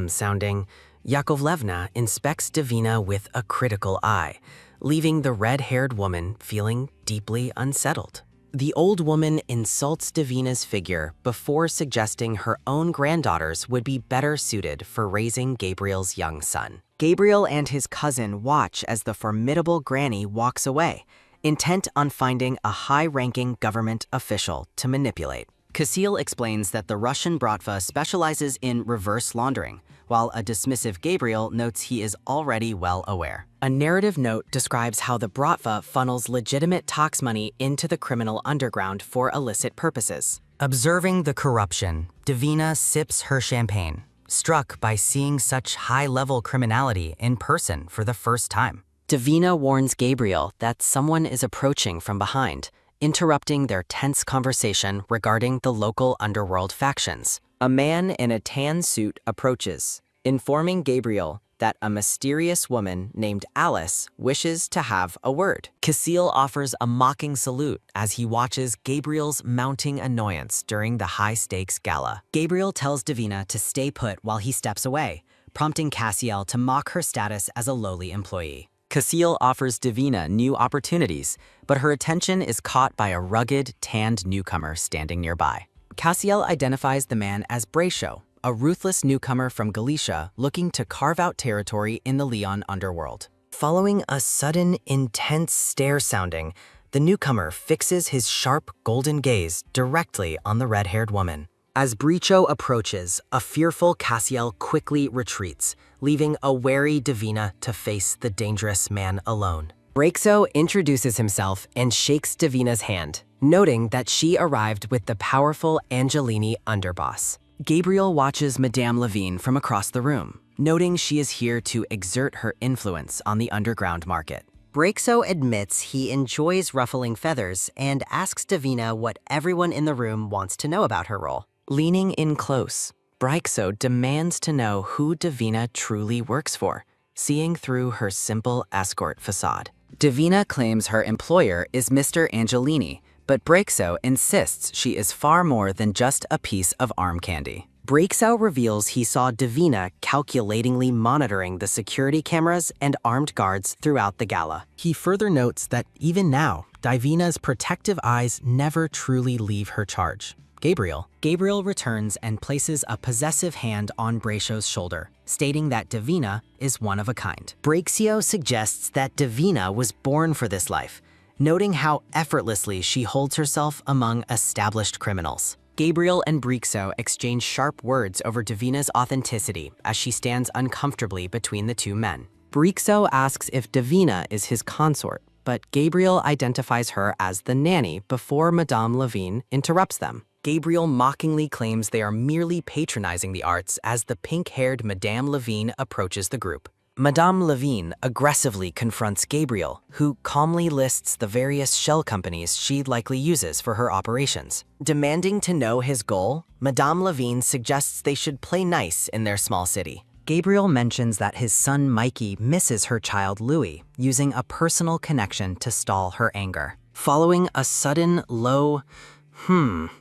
sounding, Yakovlevna inspects Davina with a critical eye, leaving the red-haired woman feeling deeply unsettled. The old woman insults Davina's figure before suggesting her own granddaughters would be better suited for raising Gabriel's young son. Gabriel and his cousin watch as the formidable granny walks away, intent on finding a high-ranking government official to manipulate. Casil explains that the Russian Bratva specializes in reverse laundering, while a dismissive Gabriel notes he is already well aware. A narrative note describes how the Bratva funnels legitimate tax money into the criminal underground for illicit purposes. Observing the corruption, Davina sips her champagne, struck by seeing such high-level criminality in person for the first time. Davina warns Gabriel that someone is approaching from behind, interrupting their tense conversation regarding the local underworld factions. A man in a tan suit approaches, informing Gabriel that a mysterious woman named Alice wishes to have a word. Casil offers a mocking salute as he watches Gabriel's mounting annoyance during the high-stakes gala. Gabriel tells Davina to stay put while he steps away, prompting Cassiel to mock her status as a lowly employee. Casil offers Davina new opportunities, but her attention is caught by a rugged, tanned newcomer standing nearby. Cassiel identifies the man as Braysho, a ruthless newcomer from Galicia looking to carve out territory in the Leon underworld. Following a sudden, intense stare sounding, the newcomer fixes his sharp, golden gaze directly on the red-haired woman. As Bricho approaches, a fearful Cassiel quickly retreats, leaving a wary Davina to face the dangerous man alone. Braixo introduces himself and shakes Davina's hand, noting that she arrived with the powerful Angelini underboss. Gabriel watches Madame Levine from across the room, noting she is here to exert her influence on the underground market. Braixo admits he enjoys ruffling feathers and asks Davina what everyone in the room wants to know about her role. Leaning in close, Braixo demands to know who Davina truly works for, seeing through her simple escort facade. Davina claims her employer is Mr. Angelini, but Braixo insists she is far more than just a piece of arm candy. Braixo reveals he saw Davina calculatingly monitoring the security cameras and armed guards throughout the gala. He further notes that even now, Davina's protective eyes never truly leave her charge. Gabriel returns and places a possessive hand on Braixo's shoulder, stating that Davina is one of a kind. Braixo suggests that Davina was born for this life, noting how effortlessly she holds herself among established criminals. Gabriel and Braixo exchange sharp words over Davina's authenticity as she stands uncomfortably between the two men. Braixo asks if Davina is his consort, but Gabriel identifies her as the nanny before Madame Levine interrupts them. Gabriel mockingly claims they are merely patronizing the arts as the pink-haired Madame Levine approaches the group. Madame Levine aggressively confronts Gabriel, who calmly lists the various shell companies she likely uses for her operations. Demanding to know his goal, Madame Levine suggests they should play nice in their small city. Gabriel mentions that his son Mikey misses her child Louis, using a personal connection to stall her anger. Following a sudden, low,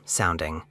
sounding,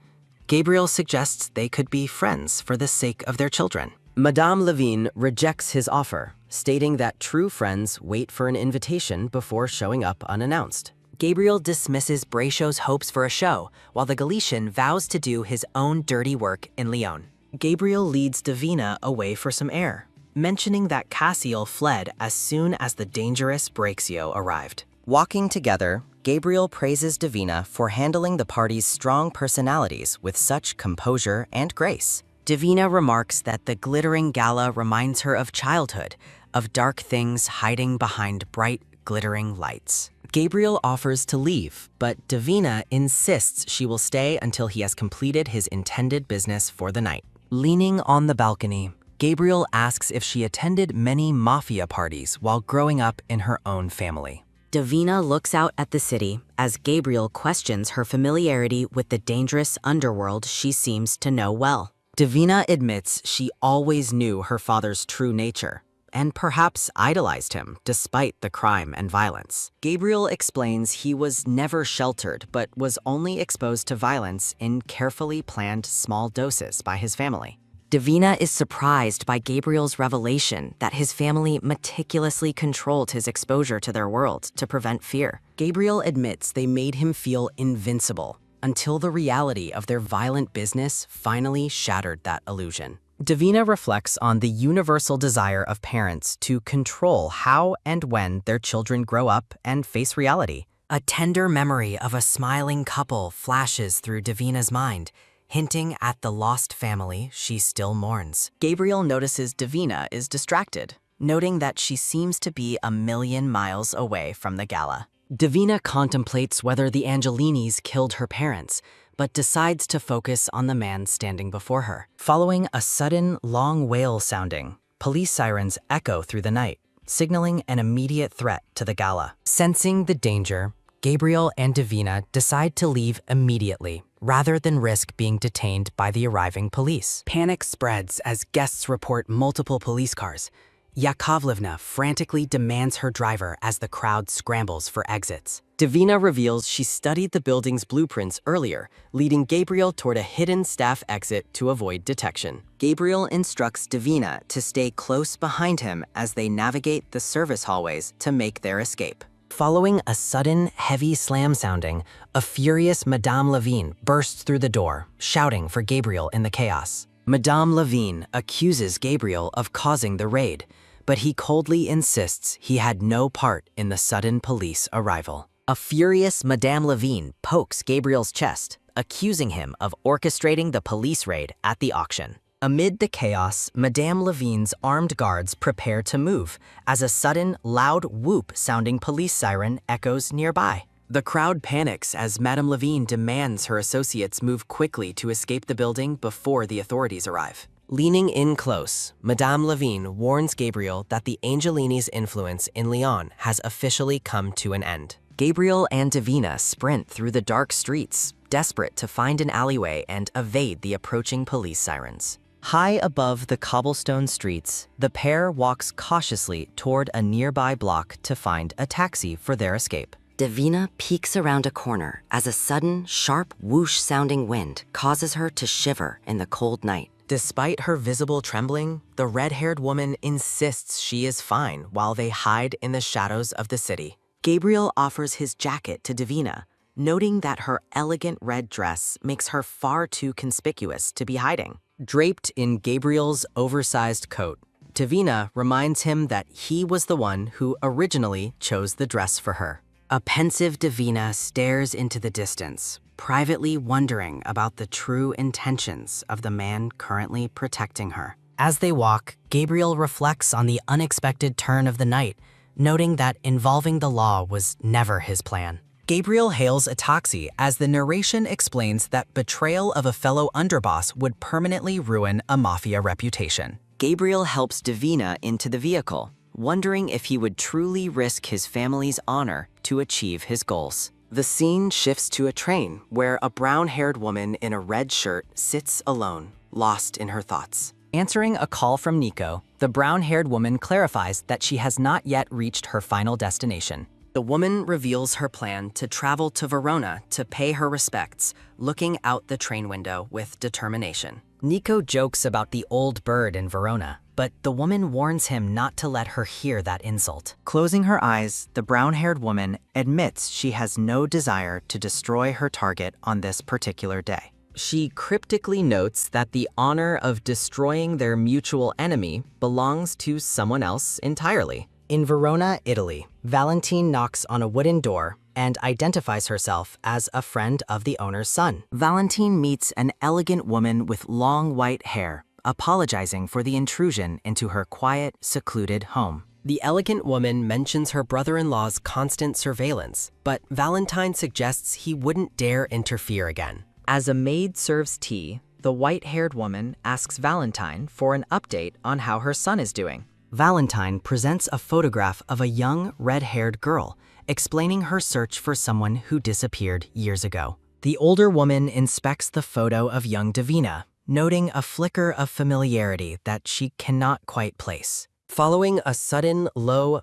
Gabriel suggests they could be friends for the sake of their children. Madame Levine rejects his offer, stating that true friends wait for an invitation before showing up unannounced. Gabriel dismisses Braixo's hopes for a show, while the Galician vows to do his own dirty work in Lyon. Gabriel leads Davina away for some air, mentioning that Cassiel fled as soon as the dangerous Braixo arrived. Walking together, Gabriel praises Davina for handling the party's strong personalities with such composure and grace. Davina remarks that the glittering gala reminds her of childhood, of dark things hiding behind bright, glittering lights. Gabriel offers to leave, but Davina insists she will stay until he has completed his intended business for the night. Leaning on the balcony, Gabriel asks if she attended many Mafia parties while growing up in her own family. Davina looks out at the city as Gabriel questions her familiarity with the dangerous underworld she seems to know well. Davina admits she always knew her father's true nature, and perhaps idolized him despite the crime and violence. Gabriel explains he was never sheltered but was only exposed to violence in carefully planned small doses by his family. Davina is surprised by Gabriel's revelation that his family meticulously controlled his exposure to their world to prevent fear. Gabriel admits they made him feel invincible until the reality of their violent business finally shattered that illusion. Davina reflects on the universal desire of parents to control how and when their children grow up and face reality. A tender memory of a smiling couple flashes through Davina's mind, hinting at the lost family she still mourns. Gabriel notices Davina is distracted, noting that she seems to be a million miles away from the gala. Davina contemplates whether the Angelinis killed her parents, but decides to focus on the man standing before her. Following a sudden, long wail sounding, police sirens echo through the night, signaling an immediate threat to the gala. Sensing the danger, Gabriel and Davina decide to leave immediately, rather than risk being detained by the arriving police. Panic spreads as guests report multiple police cars. Yakovlevna frantically demands her driver as the crowd scrambles for exits. Davina reveals she studied the building's blueprints earlier, leading Gabriel toward a hidden staff exit to avoid detection. Gabriel instructs Davina to stay close behind him as they navigate the service hallways to make their escape. Following a sudden, heavy slam sounding, a furious Madame Levine bursts through the door, shouting for Gabriel in the chaos. Madame Levine accuses Gabriel of causing the raid, but he coldly insists he had no part in the sudden police arrival. A furious Madame Levine pokes Gabriel's chest, accusing him of orchestrating the police raid at the auction. Amid the chaos, Madame Levine's armed guards prepare to move as a sudden, loud whoop-sounding police siren echoes nearby. The crowd panics as Madame Levine demands her associates move quickly to escape the building before the authorities arrive. Leaning in close, Madame Levine warns Gabriel that the Angelini's influence in Lyon has officially come to an end. Gabriel and Davina sprint through the dark streets, desperate to find an alleyway and evade the approaching police sirens. High above the cobblestone streets, the pair walks cautiously toward a nearby block to find a taxi for their escape. Davina peeks around a corner as a sudden, sharp whoosh-sounding wind causes her to shiver in the cold night. Despite her visible trembling, the red-haired woman insists she is fine while they hide in the shadows of the city. Gabriel offers his jacket to Davina, noting that her elegant red dress makes her far too conspicuous to be hiding. Draped in Gabriel's oversized coat, Davina reminds him that he was the one who originally chose the dress for her. A pensive Davina stares into the distance, privately wondering about the true intentions of the man currently protecting her. As they walk, Gabriel reflects on the unexpected turn of the night, noting that involving the law was never his plan. Gabriel hails a taxi as the narration explains that betrayal of a fellow underboss would permanently ruin a mafia reputation. Gabriel helps Davina into the vehicle, wondering if he would truly risk his family's honor to achieve his goals. The scene shifts to a train where a brown-haired woman in a red shirt sits alone, lost in her thoughts. Answering a call from Nico, the brown-haired woman clarifies that she has not yet reached her final destination. The woman reveals her plan to travel to Verona to pay her respects, looking out the train window with determination. Nico jokes about the old bird in Verona, but the woman warns him not to let her hear that insult. Closing her eyes, the brown-haired woman admits she has no desire to destroy her target on this particular day. She cryptically notes that the honor of destroying their mutual enemy belongs to someone else entirely. In Verona, Italy, Valentine knocks on a wooden door and identifies herself as a friend of the owner's son. Valentine meets an elegant woman with long white hair, apologizing for the intrusion into her quiet, secluded home. The elegant woman mentions her brother-in-law's constant surveillance, but Valentine suggests he wouldn't dare interfere again. As a maid serves tea, the white-haired woman asks Valentine for an update on how her son is doing. Valentine presents a photograph of a young, red-haired girl, explaining her search for someone who disappeared years ago. The older woman inspects the photo of young Davina, noting a flicker of familiarity that she cannot quite place. Following a sudden, low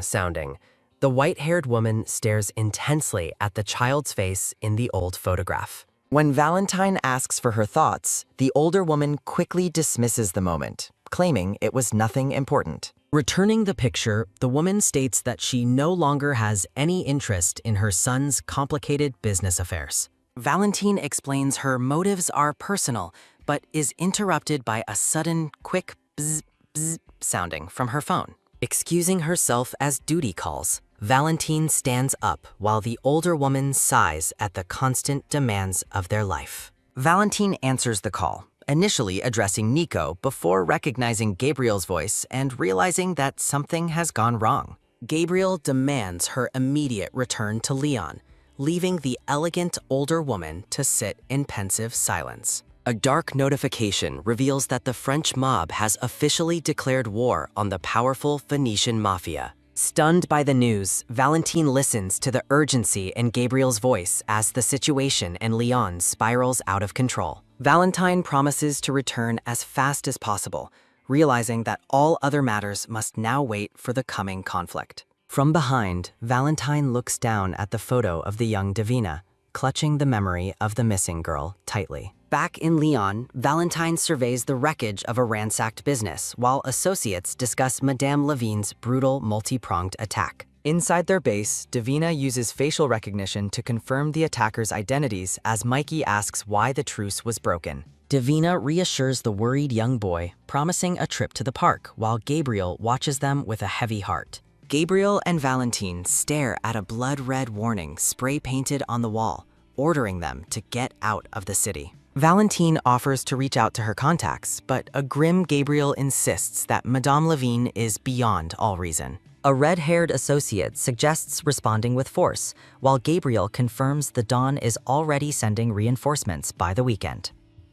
sounding, the white-haired woman stares intensely at the child's face in the old photograph. When Valentine asks for her thoughts, the older woman quickly dismisses the moment, claiming it was nothing important. Returning the picture, the woman states that she no longer has any interest in her son's complicated business affairs. Valentine explains her motives are personal, but is interrupted by a sudden, quick bzz, bzz sounding from her phone. Excusing herself as duty calls, Valentine stands up while the older woman sighs at the constant demands of their life. Valentine answers the call, initially addressing Nico before recognizing Gabriel's voice and realizing that something has gone wrong. Gabriel demands her immediate return to Lyon, leaving the elegant older woman to sit in pensive silence. A dark notification reveals that the French mob has officially declared war on the powerful Venetian Mafia. Stunned by the news, Valentine listens to the urgency in Gabriel's voice as the situation in Lyon spirals out of control. Valentine promises to return as fast as possible, realizing that all other matters must now wait for the coming conflict. From behind, Valentine looks down at the photo of the young Davina, clutching the memory of the missing girl tightly. Back in Lyon, Valentine surveys the wreckage of a ransacked business while associates discuss Madame Levine's brutal multi-pronged attack. Inside their base, Davina uses facial recognition to confirm the attackers' identities as Mikey asks why the truce was broken. Davina reassures the worried young boy, promising a trip to the park while Gabriel watches them with a heavy heart. Gabriel and Valentine stare at a blood-red warning spray-painted on the wall, ordering them to get out of the city. Valentine offers to reach out to her contacts, but a grim Gabriel insists that Madame Levine is beyond all reason. A red-haired associate suggests responding with force, while Gabriel confirms the Dawn is already sending reinforcements by the weekend.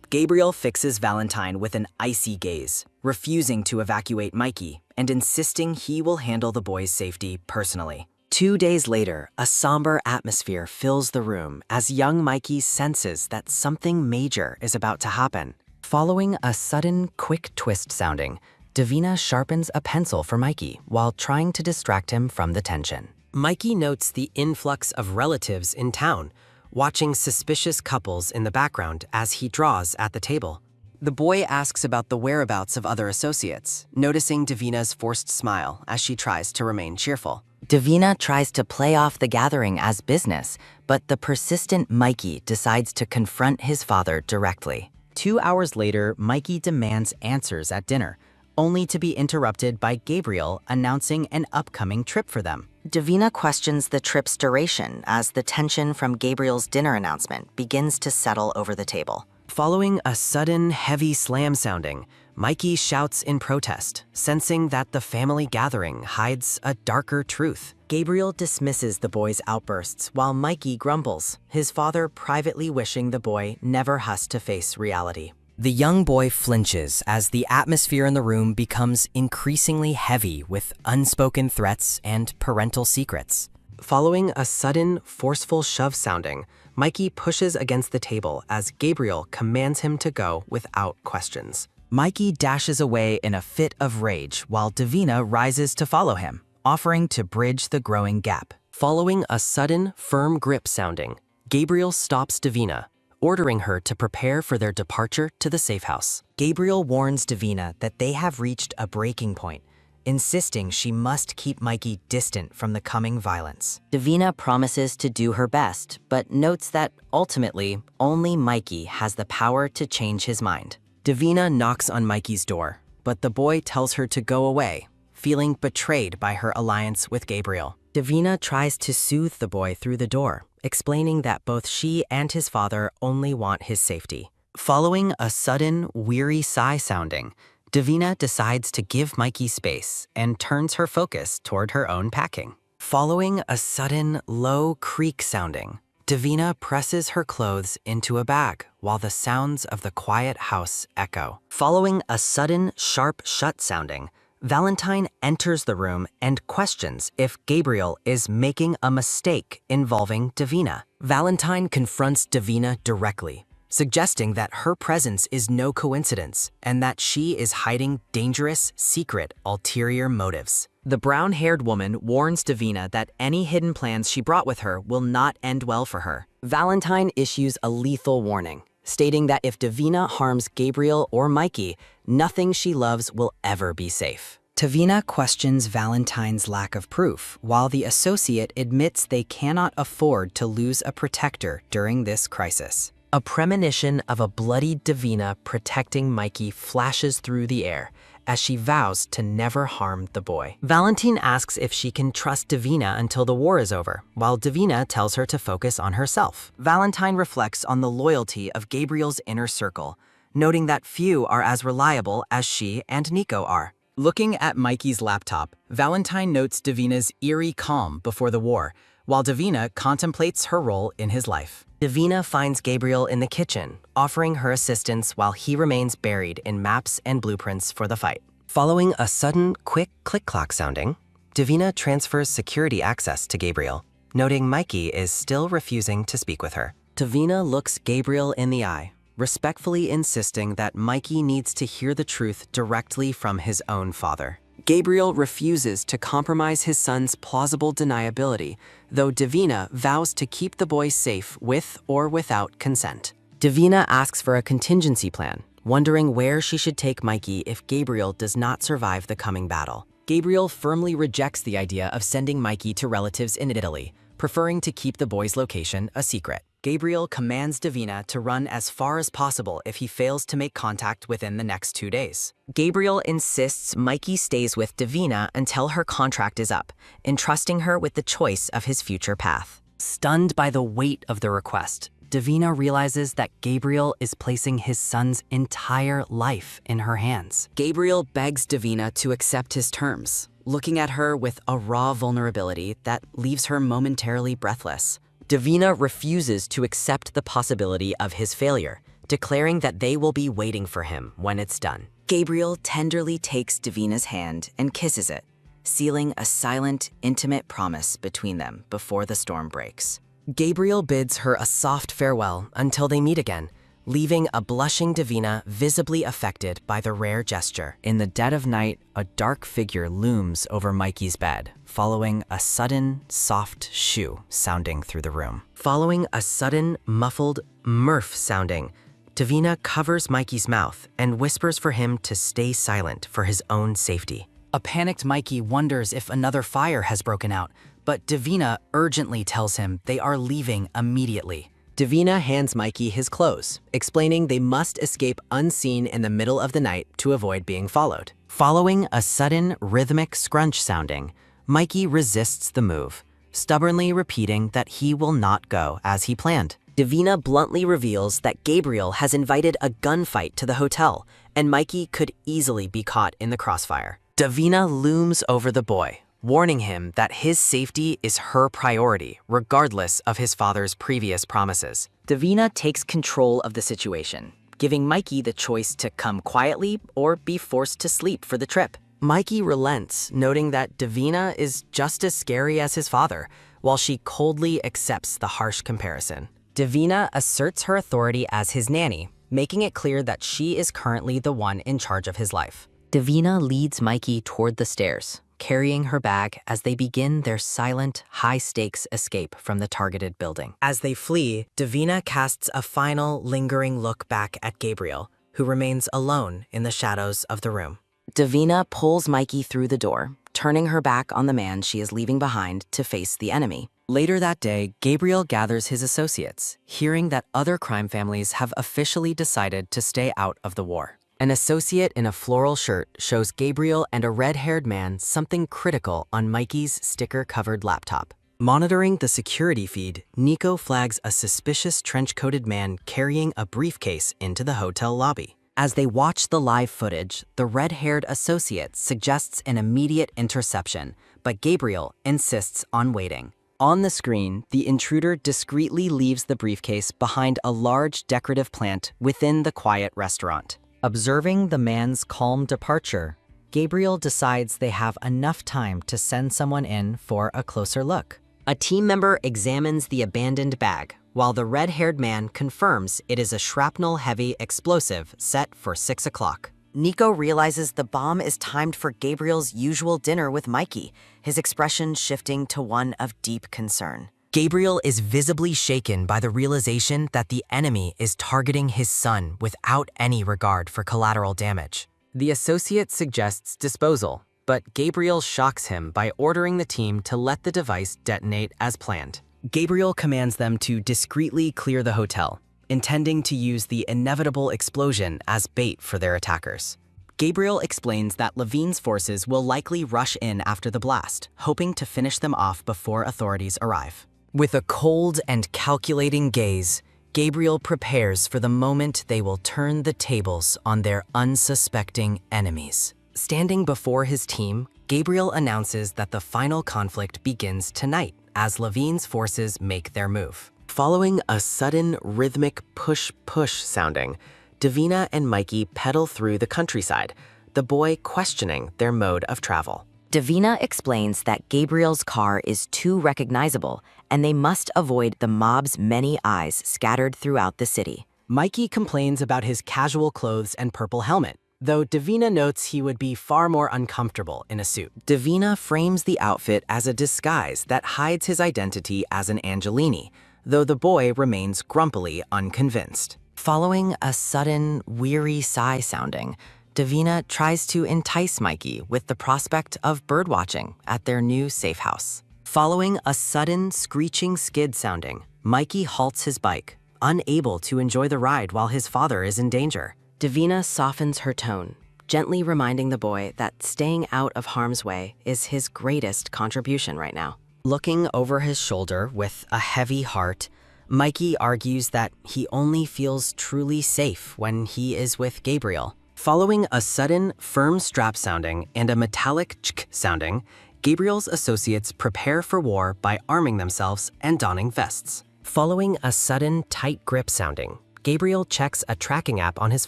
Gabriel fixes Valentine with an icy gaze, refusing to evacuate Mikey and insisting he will handle the boy's safety personally. 2 days later, a somber atmosphere fills the room as young Mikey senses that something major is about to happen. Following a sudden, quick twist sounding, Davina sharpens a pencil for Mikey while trying to distract him from the tension. Mikey notes the influx of relatives in town, watching suspicious couples in the background as he draws at the table. The boy asks about the whereabouts of other associates, noticing Davina's forced smile as she tries to remain cheerful. Davina tries to play off the gathering as business, but the persistent Mikey decides to confront his father directly. 2 hours later, Mikey demands answers at dinner, only to be interrupted by Gabriel announcing an upcoming trip for them. Davina questions the trip's duration as the tension from Gabriel's dinner announcement begins to settle over the table. Following a sudden, heavy slam sounding, Mikey shouts in protest, sensing that the family gathering hides a darker truth. Gabriel dismisses the boy's outbursts while Mikey grumbles, his father privately wishing the boy never has to face reality. The young boy flinches as the atmosphere in the room becomes increasingly heavy with unspoken threats and parental secrets. Following a sudden, forceful shove sounding, Mikey pushes against the table as Gabriel commands him to go without questions. Mikey dashes away in a fit of rage while Davina rises to follow him, offering to bridge the growing gap. Following a sudden, firm grip sounding, Gabriel stops Davina, ordering her to prepare for their departure to the safe house. Gabriel warns Davina that they have reached a breaking point, insisting she must keep Mikey distant from the coming violence. Davina promises to do her best, but notes that ultimately, only Mikey has the power to change his mind. Davina knocks on Mikey's door, but the boy tells her to go away, feeling betrayed by her alliance with Gabriel. Davina tries to soothe the boy through the door, explaining that both she and his father only want his safety. Following a sudden, weary sigh sounding, Davina decides to give Mikey space and turns her focus toward her own packing. Following a sudden, low creak sounding, Davina presses her clothes into a bag while the sounds of the quiet house echo. Following a sudden, sharp shut sounding, Valentine enters the room and questions if Gabriel is making a mistake involving Davina. Valentine confronts Davina directly, suggesting that her presence is no coincidence and that she is hiding dangerous, secret, ulterior motives. The brown-haired woman warns Davina that any hidden plans she brought with her will not end well for her. Valentine issues a lethal warning, stating that if Davina harms Gabriel or Mikey, nothing she loves will ever be safe. Davina questions Valentine's lack of proof, while the associate admits they cannot afford to lose a protector during this crisis. A premonition of a bloodied Davina protecting Mikey flashes through the air as she vows to never harm the boy. Valentine asks if she can trust Davina until the war is over, while Davina tells her to focus on herself. Valentine reflects on the loyalty of Gabriel's inner circle, noting that few are as reliable as she and Nico are. Looking at Mikey's laptop, Valentine notes Davina's eerie calm before the war, while Davina contemplates her role in his life. Davina finds Gabriel in the kitchen, offering her assistance while he remains buried in maps and blueprints for the fight. Following a sudden, quick click-clock sounding, Davina transfers security access to Gabriel, noting Mikey is still refusing to speak with her. Davina looks Gabriel in the eye, respectfully insisting that Mikey needs to hear the truth directly from his own father. Gabriel refuses to compromise his son's plausible deniability, though Davina vows to keep the boy safe with or without consent. Davina asks for a contingency plan, wondering where she should take Mikey if Gabriel does not survive the coming battle. Gabriel firmly rejects the idea of sending Mikey to relatives in Italy, preferring to keep the boy's location a secret. Gabriel commands Davina to run as far as possible if he fails to make contact within the next 2 days. Gabriel insists Mikey stays with Davina until her contract is up, entrusting her with the choice of his future path. Stunned by the weight of the request, Davina realizes that Gabriel is placing his son's entire life in her hands. Gabriel begs Davina to accept his terms, looking at her with a raw vulnerability that leaves her momentarily breathless. Davina refuses to accept the possibility of his failure, declaring that they will be waiting for him when it's done. Gabriel tenderly takes Davina's hand and kisses it, sealing a silent, intimate promise between them before the storm breaks. Gabriel bids her a soft farewell until they meet again, leaving a blushing Davina visibly affected by the rare gesture. In the dead of night, a dark figure looms over Mikey's bed, following a sudden, soft shoo sounding through the room. Following a sudden, muffled murph sounding, Davina covers Mikey's mouth and whispers for him to stay silent for his own safety. A panicked Mikey wonders if another fire has broken out, but Davina urgently tells him they are leaving immediately. Davina hands Mikey his clothes, explaining they must escape unseen in the middle of the night to avoid being followed. Following a sudden rhythmic scrunch sounding, Mikey resists the move, stubbornly repeating that he will not go as he planned. Davina bluntly reveals that Gabriel has invited a gunfight to the hotel, and Mikey could easily be caught in the crossfire. Davina looms over the boy, warning him that his safety is her priority, regardless of his father's previous promises. Davina takes control of the situation, giving Mikey the choice to come quietly or be forced to sleep for the trip. Mikey relents, noting that Davina is just as scary as his father, while she coldly accepts the harsh comparison. Davina asserts her authority as his nanny, making it clear that she is currently the one in charge of his life. Davina leads Mikey toward the stairs, carrying her bag as they begin their silent, high-stakes escape from the targeted building. As they flee, Davina casts a final, lingering look back at Gabriel, who remains alone in the shadows of the room. Davina pulls Mikey through the door, turning her back on the man she is leaving behind to face the enemy. Later that day, Gabriel gathers his associates, hearing that other crime families have officially decided to stay out of the war. An associate in a floral shirt shows Gabriel and a red-haired man something critical on Mikey's sticker-covered laptop. Monitoring the security feed, Nico flags a suspicious trench-coated man carrying a briefcase into the hotel lobby. As they watch the live footage, the red-haired associate suggests an immediate interception, but Gabriel insists on waiting. On the screen, the intruder discreetly leaves the briefcase behind a large decorative plant within the quiet restaurant. Observing the man's calm departure, Gabriel decides they have enough time to send someone in for a closer look. A team member examines the abandoned bag, while the red-haired man confirms it is a shrapnel-heavy explosive set for 6 o'clock. Nico realizes the bomb is timed for Gabriel's usual dinner with Mikey, his expression shifting to one of deep concern. Gabriel is visibly shaken by the realization that the enemy is targeting his son without any regard for collateral damage. The associate suggests disposal, but Gabriel shocks him by ordering the team to let the device detonate as planned. Gabriel commands them to discreetly clear the hotel, intending to use the inevitable explosion as bait for their attackers. Gabriel explains that Levine's forces will likely rush in after the blast, hoping to finish them off before authorities arrive. With a cold and calculating gaze, Gabriel prepares for the moment they will turn the tables on their unsuspecting enemies. Standing before his team, Gabriel announces that the final conflict begins tonight as Levine's forces make their move. Following a sudden rhythmic push-push sounding, Davina and Mikey pedal through the countryside, the boy questioning their mode of travel. Davina explains that Gabriel's car is too recognizable and they must avoid the mob's many eyes scattered throughout the city. Mikey complains about his casual clothes and purple helmet, though Davina notes he would be far more uncomfortable in a suit. Davina frames the outfit as a disguise that hides his identity as an Angelini, though the boy remains grumpily unconvinced. Following a sudden, weary sigh sounding, Davina tries to entice Mikey with the prospect of birdwatching at their new safe house. Following a sudden screeching skid sounding, Mikey halts his bike, unable to enjoy the ride while his father is in danger. Davina softens her tone, gently reminding the boy that staying out of harm's way is his greatest contribution right now. Looking over his shoulder with a heavy heart, Mikey argues that he only feels truly safe when he is with Gabriel. Following a sudden, firm strap sounding and a metallic ch sounding, Gabriel's associates prepare for war by arming themselves and donning vests. Following a sudden, tight grip sounding, Gabriel checks a tracking app on his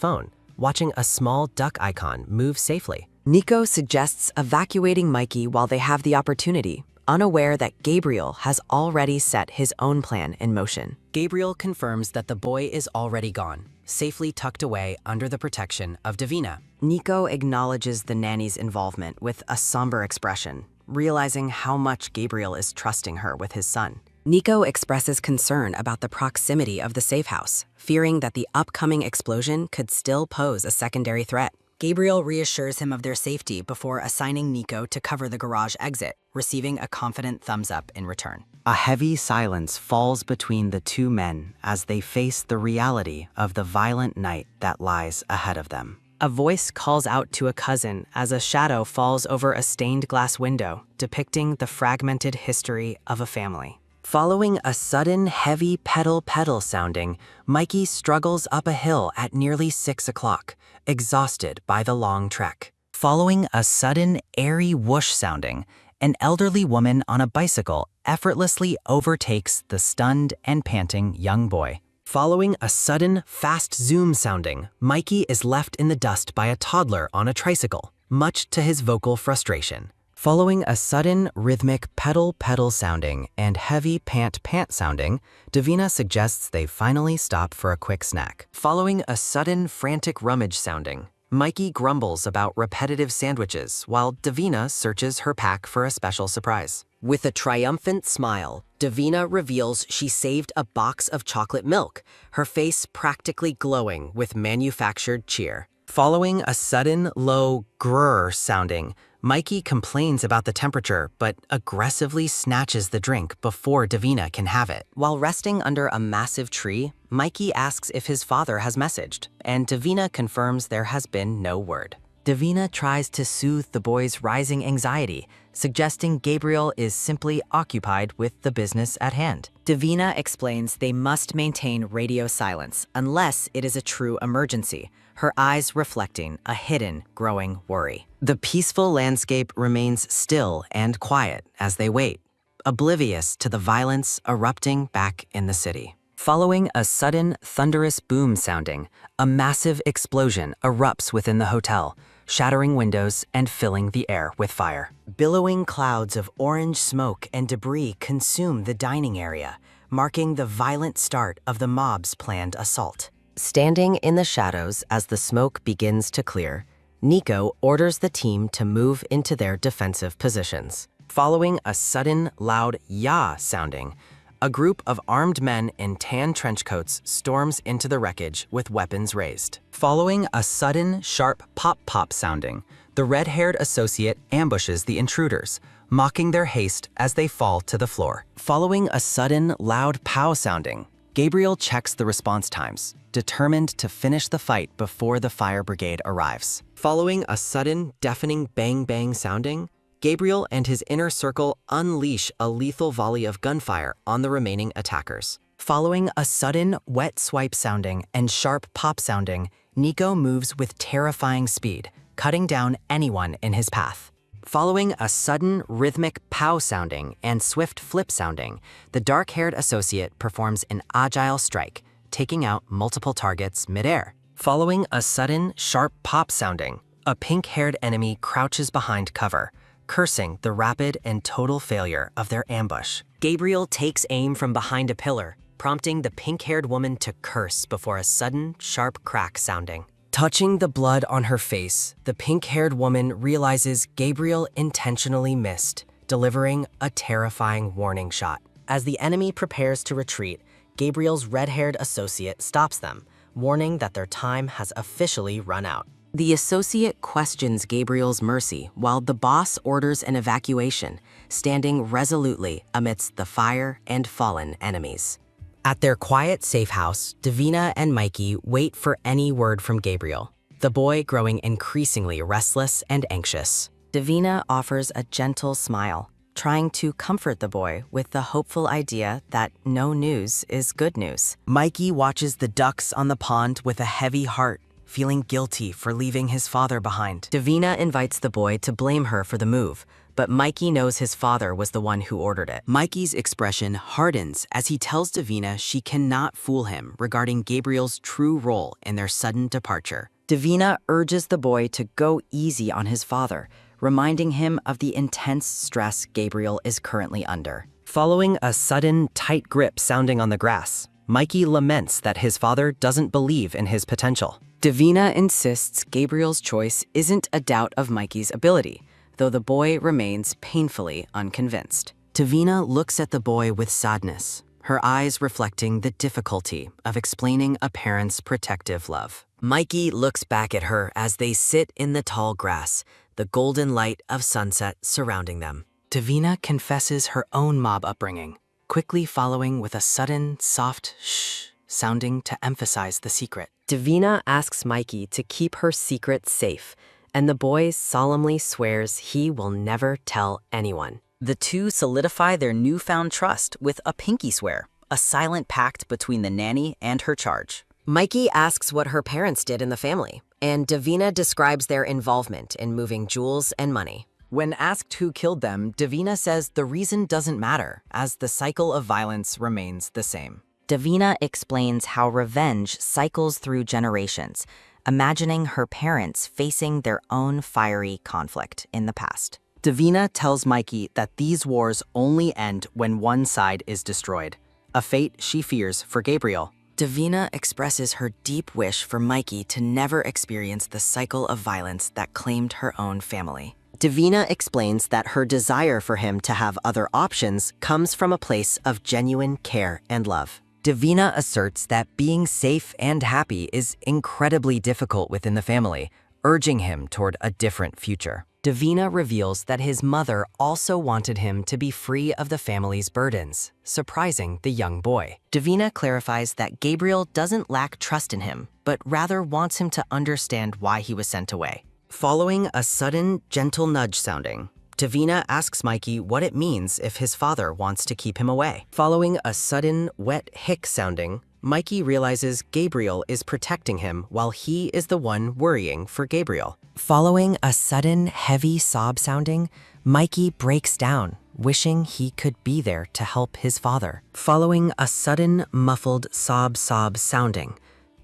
phone, watching a small duck icon move safely. Nico suggests evacuating Mikey while they have the opportunity, unaware that Gabriel has already set his own plan in motion. Gabriel confirms that the boy is already gone, safely tucked away under the protection of Davina. Nico acknowledges the nanny's involvement with a somber expression, realizing how much Gabriel is trusting her with his son. Nico expresses concern about the proximity of the safe house, fearing that the upcoming explosion could still pose a secondary threat. Gabriel reassures him of their safety before assigning Nico to cover the garage exit, receiving a confident thumbs up in return. A heavy silence falls between the two men as they face the reality of the violent night that lies ahead of them. A voice calls out to a cousin as a shadow falls over a stained glass window, depicting the fragmented history of a family. Following a sudden, heavy pedal sounding, Mikey struggles up a hill at nearly 6 o'clock, exhausted by the long trek. Following a sudden, airy whoosh sounding, an elderly woman on a bicycle effortlessly overtakes the stunned and panting young boy. Following a sudden, fast zoom sounding, Mikey is left in the dust by a toddler on a tricycle, much to his vocal frustration. Following a sudden, rhythmic pedal sounding and heavy pant sounding, Davina suggests they finally stop for a quick snack. Following a sudden, frantic rummage sounding, Mikey grumbles about repetitive sandwiches while Davina searches her pack for a special surprise. With a triumphant smile, Davina reveals she saved a box of chocolate milk, her face practically glowing with manufactured cheer. Following a sudden, low grrr sounding, Mikey complains about the temperature but aggressively snatches the drink before Davina can have it. While resting under a massive tree, Mikey asks if his father has messaged, and Davina confirms there has been no word. Davina tries to soothe the boy's rising anxiety, suggesting Gabriel is simply occupied with the business at hand. Davina explains they must maintain radio silence unless it is a true emergency, her eyes reflecting a hidden, growing worry. The peaceful landscape remains still and quiet as they wait, oblivious to the violence erupting back in the city. Following a sudden, thunderous boom sounding, a massive explosion erupts within the hotel, shattering windows and filling the air with fire. Billowing clouds of orange smoke and debris consume the dining area, marking the violent start of the mob's planned assault. Standing in the shadows as the smoke begins to clear, Nico orders the team to move into their defensive positions. Following a sudden, loud "yah" sounding, a group of armed men in tan trench coats storms into the wreckage with weapons raised. Following a sudden, sharp pop sounding, the red-haired associate ambushes the intruders, mocking their haste as they fall to the floor. Following a sudden, loud pow sounding, Gabriel checks the response times, determined to finish the fight before the fire brigade arrives. Following a sudden, deafening bang sounding, Gabriel and his inner circle unleash a lethal volley of gunfire on the remaining attackers. Following a sudden, wet swipe sounding and sharp pop sounding, Nico moves with terrifying speed, cutting down anyone in his path. Following a sudden, rhythmic pow sounding and swift flip sounding, the dark-haired associate performs an agile strike, taking out multiple targets midair. Following a sudden, sharp pop sounding, a pink-haired enemy crouches behind cover, cursing the rapid and total failure of their ambush. Gabriel takes aim from behind a pillar, prompting the pink-haired woman to curse before a sudden, sharp crack sounding. Touching the blood on her face, the pink-haired woman realizes Gabriel intentionally missed, delivering a terrifying warning shot. As the enemy prepares to retreat, Gabriel's red-haired associate stops them, warning that their time has officially run out. The associate questions Gabriel's mercy while the boss orders an evacuation, standing resolutely amidst the fire and fallen enemies. At their quiet, safe house, Davina and Mikey wait for any word from Gabriel, the boy growing increasingly restless and anxious. Davina offers a gentle smile, trying to comfort the boy with the hopeful idea that no news is good news. Mikey watches the ducks on the pond with a heavy heart, feeling guilty for leaving his father behind. Davina invites the boy to blame her for the move, but Mikey knows his father was the one who ordered it. Mikey's expression hardens as he tells Davina she cannot fool him regarding Gabriel's true role in their sudden departure. Davina urges the boy to go easy on his father, reminding him of the intense stress Gabriel is currently under. Following a sudden, tight grip sounding on the grass, Mikey laments that his father doesn't believe in his potential. Davina insists Gabriel's choice isn't a doubt of Mikey's ability, though the boy remains painfully unconvinced. Davina looks at the boy with sadness, her eyes reflecting the difficulty of explaining a parent's protective love. Mikey looks back at her as they sit in the tall grass, the golden light of sunset surrounding them. Davina confesses her own mob upbringing, quickly following with a sudden, soft shh sounding to emphasize the secret. Davina asks Mikey to keep her secret safe, and the boy solemnly swears he will never tell anyone. The two solidify their newfound trust with a pinky swear, a silent pact between the nanny and her charge. Mikey asks what her parents did in the family, and Davina describes their involvement in moving jewels and money. When asked who killed them, Davina says the reason doesn't matter, as the cycle of violence remains the same. Davina explains how revenge cycles through generations, imagining her parents facing their own fiery conflict in the past. Davina tells Mikey that these wars only end when one side is destroyed, a fate she fears for Gabriel. Davina expresses her deep wish for Mikey to never experience the cycle of violence that claimed her own family. Davina explains that her desire for him to have other options comes from a place of genuine care and love. Davina asserts that being safe and happy is incredibly difficult within the family, urging him toward a different future. Davina reveals that his mother also wanted him to be free of the family's burdens, surprising the young boy. Davina clarifies that Gabriel doesn't lack trust in him, but rather wants him to understand why he was sent away. Following a sudden, gentle nudge sounding, Davina asks Mikey what it means if his father wants to keep him away. Following a sudden, wet hick sounding, Mikey realizes Gabriel is protecting him while he is the one worrying for Gabriel. Following a sudden, heavy sob sounding, Mikey breaks down, wishing he could be there to help his father. Following a sudden, muffled sob sounding,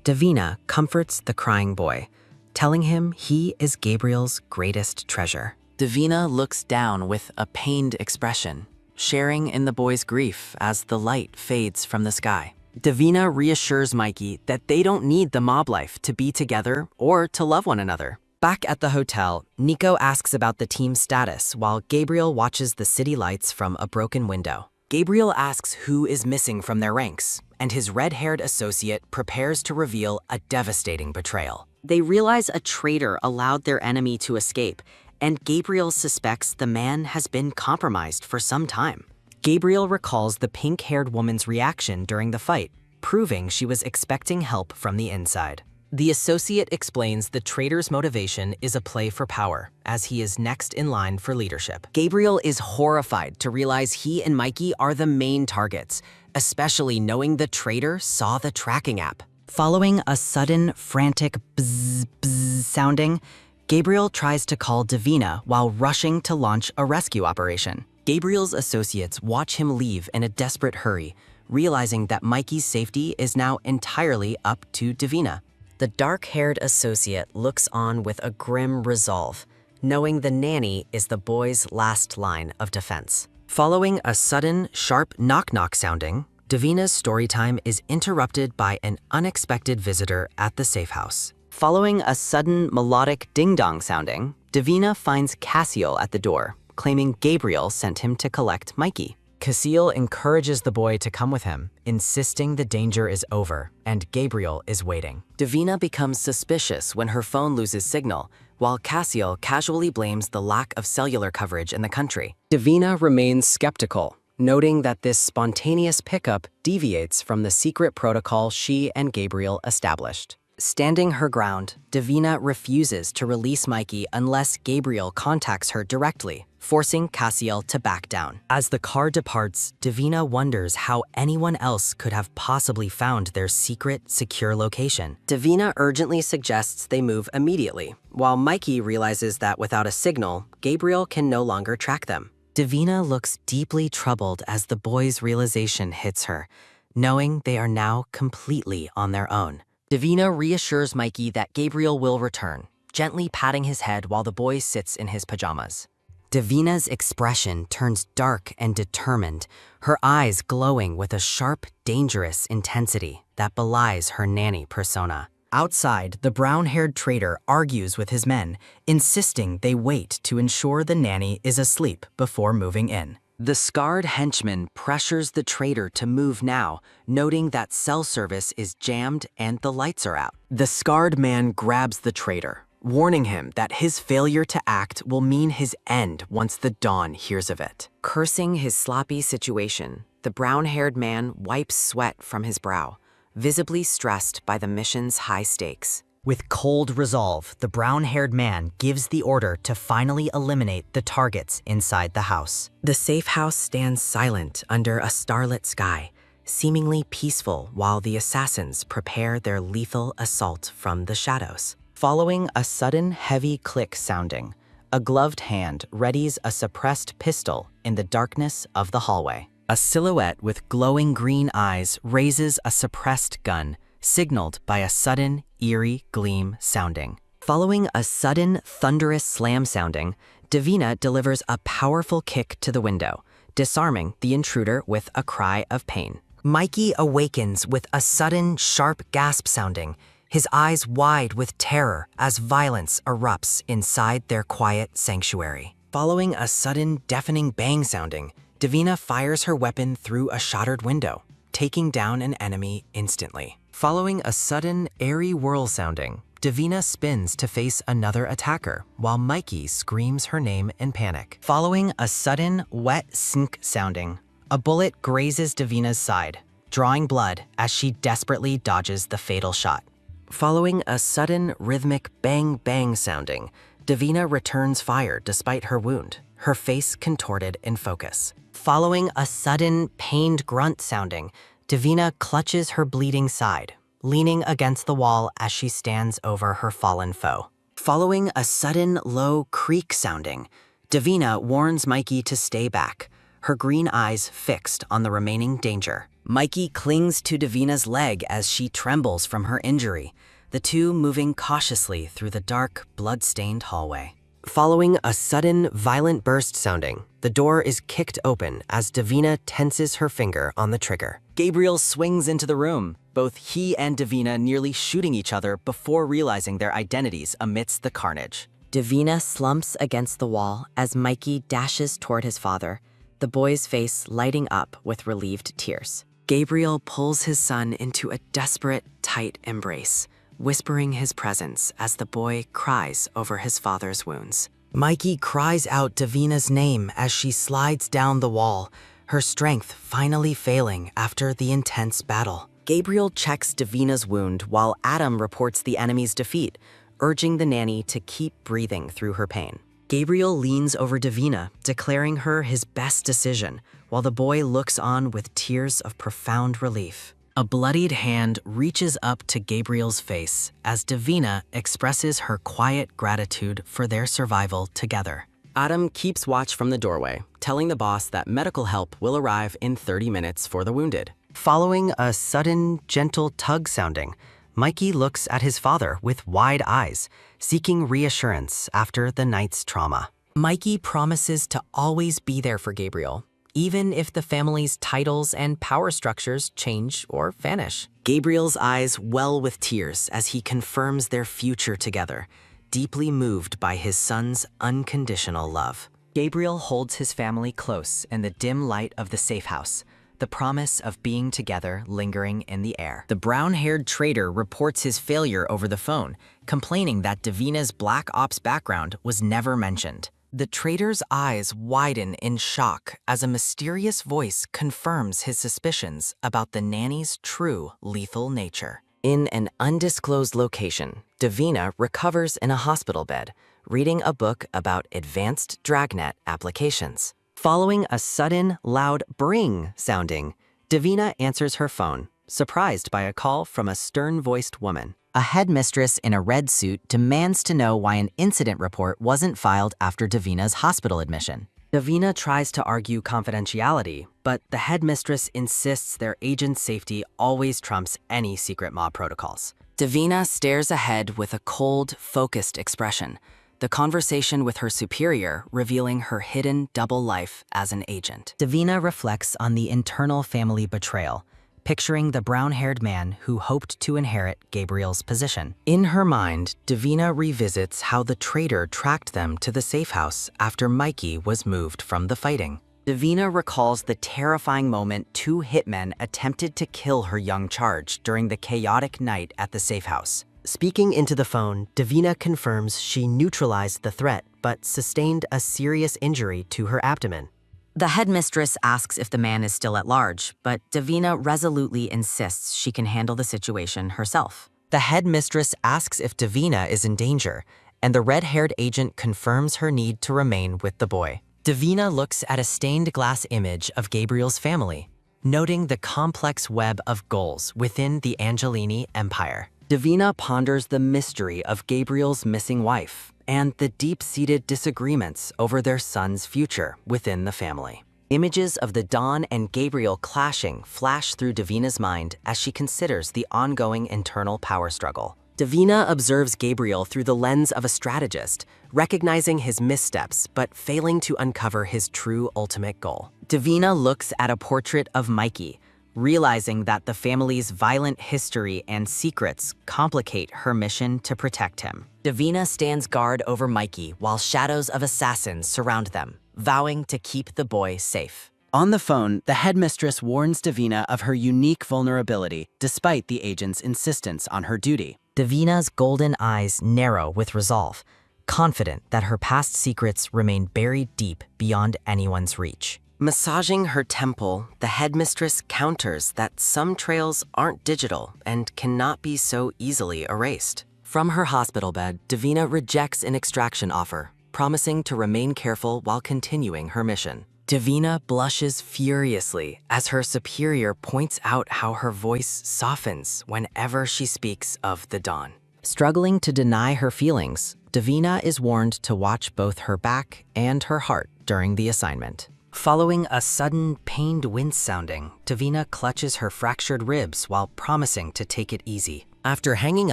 Davina comforts the crying boy, telling him he is Gabriel's greatest treasure. Davina looks down with a pained expression, sharing in the boy's grief as the light fades from the sky. Davina reassures Mikey that they don't need the mob life to be together or to love one another. Back at the hotel, Nico asks about the team's status while Gabriel watches the city lights from a broken window. Gabriel asks who is missing from their ranks, and his red-haired associate prepares to reveal a devastating betrayal. They realize a traitor allowed their enemy to escape, and Gabriel suspects the man has been compromised for some time. Gabriel recalls the pink-haired woman's reaction during the fight, proving she was expecting help from the inside. The associate explains the traitor's motivation is a play for power, as he is next in line for leadership. Gabriel is horrified to realize he and Mikey are the main targets, especially knowing the traitor saw the tracking app. Following a sudden, frantic bzz bzz sounding, Gabriel tries to call Davina while rushing to launch a rescue operation. Gabriel's associates watch him leave in a desperate hurry, realizing that Mikey's safety is now entirely up to Davina. The dark-haired associate looks on with a grim resolve, knowing the nanny is the boy's last line of defense. Following a sudden, sharp knock-knock sounding, Davina's story time is interrupted by an unexpected visitor at the safe house. Following a sudden melodic ding-dong sounding, Davina finds Cassiel at the door, claiming Gabriel sent him to collect Mikey. Cassiel encourages the boy to come with him, insisting the danger is over and Gabriel is waiting. Davina becomes suspicious when her phone loses signal, while Cassiel casually blames the lack of cellular coverage in the country. Davina remains skeptical, noting that this spontaneous pickup deviates from the secret protocol she and Gabriel established. Standing her ground, Davina refuses to release Mikey unless Gabriel contacts her directly, forcing Cassiel to back down. As the car departs, Davina wonders how anyone else could have possibly found their secret, secure location. Davina urgently suggests they move immediately, while Mikey realizes that without a signal, Gabriel can no longer track them. Davina looks deeply troubled as the boys' realization hits her, knowing they are now completely on their own. Davina reassures Mikey that Gabriel will return, gently patting his head while the boy sits in his pajamas. Davina's expression turns dark and determined, her eyes glowing with a sharp, dangerous intensity that belies her nanny persona. Outside, the brown-haired trader argues with his men, insisting they wait to ensure the nanny is asleep before moving in. The scarred henchman pressures the trader to move now, noting that cell service is jammed and the lights are out. The scarred man grabs the trader, warning him that his failure to act will mean his end once the Dawn hears of it. Cursing his sloppy situation, the brown-haired man wipes sweat from his brow, visibly stressed by the mission's high stakes. With cold resolve, the brown-haired man gives the order to finally eliminate the targets inside the house. The safe house stands silent under a starlit sky, seemingly peaceful while the assassins prepare their lethal assault from the shadows. Following a sudden heavy click sounding, a gloved hand readies a suppressed pistol in the darkness of the hallway. A silhouette with glowing green eyes raises a suppressed gun, signaled by a sudden, eerie gleam sounding. Following a sudden, thunderous slam sounding, Davina delivers a powerful kick to the window, disarming the intruder with a cry of pain. Mikey awakens with a sudden, sharp gasp sounding, his eyes wide with terror as violence erupts inside their quiet sanctuary. Following a sudden, deafening bang sounding, Davina fires her weapon through a shattered window, taking down an enemy instantly. Following a sudden, airy whirl sounding, Davina spins to face another attacker, while Mikey screams her name in panic. Following a sudden, wet sink sounding, a bullet grazes Davina's side, drawing blood as she desperately dodges the fatal shot. Following a sudden, rhythmic bang-bang sounding, Davina returns fire despite her wound, her face contorted in focus. Following a sudden, pained grunt sounding, Davina clutches her bleeding side, leaning against the wall as she stands over her fallen foe. Following a sudden, low creak sounding, Davina warns Mikey to stay back, her green eyes fixed on the remaining danger. Mikey clings to Davina's leg as she trembles from her injury, the two moving cautiously through the dark, blood-stained hallway. Following a sudden, violent burst sounding, the door is kicked open as Davina tenses her finger on the trigger. Gabriel swings into the room, both he and Davina nearly shooting each other before realizing their identities amidst the carnage. Davina slumps against the wall as Mikey dashes toward his father, the boy's face lighting up with relieved tears. Gabriel pulls his son into a desperate, tight embrace, whispering his presence as the boy cries over his father's wounds. Mikey cries out Davina's name as she slides down the wall, her strength finally failing after the intense battle. Gabriel checks Davina's wound while Adam reports the enemy's defeat, urging the nanny to keep breathing through her pain. Gabriel leans over Davina, declaring her his best decision, while the boy looks on with tears of profound relief. A bloodied hand reaches up to Gabriel's face as Davina expresses her quiet gratitude for their survival together. Adam keeps watch from the doorway, telling the boss that medical help will arrive in 30 minutes for the wounded. Following a sudden, gentle tug sounding, Mikey looks at his father with wide eyes, seeking reassurance after the night's trauma. Mikey promises to always be there for Gabriel, even if the family's titles and power structures change or vanish. Gabriel's eyes well with tears as he confirms their future together, deeply moved by his son's unconditional love. Gabriel holds his family close in the dim light of the safe house, the promise of being together lingering in the air. The brown-haired trader reports his failure over the phone, complaining that Davina's Black Ops background was never mentioned. The trader's eyes widen in shock as a mysterious voice confirms his suspicions about the nanny's true lethal nature. In an undisclosed location, Davina recovers in a hospital bed, reading a book about advanced dragnet applications. Following a sudden, loud bring sounding, Davina answers her phone, surprised by a call from a stern-voiced woman. A headmistress in a red suit demands to know why an incident report wasn't filed after Davina's hospital admission. Davina tries to argue confidentiality, but the headmistress insists their agent's safety always trumps any secret mob protocols. Davina stares ahead with a cold, focused expression, the conversation with her superior revealing her hidden double life as an agent. Davina reflects on the internal family betrayal, picturing the brown-haired man who hoped to inherit Gabriel's position. In her mind, Davina revisits how the traitor tracked them to the safe house after Mikey was moved from the fighting. Davina recalls the terrifying moment two hitmen attempted to kill her young charge during the chaotic night at the safe house. Speaking into the phone, Davina confirms she neutralized the threat but sustained a serious injury to her abdomen. The headmistress asks if the man is still at large, but Davina resolutely insists she can handle the situation herself. The headmistress asks if Davina is in danger, and the red-haired agent confirms her need to remain with the boy. Davina looks at a stained glass image of Gabriel's family, noting the complex web of goals within the Angelini empire. Davina ponders the mystery of Gabriel's missing wife and the deep-seated disagreements over their son's future within the family. Images of the Dawn and Gabriel clashing flash through Davina's mind as she considers the ongoing internal power struggle. Davina observes Gabriel through the lens of a strategist, recognizing his missteps but failing to uncover his true ultimate goal. Davina looks at a portrait of Mikey, realizing that the family's violent history and secrets complicate her mission to protect him. Davina stands guard over Mikey while shadows of assassins surround them, vowing to keep the boy safe. On the phone, the headmistress warns Davina of her unique vulnerability, despite the agent's insistence on her duty. Davina's golden eyes narrow with resolve, confident that her past secrets remain buried deep beyond anyone's reach. Massaging her temple, the headmistress counters that some trails aren't digital and cannot be so easily erased. From her hospital bed, Davina rejects an extraction offer, promising to remain careful while continuing her mission. Davina blushes furiously as her superior points out how her voice softens whenever she speaks of the dawn. Struggling to deny her feelings, Davina is warned to watch both her back and her heart during the assignment. Following a sudden, pained wince sounding, Davina clutches her fractured ribs while promising to take it easy. After hanging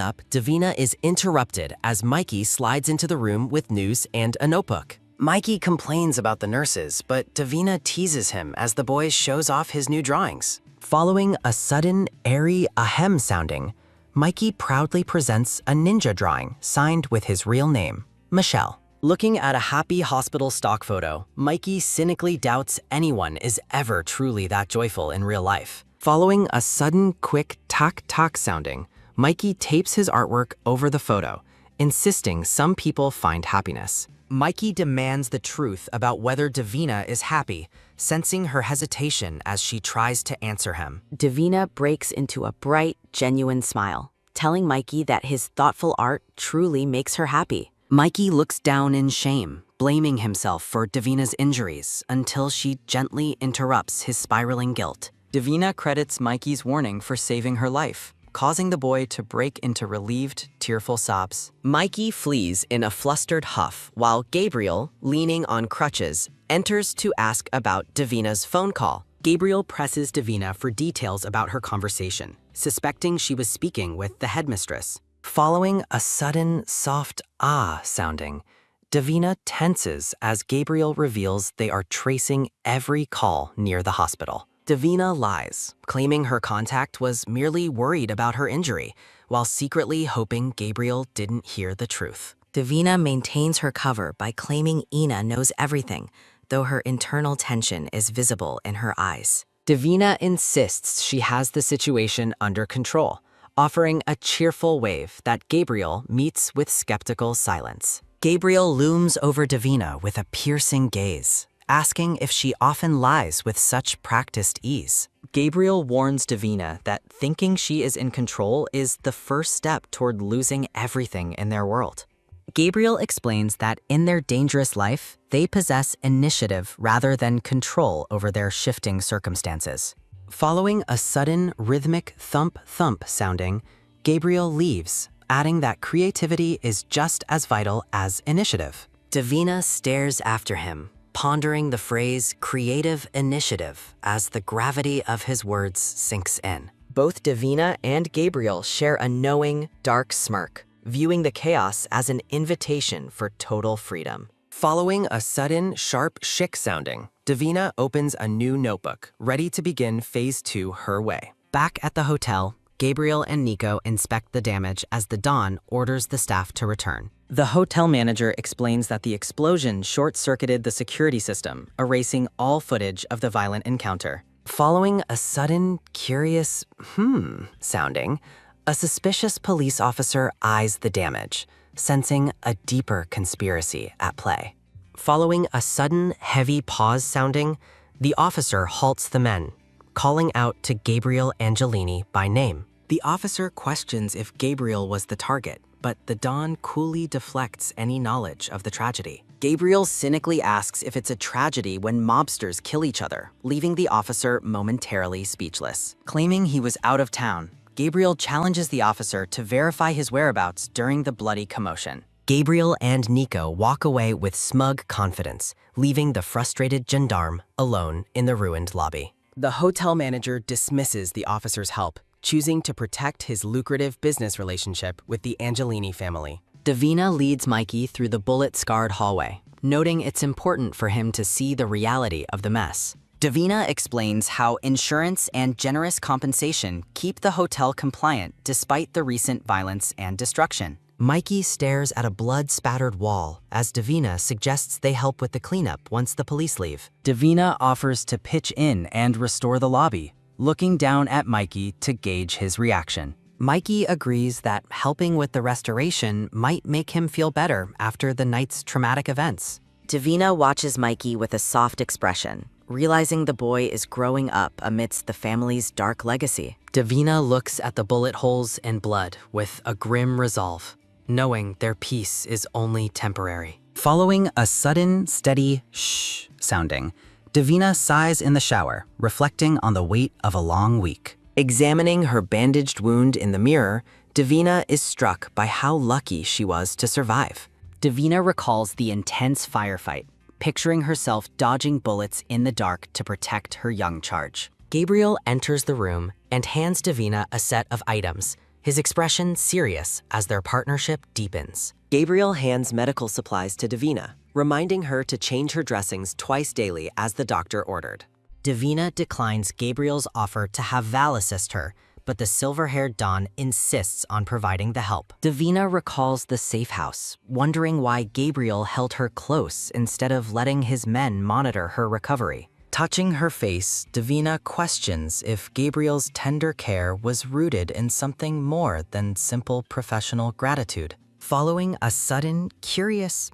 up, Davina is interrupted as Mikey slides into the room with news and a notebook. Mikey complains about the nurses, but Davina teases him as the boy shows off his new drawings. Following a sudden, airy ahem sounding, Mikey proudly presents a ninja drawing signed with his real name, Michelle. Looking at a happy hospital stock photo, Mikey cynically doubts anyone is ever truly that joyful in real life. Following a sudden, quick tock-tock sounding, Mikey tapes his artwork over the photo, insisting some people find happiness. Mikey demands the truth about whether Davina is happy, sensing her hesitation as she tries to answer him. Davina breaks into a bright, genuine smile, telling Mikey that his thoughtful art truly makes her happy. Mikey looks down in shame, blaming himself for Davina's injuries until she gently interrupts his spiraling guilt. Davina credits Mikey's warning for saving her life, causing the boy to break into relieved, tearful sobs. Mikey flees in a flustered huff while Gabriel, leaning on crutches, enters to ask about Davina's phone call. Gabriel presses Davina for details about her conversation, suspecting she was speaking with the headmistress. Following a sudden, soft ah sounding, Davina tenses as Gabriel reveals they are tracing every call near the hospital. Davina lies, claiming her contact was merely worried about her injury, while secretly hoping Gabriel didn't hear the truth. Davina maintains her cover by claiming Ina knows everything, though her internal tension is visible in her eyes. Davina insists she has the situation under control, offering a cheerful wave that Gabriel meets with skeptical silence. Gabriel looms over Davina with a piercing gaze, asking if she often lies with such practiced ease. Gabriel warns Davina that thinking she is in control is the first step toward losing everything in their world. Gabriel explains that in their dangerous life, they possess initiative rather than control over their shifting circumstances. Following a sudden rhythmic thump-thump sounding, Gabriel leaves, adding that creativity is just as vital as initiative. Davina stares after him, pondering the phrase creative initiative as the gravity of his words sinks in. Both Davina and Gabriel share a knowing, dark smirk, viewing the chaos as an invitation for total freedom. Following a sudden, sharp shick sounding, Davina opens a new notebook, ready to begin phase 2 her way. Back at the hotel, Gabriel and Nico inspect the damage as the Dawn orders the staff to return. The hotel manager explains that the explosion short-circuited the security system, erasing all footage of the violent encounter. Following a sudden, curious sounding, a suspicious police officer eyes the damage, sensing a deeper conspiracy at play. Following a sudden, heavy pause sounding, the officer halts the men, calling out to Gabriel Angelini by name. The officer questions if Gabriel was the target, but the Dawn coolly deflects any knowledge of the tragedy. Gabriel cynically asks if it's a tragedy when mobsters kill each other, leaving the officer momentarily speechless. Claiming he was out of town, Gabriel challenges the officer to verify his whereabouts during the bloody commotion. Gabriel and Nico walk away with smug confidence, leaving the frustrated gendarme alone in the ruined lobby. The hotel manager dismisses the officer's help, choosing to protect his lucrative business relationship with the Angelini family. Davina leads Mikey through the bullet-scarred hallway, noting it's important for him to see the reality of the mess. Davina explains how insurance and generous compensation keep the hotel compliant despite the recent violence and destruction. Mikey stares at a blood-spattered wall as Davina suggests they help with the cleanup once the police leave. Davina offers to pitch in and restore the lobby, looking down at Mikey to gauge his reaction. Mikey agrees that helping with the restoration might make him feel better after the night's traumatic events. Davina watches Mikey with a soft expression, realizing the boy is growing up amidst the family's dark legacy. Davina looks at the bullet holes and blood with a grim resolve, knowing their peace is only temporary. Following a sudden, steady shh sounding, Davina sighs in the shower, reflecting on the weight of a long week. Examining her bandaged wound in the mirror, Davina is struck by how lucky she was to survive. Davina recalls the intense firefight, picturing herself dodging bullets in the dark to protect her young charge. Gabriel enters the room and hands Davina a set of items, his expression serious as their partnership deepens. Gabriel hands medical supplies to Davina, reminding her to change her dressings twice daily as the doctor ordered. Davina declines Gabriel's offer to have Val assist her, but the silver-haired Dawn insists on providing the help. Davina recalls the safe house, wondering why Gabriel held her close instead of letting his men monitor her recovery. Touching her face, Davina questions if Gabriel's tender care was rooted in something more than simple professional gratitude. Following a sudden, curious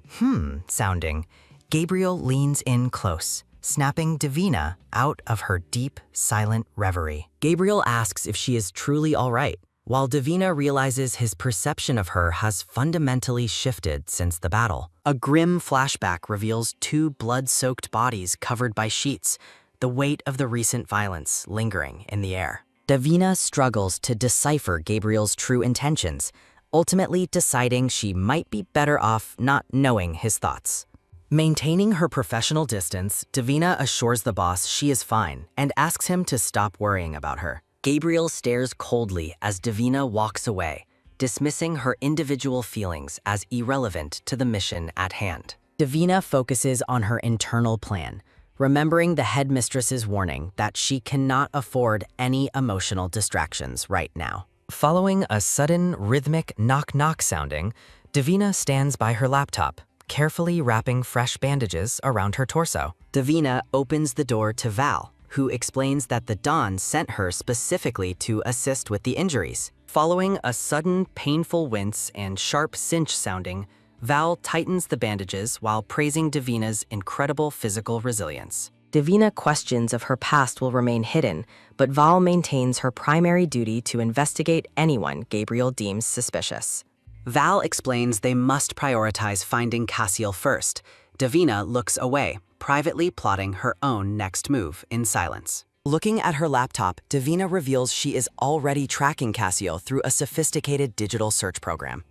sounding, Gabriel leans in close, snapping Davina out of her deep, silent reverie. Gabriel asks if she is truly all right, while Davina realizes his perception of her has fundamentally shifted since the battle. A grim flashback reveals two blood-soaked bodies covered by sheets, the weight of the recent violence lingering in the air. Davina struggles to decipher Gabriel's true intentions, ultimately deciding she might be better off not knowing his thoughts. Maintaining her professional distance, Davina assures the boss she is fine and asks him to stop worrying about her. Gabriel stares coldly as Davina walks away, dismissing her individual feelings as irrelevant to the mission at hand. Davina focuses on her internal plan, remembering the headmistress's warning that she cannot afford any emotional distractions right now. Following a sudden rhythmic knock-knock sounding, Davina stands by her laptop, carefully wrapping fresh bandages around her torso. Davina opens the door to Val, who explains that the Dawn sent her specifically to assist with the injuries. Following a sudden painful wince and sharp cinch sounding, Val tightens the bandages while praising Davina's incredible physical resilience. Davina questions if her past will remain hidden, but Val maintains her primary duty to investigate anyone Gabriel deems suspicious. Val explains they must prioritize finding Cassiel first. Davina looks away, privately plotting her own next move in silence. Looking at her laptop, Davina reveals she is already tracking Cassiel through a sophisticated digital search program.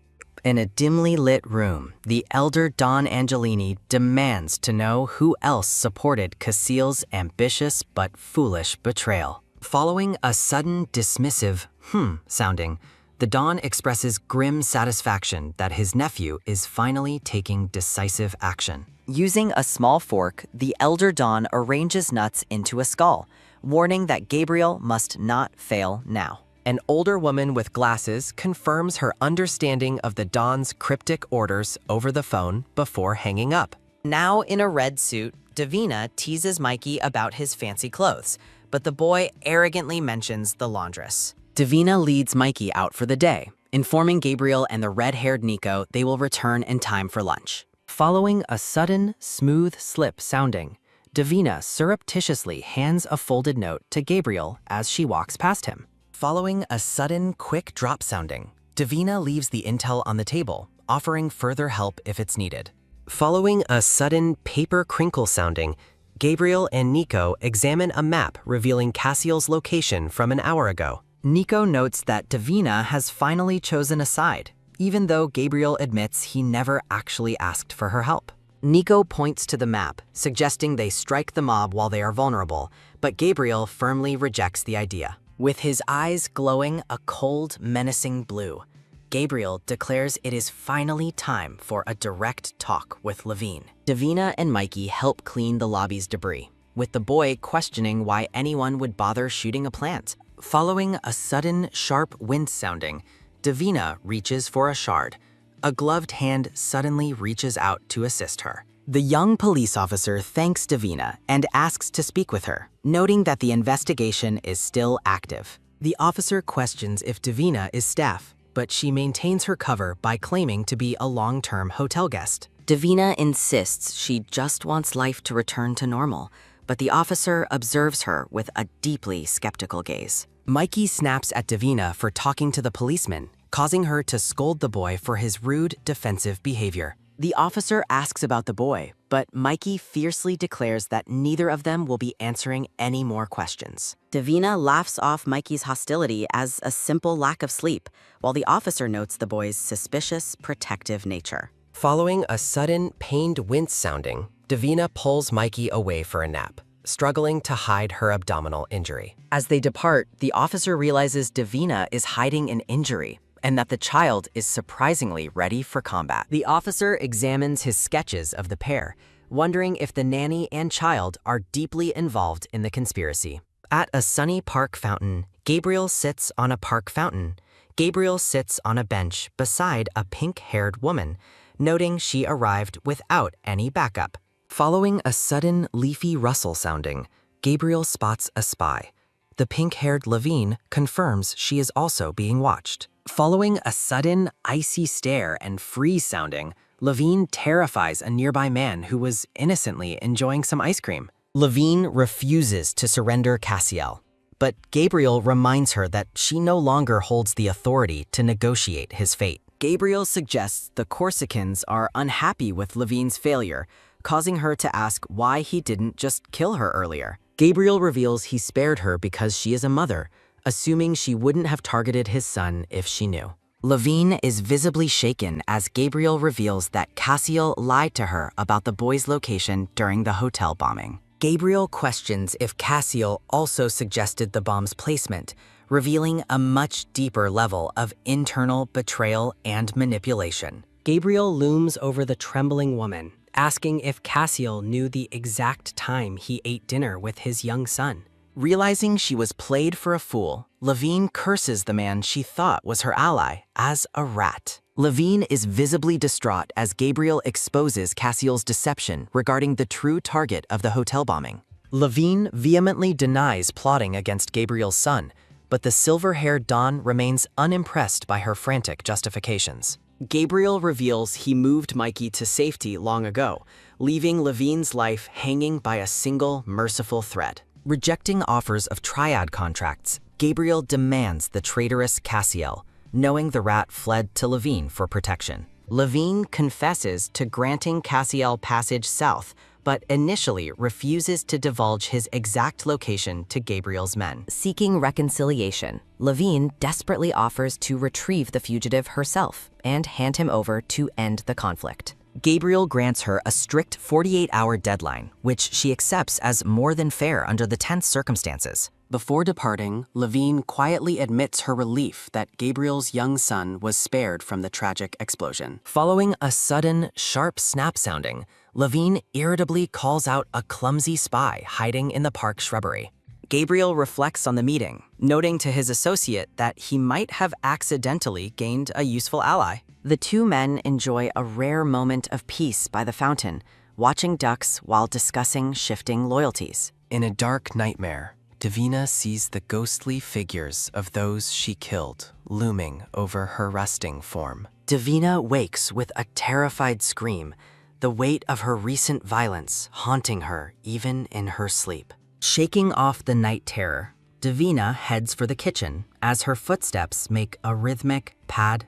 In a dimly lit room, the elder Don Angelini demands to know who else supported Cassiel's ambitious but foolish betrayal. Following a sudden dismissive sounding, the Don expresses grim satisfaction that his nephew is finally taking decisive action. Using a small fork, the elder Don arranges nuts into a skull, warning that Gabriel must not fail now. An older woman with glasses confirms her understanding of the Don's cryptic orders over the phone before hanging up. Now in a red suit, Davina teases Mikey about his fancy clothes, but the boy arrogantly mentions the laundress. Davina leads Mikey out for the day, informing Gabriel and the red-haired Nico they will return in time for lunch. Following a sudden, smooth slip sounding, Davina surreptitiously hands a folded note to Gabriel as she walks past him. Following a sudden, quick drop sounding, Davina leaves the intel on the table, offering further help if it's needed. Following a sudden paper crinkle sounding, Gabriel and Nico examine a map revealing Cassiel's location from an hour ago. Nico notes that Davina has finally chosen a side, even though Gabriel admits he never actually asked for her help. Nico points to the map, suggesting they strike the mob while they are vulnerable, but Gabriel firmly rejects the idea. With his eyes glowing a cold, menacing blue, Gabriel declares it is finally time for a direct talk with Levine. Davina and Mikey help clean the lobby's debris, with the boy questioning why anyone would bother shooting a plant. Following a sudden, sharp wind sounding, Davina reaches for a shard. A gloved hand suddenly reaches out to assist her. The young police officer thanks Davina and asks to speak with her, noting that the investigation is still active. The officer questions if Davina is staff, but she maintains her cover by claiming to be a long-term hotel guest. Davina insists she just wants life to return to normal, but the officer observes her with a deeply skeptical gaze. Mikey snaps at Davina for talking to the policeman, causing her to scold the boy for his rude, defensive behavior. The officer asks about the boy, but Mikey fiercely declares that neither of them will be answering any more questions. Davina laughs off Mikey's hostility as a simple lack of sleep, while the officer notes the boy's suspicious, protective nature. Following a sudden, pained wince sounding, Davina pulls Mikey away for a nap, struggling to hide her abdominal injury. As they depart, the officer realizes Davina is hiding an injury, and that the child is surprisingly ready for combat. The officer examines his sketches of the pair, wondering if the nanny and child are deeply involved in the conspiracy. At a sunny park fountain, Gabriel sits on a park fountain. Gabriel sits on a bench beside a pink-haired woman, noting she arrived without any backup. Following a sudden, leafy rustle sounding, Gabriel spots a spy. The pink-haired Levine confirms she is also being watched. Following a sudden, icy stare and freeze sounding, Levine terrifies a nearby man who was innocently enjoying some ice cream. Levine refuses to surrender Cassiel, but Gabriel reminds her that she no longer holds the authority to negotiate his fate. Gabriel suggests the Corsicans are unhappy with Levine's failure, causing her to ask why he didn't just kill her earlier. Gabriel reveals he spared her because she is a mother, assuming she wouldn't have targeted his son if she knew. Levine is visibly shaken as Gabriel reveals that Cassiel lied to her about the boy's location during the hotel bombing. Gabriel questions if Cassiel also suggested the bomb's placement, revealing a much deeper level of internal betrayal and manipulation. Gabriel looms over the trembling woman, asking if Cassiel knew the exact time he ate dinner with his young son. Realizing she was played for a fool, Levine curses the man she thought was her ally as a rat. Levine is visibly distraught as Gabriel exposes Cassiel's deception regarding the true target of the hotel bombing. Levine vehemently denies plotting against Gabriel's son, but the silver-haired Don remains unimpressed by her frantic justifications. Gabriel reveals he moved Mikey to safety long ago, leaving Levine's life hanging by a single merciful thread. Rejecting offers of triad contracts, Gabriel demands the traitorous Cassiel, knowing the rat fled to Levine for protection. Levine confesses to granting Cassiel passage south, but initially refuses to divulge his exact location to Gabriel's men. Seeking reconciliation, Levine desperately offers to retrieve the fugitive herself and hand him over to end the conflict. Gabriel grants her a strict 48-hour deadline, which she accepts as more than fair under the tense circumstances. Before departing, Levine quietly admits her relief that Gabriel's young son was spared from the tragic explosion. Following a sudden, sharp snap sounding, Levine irritably calls out a clumsy spy hiding in the park shrubbery. Gabriel reflects on the meeting, noting to his associate that he might have accidentally gained a useful ally. The two men enjoy a rare moment of peace by the fountain, watching ducks while discussing shifting loyalties. In a dark nightmare, Davina sees the ghostly figures of those she killed looming over her resting form. Davina wakes with a terrified scream, the weight of her recent violence haunting her even in her sleep. Shaking off the night terror, Davina heads for the kitchen as her footsteps make a rhythmic pad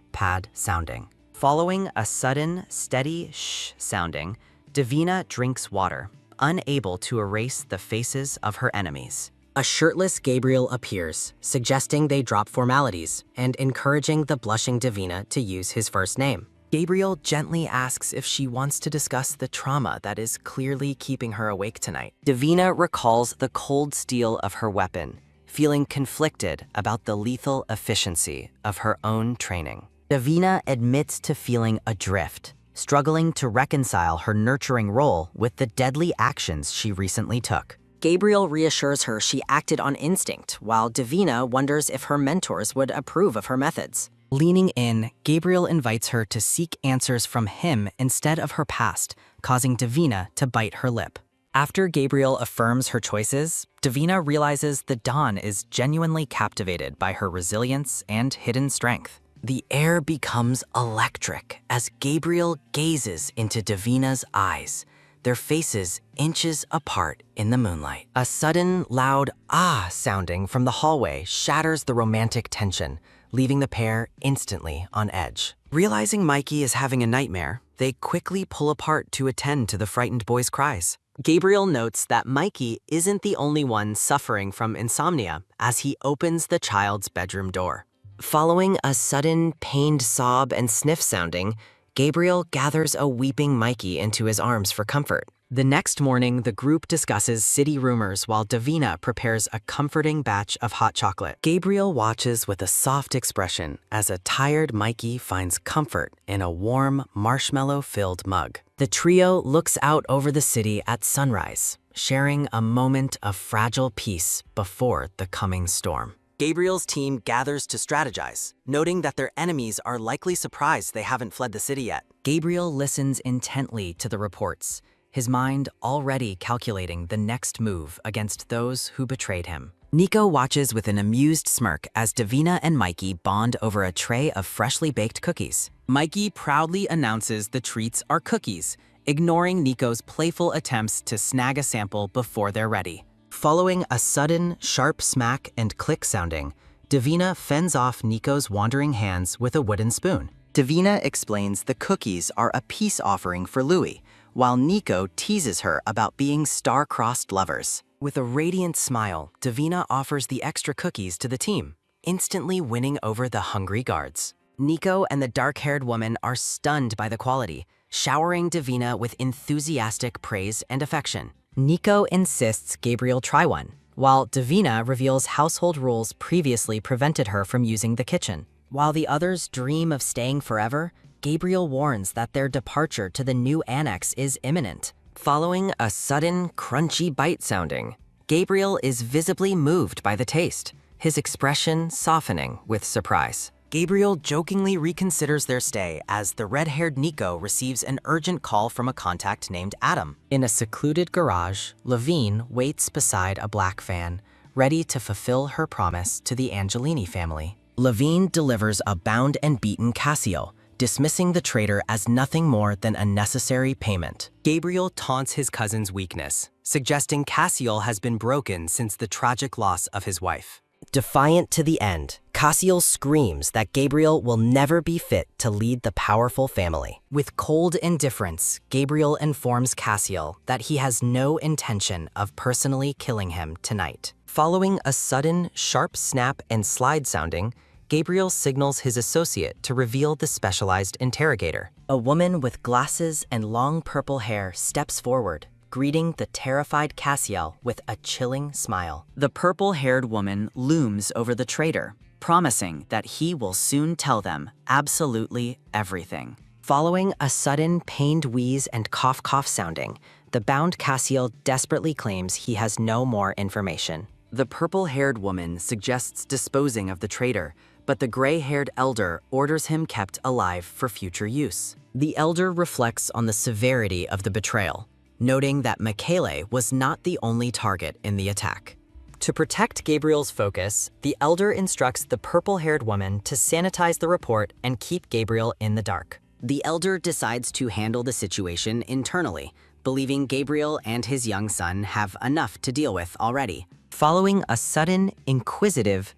sounding. Following a sudden, steady shh sounding, Davina drinks water, unable to erase the faces of her enemies. A shirtless Gabriel appears, suggesting they drop formalities and encouraging the blushing Davina to use his first name. Gabriel gently asks if she wants to discuss the trauma that is clearly keeping her awake tonight. Davina recalls the cold steel of her weapon, feeling conflicted about the lethal efficiency of her own training. Davina admits to feeling adrift, struggling to reconcile her nurturing role with the deadly actions she recently took. Gabriel reassures her she acted on instinct, while Davina wonders if her mentors would approve of her methods. Leaning in, Gabriel invites her to seek answers from him instead of her past, causing Davina to bite her lip. After Gabriel affirms her choices, Davina realizes the Dawn is genuinely captivated by her resilience and hidden strength. The air becomes electric as Gabriel gazes into Davina's eyes, their faces inches apart in the moonlight. A sudden, loud ah sounding from the hallway shatters the romantic tension, leaving the pair instantly on edge. Realizing Mikey is having a nightmare, they quickly pull apart to attend to the frightened boy's cries. Gabriel notes that Mikey isn't the only one suffering from insomnia as he opens the child's bedroom door. Following a sudden, pained sob and sniff sounding, Gabriel gathers a weeping Mikey into his arms for comfort. The next morning, the group discusses city rumors while Davina prepares a comforting batch of hot chocolate. Gabriel watches with a soft expression as a tired Mikey finds comfort in a warm, marshmallow-filled mug. The trio looks out over the city at sunrise, sharing a moment of fragile peace before the coming storm. Gabriel's team gathers to strategize, noting that their enemies are likely surprised they haven't fled the city yet. Gabriel listens intently to the reports, his mind already calculating the next move against those who betrayed him. Nico watches with an amused smirk as Davina and Mikey bond over a tray of freshly baked cookies. Mikey proudly announces the treats are cookies, ignoring Nico's playful attempts to snag a sample before they're ready. Following a sudden, sharp smack and click sounding, Davina fends off Nico's wandering hands with a wooden spoon. Davina explains the cookies are a peace offering for Louis, while Nico teases her about being star-crossed lovers. With a radiant smile, Davina offers the extra cookies to the team, instantly winning over the hungry guards. Nico and the dark-haired woman are stunned by the quality, showering Davina with enthusiastic praise and affection. Nico insists Gabriel try one, while Davina reveals household rules previously prevented her from using the kitchen. While the others dream of staying forever, Gabriel warns that their departure to the new annex is imminent. Following a sudden, crunchy bite sounding, Gabriel is visibly moved by the taste, his expression softening with surprise. Gabriel jokingly reconsiders their stay as the red-haired Nico receives an urgent call from a contact named Adam. In a secluded garage, Levine waits beside a black van, ready to fulfill her promise to the Angelini family. Levine delivers a bound and beaten Cassio, dismissing the traitor as nothing more than a necessary payment. Gabriel taunts his cousin's weakness, suggesting Cassiel has been broken since the tragic loss of his wife. Defiant to the end, Cassiel screams that Gabriel will never be fit to lead the powerful family. With cold indifference, Gabriel informs Cassiel that he has no intention of personally killing him tonight. Following a sudden, sharp snap and slide sounding, Gabriel signals his associate to reveal the specialized interrogator. A woman with glasses and long purple hair steps forward, greeting the terrified Cassiel with a chilling smile. The purple-haired woman looms over the traitor, promising that he will soon tell them absolutely everything. Following a sudden pained wheeze and cough sounding, the bound Cassiel desperately claims he has no more information. The purple-haired woman suggests disposing of the traitor, but the gray-haired elder orders him kept alive for future use. The elder reflects on the severity of the betrayal, noting that Michele was not the only target in the attack. To protect Gabriel's focus, the elder instructs the purple-haired woman to sanitize the report and keep Gabriel in the dark. The elder decides to handle the situation internally, believing Gabriel and his young son have enough to deal with already. Following a sudden, inquisitive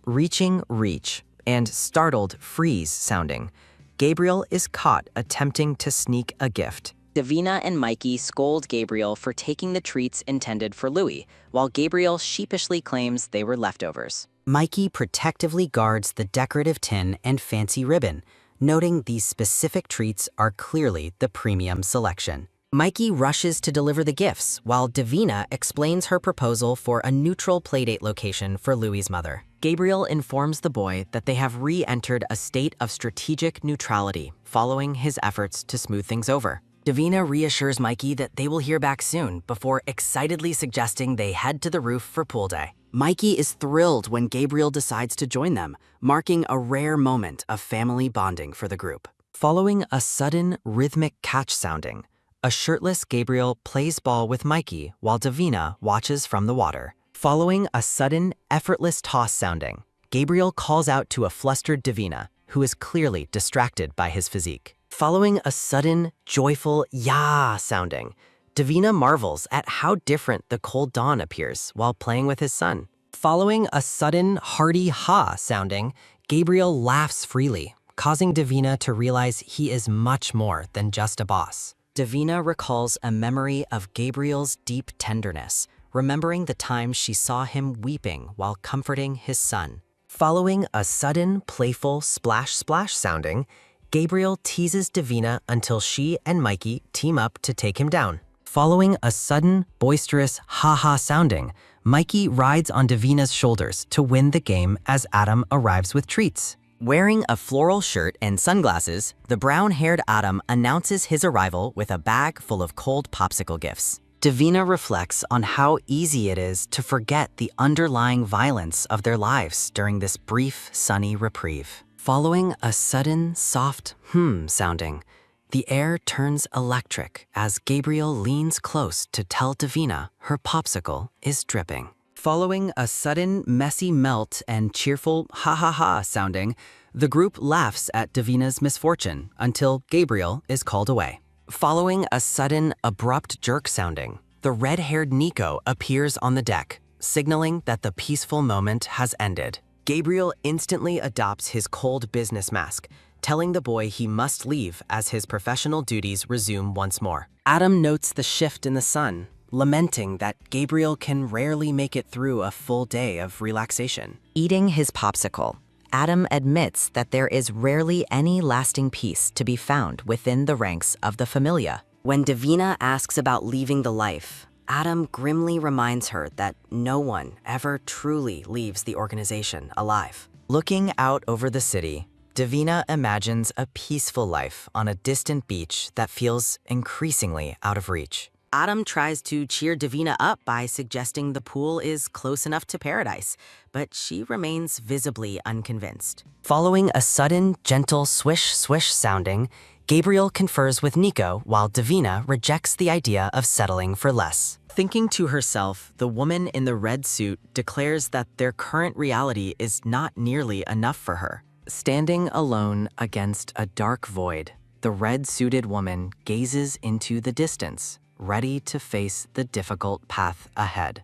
reaching reach and startled freeze sounding, Gabriel is caught attempting to sneak a gift. Davina and Mikey scold Gabriel for taking the treats intended for Louis, while Gabriel sheepishly claims they were leftovers. Mikey protectively guards the decorative tin and fancy ribbon, noting these specific treats are clearly the premium selection. Mikey rushes to deliver the gifts, while Davina explains her proposal for a neutral playdate location for Louis's mother. Gabriel informs the boy that they have re-entered a state of strategic neutrality following his efforts to smooth things over. Davina reassures Mikey that they will hear back soon before excitedly suggesting they head to the roof for pool day. Mikey is thrilled when Gabriel decides to join them, marking a rare moment of family bonding for the group. Following a sudden rhythmic catch sounding, a shirtless Gabriel plays ball with Mikey while Davina watches from the water. Following a sudden, effortless toss sounding, Gabriel calls out to a flustered Davina, who is clearly distracted by his physique. Following a sudden, joyful "yah" sounding, Davina marvels at how different the cold dawn appears while playing with his son. Following a sudden, hearty "ha" sounding, Gabriel laughs freely, causing Davina to realize he is much more than just a boss. Davina recalls a memory of Gabriel's deep tenderness, remembering the time she saw him weeping while comforting his son. Following a sudden, playful splash sounding, Gabriel teases Davina until she and Mikey team up to take him down. Following a sudden, boisterous ha-ha sounding, Mikey rides on Davina's shoulders to win the game as Adam arrives with treats. Wearing a floral shirt and sunglasses, the brown-haired Adam announces his arrival with a bag full of cold popsicle gifts. Davina reflects on how easy it is to forget the underlying violence of their lives during this brief, sunny reprieve. Following a sudden, soft sounding, the air turns electric as Gabriel leans close to tell Davina her popsicle is dripping. Following a sudden, messy melt and cheerful ha-ha-ha sounding, the group laughs at Davina's misfortune until Gabriel is called away. Following a sudden, abrupt jerk sounding, the red-haired Nico appears on the deck, signaling that the peaceful moment has ended. Gabriel instantly adopts his cold business mask, telling the boy he must leave as his professional duties resume once more. Adam notes the shift in the sun, lamenting that Gabriel can rarely make it through a full day of relaxation. Eating his popsicle, Adam admits that there is rarely any lasting peace to be found within the ranks of the familia. When Davina asks about leaving the life, Adam grimly reminds her that no one ever truly leaves the organization alive. Looking out over the city, Davina imagines a peaceful life on a distant beach that feels increasingly out of reach. Adam tries to cheer Davina up by suggesting the pool is close enough to paradise, but she remains visibly unconvinced. Following a sudden, gentle swish sounding, Gabriel confers with Nico while Davina rejects the idea of settling for less. Thinking to herself, the woman in the red suit declares that their current reality is not nearly enough for her. Standing alone against a dark void, the red-suited woman gazes into the distance, ready to face the difficult path ahead.